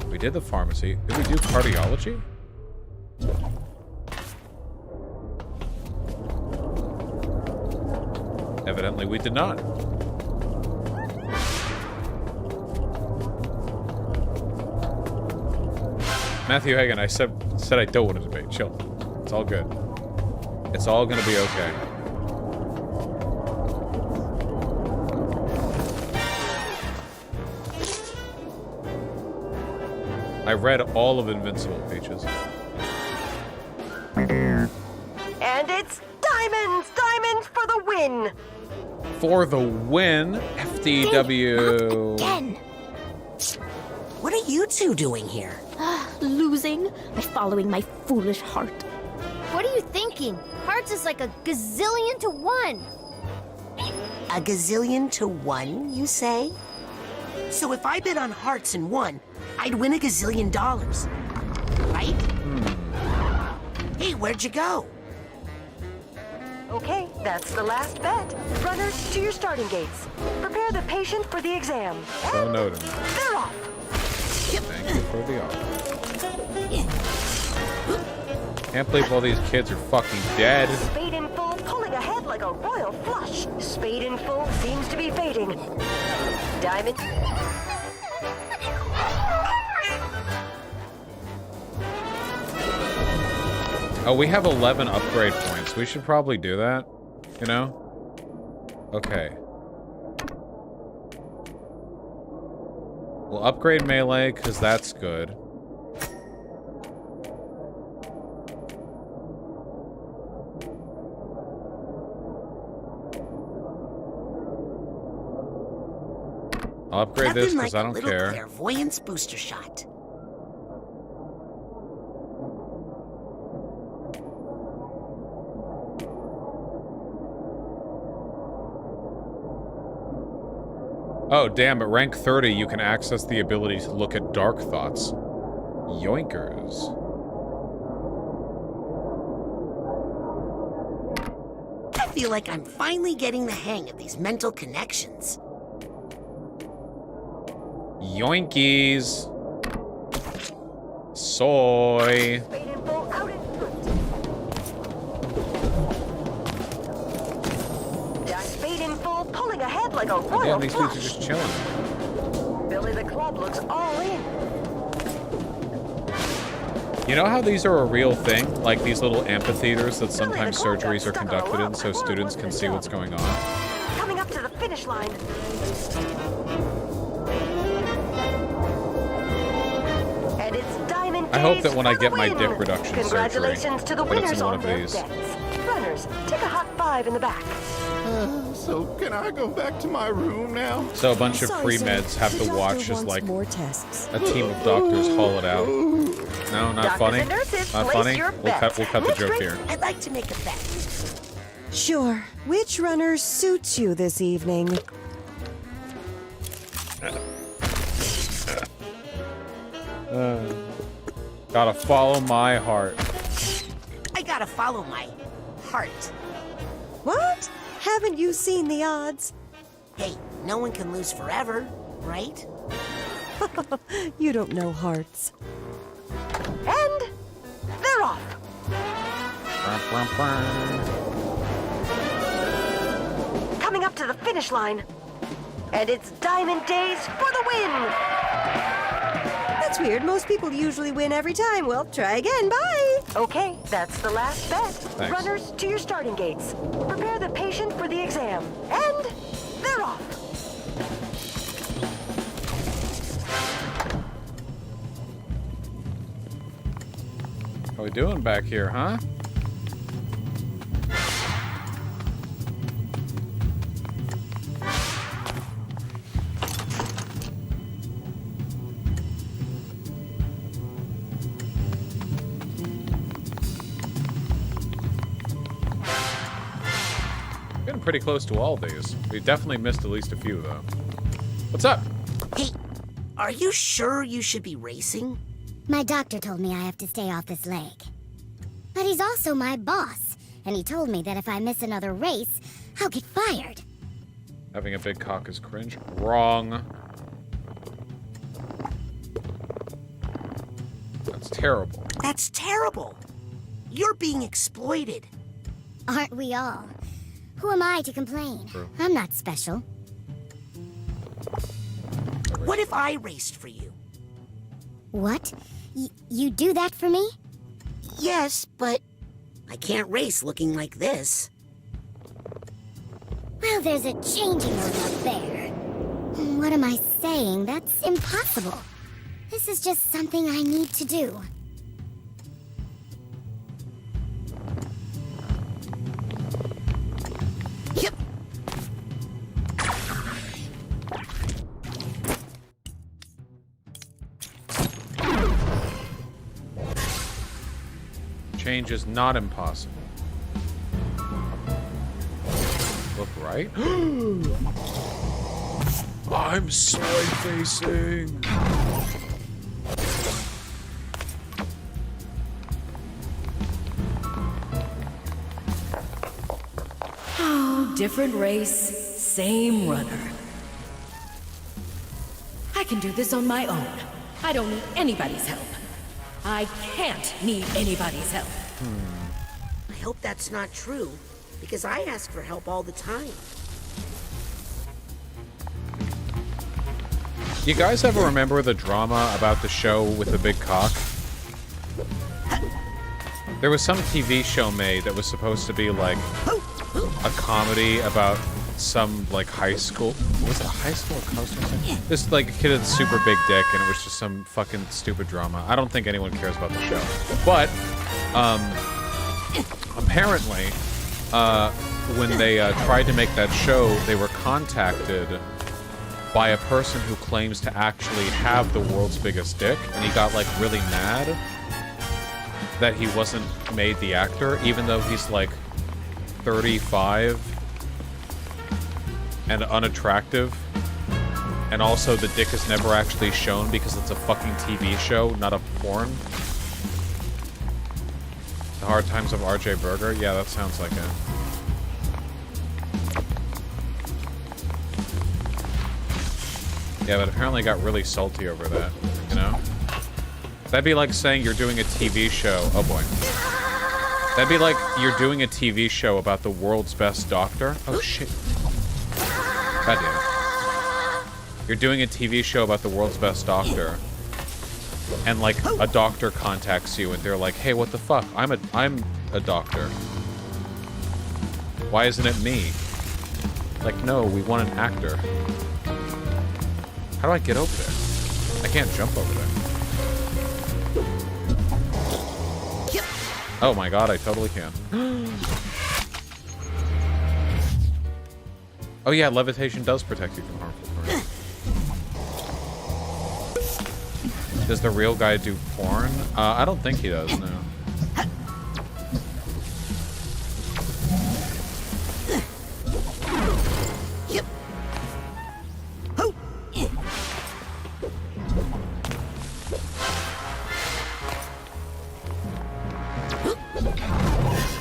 We did the pharmacy. Did we do cardiology? Evidently we did not. Matthew Hagen, I said I don't want to debate. Chill. It's all good. It's all gonna be okay. I read all of Invincible, Peaches. And it's diamonds! Diamonds for the win! For the win, FDW. Again! What are you two doing here? Losing by following my foolish heart. What are you thinking? Hearts is like a gazillion to one. A gazillion to one, you say? So if I bid on hearts and won, I'd win a gazillion dollars. Right? Hey, where'd you go? Okay, that's the last bet. Runners, to your starting gates. Prepare the patient for the exam. So noted. They're off. Thank you for the offer. Can't believe all these kids are fucking dead. Spade in full, pulling ahead like a royal flush. Spade in full seems to be fading. Diamond. Oh, we have 11 upgrade points. We should probably do that, you know? Okay. We'll upgrade melee, because that's good. I'll upgrade this because I don't care. Clairvoyance booster shot. Oh, damn, at rank 30, you can access the ability to look at dark thoughts. Yoinkers. I feel like I'm finally getting the hang of these mental connections. Yoinkies. Soy. Spade in full, pulling ahead like a Oh, royal damn, these dudes flush. are just chilling. Billy the Club looks all in. You know how these are a real thing? Like these little amphitheaters that sometimes surgeries are conducted in so students can see what's going on? Coming up to the finish line. And it's Diamond I hope Days that when I for the get my win. dick reduction Congratulations to the surgery, that it's winners in one on of their these. bets. Runners, take a hot five in the back. So can I go back to my room now? So a bunch of pre-meds have to watch as like a team of doctors haul it out. No, not Doctors funny. and nurses, Not place funny. your We'll cut bets. the Which joke race- here. I'd like to make a bet. Sure. Which runner suits you this evening? Gotta follow my heart. I gotta follow my heart. What? Haven't you seen the odds? Hey, no one can lose forever, right? You don't know hearts. And they're off. Coming up to the finish line. And it's Diamond Days for the win. That's weird. Most people usually win every time. Well, try again. Bye. Okay, that's the last bet. Thanks. Runners, to your starting gates. Prepare the patient for the exam. And they're off. How we doing back here, huh? Getting pretty close to all these. We definitely missed at least a few, though. What's up? Hey, are you sure you should be racing? My doctor told me I have to stay off this leg. But he's also my boss, and he told me that if I miss another race, I'll get fired. Having a big cock is cringe. Wrong. That's terrible. That's terrible. You're being exploited. Aren't we all? Who am I to complain? True. I'm not special. What if I raced for you? What? You do that for me? Yes, but I can't race looking like this. Well, there's a changing room up there. What am I saying? That's impossible. This is just something I need to do. Yep. Change is not impossible. Look right. I'm soy facing. Oh, different race, same runner. I can do this on my own. I don't need anybody's help. I can't need anybody's help. I hope that's not true, because I ask for help all the time. You guys ever remember the drama about the show with the big cock? There was some TV show made that was supposed to be like a comedy about some like high school. Was it a high school or college or something? This like a kid had a super big dick and it was just some fucking stupid drama. I don't think anyone cares about the show. But apparently when they tried to make that show, they were contacted by a person who claims to actually have the world's biggest dick, and he got like really mad that he wasn't made the actor, even though he's like 35 and unattractive. And also, the dick is never actually shown because it's a fucking TV show, not a porn. The Hard Times of RJ Berger? Yeah, that sounds like it. Yeah, but apparently got really salty over that, you know? That'd be like saying you're doing a TV show. Oh boy. That'd be like you're doing a TV show about the world's best doctor. Oh shit. God damn it. You're doing a TV show about the world's best doctor. And like a doctor contacts you and they're like, hey, what the fuck? I'm a doctor. Why isn't it me? Like, no, we want an actor. How do I get over there? I can't jump over there. Oh my god, I totally can. Oh yeah, levitation does protect you from harmful tornadoes. Does the real guy do porn? I don't think he does, no.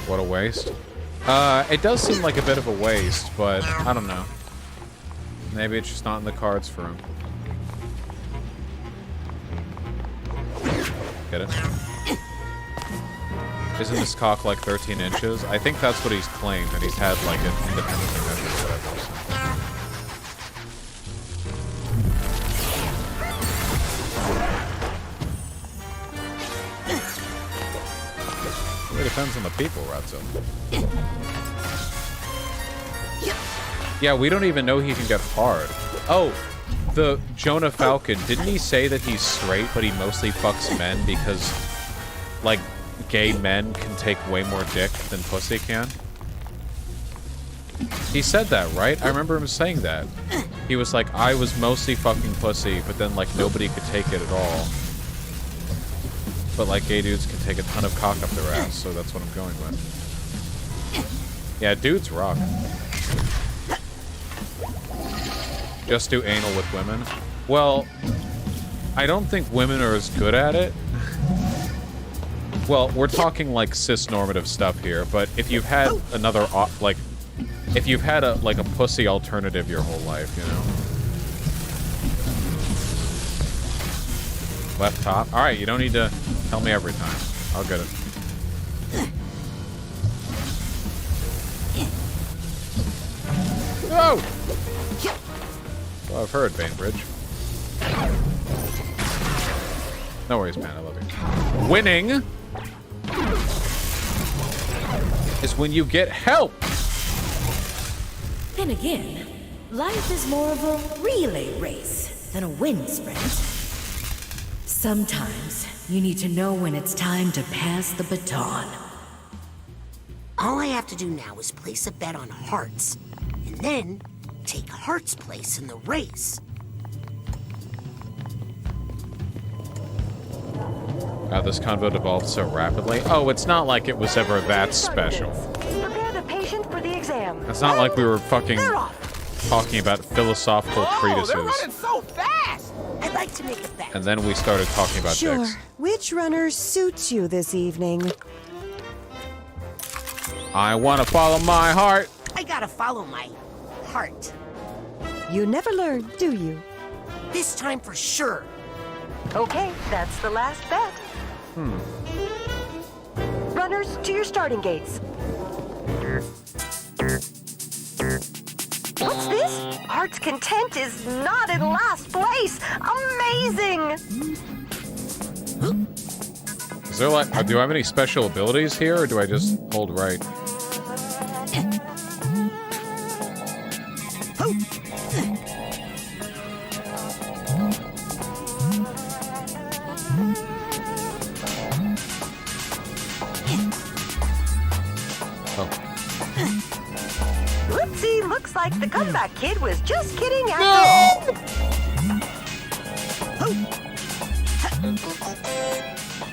What a waste. It does seem like a bit of a waste, but I don't know. Maybe it's just not in the cards for him. Get it? Isn't his cock like 13 inches? I think that's what he's claimed, and he's had like an independently measured whatever. It depends on the people, Ratzo. Yeah, we don't even know he can get hard. Oh, the Jonah Falcon, didn't he say that he's straight, but he mostly fucks men because, like, gay men can take way more dick than pussy can? He said that, right? I remember him saying that. He was like, I was mostly fucking pussy, but then, like, nobody could take it at all. But, like, gay dudes can take a ton of cock up their ass, so that's what I'm going with. Yeah, dudes rock. Just do anal with women? Well, I don't think women are as good at it. Well, we're talking, like, cis-normative stuff here, but if you've had another, like, if you've had a, like, a pussy alternative your whole life, you know? Left top? Alright, you don't need to tell me every time. I'll get it. Oh! Well, I've heard, Bainbridge. No worries, man. I love you. Winning is when you get help! Then again, life is more of a relay race than a wind sprint. Sometimes you need to know when it's time to pass the baton. All I have to do now is place a bet on hearts, and then take Heart's place in the race. Wow, this convo evolved so rapidly. Oh, it's not like it was ever that special. Prepare the patient for the exam. It's not like we were fucking talking about philosophical treatises. They're running so fast! I'd like to make a bet. And then we started talking about Sure. dicks. Which runner suits you this evening? I want to follow my heart. I gotta follow my heart. You never learn, do you? This time for sure. Okay, that's the last bet. Runners, to your starting gates. What's this? Heart's Content is not in last place. Amazing! Is there like, do I have any special abilities here, or do I just hold right? Whoopsie, looks like the comeback kid was just kidding after all.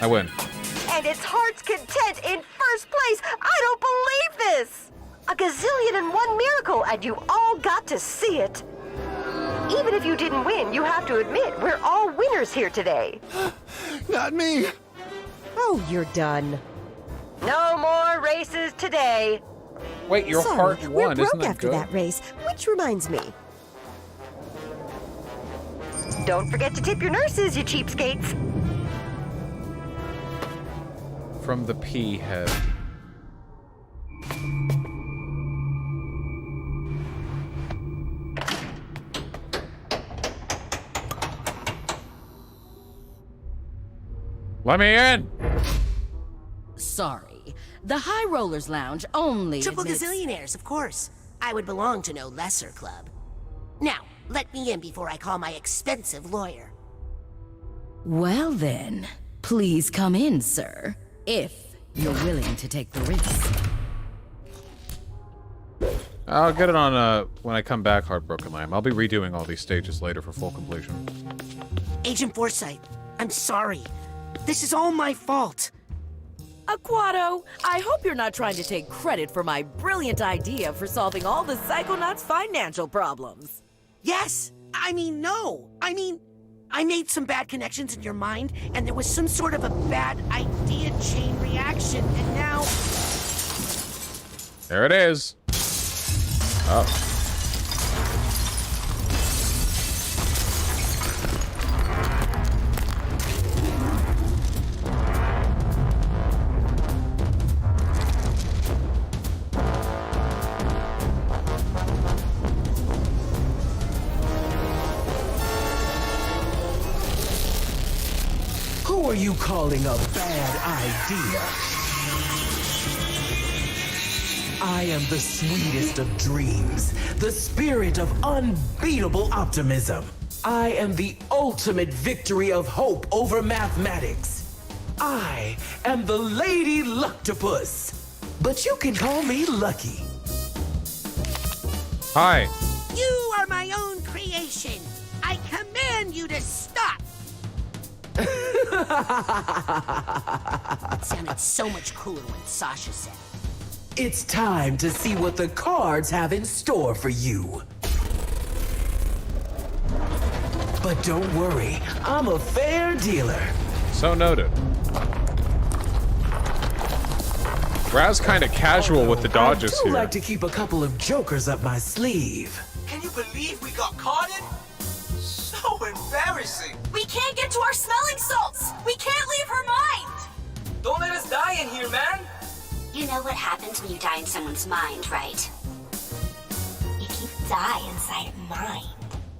I win. And it's Heart's Content in first place. I don't believe this. A gazillion and one miracle, and you all got to see it. Even if you didn't win, you have to admit we're all winners here today. Not me. Oh, you're done. No more races today. Wait, your Sorry, heart we're won. broke Isn't that after good? that race, which reminds me. Don't forget to tip your nurses, you cheapskates. From the pea head. Let me in! Sorry. The High Rollers Lounge only Triple admits... gazillionaires, of course. I would belong to no lesser club. Now, let me in before I call my expensive lawyer. Well then, please come in, sir. If you're willing to take the risk. I'll get it on when I come back, Heartbroken Lamb. I'll be redoing all these stages later for full completion. Agent Forsyth, I'm sorry. This is all my fault. Aquato, I hope you're not trying to take credit for my brilliant idea for solving all the Psychonauts' financial problems. Yes! No! I made some bad connections in your mind, and there was some sort of a bad idea chain reaction, and now... There it is. Oh. Who are you calling a bad idea? I am the sweetest of dreams, the spirit of unbeatable optimism. I am the ultimate victory of hope over mathematics. I am the Lady Luctopus, but you can call me Lucky. Hi. You are my own creation. I command you to stop. It sounded so much cooler when Sasha said it. It's time to see what the cards have in store for you. But don't worry, I'm a fair dealer. So noted. Raz kind of casual with the dodges I do here. like to keep a couple of jokers up my sleeve. Can you believe we got caught in? So embarrassing. We can't get to our smelling salts. We can't leave her mind. Don't let us die in here, man. You know what happens when you die in someone's mind, right? If you die inside a mind,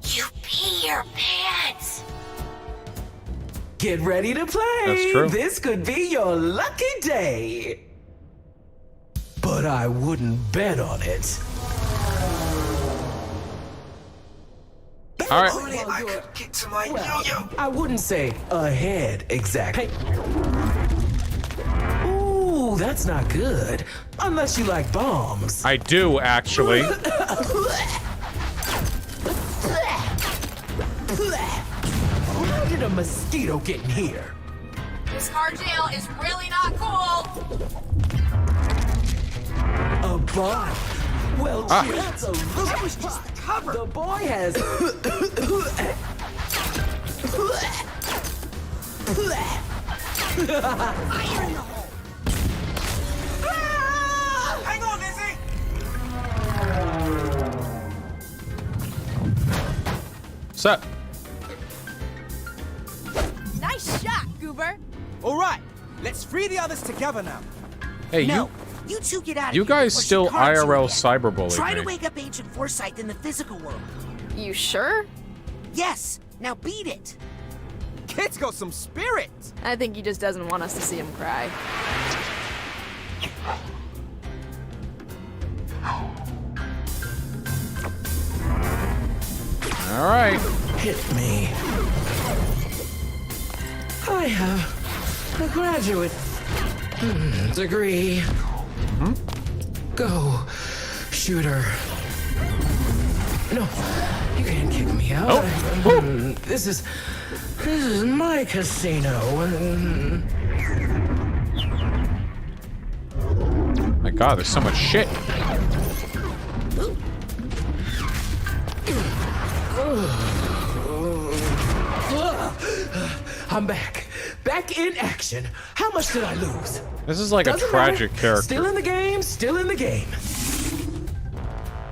you pee your pants. Get ready to play. That's true. This could be your lucky day. But I wouldn't bet on it. All right. Only I could get to my yo-yo. I wouldn't say ahead exactly. Ooh, that's not good. Unless you like bombs. I do, actually. How did a mosquito get in here? This car jail is really not cool. A bomb? Well, gee, that's a That was just the cover. The boy has... Fire in the hole. Ah! Hang on, Izzy. Set. Nice shot, Goober. All right, let's free the others together now. Hey, No, you two get out of you here guys before she still cards you IRL again. cyberbullying Try to me. wake up Agent Forsyth in the physical world. You sure? Yes, now beat it. Kid's got some spirit. I think he just doesn't want us to see him cry. All right. Hit me. I have a graduate degree. Go, shooter. No, you can't kick me out. This is my casino. My God, there's so much shit. I'm back. Back in action. How much did I lose? This is like Doesn't a tragic matter. character. Still in the game, still in the game.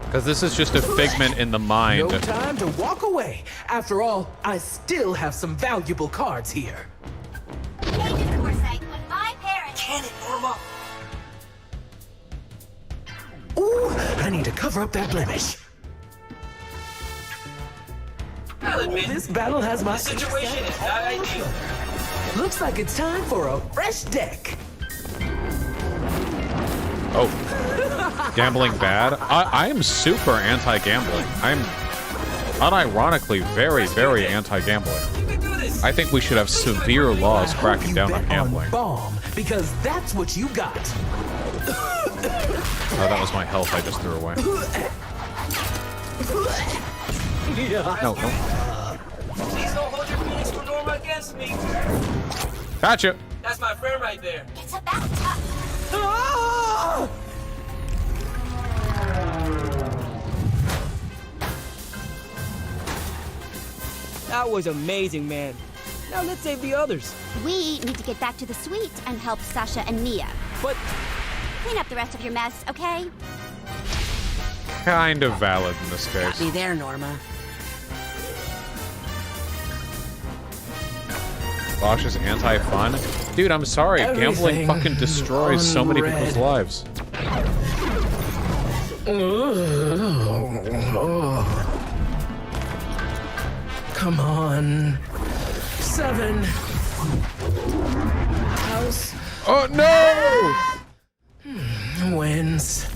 Because this is just a figment in the mind. No time to walk away. After all, I still have some valuable cards here. Cannon, Norma. Ooh, I need to cover up that blemish. I'll admit, This battle has my the situation is not ideal. Looks like it's time for a fresh deck. Oh. Gambling bad? I am super anti-gambling. I'm unironically very, very anti-gambling. I think we should have severe laws cracking down on gambling. Bomb, because that's what you got. Oh, that was my health I just threw away. No, no. Please don't hold your feelings for Norma against me. Gotcha. That's my friend right there. It's a bathtub. Ah! That was amazing, man. Now let's save the others. We need to get back to the suite and help Sasha and Mia. But clean up the rest of your mess, okay? Kind of valid in this case. Got me there, Norma. Walsh is anti-fun? Dude, I'm sorry. Gambling Everything fucking destroys so many people's red. lives. Come on. 7. House. Oh no! Wins.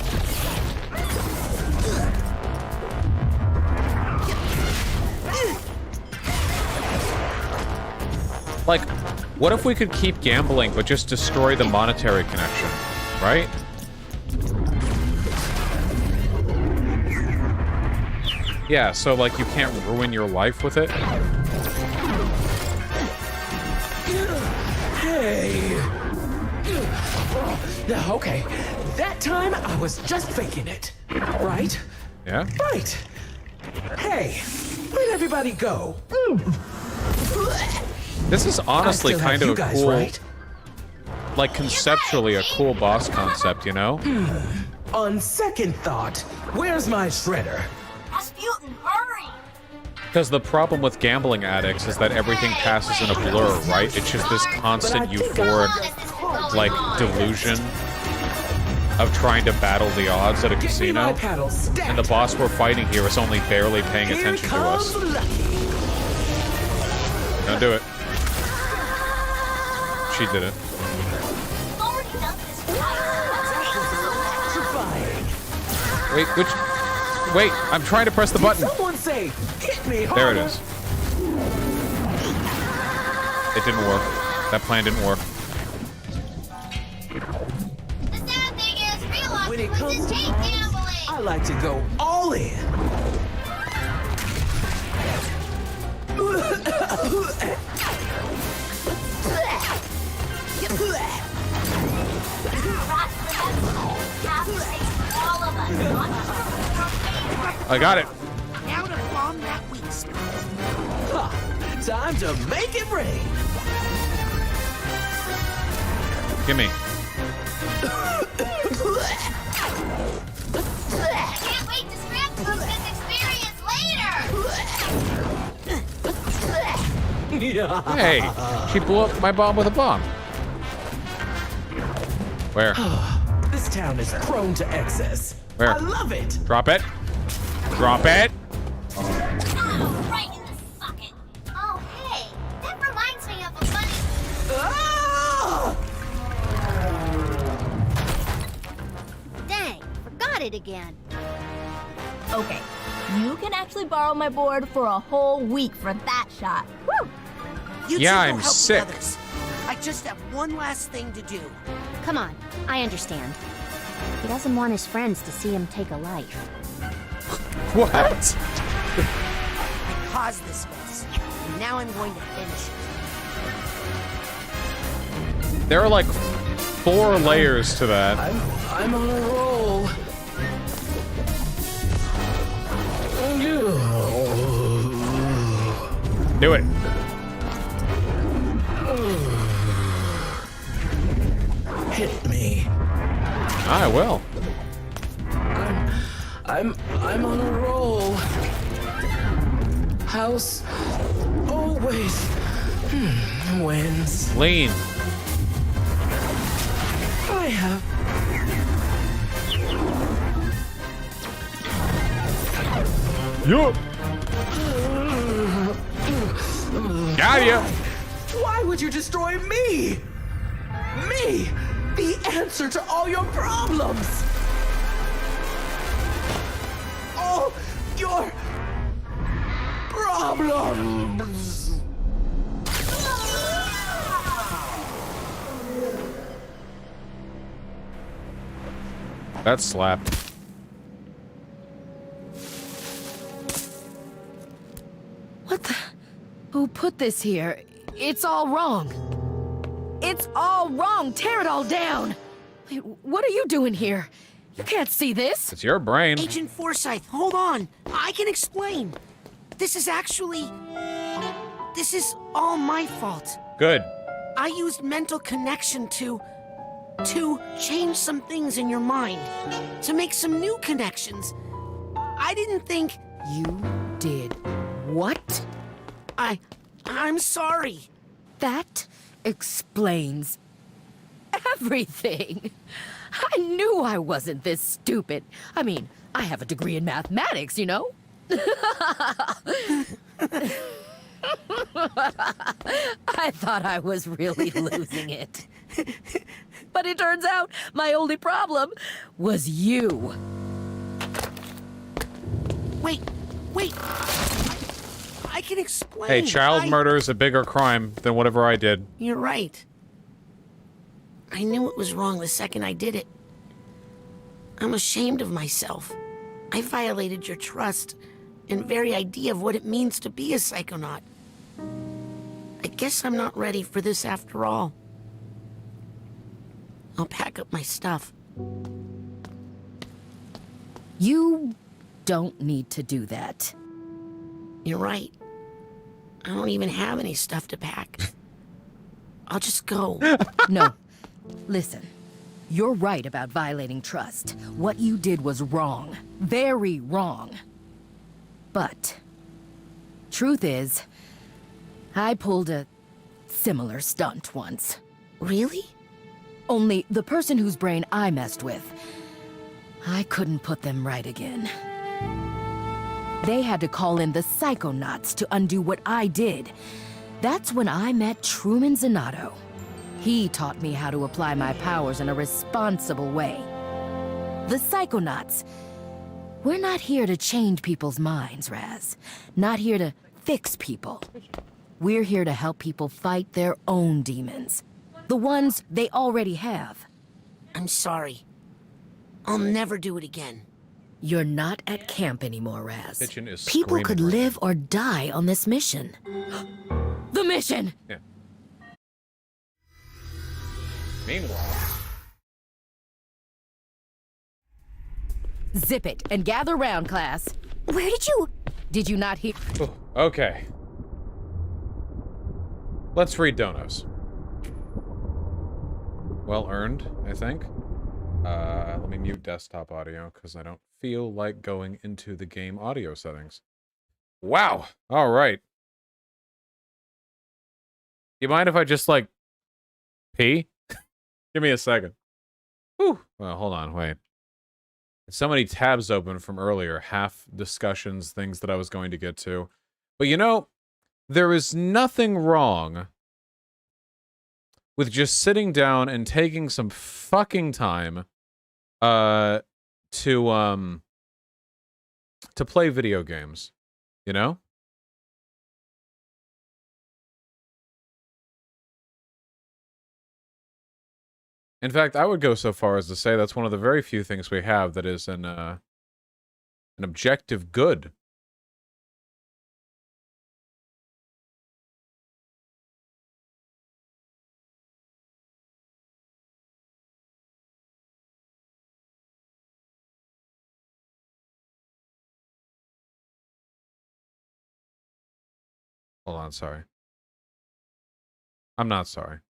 Like, what if we could keep gambling but just destroy the monetary connection, right? Yeah, so like you can't ruin your life with it. Hey. Now, okay. That time I was just faking it. Right? Yeah? Right. Hey, where'd everybody go? This is honestly I still kind have of you a guys, cool, right? like conceptually a cool boss concept, you know? On second thought, where's my shredder? Rasputin, hurry! Because the problem with gambling addicts is that everything passes in a blur, right? It's just this constant euphoric, like, delusion of trying to battle the odds at a casino. And the boss we're fighting here is only barely paying attention to us. Don't do it. She did it. Wait, which... Wait, I'm trying to press the button. Someone say, hit me harder. There it is. It didn't work. That plan didn't work. When it comes to odds, I like to go all in. I got it. Now to bomb that weak spot. Ha! Time to make it rain. Gimme. Can't wait to scrap some of this experience later! Hey, she blew up my bomb with a bomb. Where? This town is prone to excess. Where? I love it. Drop it. Drop it. Oh, right in the socket. Oh, hey, that reminds me of a funny... Dang, forgot it again. Okay, you can actually borrow my board for a whole week for that shot. Woo! You Yeah, two go I'm help the sick. others. I just have one last thing to do. Come on, I understand. He doesn't want his friends to see him take a life. What? I caused this mess, and now I'm going to finish it. There are like 4 layers to that. I'm on a roll. Do it. Hit me. I will. I'm on a roll. House always wins. Lean. I have. Yup. Got ya. Why would you destroy me? Me, the answer to all your problems. All your problems. That slapped. What the? Who put this here? It's all wrong. It's all wrong. Tear it all down. Wait, what are you doing here? You can't see this. It's your brain. Agent Forsyth, hold on. I can explain. This is all my fault. Good. I used mental connection to change some things in your mind, to make some new connections. I didn't think... You did what? I'm sorry. That explains everything. I knew I wasn't this stupid. I mean, I have a degree in mathematics, you know? I thought I was really losing it. But it turns out my only problem was you. Wait. I can explain. Hey, child murder is a bigger crime than whatever I did. You're right. I knew it was wrong the second I did it. I'm ashamed of myself. I violated your trust and very idea of what it means to be a psychonaut. I guess I'm not ready for this after all. I'll pack up my stuff. You don't need to do that. You're right. I don't even have any stuff to pack. I'll just go. No. Listen. You're right about violating trust. What you did was wrong. Very wrong. But, truth is, I pulled a similar stunt once. Really? Only the person whose brain I messed with, I couldn't put them right again. They had to call in the Psychonauts to undo what I did. That's when I met Truman Zanotto. He taught me how to apply my powers in a responsible way. The Psychonauts, we're not here to change people's minds, Raz. Not here to fix people. We're here to help people fight their own demons. The ones they already have. I'm sorry. I'll never do it again. You're not at camp anymore, Raz. Kitchen is People could screaming right live or die on this mission. The mission! Yeah. Meanwhile... Zip it and gather round, class. Where did you... Did you not hear... Oh, okay. Let's read donos. Well earned, I think. Let me mute desktop audio, because I don't feel like going into the game audio settings. Wow! Alright. You mind if I just, like, pee? Give me a second. Whew. Well, hold on, wait. So many tabs open from earlier, half discussions, things that I was going to get to. But you know, there is nothing wrong with just sitting down and taking some fucking time to play video games, you know? In fact, I would go so far as to say that's one of the very few things we have that is an objective good. Hold on, sorry. I'm not sorry.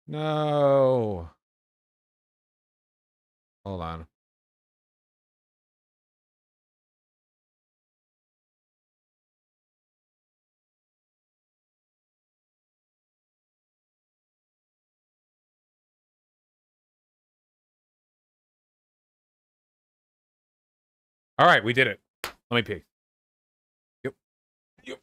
No. Hold on. All right, we did it. Let me pee. Yep. Yep.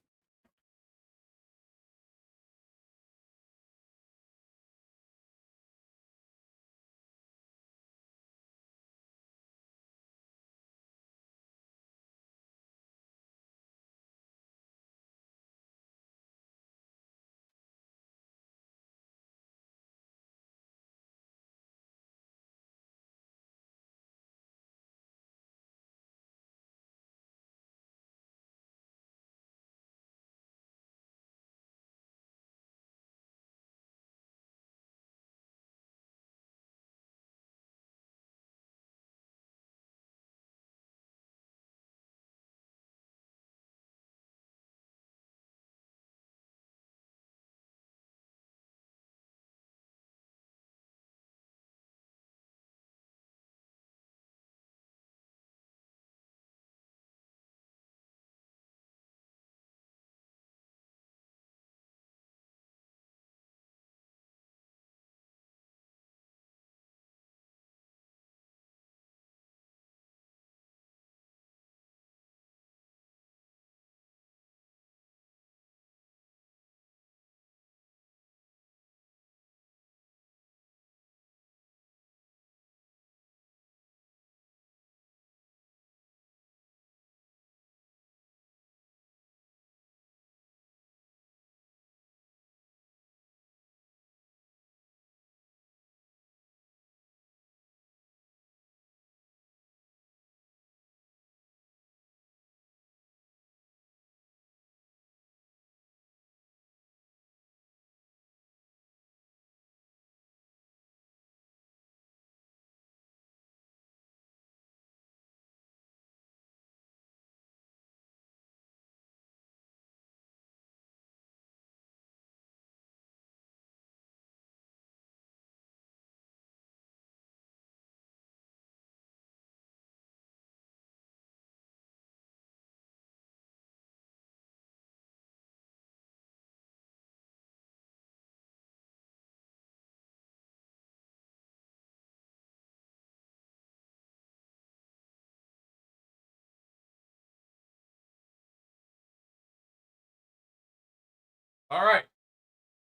All right.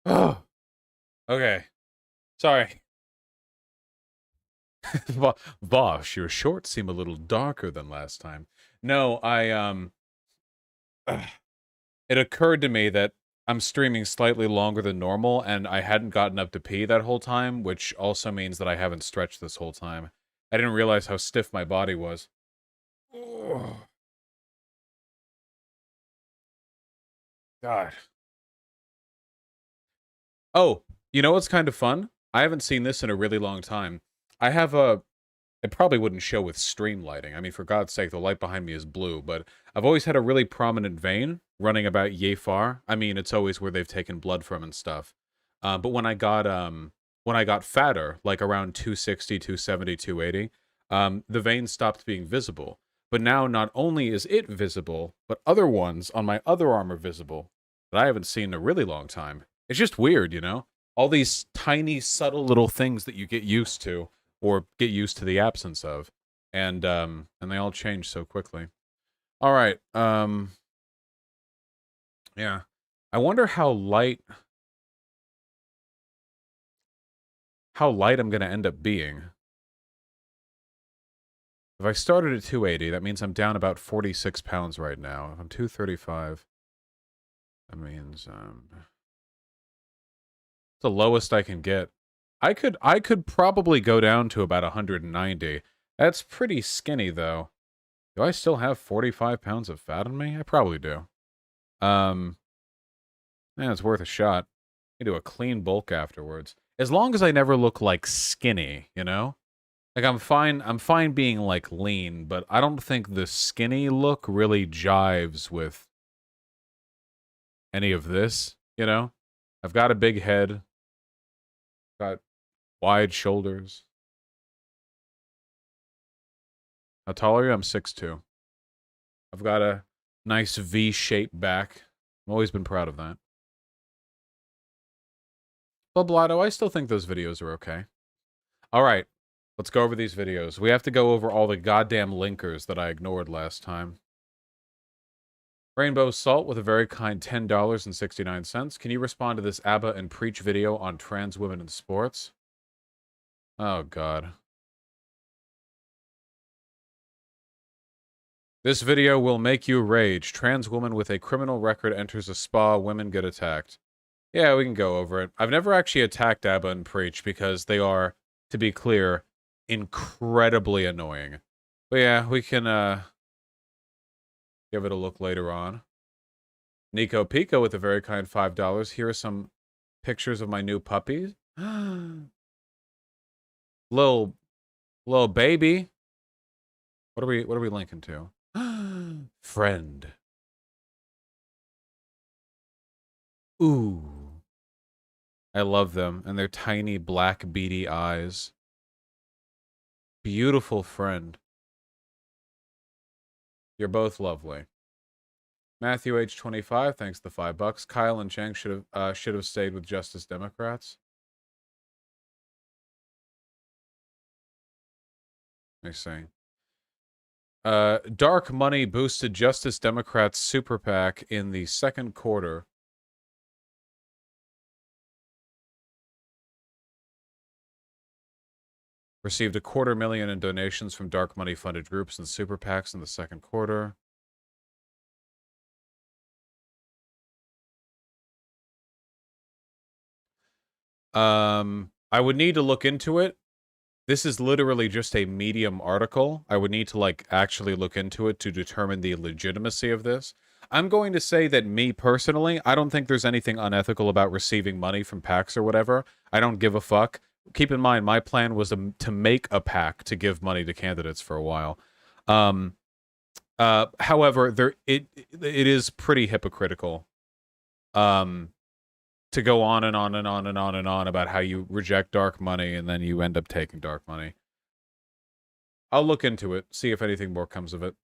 Oh. Okay. Sorry. Walsh, your shorts seem a little darker than last time. No, it occurred to me that I'm streaming slightly longer than normal, and I hadn't gotten up to pee that whole time, which also means that I haven't stretched this whole time. I didn't realize how stiff my body was. Ugh. God. Oh, you know what's kind of fun? I haven't seen this in a really long time. I have a... It probably wouldn't show with stream lighting. I mean, for God's sake, the light behind me is blue, but I've always had a really prominent vein running about yay far. I mean, it's always where they've taken blood from and stuff. But when I got fatter, like around 260, 270, 280, the vein stopped being visible. But now not only is it visible, but other ones on my other arm are visible that I haven't seen in a really long time. It's just weird, you know? All these tiny, subtle little things that you get used to, or get used to the absence of, and they all change so quickly. All right, yeah. I wonder how light I'm gonna end up being. If I started at 280, that means I'm down about 46 pounds right now. If I'm 235, that means the lowest I can get. I could probably go down to about 190. That's pretty skinny though. Do I still have 45 pounds of fat on me? I probably do. Yeah, Yeah, it's worth a shot. You do a clean bulk afterwards. As long as I never look like skinny, you know? Like I'm fine being like lean, but I don't think the skinny look really jives with any of this, you know? I've got a big head, got wide shoulders. How tall are you? I'm 6'2". I've got a nice V-shaped back. I've always been proud of that. But Blotto, I still think those videos are okay. All right, let's go over these videos. We have to go over all the goddamn linkers that I ignored last time. Rainbow Salt with a very kind $10.69. Can you respond to this ABBA and Preach video on trans women in sports? Oh, God. This video will make you rage. Trans woman with a criminal record enters a spa. Women get attacked. Yeah, we can go over it. I've never actually attacked ABBA and Preach because they are, to be clear, incredibly annoying. But yeah, we can give it a look later on. Nico Pico with a very kind $5. Here are some pictures of my new puppies. little baby. What are we linking to? Friend. Ooh. I love them and their tiny black beady eyes. Beautiful friend. You're both lovely. Matthew H 25, thanks the $5. Kyle and Chang should have stayed with Justice Democrats. I see. Dark Money boosted Justice Democrats super PAC in the second quarter. Received $250,000 in donations from dark money funded groups and super PACs in the second quarter. I would need to look into it. This is literally just a Medium article. I would need to, like, actually look into it to determine the legitimacy of this. I'm going to say that me personally, I don't think there's anything unethical about receiving money from PACs or whatever. I don't give a fuck. Keep in mind, my plan was to make a PAC to give money to candidates for a while. However, it is pretty hypocritical. To go on and on and on and on and on about how you reject dark money and then you end up taking dark money. I'll look into it, see if anything more comes of it.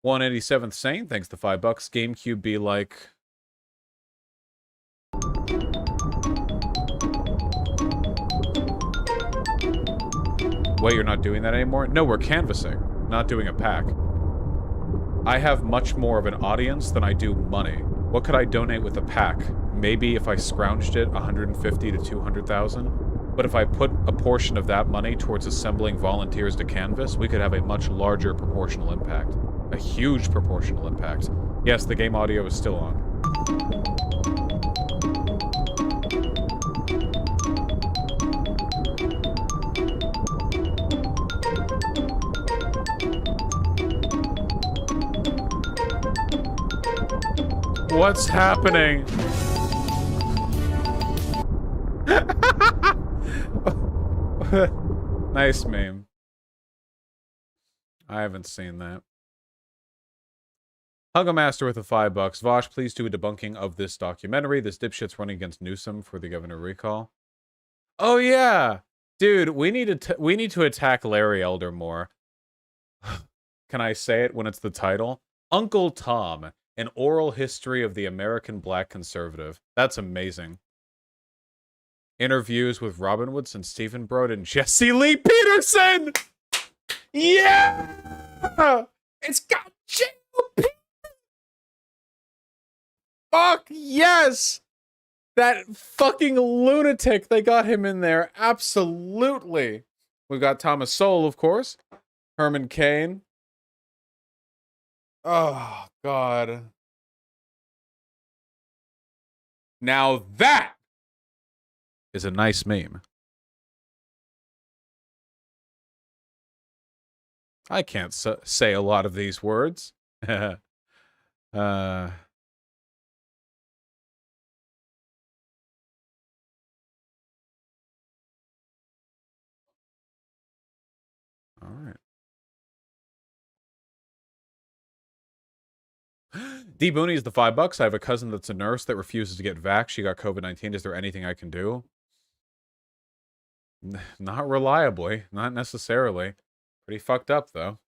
187th Saint, thanks to $5. GameCube be like... Wait, you're not doing that anymore? No, we're canvassing, not doing a pack. I have much more of an audience than I do money. What could I donate with a pack? Maybe if I scrounged it, 150 to 200,000. But if I put a portion of that money towards assembling volunteers to canvass, we could have a much larger proportional impact. A huge proportional impact. Yes, the game audio is still on. What's happening? Nice meme. I haven't seen that. Hugamaster with a $5. Vosh, please do a debunking of this documentary. This dipshit's running against Newsom for the governor recall. Oh yeah, dude, we need to attack Larry Elder more. Can I say it when it's the title? Uncle Tom, an oral history of the American black conservative. That's amazing. Interviews with Robin Woods and Stephen Broad and Jesse Lee Peterson! Yeah! It's got GOP! Fuck yes! That fucking lunatic, they got him in there. Absolutely. We've got Thomas Sowell, of course. Herman Cain. Oh, God. Now that is a nice meme. I can't say a lot of these words. All right. D Booney is the $5. I have a cousin that's a nurse that refuses to get vaxxed. She got COVID-19. Is there anything I can do? Not reliably. Not necessarily. Pretty fucked up, though.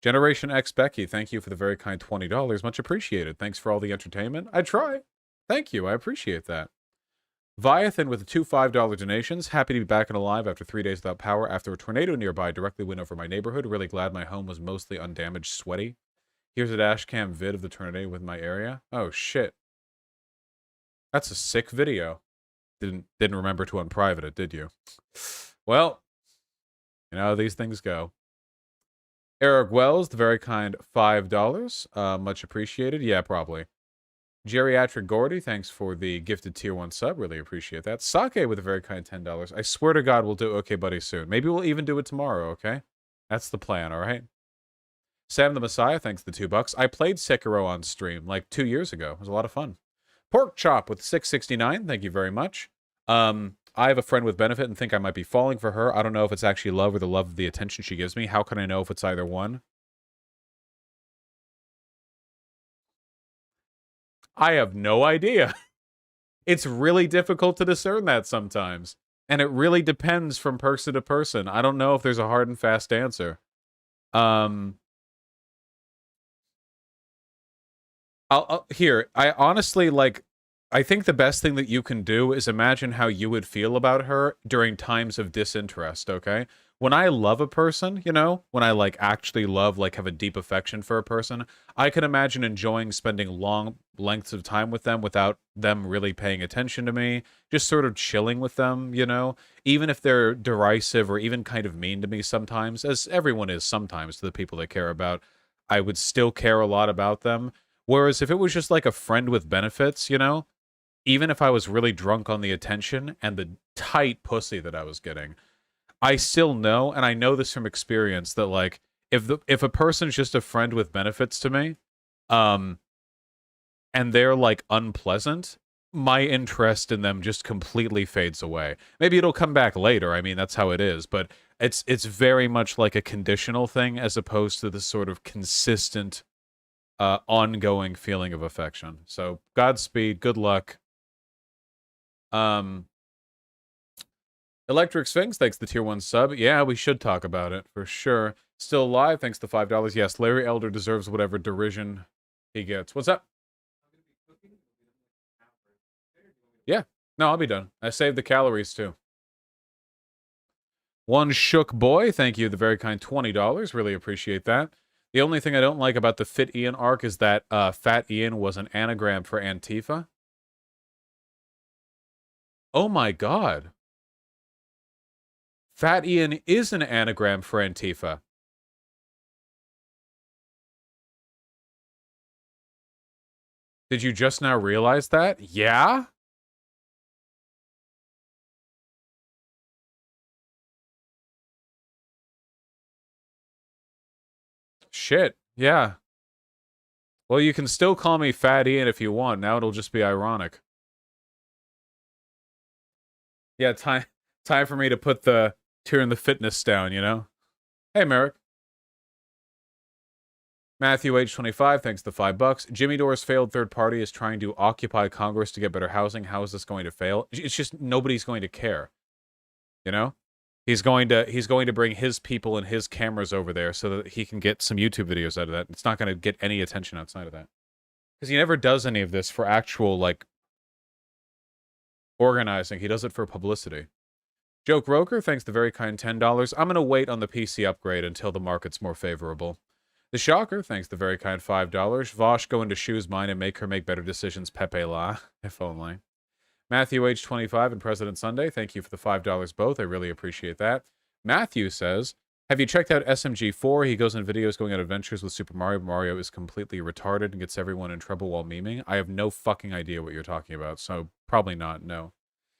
Generation X Becky, thank you for the very kind $20. Much appreciated. Thanks for all the entertainment. I try. Thank you. I appreciate that. Viathan with the two $5 donations. Happy to be back and alive after 3 days without power after a tornado nearby directly went over my neighborhood. Really glad my home was mostly undamaged, sweaty. Here's a dashcam vid of the tornado with my area. Oh, shit. That's a sick video. Didn't remember to unprivate it, did you? Well, you know how these things go. Eric Wells, the very kind $5. Much appreciated. Yeah, probably. Geriatric Gordy, thanks for the gifted tier 1 sub. Really appreciate that. Sake with a very kind $10. I swear to God we'll do Okay Buddy soon. Maybe we'll even do it tomorrow, okay? That's the plan, all right? Sam the Messiah, thanks for the $2. I played Sekiro on stream like 2 years ago. It was a lot of fun. Pork Chop with $6.69. Thank you very much. I have a friend with benefit and think I might be falling for her. I don't know if it's actually love or the love of the attention she gives me. How can I know if it's either one? I have no idea. It's really difficult to discern that sometimes. And it really depends from person to person. I don't know if there's a hard and fast answer. Here, I honestly, like, I think the best thing that you can do is imagine how you would feel about her during times of disinterest, okay? When I love a person, you know, when I, like, actually love, like, have a deep affection for a person, I can imagine enjoying spending long lengths of time with them without them really paying attention to me, just sort of chilling with them, you know? Even if they're derisive or even kind of mean to me sometimes, as everyone is sometimes to the people they care about, I would still care a lot about them. Whereas if it was just like a friend with benefits, you know, even if I was really drunk on the attention and the tight pussy that I was getting, I still know, and I know this from experience, that like if a person's just a friend with benefits to me, and they're like unpleasant, my interest in them just completely fades away. Maybe it'll come back later. I mean, that's how it is, but it's very much like a conditional thing as opposed to the sort of consistent ongoing feeling of affection. So Godspeed, good luck. Electric Sphinx, thanks the tier 1 sub. Yeah, we should talk about it for sure. Still alive, thanks to $5. Yes, Larry Elder deserves whatever derision he gets. What's up? Yeah, no, I'll be done. I saved the calories too. One Shook Boy, thank you, the very kind $20. Really appreciate that. The only thing I don't like about the Fit Ian arc is that Fat Ian was an anagram for Antifa. Oh my god. Fat Ian is an anagram for Antifa. Did you just now realize that? Yeah? Shit, yeah. Well, you can still call me Fat Ian if you want. Now it'll just be ironic. Yeah, time for me to put the turn the fitness down, you know? Hey, Merrick. Matthew, age 25, thanks to $5. Jimmy Dore's failed third party is trying to occupy Congress to get better housing. How is this going to fail? It's just nobody's going to care. You know? He's going to bring his people and his cameras over there so that he can get some YouTube videos out of that. It's not going to get any attention outside of that. Because he never does any of this for actual, like, organizing. He does it for publicity. Joke Roker, thanks the very kind $10. I'm going to wait on the PC upgrade until the market's more favorable. The Shocker, thanks the very kind $5. Vosh, go into Shu's mind and make her make better decisions. Pepe La, if only. Matthew, age 25, and President Sunday, thank you for the $5 both. I really appreciate that. Matthew says, have you checked out SMG4? He goes on videos going on adventures with Super Mario. Mario is completely retarded and gets everyone in trouble while memeing. I have no fucking idea what you're talking about, so probably not, no.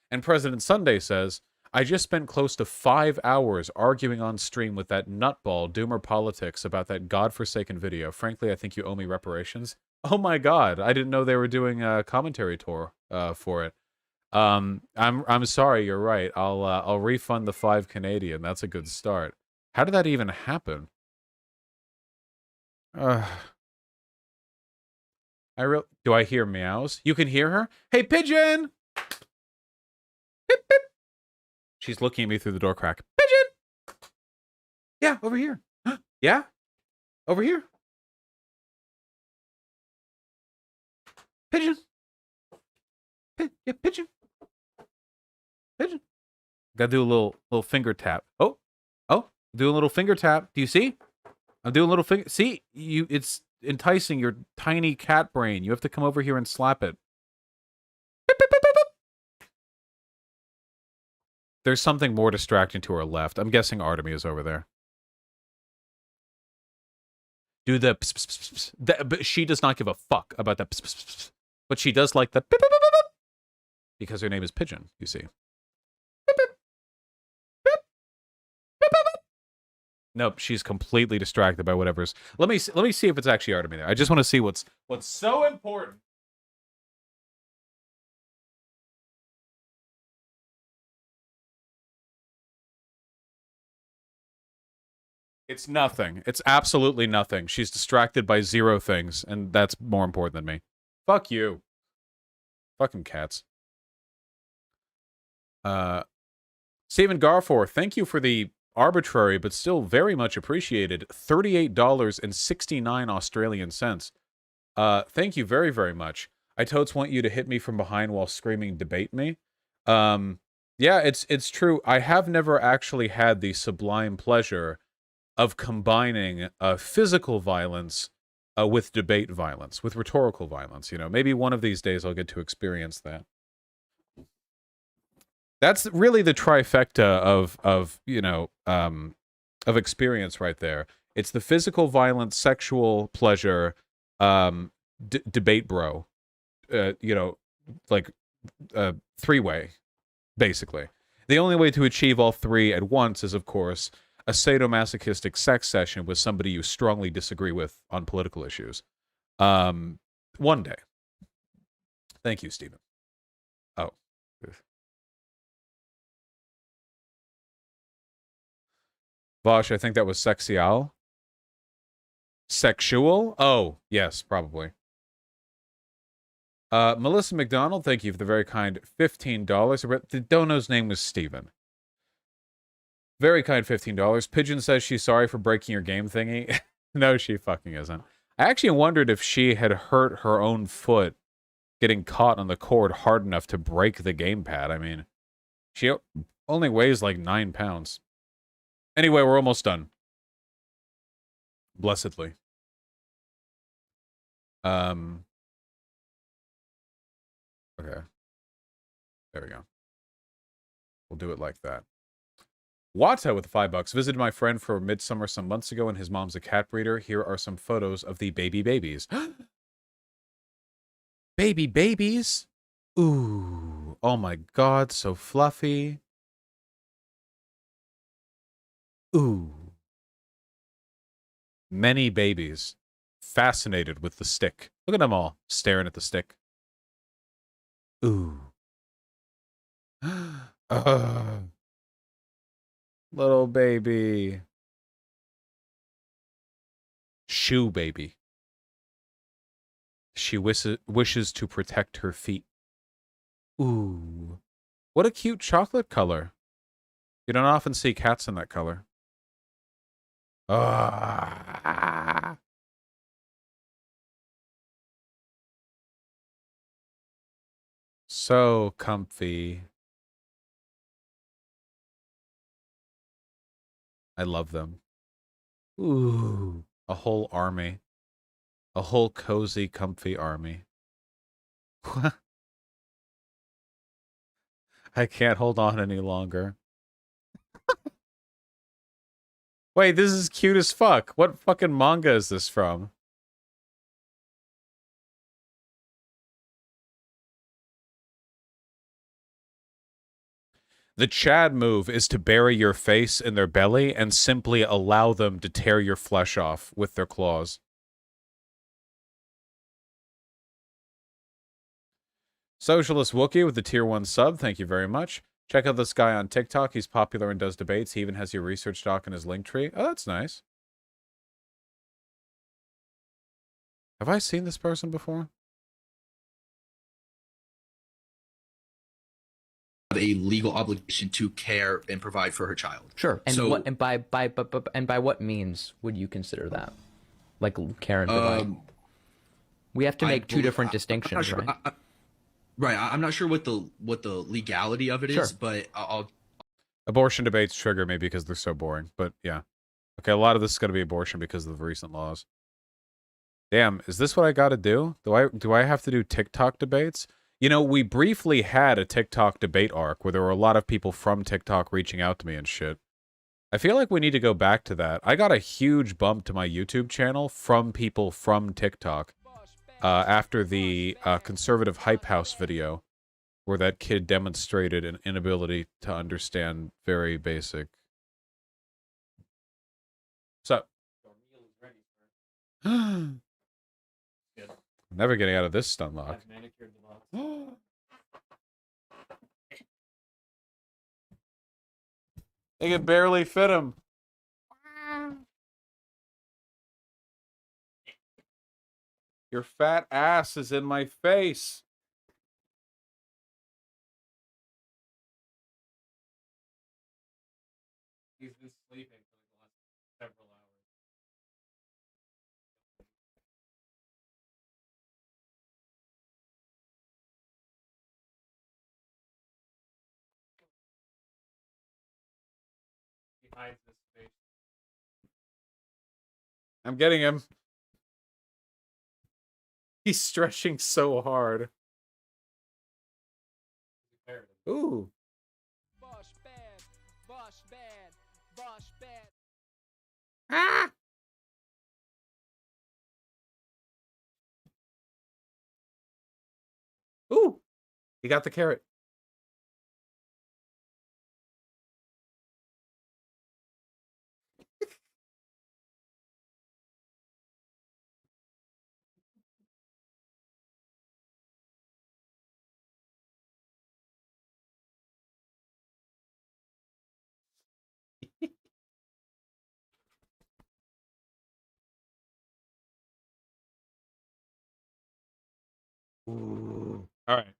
And President Sunday says, I just spent close to 5 hours arguing on stream with that nutball, Doomer Politics, about that godforsaken video. Frankly, I think you owe me reparations. Oh my god, I didn't know they were doing a commentary tour for it. I'm sorry, you're right. I'll refund the 5 Canadian. That's a good start. How did that even happen? Do I hear meows? You can hear her? Hey, pigeon! Beep, beep. She's looking at me through the door crack. Pigeon! Yeah, over here. Yeah? Over here. Pigeon. Yeah, pigeon. Pigeon. Gotta do a little finger tap. Oh, do a little finger tap. Do you see? I'm doing a little finger. See, it's enticing your tiny cat brain. You have to come over here and slap it. Beep, beep, beep, beep, beep. There's something more distracting to our left. I'm guessing Artemis is over there. Do the pss, pss, pss, pss. But she does not give a fuck about the pss, pss, pss. But she does like the beep, beep, beep, beep, beep. Because her name is Pigeon, you see. Beep, beep. Beep. Beep, beep, beep. Nope, she's completely distracted by whatever's. Let me see if it's actually Artemis there. I just want to see what's so important. It's nothing. It's absolutely nothing. She's distracted by 0 things, and that's more important than me. Fuck you. Fucking cats. Stephen Garfor, thank you for the arbitrary but still very much appreciated $38.69 Australian cents. Thank you very, very much. I totes want you to hit me from behind while screaming debate me. Yeah, it's true. I have never actually had the sublime pleasure of combining physical violence with debate violence, with rhetorical violence. You know, maybe one of these days I'll get to experience that. That's really the trifecta of you know, of experience right there. It's the physical violence, sexual pleasure, debate bro, you know, like 3-way, basically. The only way to achieve all 3 at once is, of course, a sadomasochistic sex session with somebody you strongly disagree with on political issues. One day. Thank you, Stephen. Oh. Walsh, I think that was sexual. Sexual? Oh, yes, probably. Melissa McDonald, thank you for the very kind $15. The dono's name was Steven. Very kind $15. Pigeon says she's sorry for breaking your game thingy. No, she fucking isn't. I actually wondered if she had hurt her own foot getting caught on the cord hard enough to break the gamepad. I mean, she only weighs like 9 pounds. Anyway, we're almost done. Blessedly. Okay. There we go. We'll do it like that. Wata with the $5. Visited my friend for Midsummer some months ago, and his mom's a cat breeder. Here are some photos of the baby babies. Baby babies? Ooh. Oh my god, so fluffy. Ooh. Many babies. Fascinated with the stick. Look at them all staring at the stick. Ooh. Little baby. Shoe baby. She wishes to protect her feet. Ooh. What a cute chocolate color. You don't often see cats in that color. Ah. So comfy. I love them. Ooh. A whole army. A whole cozy, comfy army. I can't hold on any longer. Wait, this is cute as fuck. What fucking manga is this from? The Chad move is to bury your face in their belly and simply allow them to tear your flesh off with their claws. Socialist Wookie with the tier 1 sub, thank you very much. Check out this guy on TikTok. He's popular and does debates. He even has your research doc in his link tree. Oh, that's nice. Have I seen this person before? A legal obligation to care and provide for her child. Sure. And so, what and by what means would you consider that? Like care and provide? We have to make two different distinctions, sure. right? I'm not sure what the legality of it is, but I'll. Abortion debates trigger me because they're so boring. But yeah, okay. A lot of this is going to be abortion because of the recent laws. Damn, is this what I got to do? Do I have to do TikTok debates? You know, we briefly had a TikTok debate arc where there were a lot of people from TikTok reaching out to me and shit. I feel like we need to go back to that. I got a huge bump to my YouTube channel from people from TikTok after the conservative hype house video where that kid demonstrated an inability to understand very basic. So, never getting out of this stun lock. They can barely fit him. Your fat ass is in my face. He's been sleeping for the last several hours. He hides his face. I'm getting him. He's stretching so hard. Ooh. Ah! Ooh! He got the carrot. Ooh. All right.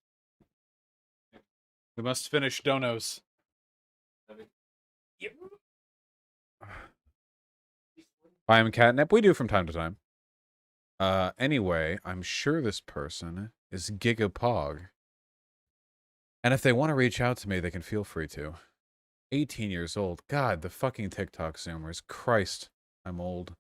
We must finish donos. Yep. I am catnip. We do from time to time. Anyway, I'm sure this person is Gigapog. And if they want to reach out to me, they can feel free to. 18 years old. God, the fucking TikTok Zoomers. Christ, I'm old.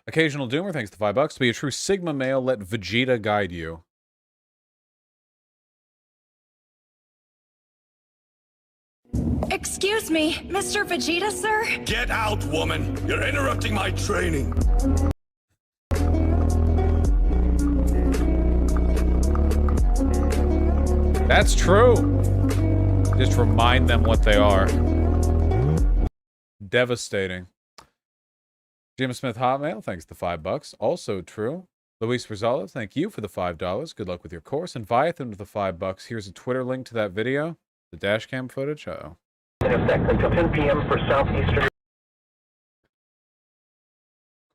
Occasional Doomer, thanks to $5. To be a true Sigma male, let Vegeta guide you. Excuse me, Mr. Vegeta, sir? Get out, woman! You're interrupting my training! That's true. Just remind them what they are. Devastating. Jim Smith Hotmail, thanks to $5. Also true. Luis Rosales, thank you for the $5. Good luck with your course. And Viathan with the $5. Here's a Twitter link to that video. The dashcam footage. Uh-oh. Intersect until 10 p.m. for southeastern.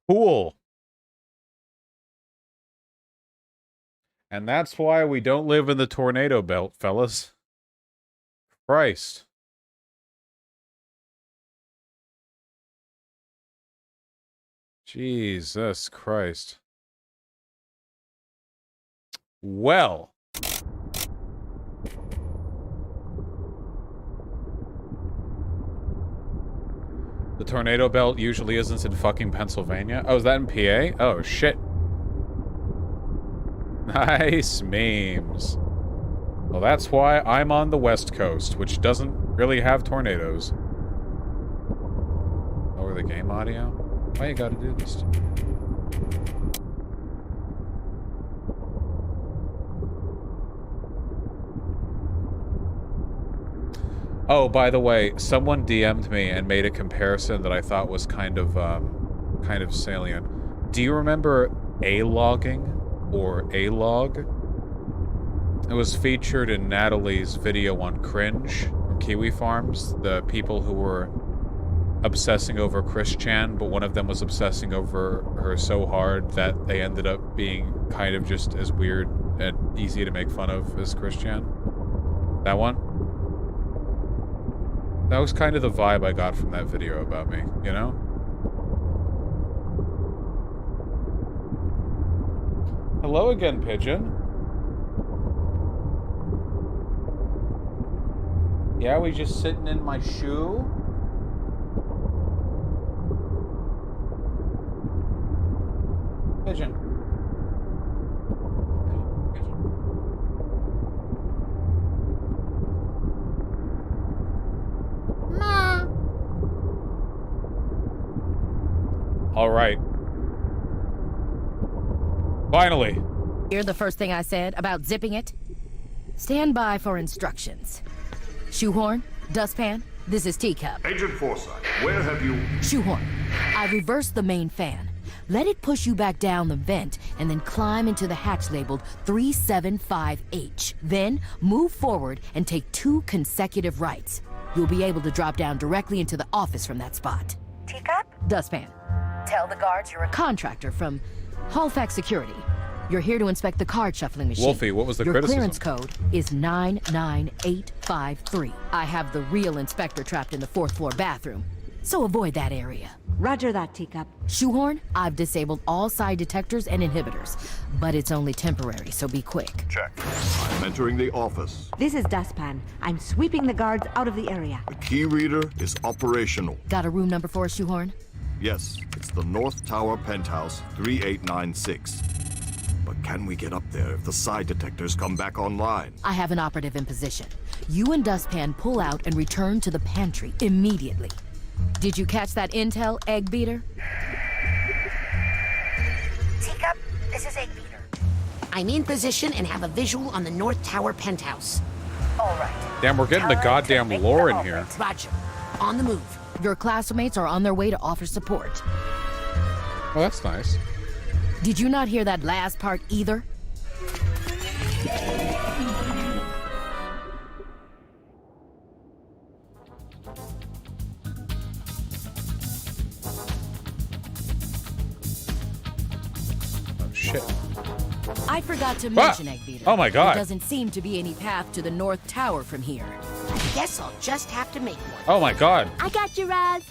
Cool. And that's why we don't live in the tornado belt, fellas. Christ. Jesus Christ. Well. The tornado belt usually isn't in fucking Pennsylvania. Oh, is that in PA? Oh, shit. Nice memes. Well, that's why I'm on the West Coast, which doesn't really have tornadoes. Lower the game audio? Why you gotta do this to me? Oh, by the way, someone DM'd me and made a comparison that I thought was kind of salient. Do you remember A-logging or A-log? It was featured in Natalie's video on Cringe from Kiwi Farms. The people who were obsessing over Chris Chan, but one of them was obsessing over her so hard that they ended up being kind of just as weird and easy to make fun of as Chris Chan. That one? That was kind of the vibe I got from that video about me, you know? Hello again, Pigeon. Yeah, we just sitting in my shoe? Pigeon. Ma. All right. Finally. Hear the first thing I said about zipping it? Stand by for instructions. Shoehorn, dustpan, this is Teacup. Agent Forsyth, where have you... Shoehorn, I reversed the main fan. Let it push you back down the vent and then climb into the hatch labeled 375H. Then move forward and take 2 consecutive rights. You'll be able to drop down directly into the office from that spot. Teacup? Dustpan, tell the guards you're a contractor from Halifax Security. You're here to inspect the card shuffling machine. Wolfie, what was the Your criticism? clearance code is 99853. I have the real inspector trapped in the 4th floor bathroom, so avoid that area. Roger that, Teacup. Shoehorn, I've disabled all side detectors and inhibitors, but it's only temporary, so be quick. Check. I'm entering the office. This is Dustpan. I'm sweeping the guards out of the area. The key reader is operational. Got a room number for us, Shoehorn? Yes, it's the North Tower Penthouse 3896. But can we get up there if the side detectors come back online? I have an operative in position. You and Dustpan pull out and return to the pantry immediately. Did you catch that intel, Egg Beater? Teacup, this is Egg Beater. I'm in position and have a visual on the North Tower Penthouse. All right. Damn, we're getting the goddamn lore in here. Roger. On the move. Your classmates are on their way to offer support. Oh, that's nice. Did you not hear that last part either? Oh, shit. I forgot to mention, Egg Beater. Oh my god. There doesn't seem to be any path to the North Tower from here. I guess I'll just have to make one. Oh my god. I got you, Raz.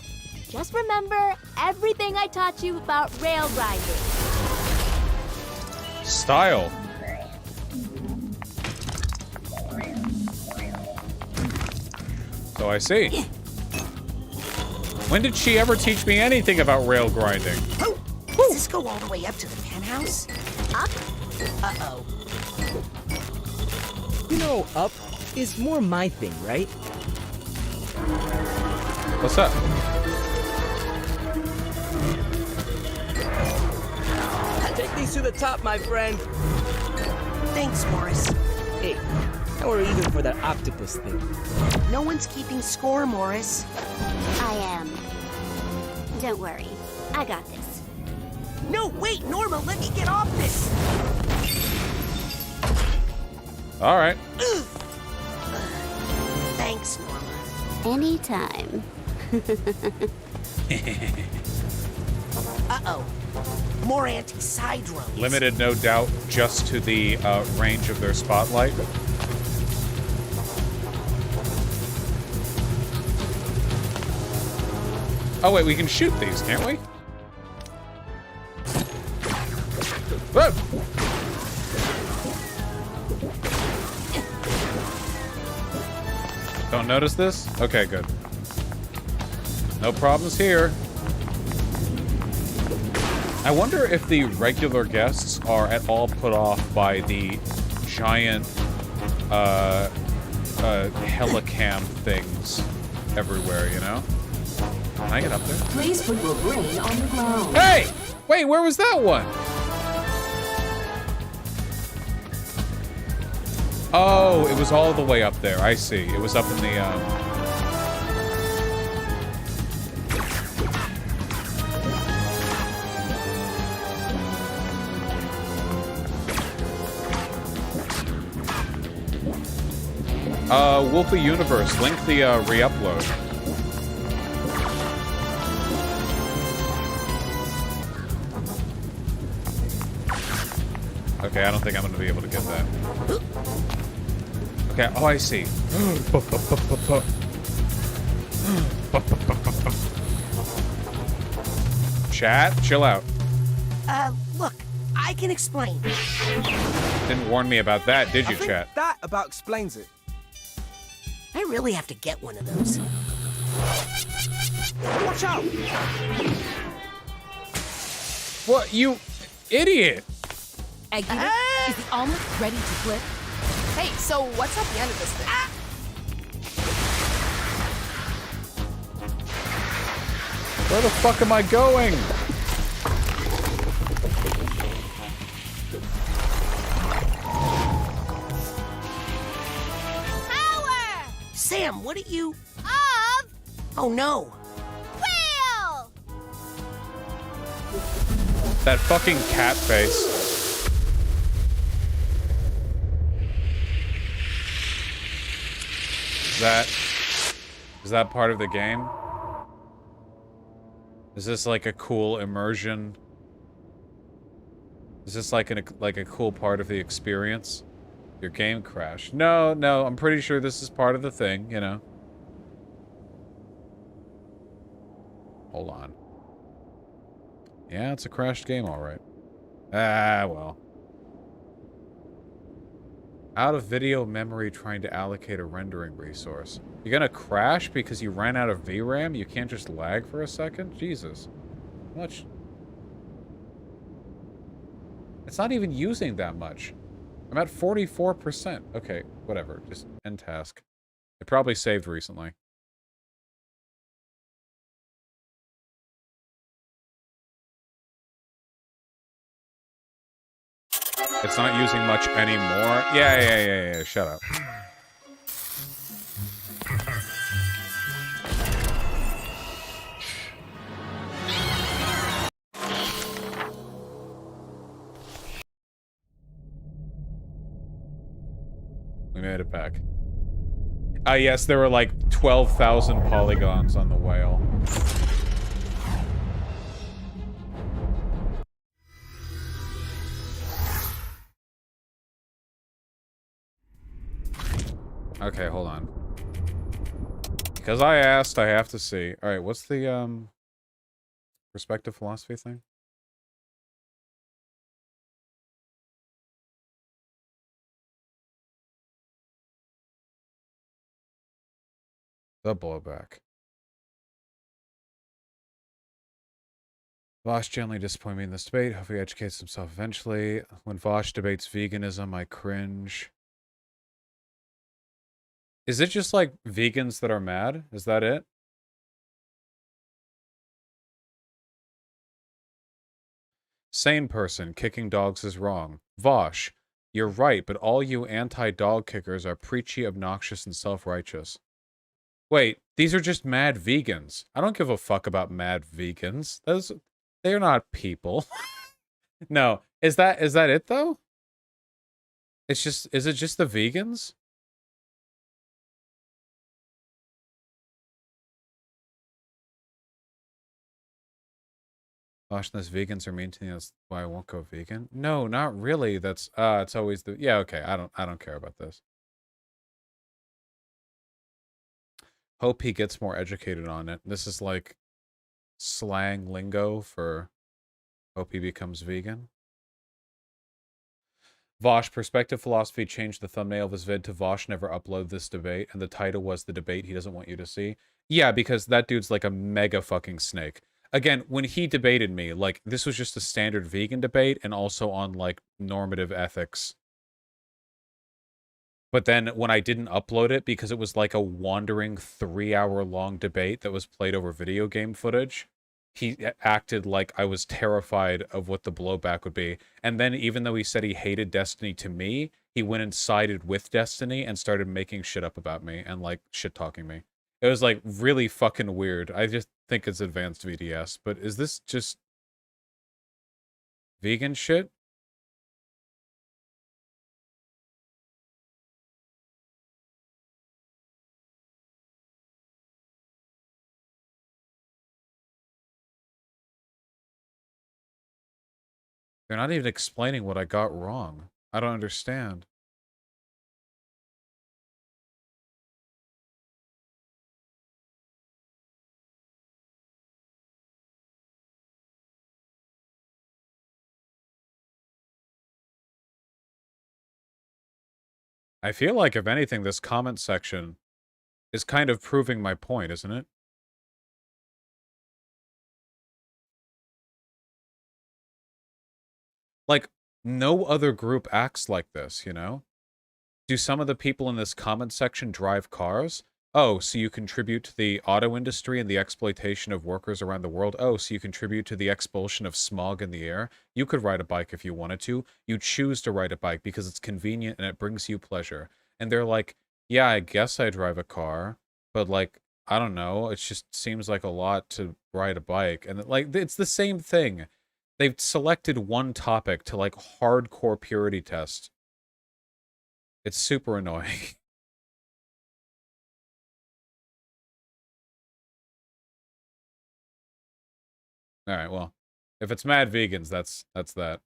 Just remember everything I taught you about rail grinding. Style. So I see. When did she ever teach me anything about rail grinding? Does this go all the way up to the penthouse? Up? Uh-oh. You know, up is more my thing, right? What's up? Take these to the top, my friend. Thanks, Morris. Hey, now we're even for that octopus thing. No one's keeping score, Morris. I am. Don't worry. I got this. No, wait, Norma, let me get off this. All right. Thanks, Norma. Anytime. Uh-oh. More anti-side roads. Limited, no doubt, just to the range of their spotlight. Oh wait, we can shoot these, can't we? Whoa! Don't notice this? Okay, good. No problems here. I wonder if the regular guests are at all put off by the giant helicam things everywhere, you know? Can I get up there? Please put your brain on the ground. Hey! Wait, where was that one? Oh, it was all the way up there. I see. It was up in the, Wolfie Universe, link the re-upload. Okay, I don't think I'm gonna be able to get that. Okay, oh, I see. Chat, chill out. Look, I can explain. Didn't warn me about that, did you, chat? That about explains it. I really have to get one of those. Watch out! What, you idiot? Egg is the omelet ready to flip? Hey, so what's at the end of this thing? Where the fuck am I going? Sam, what are you... Of... Oh, no. Wheel! That fucking cat face. Is that part of the game? Is this like a cool immersion? Is this like a cool part of the experience? Your game crashed. No, I'm pretty sure this is part of the thing, you know. Hold on. Yeah, it's a crashed game, all right. Ah, well. Out of video memory trying to allocate a rendering resource. You're gonna crash because you ran out of VRAM? You can't just lag for a second? Jesus. Much. It's not even using that much. I'm at 44%. Okay, whatever. Just end task. It probably saved recently. It's not using much anymore. Yeah. Shut up. We made it back. Yes, there were like 12,000 polygons on the whale. Okay, hold on. Because I asked, I have to see. Alright, what's the, perspective philosophy thing? The blowback. Vosh gently disappointed me in this debate. Hope he educates himself eventually. When Vosh debates veganism, I cringe. Is it just like vegans that are mad? Is that it? Sane person, kicking dogs is wrong. Vosh, you're right, but all you anti-dog kickers are preachy, obnoxious, and self-righteous. Wait, these are just mad vegans. I don't give a fuck about mad vegans. They're not people. No, is that it though? Is it just the vegans? Voshness vegans are mean to me, that's why I won't go vegan. No, not really. That's it's always the yeah, okay. I don't care about this. Hope he gets more educated on it. This is like slang lingo for hope he becomes vegan. Vosh, perspective philosophy changed the thumbnail of his vid to Vosh never upload this debate, and the title was the debate he doesn't want you to see. Yeah, because that dude's like a mega fucking snake. Again, when he debated me, like, this was just a standard vegan debate and also on, like, normative ethics. But then when I didn't upload it because it was like a wandering 3-hour-long debate that was played over video game footage, he acted like I was terrified of what the blowback would be. And then even though he said he hated Destiny to me, he went and sided with Destiny and started making shit up about me and, like, shit-talking me. It was, like, really fucking weird. I just think it's advanced VDS, but is this just vegan shit? They're not even explaining what I got wrong. I don't understand. I feel like, if anything, this comment section is kind of proving my point, isn't it? Like, no other group acts like this, you know? Do some of the people in this comment section drive cars? Oh, so you contribute to the auto industry and the exploitation of workers around the world? Oh, so you contribute to the expulsion of smog in the air? You could ride a bike if you wanted to. You choose to ride a bike because it's convenient and it brings you pleasure. And they're like, yeah, I guess I drive a car, but like, I don't know, it just seems like a lot to ride a bike. And like, it's the same thing. They've selected one topic to like hardcore purity test. It's super annoying. All right, well, if it's mad vegans, that's that.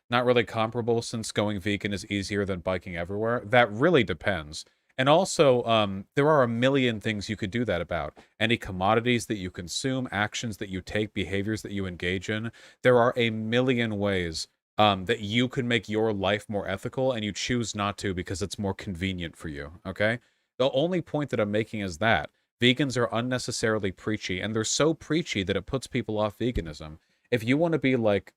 Not really comparable, since going vegan is easier than biking everywhere. That really depends. And also, there are a million things you could do that about. Any commodities that you consume, actions that you take, behaviors that you engage in. There are a million ways that you can make your life more ethical, and you choose not to because it's more convenient for you, okay? The only point that I'm making is that vegans are unnecessarily preachy, and they're so preachy that it puts people off veganism. If you want to be, like,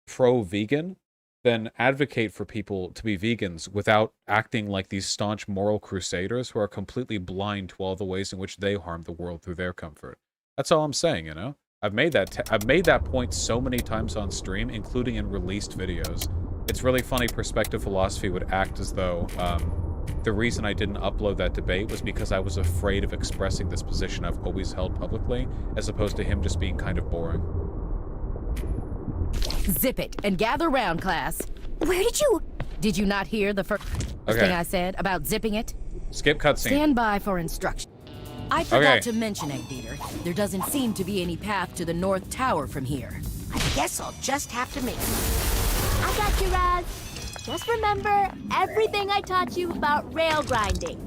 pro-vegan, then advocate for people to be vegans without acting like these staunch moral crusaders who are completely blind to all the ways in which they harm the world through their comfort. That's all I'm saying, you know? I've made that point so many times on stream, including in released videos. It's really funny Perspective Philosophy would act as though the reason I didn't upload that debate was because I was afraid of expressing this position I've always held publicly, as opposed to him just being kind of boring. Zip it and gather round, class. Where did you... Did you not hear the first thing I said about zipping it? Skip cutscene. Stand by for instruction. I forgot to mention, Eggbeater, there doesn't seem to be any path to the North Tower from here. I guess I'll just have to make it. I got you, Raz. Just remember everything I taught you about rail grinding.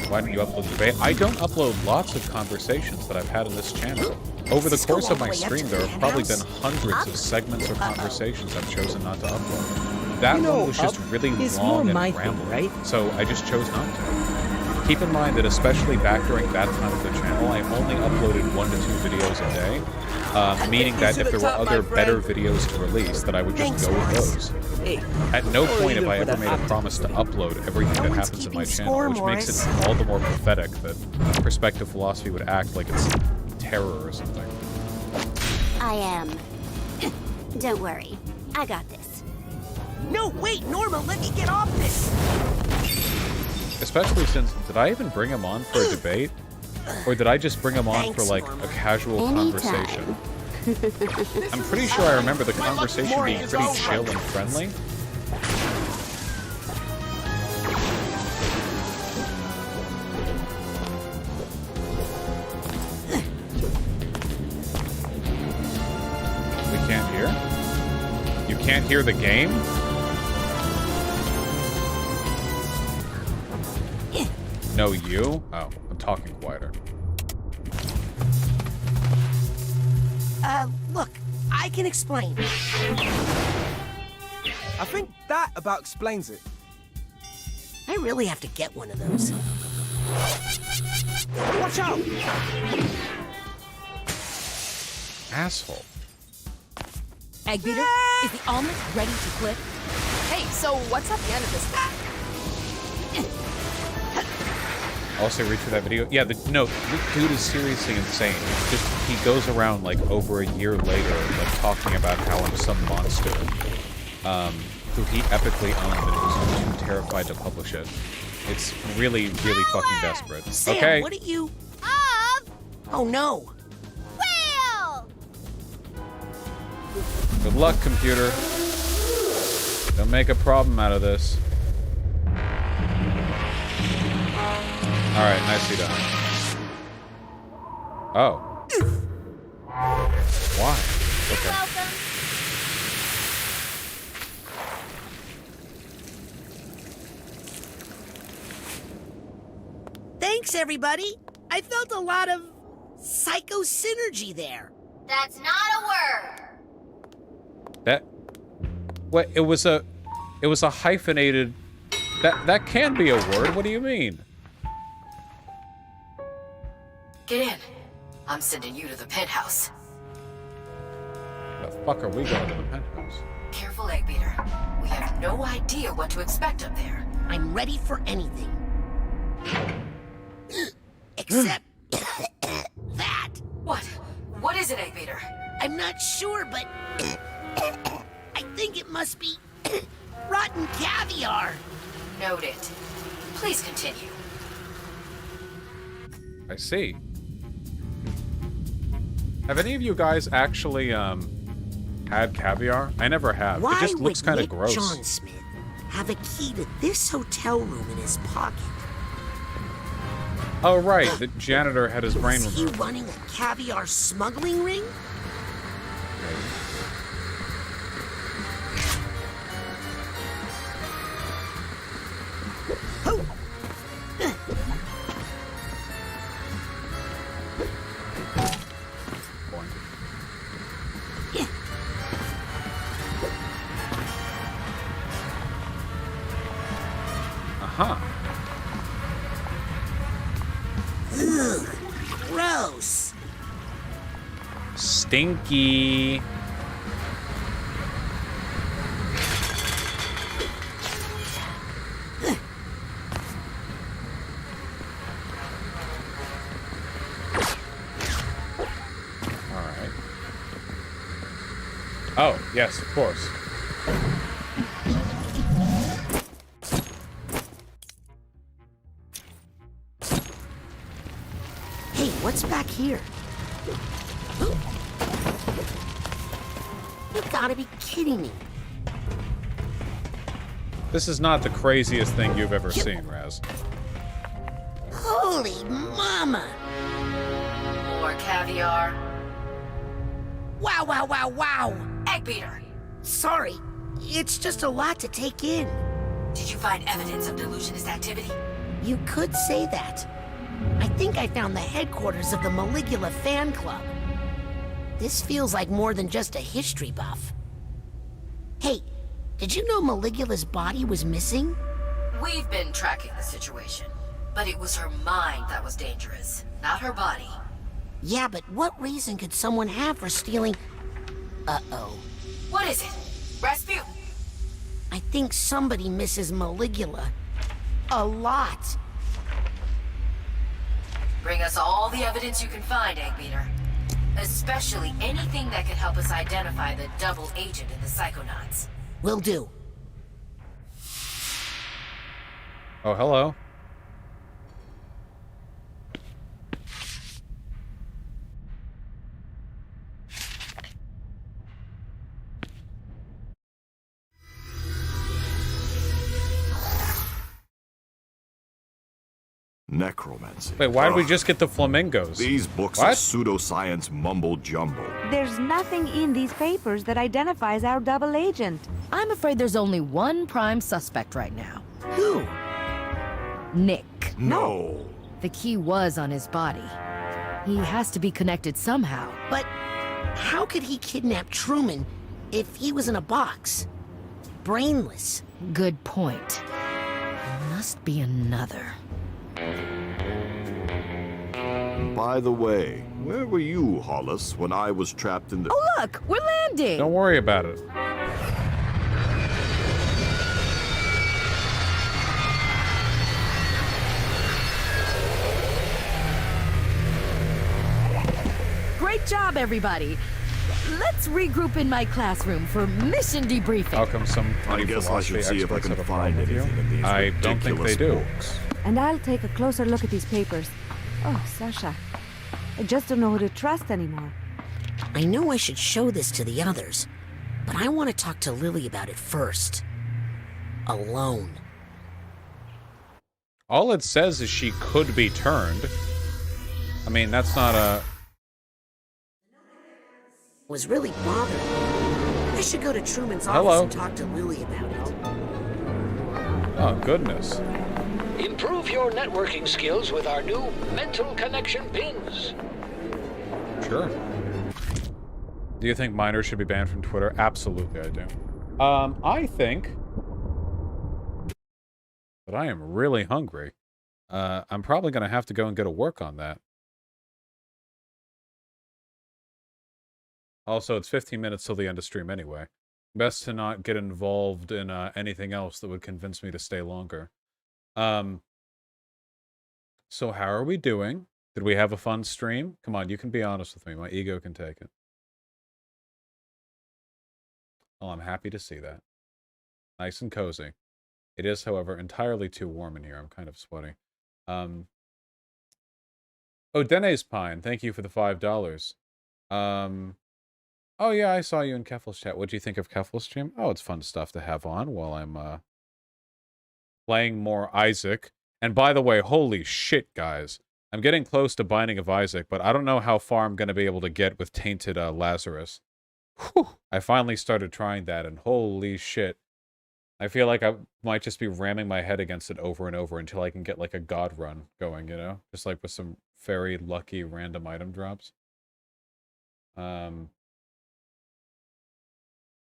Why don't you upload the debate? I don't upload lots of conversations that I've had in this channel. Over the course of my stream, there have probably been hundreds of segments or conversations I've chosen not to upload. That one was just really long and rambling, right? So I just chose not to. Keep in mind that especially back during that time of the channel, I only uploaded 1 to 2 videos a day, meaning that if there were other better videos to release, that I would just go with those. At no point have I ever made a promise to upload everything that happens in my channel, which makes it all the more pathetic that Perspective Philosophy would act like it's terror or something. I am. Don't worry. I got this. No, wait, Norma, let me get off this! Especially since, did I even bring him on for a debate? Or did I just bring him on for, like, a casual conversation? I'm pretty sure I remember the conversation being pretty chill and friendly. We can't hear? You can't hear the game? No, you? Oh, I'm talking quieter. Look, I can explain. I think that about explains it. I really have to get one of those. Watch out! Asshole. Eggbeater, is the omelet ready to clip? Hey, so what's at the end of this thing? Also read through that video. Yeah, no, this dude is seriously insane. It's just, he goes around, like, over a year later, like, talking about how I'm some monster, who he epically owned, and he was too terrified to publish it. It's really, really fucking desperate. Sam, okay. What are you... Oh, no. Wheel! Good luck, computer. Don't make a problem out of this. Alright, nicely done. Oh. Why? You're Okay. welcome. Thanks, everybody. I felt a lot of psycho-synergy there. That's not a word. That. What? It was a hyphenated. That can be a word. What do you mean? Get in. I'm sending you to the penthouse. The fuck are we going to the penthouse? Careful, egg beater. We have no idea what to expect up there. I'm ready for anything. Except that. What? What is it, egg beater? I'm not sure, but I think it must be rotten caviar. Noted. Please continue. I see. Have any of you guys actually had caviar? I never have. Why it just looks would kind of Nick gross. John Smith have a key to this hotel room in his pocket? Oh right, the janitor had his brain Is he removed. running a caviar smuggling ring? Huh. Ugh, gross. Stinky. Alright. Oh, yes, of course. Hey, what's back here? You gotta be kidding me. This is not the craziest thing you've ever seen, Raz. Holy mama! More caviar. Wow, wow, wow, wow! Egg beater. Sorry, it's just a lot to take in. Did you find evidence of delusionist activity? You could say that. I think I found the headquarters of the Maligula fan club. This feels like more than just a history buff. Hey, did you know Maligula's body was missing? We've been tracking the situation, but it was her mind that was dangerous, not her body. Yeah, but what reason could someone have for stealing... Uh-oh. What is it? Rasputin? I think somebody misses Maligula. A lot. Bring us all the evidence you can find, egg beater. Especially anything that could help us identify the double agent in the Psychonauts. Will do. Oh, hello. Necromancy. Wait, why did we Ugh. just get the flamingos? These books What? are pseudoscience mumble-jumble. There's nothing in these papers that identifies our double agent. I'm afraid there's only one prime suspect right now. Who? Nick. No. The key was on his body. He has to be connected somehow. But how could he kidnap Truman if he was in a box? Brainless. Good point. There must be another. By the way, where were you, Hollis, when I was trapped in the... Oh, look! We're landing! Don't worry about it. Great job, everybody! Let's regroup in my classroom for mission debriefing. How come some I guess I should see if I experts can have a find problem with you? anything in these I don't think they ridiculous do. books. And I'll take a closer look at these papers. Oh, Sasha. I just don't know who to trust anymore. I know I should show this to the others, but I want to talk to Lily about it first. Alone. All it says is she could be turned. I mean, that's not a... was really bothering me. I should go to Truman's office Hello. and talk to Lily about it. Oh, goodness. Improve your networking skills with our new mental connection pins. Sure. Do you think minors should be banned from Twitter? Absolutely, I do. I think that I am really hungry. I'm probably going to have to go and get to work on that. Also, it's 15 minutes till the end of stream anyway. Best to not get involved in anything else that would convince me to stay longer. So how are we doing? Did we have a fun stream? Come on, you can be honest with me. My ego can take it. Well, I'm happy to see that. Nice and cozy. It is, however, entirely too warm in here. I'm kind of sweaty. Oh, Dene's Pine, thank you for the $5. Oh yeah, I saw you in Keffel's chat. What do you think of Keffel's stream? Oh, it's fun stuff to have on while I'm playing more Isaac. And by the way, holy shit, guys. I'm getting close to Binding of Isaac, but I don't know how far I'm going to be able to get with Tainted Lazarus. Whew. I finally started trying that, and holy shit. I feel like I might just be ramming my head against it over and over until I can get like a god run going, you know? Just like with some very lucky random item drops.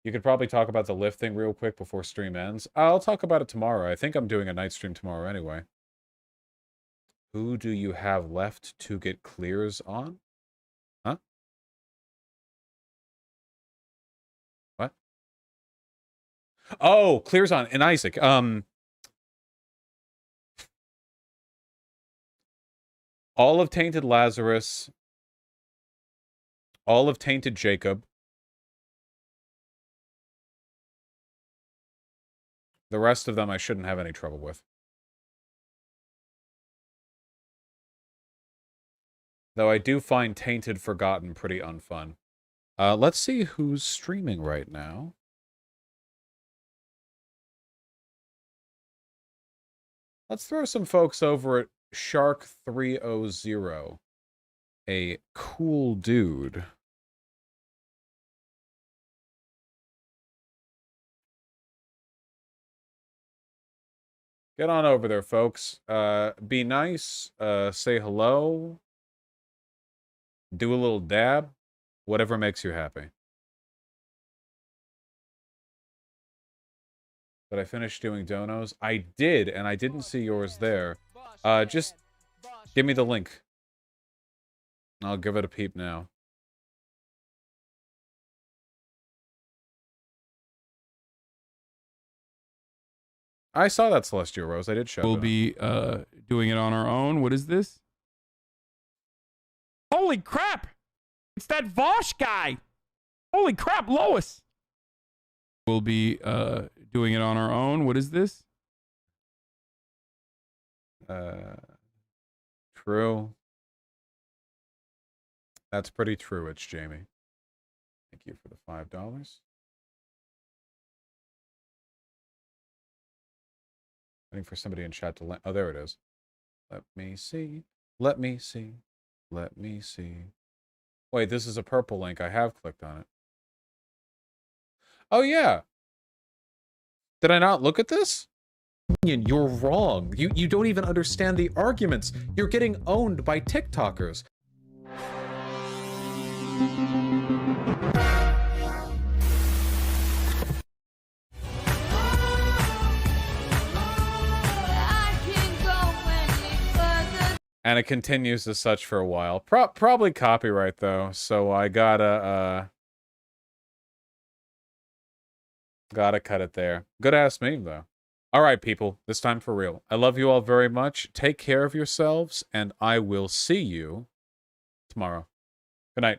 You could probably talk about the Lyft thing real quick before stream ends. I'll talk about it tomorrow. I think I'm doing a night stream tomorrow anyway. Who do you have left to get clears on? Huh? What? Oh, clears on in Isaac. All of Tainted Lazarus. All of Tainted Jacob. The rest of them I shouldn't have any trouble with. Though I do find Tainted Forgotten pretty unfun. Let's see who's streaming right now. Let's throw some folks over at Shark300. A cool dude. Get on over there, folks. Be nice. Say hello. Do a little dab. Whatever makes you happy. But I finished doing donos. I did, and I didn't see yours there. Just give me the link. I'll give it a peep now. I saw that Celestial Rose. I did show it. We'll be doing it on our own. What is this? Holy crap! It's that Walsh guy! Holy crap, Lois! We'll be doing it on our own. What is this? True. That's pretty true. It's Jamie. Thank you for the $5. Waiting for somebody in chat to oh, there it is. Let me see. Let me see. Let me see. Wait, this is a purple link. I have clicked on it. Oh, yeah. Did I not look at this? You're wrong. You don't even understand the arguments. You're getting owned by TikTokers. And it continues as such for a while. Probably copyright, though, so I gotta cut it there. Good-ass meme, though. All right, people, this time for real. I love you all very much. Take care of yourselves, and I will see you tomorrow. Good night.